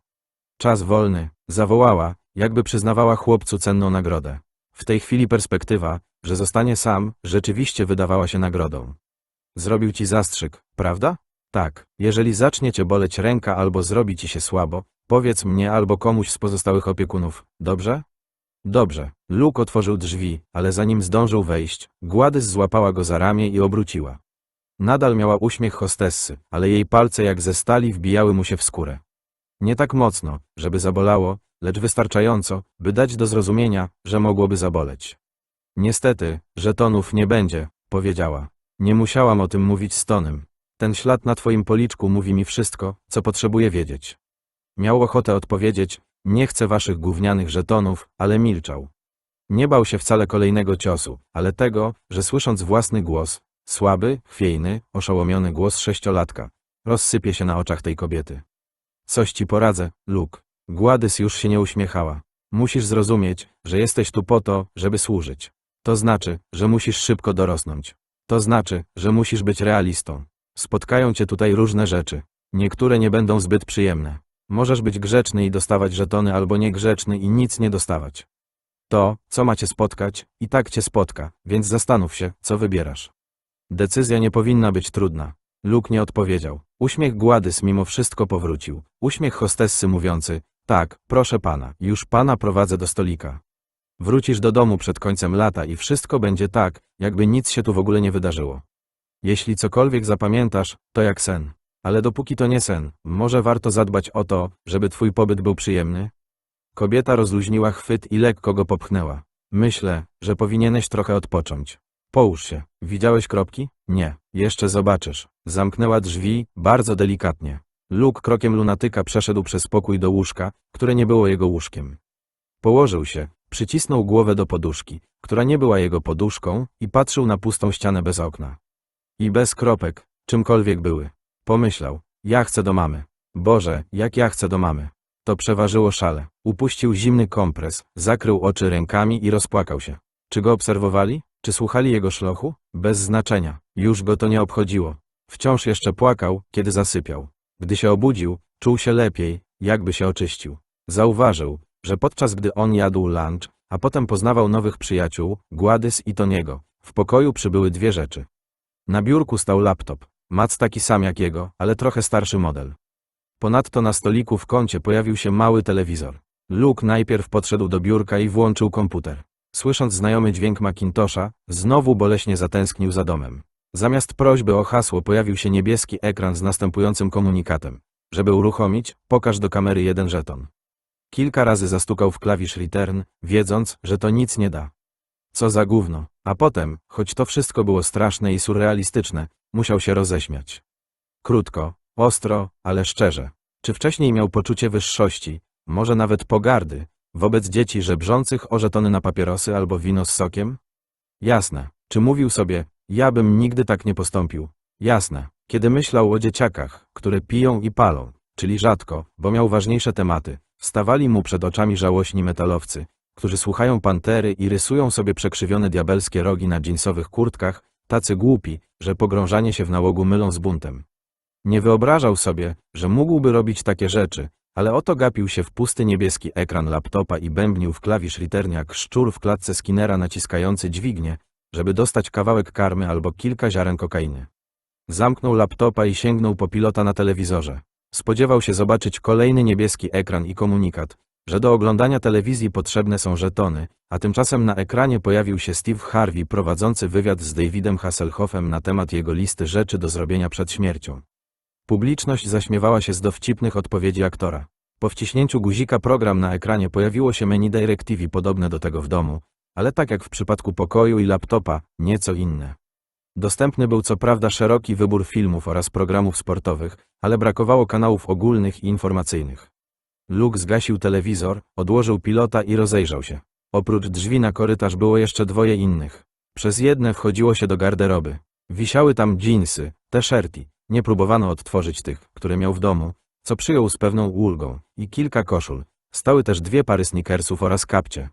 Czas wolny, zawołała, jakby przyznawała chłopcu cenną nagrodę. W tej chwili perspektywa, że zostanie sam, rzeczywiście wydawała się nagrodą. Zrobił ci zastrzyk, prawda? Tak. Jeżeli zacznie cię boleć ręka albo zrobi ci się słabo, powiedz mnie albo komuś z pozostałych opiekunów, dobrze? Dobrze. Luke otworzył drzwi, ale zanim zdążył wejść, Gładys złapała go za ramię i obróciła. Nadal miała uśmiech hostessy, ale jej palce jak ze stali wbijały mu się w skórę. Nie tak mocno, żeby zabolało, lecz wystarczająco, by dać do zrozumienia, że mogłoby zaboleć. Niestety, żetonów nie będzie, powiedziała. Nie musiałam o tym mówić z Tonym. Ten ślad na twoim policzku mówi mi wszystko, co potrzebuję wiedzieć. Miał ochotę odpowiedzieć, nie chcę waszych gównianych żetonów, ale milczał. Nie bał się wcale kolejnego ciosu, ale tego, że słysząc własny głos, słaby, chwiejny, oszołomiony głos 6-latka, rozsypie się na oczach tej kobiety. Coś ci poradzę, Luke. Gładys już się nie uśmiechała. Musisz zrozumieć, że jesteś tu po to, żeby służyć. To znaczy, że musisz szybko dorosnąć. To znaczy, że musisz być realistą. Spotkają cię tutaj różne rzeczy. Niektóre nie będą zbyt przyjemne. Możesz być grzeczny i dostawać żetony albo niegrzeczny i nic nie dostawać. To, co ma cię spotkać, i tak cię spotka, więc zastanów się, co wybierasz. Decyzja nie powinna być trudna. Luke nie odpowiedział. Uśmiech Gładys mimo wszystko powrócił. Uśmiech hostessy mówiący, tak, proszę pana, już pana prowadzę do stolika. Wrócisz do domu przed końcem lata i wszystko będzie tak, jakby nic się tu w ogóle nie wydarzyło. Jeśli cokolwiek zapamiętasz, to jak sen. Ale dopóki to nie sen, może warto zadbać o to, żeby twój pobyt był przyjemny? Kobieta rozluźniła chwyt i lekko go popchnęła. Myślę, że powinieneś trochę odpocząć. Połóż się. Widziałeś kropki? Nie. Jeszcze zobaczysz. Zamknęła drzwi, bardzo delikatnie. Luke krokiem lunatyka przeszedł przez pokój do łóżka, które nie było jego łóżkiem. Położył się, przycisnął głowę do poduszki, która nie była jego poduszką, i patrzył na pustą ścianę bez okna. I bez kropek, czymkolwiek były. Pomyślał, ja chcę do mamy. Boże, jak ja chcę do mamy. To przeważyło szale. Upuścił zimny kompres, zakrył oczy rękami i rozpłakał się. Czy go obserwowali? Czy słuchali jego szlochu? Bez znaczenia. Już go to nie obchodziło. Wciąż jeszcze płakał, kiedy zasypiał. Gdy się obudził, czuł się lepiej, jakby się oczyścił. Zauważył, że podczas gdy on jadł lunch, a potem poznawał nowych przyjaciół, Gladys i Toniego, w pokoju przybyły dwie rzeczy. Na biurku stał laptop, Mac taki sam jak jego, ale trochę starszy model. Ponadto na stoliku w kącie pojawił się mały telewizor. Luke najpierw podszedł do biurka i włączył komputer. Słysząc znajomy dźwięk Macintosha, znowu boleśnie zatęsknił za domem. Zamiast prośby o hasło pojawił się niebieski ekran z następującym komunikatem. Żeby uruchomić, pokaż do kamery jeden żeton. Kilka razy zastukał w klawisz return, wiedząc, że to nic nie da. Co za gówno. A potem, choć to wszystko było straszne i surrealistyczne, musiał się roześmiać. Krótko, ostro, ale szczerze. Czy wcześniej miał poczucie wyższości, może nawet pogardy, wobec dzieci żebrzących o żetony na papierosy albo wino z sokiem? Jasne. Czy mówił sobie, ja bym nigdy tak nie postąpił? Jasne. Kiedy myślał o dzieciakach, które piją i palą, czyli rzadko, bo miał ważniejsze tematy, stawali mu przed oczami żałośni metalowcy, którzy słuchają Pantery i rysują sobie przekrzywione diabelskie rogi na dżinsowych kurtkach, tacy głupi, że pogrążanie się w nałogu mylą z buntem. Nie wyobrażał sobie, że mógłby robić takie rzeczy, ale oto gapił się w pusty niebieski ekran laptopa i bębnił w klawisz return jak szczur w klatce Skinnera naciskający dźwignię, żeby dostać kawałek karmy albo kilka ziaren kokainy. Zamknął laptopa i sięgnął po pilota na telewizorze. Spodziewał się zobaczyć kolejny niebieski ekran i komunikat, że do oglądania telewizji potrzebne są żetony, a tymczasem na ekranie pojawił się Steve Harvey prowadzący wywiad z Davidem Hasselhoffem na temat jego listy rzeczy do zrobienia przed śmiercią. Publiczność zaśmiewała się z dowcipnych odpowiedzi aktora. Po wciśnięciu guzika program na ekranie pojawiło się menu DirecTV podobne do tego w domu, ale tak jak w przypadku pokoju i laptopa, nieco inne. Dostępny był co prawda szeroki wybór filmów oraz programów sportowych, ale brakowało kanałów ogólnych i informacyjnych. Luke zgasił telewizor, odłożył pilota i rozejrzał się. Oprócz drzwi na korytarz było jeszcze dwoje innych. Przez jedne wchodziło się do garderoby. Wisiały tam dżinsy, t-shirty. Nie próbowano odtworzyć tych, które miał w domu, co przyjął z pewną ulgą, i kilka koszul. Stały też dwie pary sneakersów oraz kapcie.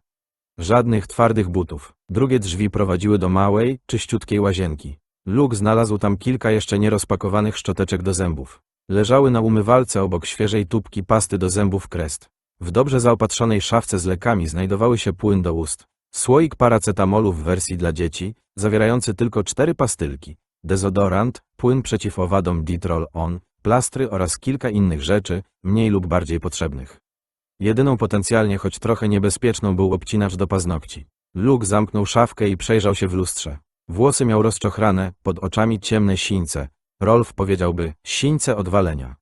Żadnych twardych butów. Drugie drzwi prowadziły do małej, czyściutkiej łazienki. Luke znalazł tam kilka jeszcze nierozpakowanych szczoteczek do zębów. Leżały na umywalce obok świeżej tubki pasty do zębów Crest. W dobrze zaopatrzonej szafce z lekami znajdowały się płyn do ust, słoik paracetamolu w wersji dla dzieci, zawierający tylko 4 pastylki, dezodorant, płyn przeciw owadom Detrol-On, plastry oraz kilka innych rzeczy, mniej lub bardziej potrzebnych. Jedyną potencjalnie choć trochę niebezpieczną był obcinacz do paznokci. Luke zamknął szafkę i przejrzał się w lustrze. Włosy miał rozczochrane, pod oczami ciemne sińce. Rolf powiedziałby, sińce od walenia.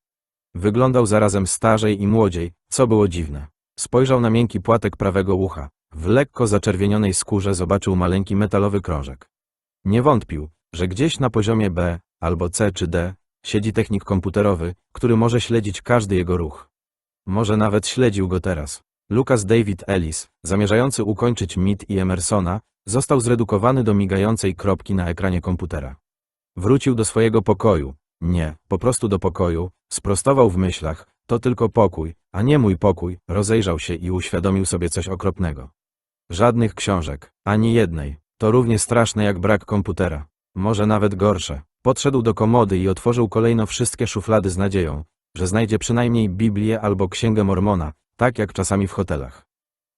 Wyglądał zarazem starzej i młodziej, co było dziwne. Spojrzał na miękki płatek prawego ucha. W lekko zaczerwienionej skórze zobaczył maleńki metalowy krążek. Nie wątpił, że gdzieś na poziomie B, albo C czy D, siedzi technik komputerowy, który może śledzić każdy jego ruch. Może nawet śledził go teraz. Lucas David Ellis, zamierzający ukończyć MIT i Emersona, został zredukowany do migającej kropki na ekranie komputera. Wrócił do swojego pokoju. Nie, po prostu do pokoju, sprostował w myślach, to tylko pokój, a nie mój pokój, rozejrzał się i uświadomił sobie coś okropnego. Żadnych książek, ani jednej, to równie straszne jak brak komputera. Może nawet gorsze. Podszedł do komody i otworzył kolejno wszystkie szuflady z nadzieją, że znajdzie przynajmniej Biblię albo Księgę Mormona, tak jak czasami w hotelach.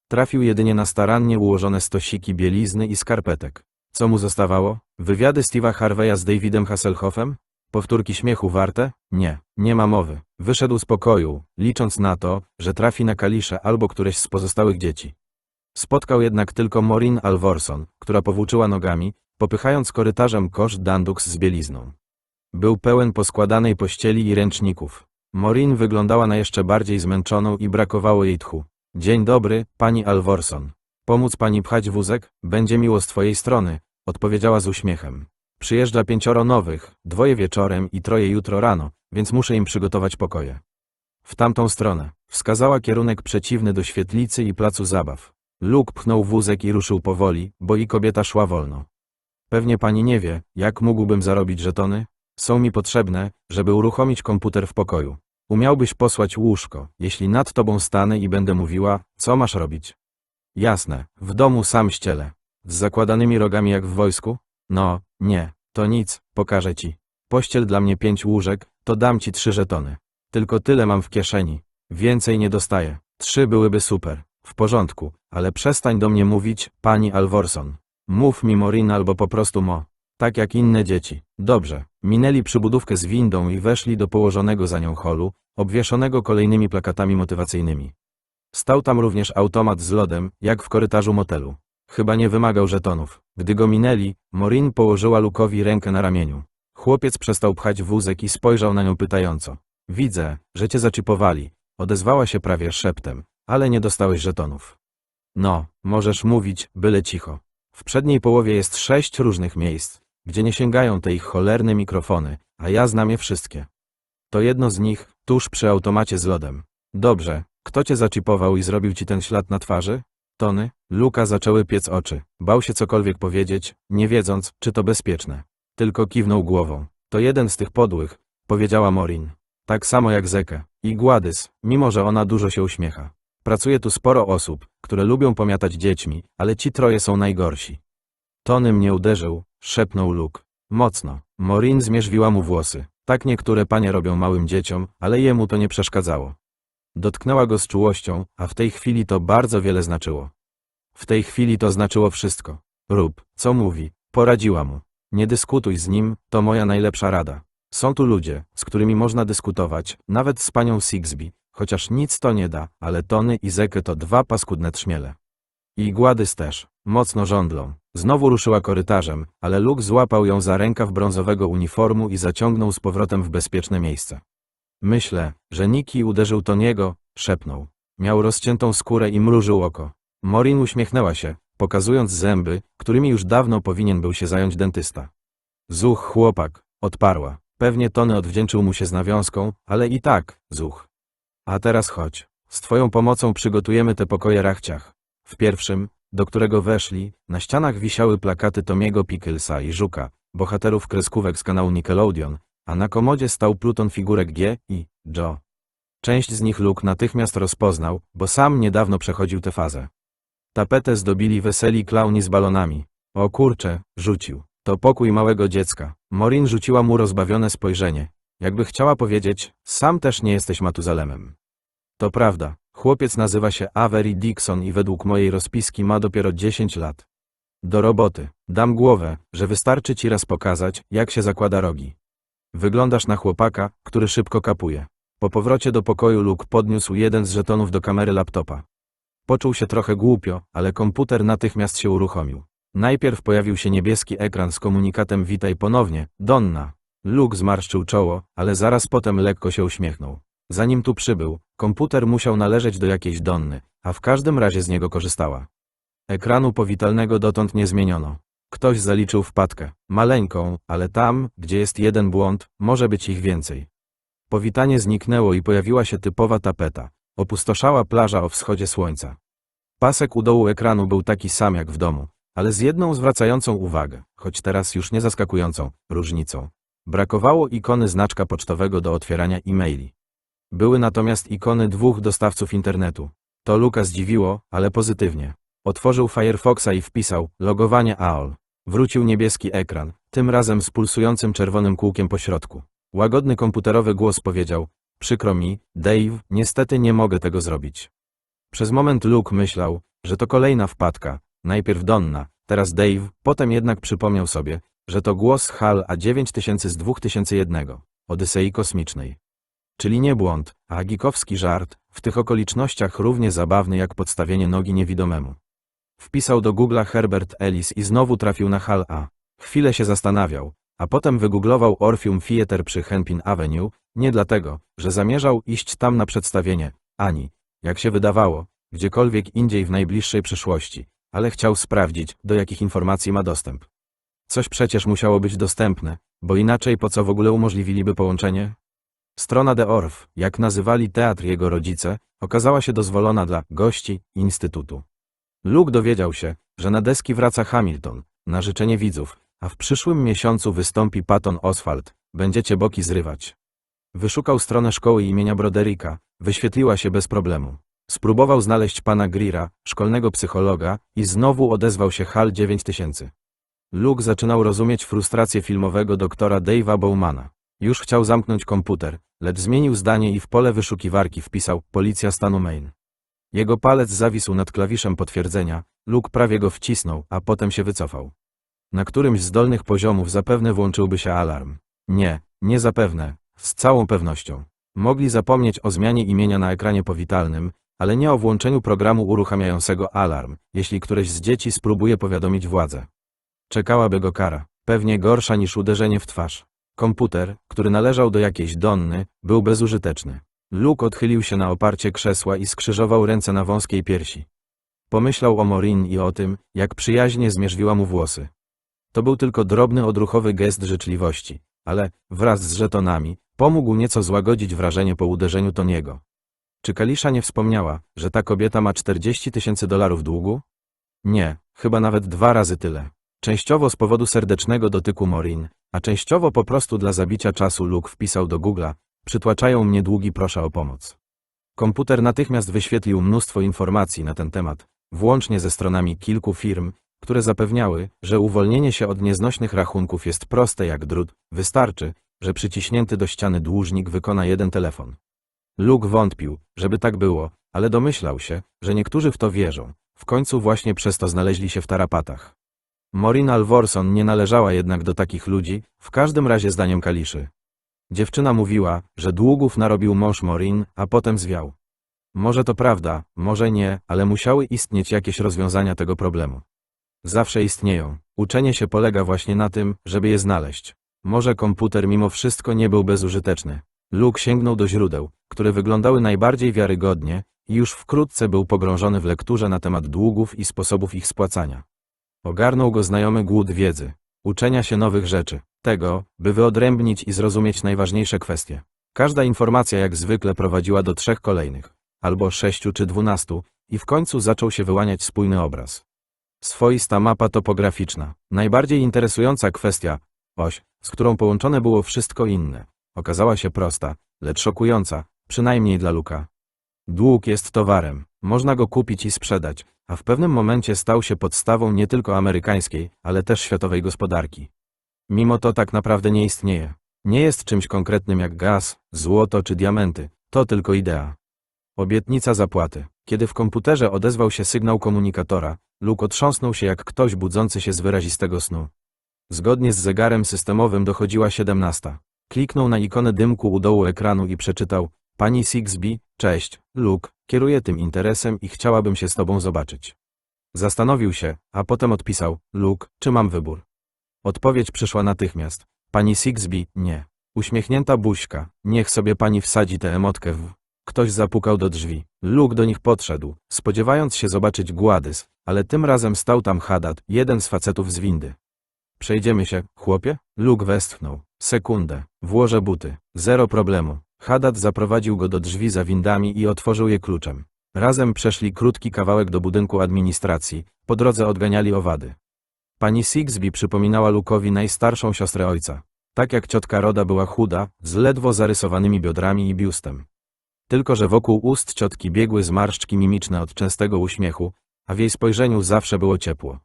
Trafił jedynie na starannie ułożone stosiki bielizny i skarpetek. Co mu zostawało? Wywiady Steve'a Harveya z Davidem Hasselhoffem? Powtórki śmiechu warte? Nie, nie ma mowy. Wyszedł z pokoju, licząc na to, że trafi na Kaliszę albo któreś z pozostałych dzieci. Spotkał jednak tylko Maureen Alvorson, która powłóczyła nogami, popychając korytarzem kosz Dandux z bielizną. Był pełen poskładanej pościeli i ręczników. Maureen wyglądała na jeszcze bardziej zmęczoną i brakowało jej tchu. Dzień dobry, pani Alvorson. Pomóc pani pchać wózek? Będzie miło z twojej strony, odpowiedziała z uśmiechem. Przyjeżdża 5 nowych, 2 wieczorem i 3 jutro rano, więc muszę im przygotować pokoje. W tamtą stronę. Wskazała kierunek przeciwny do świetlicy i placu zabaw. Luke pchnął wózek i ruszył powoli, bo i kobieta szła wolno. Pewnie pani nie wie, jak mógłbym zarobić żetony? Są mi potrzebne, żeby uruchomić komputer w pokoju. Umiałbyś posłać łóżko, jeśli nad tobą stanę i będę mówiła, co masz robić. Jasne, w domu sam ścielę. Z zakładanymi rogami jak w wojsku? No, nie, to nic, pokażę ci. Pościel dla mnie 5 łóżek, to dam ci 3 żetony. Tylko tyle mam w kieszeni. Więcej nie dostaję. 3 byłyby super. W porządku, ale przestań do mnie mówić, pani Alvorson. Mów mi Morin albo po prostu Mo. Tak jak inne dzieci. Dobrze. Minęli przybudówkę z windą i weszli do położonego za nią holu, obwieszonego kolejnymi plakatami motywacyjnymi. Stał tam również automat z lodem, jak w korytarzu motelu. Chyba nie wymagał żetonów. Gdy go minęli, Morin położyła Luke'owi rękę na ramieniu. Chłopiec przestał pchać wózek i spojrzał na nią pytająco. Widzę, że cię zaczipowali. Odezwała się prawie szeptem, ale nie dostałeś żetonów. No, możesz mówić, byle cicho. W przedniej połowie jest 6 różnych miejsc, gdzie nie sięgają te ich cholerne mikrofony, a ja znam je wszystkie. To jedno z nich, tuż przy automacie z lodem. Dobrze, kto cię zaczipował i zrobił ci ten ślad na twarzy? Tony? Luka zaczęły piec oczy. Bał się cokolwiek powiedzieć, nie wiedząc, czy to bezpieczne. Tylko kiwnął głową. To jeden z tych podłych, powiedziała Morin. Tak samo jak Zeke. I Gładys, mimo że ona dużo się uśmiecha. Pracuje tu sporo osób, które lubią pomiatać dziećmi, ale ci 3 są najgorsi. Tony mnie uderzył, szepnął Luke. Mocno. Morin zmierzwiła mu włosy. Tak niektóre panie robią małym dzieciom, ale jemu to nie przeszkadzało. Dotknęła go z czułością, a w tej chwili to bardzo wiele znaczyło. W tej chwili to znaczyło wszystko. Rób, co mówi, poradziła mu. Nie dyskutuj z nim, to moja najlepsza rada. Są tu ludzie, z którymi można dyskutować, nawet z panią Sigsby, chociaż nic to nie da, ale Tony i Zeke to 2 paskudne trzmiele. I Gładys też, mocno żądlą. Znowu ruszyła korytarzem, ale Luke złapał ją za rękaw brązowego uniformu i zaciągnął z powrotem w bezpieczne miejsce. Myślę, że Nicky uderzył Tony'ego, szepnął. Miał rozciętą skórę i mrużył oko. Morin uśmiechnęła się, pokazując zęby, którymi już dawno powinien był się zająć dentysta. Zuch chłopak, odparła. Pewnie Tony odwdzięczył mu się z nawiązką, ale i tak, zuch. A teraz chodź. Z twoją pomocą przygotujemy te pokoje rachciach. W pierwszym, do którego weszli, na ścianach wisiały plakaty Tomiego Picklesa i Żuka, bohaterów kreskówek z kanału Nickelodeon, a na komodzie stał pluton figurek G i Joe. Część z nich Luke natychmiast rozpoznał, bo sam niedawno przechodził tę fazę. Tapetę zdobili weseli klauni z balonami. O kurcze, rzucił. To pokój małego dziecka. Morin rzuciła mu rozbawione spojrzenie. Jakby chciała powiedzieć, sam też nie jesteś Matuzalemem. To prawda, chłopiec nazywa się Avery Dixon i według mojej rozpiski ma dopiero 10 lat. Do roboty. Dam głowę, że wystarczy ci raz pokazać, jak się zakłada rogi. Wyglądasz na chłopaka, który szybko kapuje. Po powrocie do pokoju Luke podniósł jeden z żetonów do kamery laptopa. Poczuł się trochę głupio, ale komputer natychmiast się uruchomił. Najpierw pojawił się niebieski ekran z komunikatem Witaj ponownie, Donna. Luke zmarszczył czoło, ale zaraz potem lekko się uśmiechnął. Zanim tu przybył, komputer musiał należeć do jakiejś Donny, a w każdym razie z niego korzystała. Ekranu powitalnego dotąd nie zmieniono. Ktoś zaliczył wpadkę. Maleńką, ale tam, gdzie jest jeden błąd, może być ich więcej. Powitanie zniknęło i pojawiła się typowa tapeta. Opustoszała plaża o wschodzie słońca. Pasek u dołu ekranu był taki sam jak w domu, ale z jedną zwracającą uwagę, choć teraz już nie zaskakującą, różnicą. Brakowało ikony znaczka pocztowego do otwierania e-maili. Były natomiast ikony 2 dostawców internetu. To Luka zdziwiło, ale pozytywnie. Otworzył Firefoxa i wpisał logowanie AOL. Wrócił niebieski ekran, tym razem z pulsującym czerwonym kółkiem po środku. Łagodny komputerowy głos powiedział: przykro mi, Dave, niestety nie mogę tego zrobić. Przez moment Luke myślał, że to kolejna wpadka. Najpierw Donna, teraz Dave, potem jednak przypomniał sobie, że to głos HAL A9000 z 2001, Odysei Kosmicznej. Czyli nie błąd, a geekowski żart, w tych okolicznościach równie zabawny jak podstawienie nogi niewidomemu. Wpisał do Google'a Herbert Ellis i znowu trafił na HAL A. Chwilę się zastanawiał, a potem wygooglował Orpheum Theatre przy Hennepin Avenue, nie dlatego, że zamierzał iść tam na przedstawienie, ani, jak się wydawało, gdziekolwiek indziej w najbliższej przyszłości, ale chciał sprawdzić, do jakich informacji ma dostęp. Coś przecież musiało być dostępne, bo inaczej po co w ogóle umożliwiliby połączenie? Strona The Orf, jak nazywali teatr jego rodzice, okazała się dozwolona dla gości Instytutu. Luke dowiedział się, że na deski wraca Hamilton, na życzenie widzów, a w przyszłym miesiącu wystąpi Patton Oswalt, będziecie boki zrywać. Wyszukał stronę szkoły imienia Brodericka, wyświetliła się bez problemu. Spróbował znaleźć pana Greera, szkolnego psychologa, i znowu odezwał się HAL 9000. Luke zaczynał rozumieć frustrację filmowego doktora Dave'a Bowmana. Już chciał zamknąć komputer, lecz zmienił zdanie i w pole wyszukiwarki wpisał Policja stanu Maine. Jego palec zawisł nad klawiszem potwierdzenia, Luke prawie go wcisnął, a potem się wycofał. Na którymś z dolnych poziomów zapewne włączyłby się alarm. Nie zapewne, z całą pewnością. Mogli zapomnieć o zmianie imienia na ekranie powitalnym, ale nie o włączeniu programu uruchamiającego alarm, jeśli któreś z dzieci spróbuje powiadomić władzę. Czekałaby go kara, pewnie gorsza niż uderzenie w twarz. Komputer, który należał do jakiejś Donny, był bezużyteczny. Luke odchylił się na oparcie krzesła i skrzyżował ręce na wąskiej piersi. Pomyślał o Maureen i o tym, jak przyjaźnie zmierzwiła mu włosy. To był tylko drobny odruchowy gest życzliwości, ale, wraz z żetonami, pomógł nieco złagodzić wrażenie po uderzeniu Tony'ego. Czy Kalisza nie wspomniała, że ta kobieta ma $40,000 długu? Nie, chyba nawet 2 razy tyle. Częściowo z powodu serdecznego dotyku Maureen, a częściowo po prostu dla zabicia czasu Luke wpisał do Google'a: przytłaczają mnie długi, proszę o pomoc. Komputer natychmiast wyświetlił mnóstwo informacji na ten temat, włącznie ze stronami kilku firm, które zapewniały, że uwolnienie się od nieznośnych rachunków jest proste jak drut, wystarczy, że przyciśnięty do ściany dłużnik wykona jeden telefon. Luke wątpił, żeby tak było, ale domyślał się, że niektórzy w to wierzą. W końcu właśnie przez to znaleźli się w tarapatach. Maureen Alvorson nie należała jednak do takich ludzi, w każdym razie zdaniem Kaliszy. Dziewczyna mówiła, że długów narobił mąż Maureen, a potem zwiał. Może to prawda, może nie, ale musiały istnieć jakieś rozwiązania tego problemu. Zawsze istnieją. Uczenie się polega właśnie na tym, żeby je znaleźć. Może komputer mimo wszystko nie był bezużyteczny. Luke sięgnął do źródeł, które wyglądały najbardziej wiarygodnie, i już wkrótce był pogrążony w lekturze na temat długów i sposobów ich spłacania. Ogarnął go znajomy głód wiedzy, uczenia się nowych rzeczy, tego, by wyodrębnić i zrozumieć najważniejsze kwestie. Każda informacja jak zwykle prowadziła do 3 kolejnych, albo 6 czy 12, i w końcu zaczął się wyłaniać spójny obraz. Swoista mapa topograficzna, najbardziej interesująca kwestia, oś, z którą połączone było wszystko inne, okazała się prosta, lecz szokująca, przynajmniej dla Luke'a. Dług jest towarem, można go kupić i sprzedać, a w pewnym momencie stał się podstawą nie tylko amerykańskiej, ale też światowej gospodarki. Mimo to tak naprawdę nie istnieje. Nie jest czymś konkretnym jak gaz, złoto czy diamenty, to tylko idea. Obietnica zapłaty. Kiedy w komputerze odezwał się sygnał komunikatora, Luke otrząsnął się jak ktoś budzący się z wyrazistego snu. Zgodnie z zegarem systemowym dochodziła 17. Kliknął na ikonę dymku u dołu ekranu i przeczytał: Pani Sigsbee, cześć, Luke, kieruję tym interesem i chciałabym się z tobą zobaczyć. Zastanowił się, a potem odpisał: Luke, czy mam wybór? Odpowiedź przyszła natychmiast. Pani Sigsbee, nie. Uśmiechnięta buźka, niech sobie pani wsadzi tę emotkę w... Ktoś zapukał do drzwi. Luke do nich podszedł, spodziewając się zobaczyć Gładys, ale tym razem stał tam Haddad, jeden z facetów z windy. Przejdziemy się, chłopie? Luke westchnął. Sekundę, włożę buty. Zero problemu. Haddad zaprowadził go do drzwi za windami i otworzył je kluczem. Razem przeszli krótki kawałek do budynku administracji, po drodze odganiali owady. Pani Sigsbee przypominała Luke'owi najstarszą siostrę ojca. Tak jak ciotka Roda była chuda, z ledwo zarysowanymi biodrami i biustem. Tylko że wokół ust ciotki biegły zmarszczki mimiczne od częstego uśmiechu, a w jej spojrzeniu zawsze było ciepło.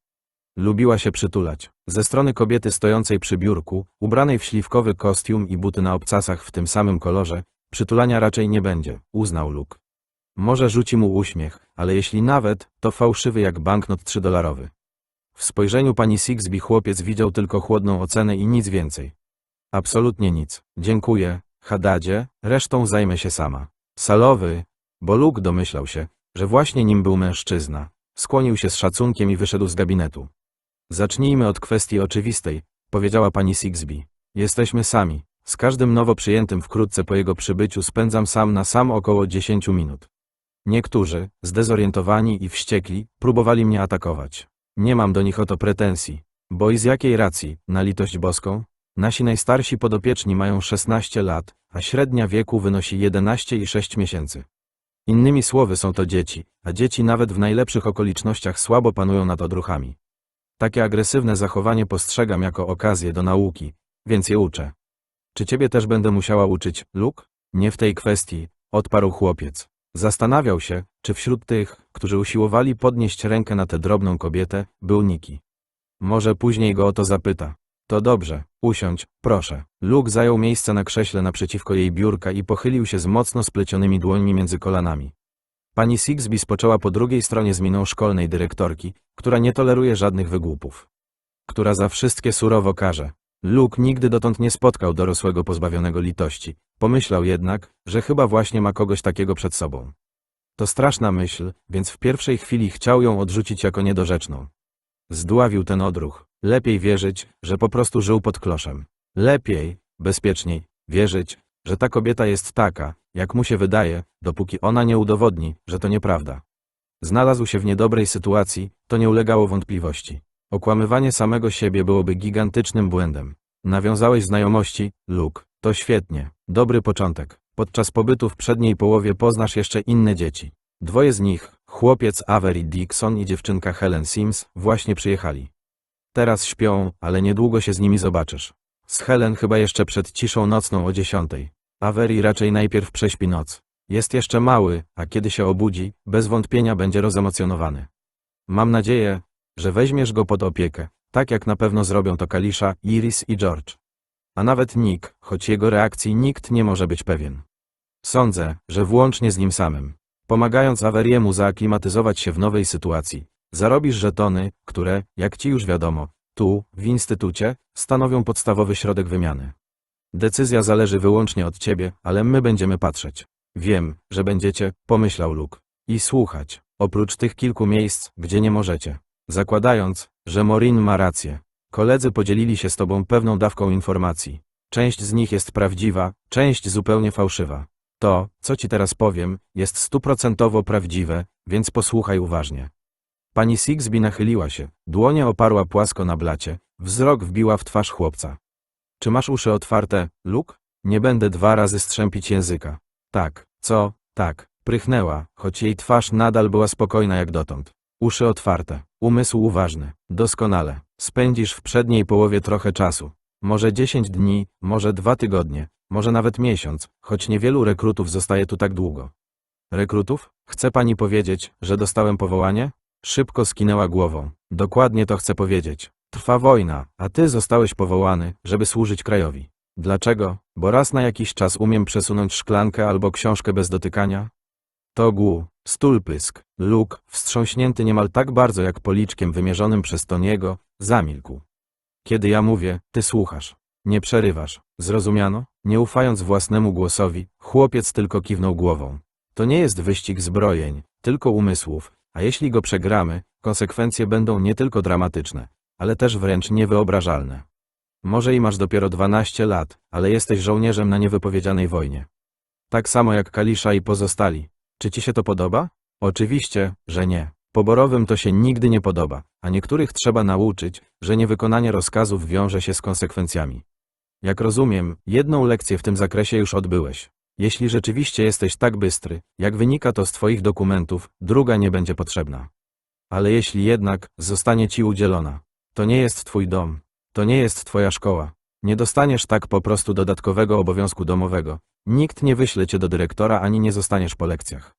Lubiła się przytulać. Ze strony kobiety stojącej przy biurku, ubranej w śliwkowy kostium i buty na obcasach w tym samym kolorze, przytulania raczej nie będzie, uznał Luke. Może rzuci mu uśmiech, ale jeśli nawet, to fałszywy jak banknot $3. W spojrzeniu pani Sigsbee chłopiec widział tylko chłodną ocenę i nic więcej. Absolutnie nic. Dziękuję, Haddadzie, resztą zajmę się sama. Salowy, bo Luke domyślał się, że właśnie nim był mężczyzna. Skłonił się z szacunkiem i wyszedł z gabinetu. Zacznijmy od kwestii oczywistej, powiedziała pani Sigsbee. Jesteśmy sami. Z każdym nowo przyjętym wkrótce po jego przybyciu spędzam sam na sam około 10 minut. Niektórzy, zdezorientowani i wściekli, próbowali mnie atakować. Nie mam do nich o to pretensji. Bo i z jakiej racji, na litość boską? Nasi najstarsi podopieczni mają 16 lat, a średnia wieku wynosi 11 i 6 miesięcy. Innymi słowy są to dzieci, a dzieci nawet w najlepszych okolicznościach słabo panują nad odruchami. Takie agresywne zachowanie postrzegam jako okazję do nauki, więc je uczę. Czy ciebie też będę musiała uczyć, Luke? Nie w tej kwestii, odparł chłopiec. Zastanawiał się, czy wśród tych, którzy usiłowali podnieść rękę na tę drobną kobietę, był Nicky. Może później go o to zapyta. To dobrze, usiądź, proszę. Luke zajął miejsce na krześle naprzeciwko jej biurka i pochylił się z mocno splecionymi dłońmi między kolanami. Pani Sigsbee spoczęła po drugiej stronie z miną szkolnej dyrektorki, która nie toleruje żadnych wygłupów. Która za wszystkie surowo karze. Luke nigdy dotąd nie spotkał dorosłego pozbawionego litości. Pomyślał jednak, że chyba właśnie ma kogoś takiego przed sobą. To straszna myśl, więc w pierwszej chwili chciał ją odrzucić jako niedorzeczną. Zdławił ten odruch. Lepiej wierzyć, że po prostu żył pod kloszem. Lepiej, bezpieczniej, wierzyć, że ta kobieta jest taka, jak mu się wydaje, dopóki ona nie udowodni, że to nieprawda. Znalazł się w niedobrej sytuacji, to nie ulegało wątpliwości. Okłamywanie samego siebie byłoby gigantycznym błędem. Nawiązałeś znajomości, Luke, to świetnie, dobry początek. Podczas pobytu w przedniej połowie poznasz jeszcze inne dzieci. Dwoje z nich, chłopiec Avery Dixon i dziewczynka Helen Sims, właśnie przyjechali. Teraz śpią, ale niedługo się z nimi zobaczysz. Z Helen chyba jeszcze przed ciszą nocną o 10. Avery raczej najpierw prześpi noc. Jest jeszcze mały, a kiedy się obudzi, bez wątpienia będzie rozemocjonowany. Mam nadzieję, że weźmiesz go pod opiekę, tak jak na pewno zrobią to Kalisha, Iris i George. A nawet Nick, choć jego reakcji nikt nie może być pewien. Sądzę, że włącznie z nim samym. Pomagając Avery'emu zaaklimatyzować się w nowej sytuacji, zarobisz żetony, które, jak ci już wiadomo, tu, w instytucie, stanowią podstawowy środek wymiany. Decyzja zależy wyłącznie od ciebie, ale my będziemy patrzeć. Wiem, że będziecie, pomyślał Luke. I słuchać, oprócz tych kilku miejsc, gdzie nie możecie. Zakładając, że Maureen ma rację. Koledzy podzielili się z tobą pewną dawką informacji. Część z nich jest prawdziwa, część zupełnie fałszywa. To, co ci teraz powiem, jest 100% prawdziwe, więc posłuchaj uważnie. Pani Sigsbee nachyliła się, dłonie oparła płasko na blacie, wzrok wbiła w twarz chłopca. Czy masz uszy otwarte, Luke? Nie będę 2 razy strzępić języka. Tak, co? Tak, prychnęła, choć jej twarz nadal była spokojna jak dotąd. Uszy otwarte, umysł uważny, doskonale. Spędzisz w przedniej połowie trochę czasu. Może 10 dni, może 2 tygodnie, może nawet miesiąc, choć niewielu rekrutów zostaje tu tak długo. Rekrutów? Chce pani powiedzieć, że dostałem powołanie? Szybko skinęła głową. Dokładnie to chcę powiedzieć. Trwa wojna, a ty zostałeś powołany, żeby służyć krajowi. Dlaczego? Bo raz na jakiś czas umiem przesunąć szklankę albo książkę bez dotykania? To stulpysk. Luke, wstrząśnięty niemal tak bardzo jak policzkiem wymierzonym przez Tony'ego, zamilkł. Kiedy ja mówię, ty słuchasz. Nie przerywasz. Zrozumiano? Nie ufając własnemu głosowi, chłopiec tylko kiwnął głową. To nie jest wyścig zbrojeń, tylko umysłów, a jeśli go przegramy, konsekwencje będą nie tylko dramatyczne, ale też wręcz niewyobrażalne. Może i masz dopiero 12 lat, ale jesteś żołnierzem na niewypowiedzianej wojnie. Tak samo jak Kalisha i pozostali. Czy ci się to podoba? Oczywiście, że nie. Poborowym to się nigdy nie podoba, a niektórych trzeba nauczyć, że niewykonanie rozkazów wiąże się z konsekwencjami. Jak rozumiem, 1 lekcję w tym zakresie już odbyłeś. Jeśli rzeczywiście jesteś tak bystry, jak wynika to z twoich dokumentów, druga nie będzie potrzebna. Ale jeśli jednak zostanie ci udzielona, to nie jest twój dom, to nie jest twoja szkoła. Nie dostaniesz tak po prostu dodatkowego obowiązku domowego. Nikt nie wyśle cię do dyrektora ani nie zostaniesz po lekcjach.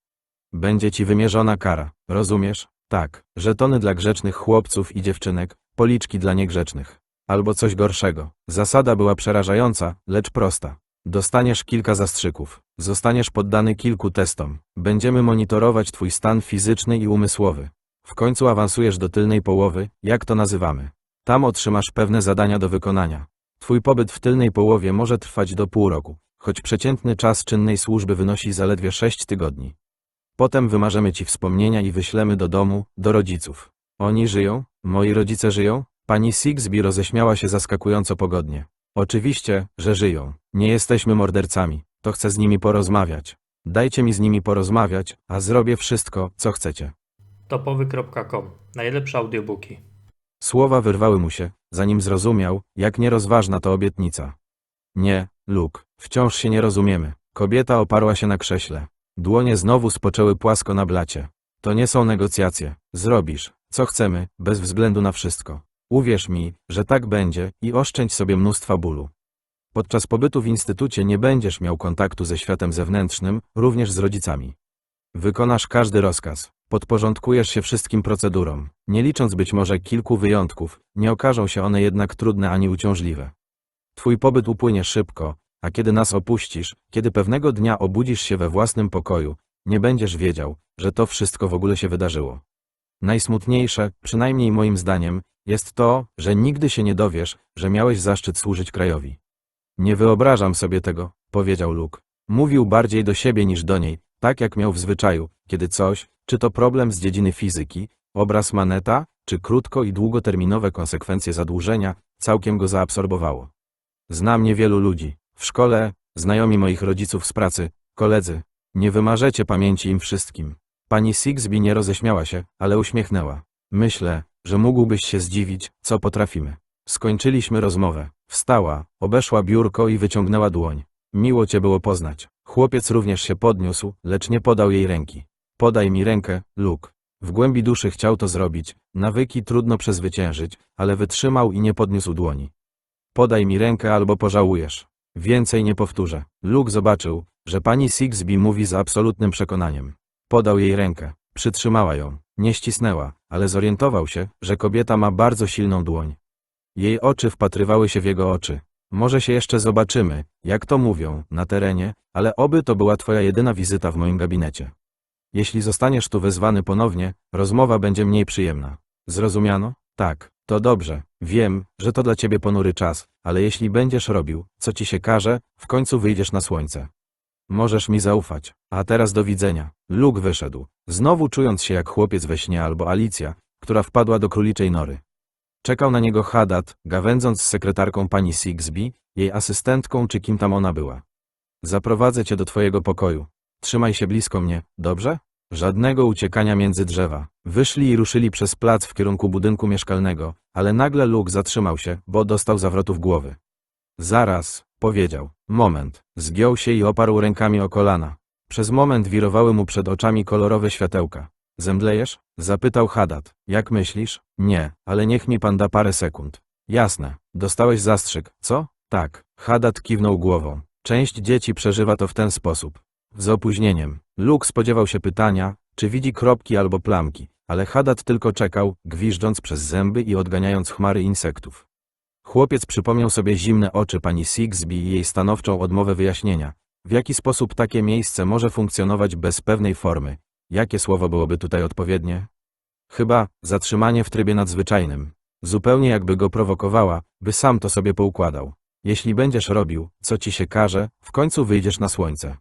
Będzie ci wymierzona kara, rozumiesz? Tak, żetony dla grzecznych chłopców i dziewczynek, policzki dla niegrzecznych. Albo coś gorszego. Zasada była przerażająca, lecz prosta. Dostaniesz kilka zastrzyków. Zostaniesz poddany kilku testom. Będziemy monitorować twój stan fizyczny i umysłowy. W końcu awansujesz do tylnej połowy, jak to nazywamy. Tam otrzymasz pewne zadania do wykonania. Twój pobyt w tylnej połowie może trwać do pół roku, choć przeciętny czas czynnej służby wynosi zaledwie 6 tygodni. Potem wymarzemy ci wspomnienia i wyślemy do domu, do rodziców. Oni żyją? Moi rodzice żyją? Pani Sigsbee roześmiała się zaskakująco pogodnie. Oczywiście, że żyją. Nie jesteśmy mordercami. To chcę z nimi porozmawiać. Dajcie mi z nimi porozmawiać, a zrobię wszystko, co chcecie. topowy.com. Najlepsze audiobooki. Słowa wyrwały mu się, zanim zrozumiał, jak nierozważna to obietnica. Nie, Luke, wciąż się nie rozumiemy. Kobieta oparła się na krześle. Dłonie znowu spoczęły płasko na blacie. To nie są negocjacje. Zrobisz, co chcemy, bez względu na wszystko. Uwierz mi, że tak będzie i oszczędź sobie mnóstwa bólu. Podczas pobytu w instytucie nie będziesz miał kontaktu ze światem zewnętrznym, również z rodzicami. Wykonasz każdy rozkaz. Podporządkujesz się wszystkim procedurom. Nie licząc być może kilku wyjątków, nie okażą się one jednak trudne ani uciążliwe. Twój pobyt upłynie szybko, a kiedy nas opuścisz, kiedy pewnego dnia obudzisz się we własnym pokoju, nie będziesz wiedział, że to wszystko w ogóle się wydarzyło. Najsmutniejsze, przynajmniej moim zdaniem, jest to, że nigdy się nie dowiesz, że miałeś zaszczyt służyć krajowi. Nie wyobrażam sobie tego, powiedział Luke. Mówił bardziej do siebie niż do niej, tak jak miał w zwyczaju, kiedy coś, czy to problem z dziedziny fizyki, obraz Maneta, czy krótko- i długoterminowe konsekwencje zadłużenia, całkiem go zaabsorbowało. Znam niewielu ludzi. W szkole, znajomi moich rodziców z pracy, koledzy. Nie wymarzecie pamięci im wszystkim. Pani Sigsby nie roześmiała się, ale uśmiechnęła. Myślę, że mógłbyś się zdziwić, co potrafimy. Skończyliśmy rozmowę. Wstała, obeszła biurko i wyciągnęła dłoń. Miło cię było poznać. Chłopiec również się podniósł, lecz nie podał jej ręki. Podaj mi rękę, Luke. W głębi duszy chciał to zrobić, nawyki trudno przezwyciężyć, ale wytrzymał i nie podniósł dłoni. Podaj mi rękę albo pożałujesz. Więcej nie powtórzę. Luke zobaczył, że pani Sigsby mówi z absolutnym przekonaniem. Podał jej rękę. Przytrzymała ją. Nie ścisnęła, ale zorientował się, że kobieta ma bardzo silną dłoń. Jej oczy wpatrywały się w jego oczy. Może się jeszcze zobaczymy, jak to mówią, na terenie, ale oby to była twoja jedyna wizyta w moim gabinecie. Jeśli zostaniesz tu wezwany ponownie, rozmowa będzie mniej przyjemna. Zrozumiano? Tak, to dobrze. Wiem, że to dla ciebie ponury czas, ale jeśli będziesz robił, co ci się każe, w końcu wyjdziesz na słońce. Możesz mi zaufać. A teraz do widzenia. Luke wyszedł, znowu czując się jak chłopiec we śnie albo Alicja, która wpadła do króliczej nory. Czekał na niego Hadad, gawędząc z sekretarką pani Sigsby, jej asystentką czy kim tam ona była. Zaprowadzę cię do twojego pokoju. Trzymaj się blisko mnie, dobrze? Żadnego uciekania między drzewa. Wyszli i ruszyli przez plac w kierunku budynku mieszkalnego, ale nagle Luke zatrzymał się, bo dostał zawrotów głowy. Zaraz, powiedział. Moment. Zgiął się i oparł rękami o kolana. Przez moment wirowały mu przed oczami kolorowe światełka. Zemdlejesz? Zapytał Hadad. Jak myślisz? Nie, ale niech mi pan da parę sekund. Jasne. Dostałeś zastrzyk, co? Tak. Hadad kiwnął głową. Część dzieci przeżywa to w ten sposób. Z opóźnieniem. Luke spodziewał się pytania, czy widzi kropki albo plamki, ale Hadad tylko czekał, gwiżdżąc przez zęby i odganiając chmary insektów. Chłopiec przypomniał sobie zimne oczy pani Sigsby i jej stanowczą odmowę wyjaśnienia, w jaki sposób takie miejsce może funkcjonować bez pewnej formy. Jakie słowo byłoby tutaj odpowiednie? Chyba zatrzymanie w trybie nadzwyczajnym. Zupełnie jakby go prowokowała, by sam to sobie poukładał. Jeśli będziesz robił, co ci się każe, w końcu wyjdziesz na słońce.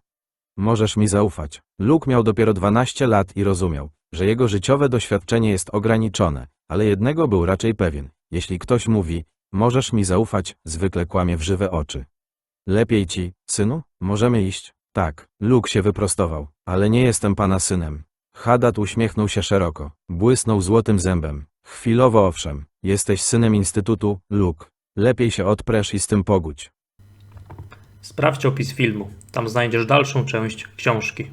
Możesz mi zaufać. Luke miał dopiero 12 lat i rozumiał, że jego życiowe doświadczenie jest ograniczone, ale jednego był raczej pewien. Jeśli ktoś mówi, możesz mi zaufać, zwykle kłamie w żywe oczy. Lepiej ci, synu? Możemy iść? Tak. Luke się wyprostował. Ale nie jestem pana synem. Hadad uśmiechnął się szeroko. Błysnął złotym zębem. Chwilowo owszem. Jesteś synem Instytutu, Luke. Lepiej się odpresz i z tym pogódź. Sprawdź opis filmu. Tam znajdziesz dalszą część książki.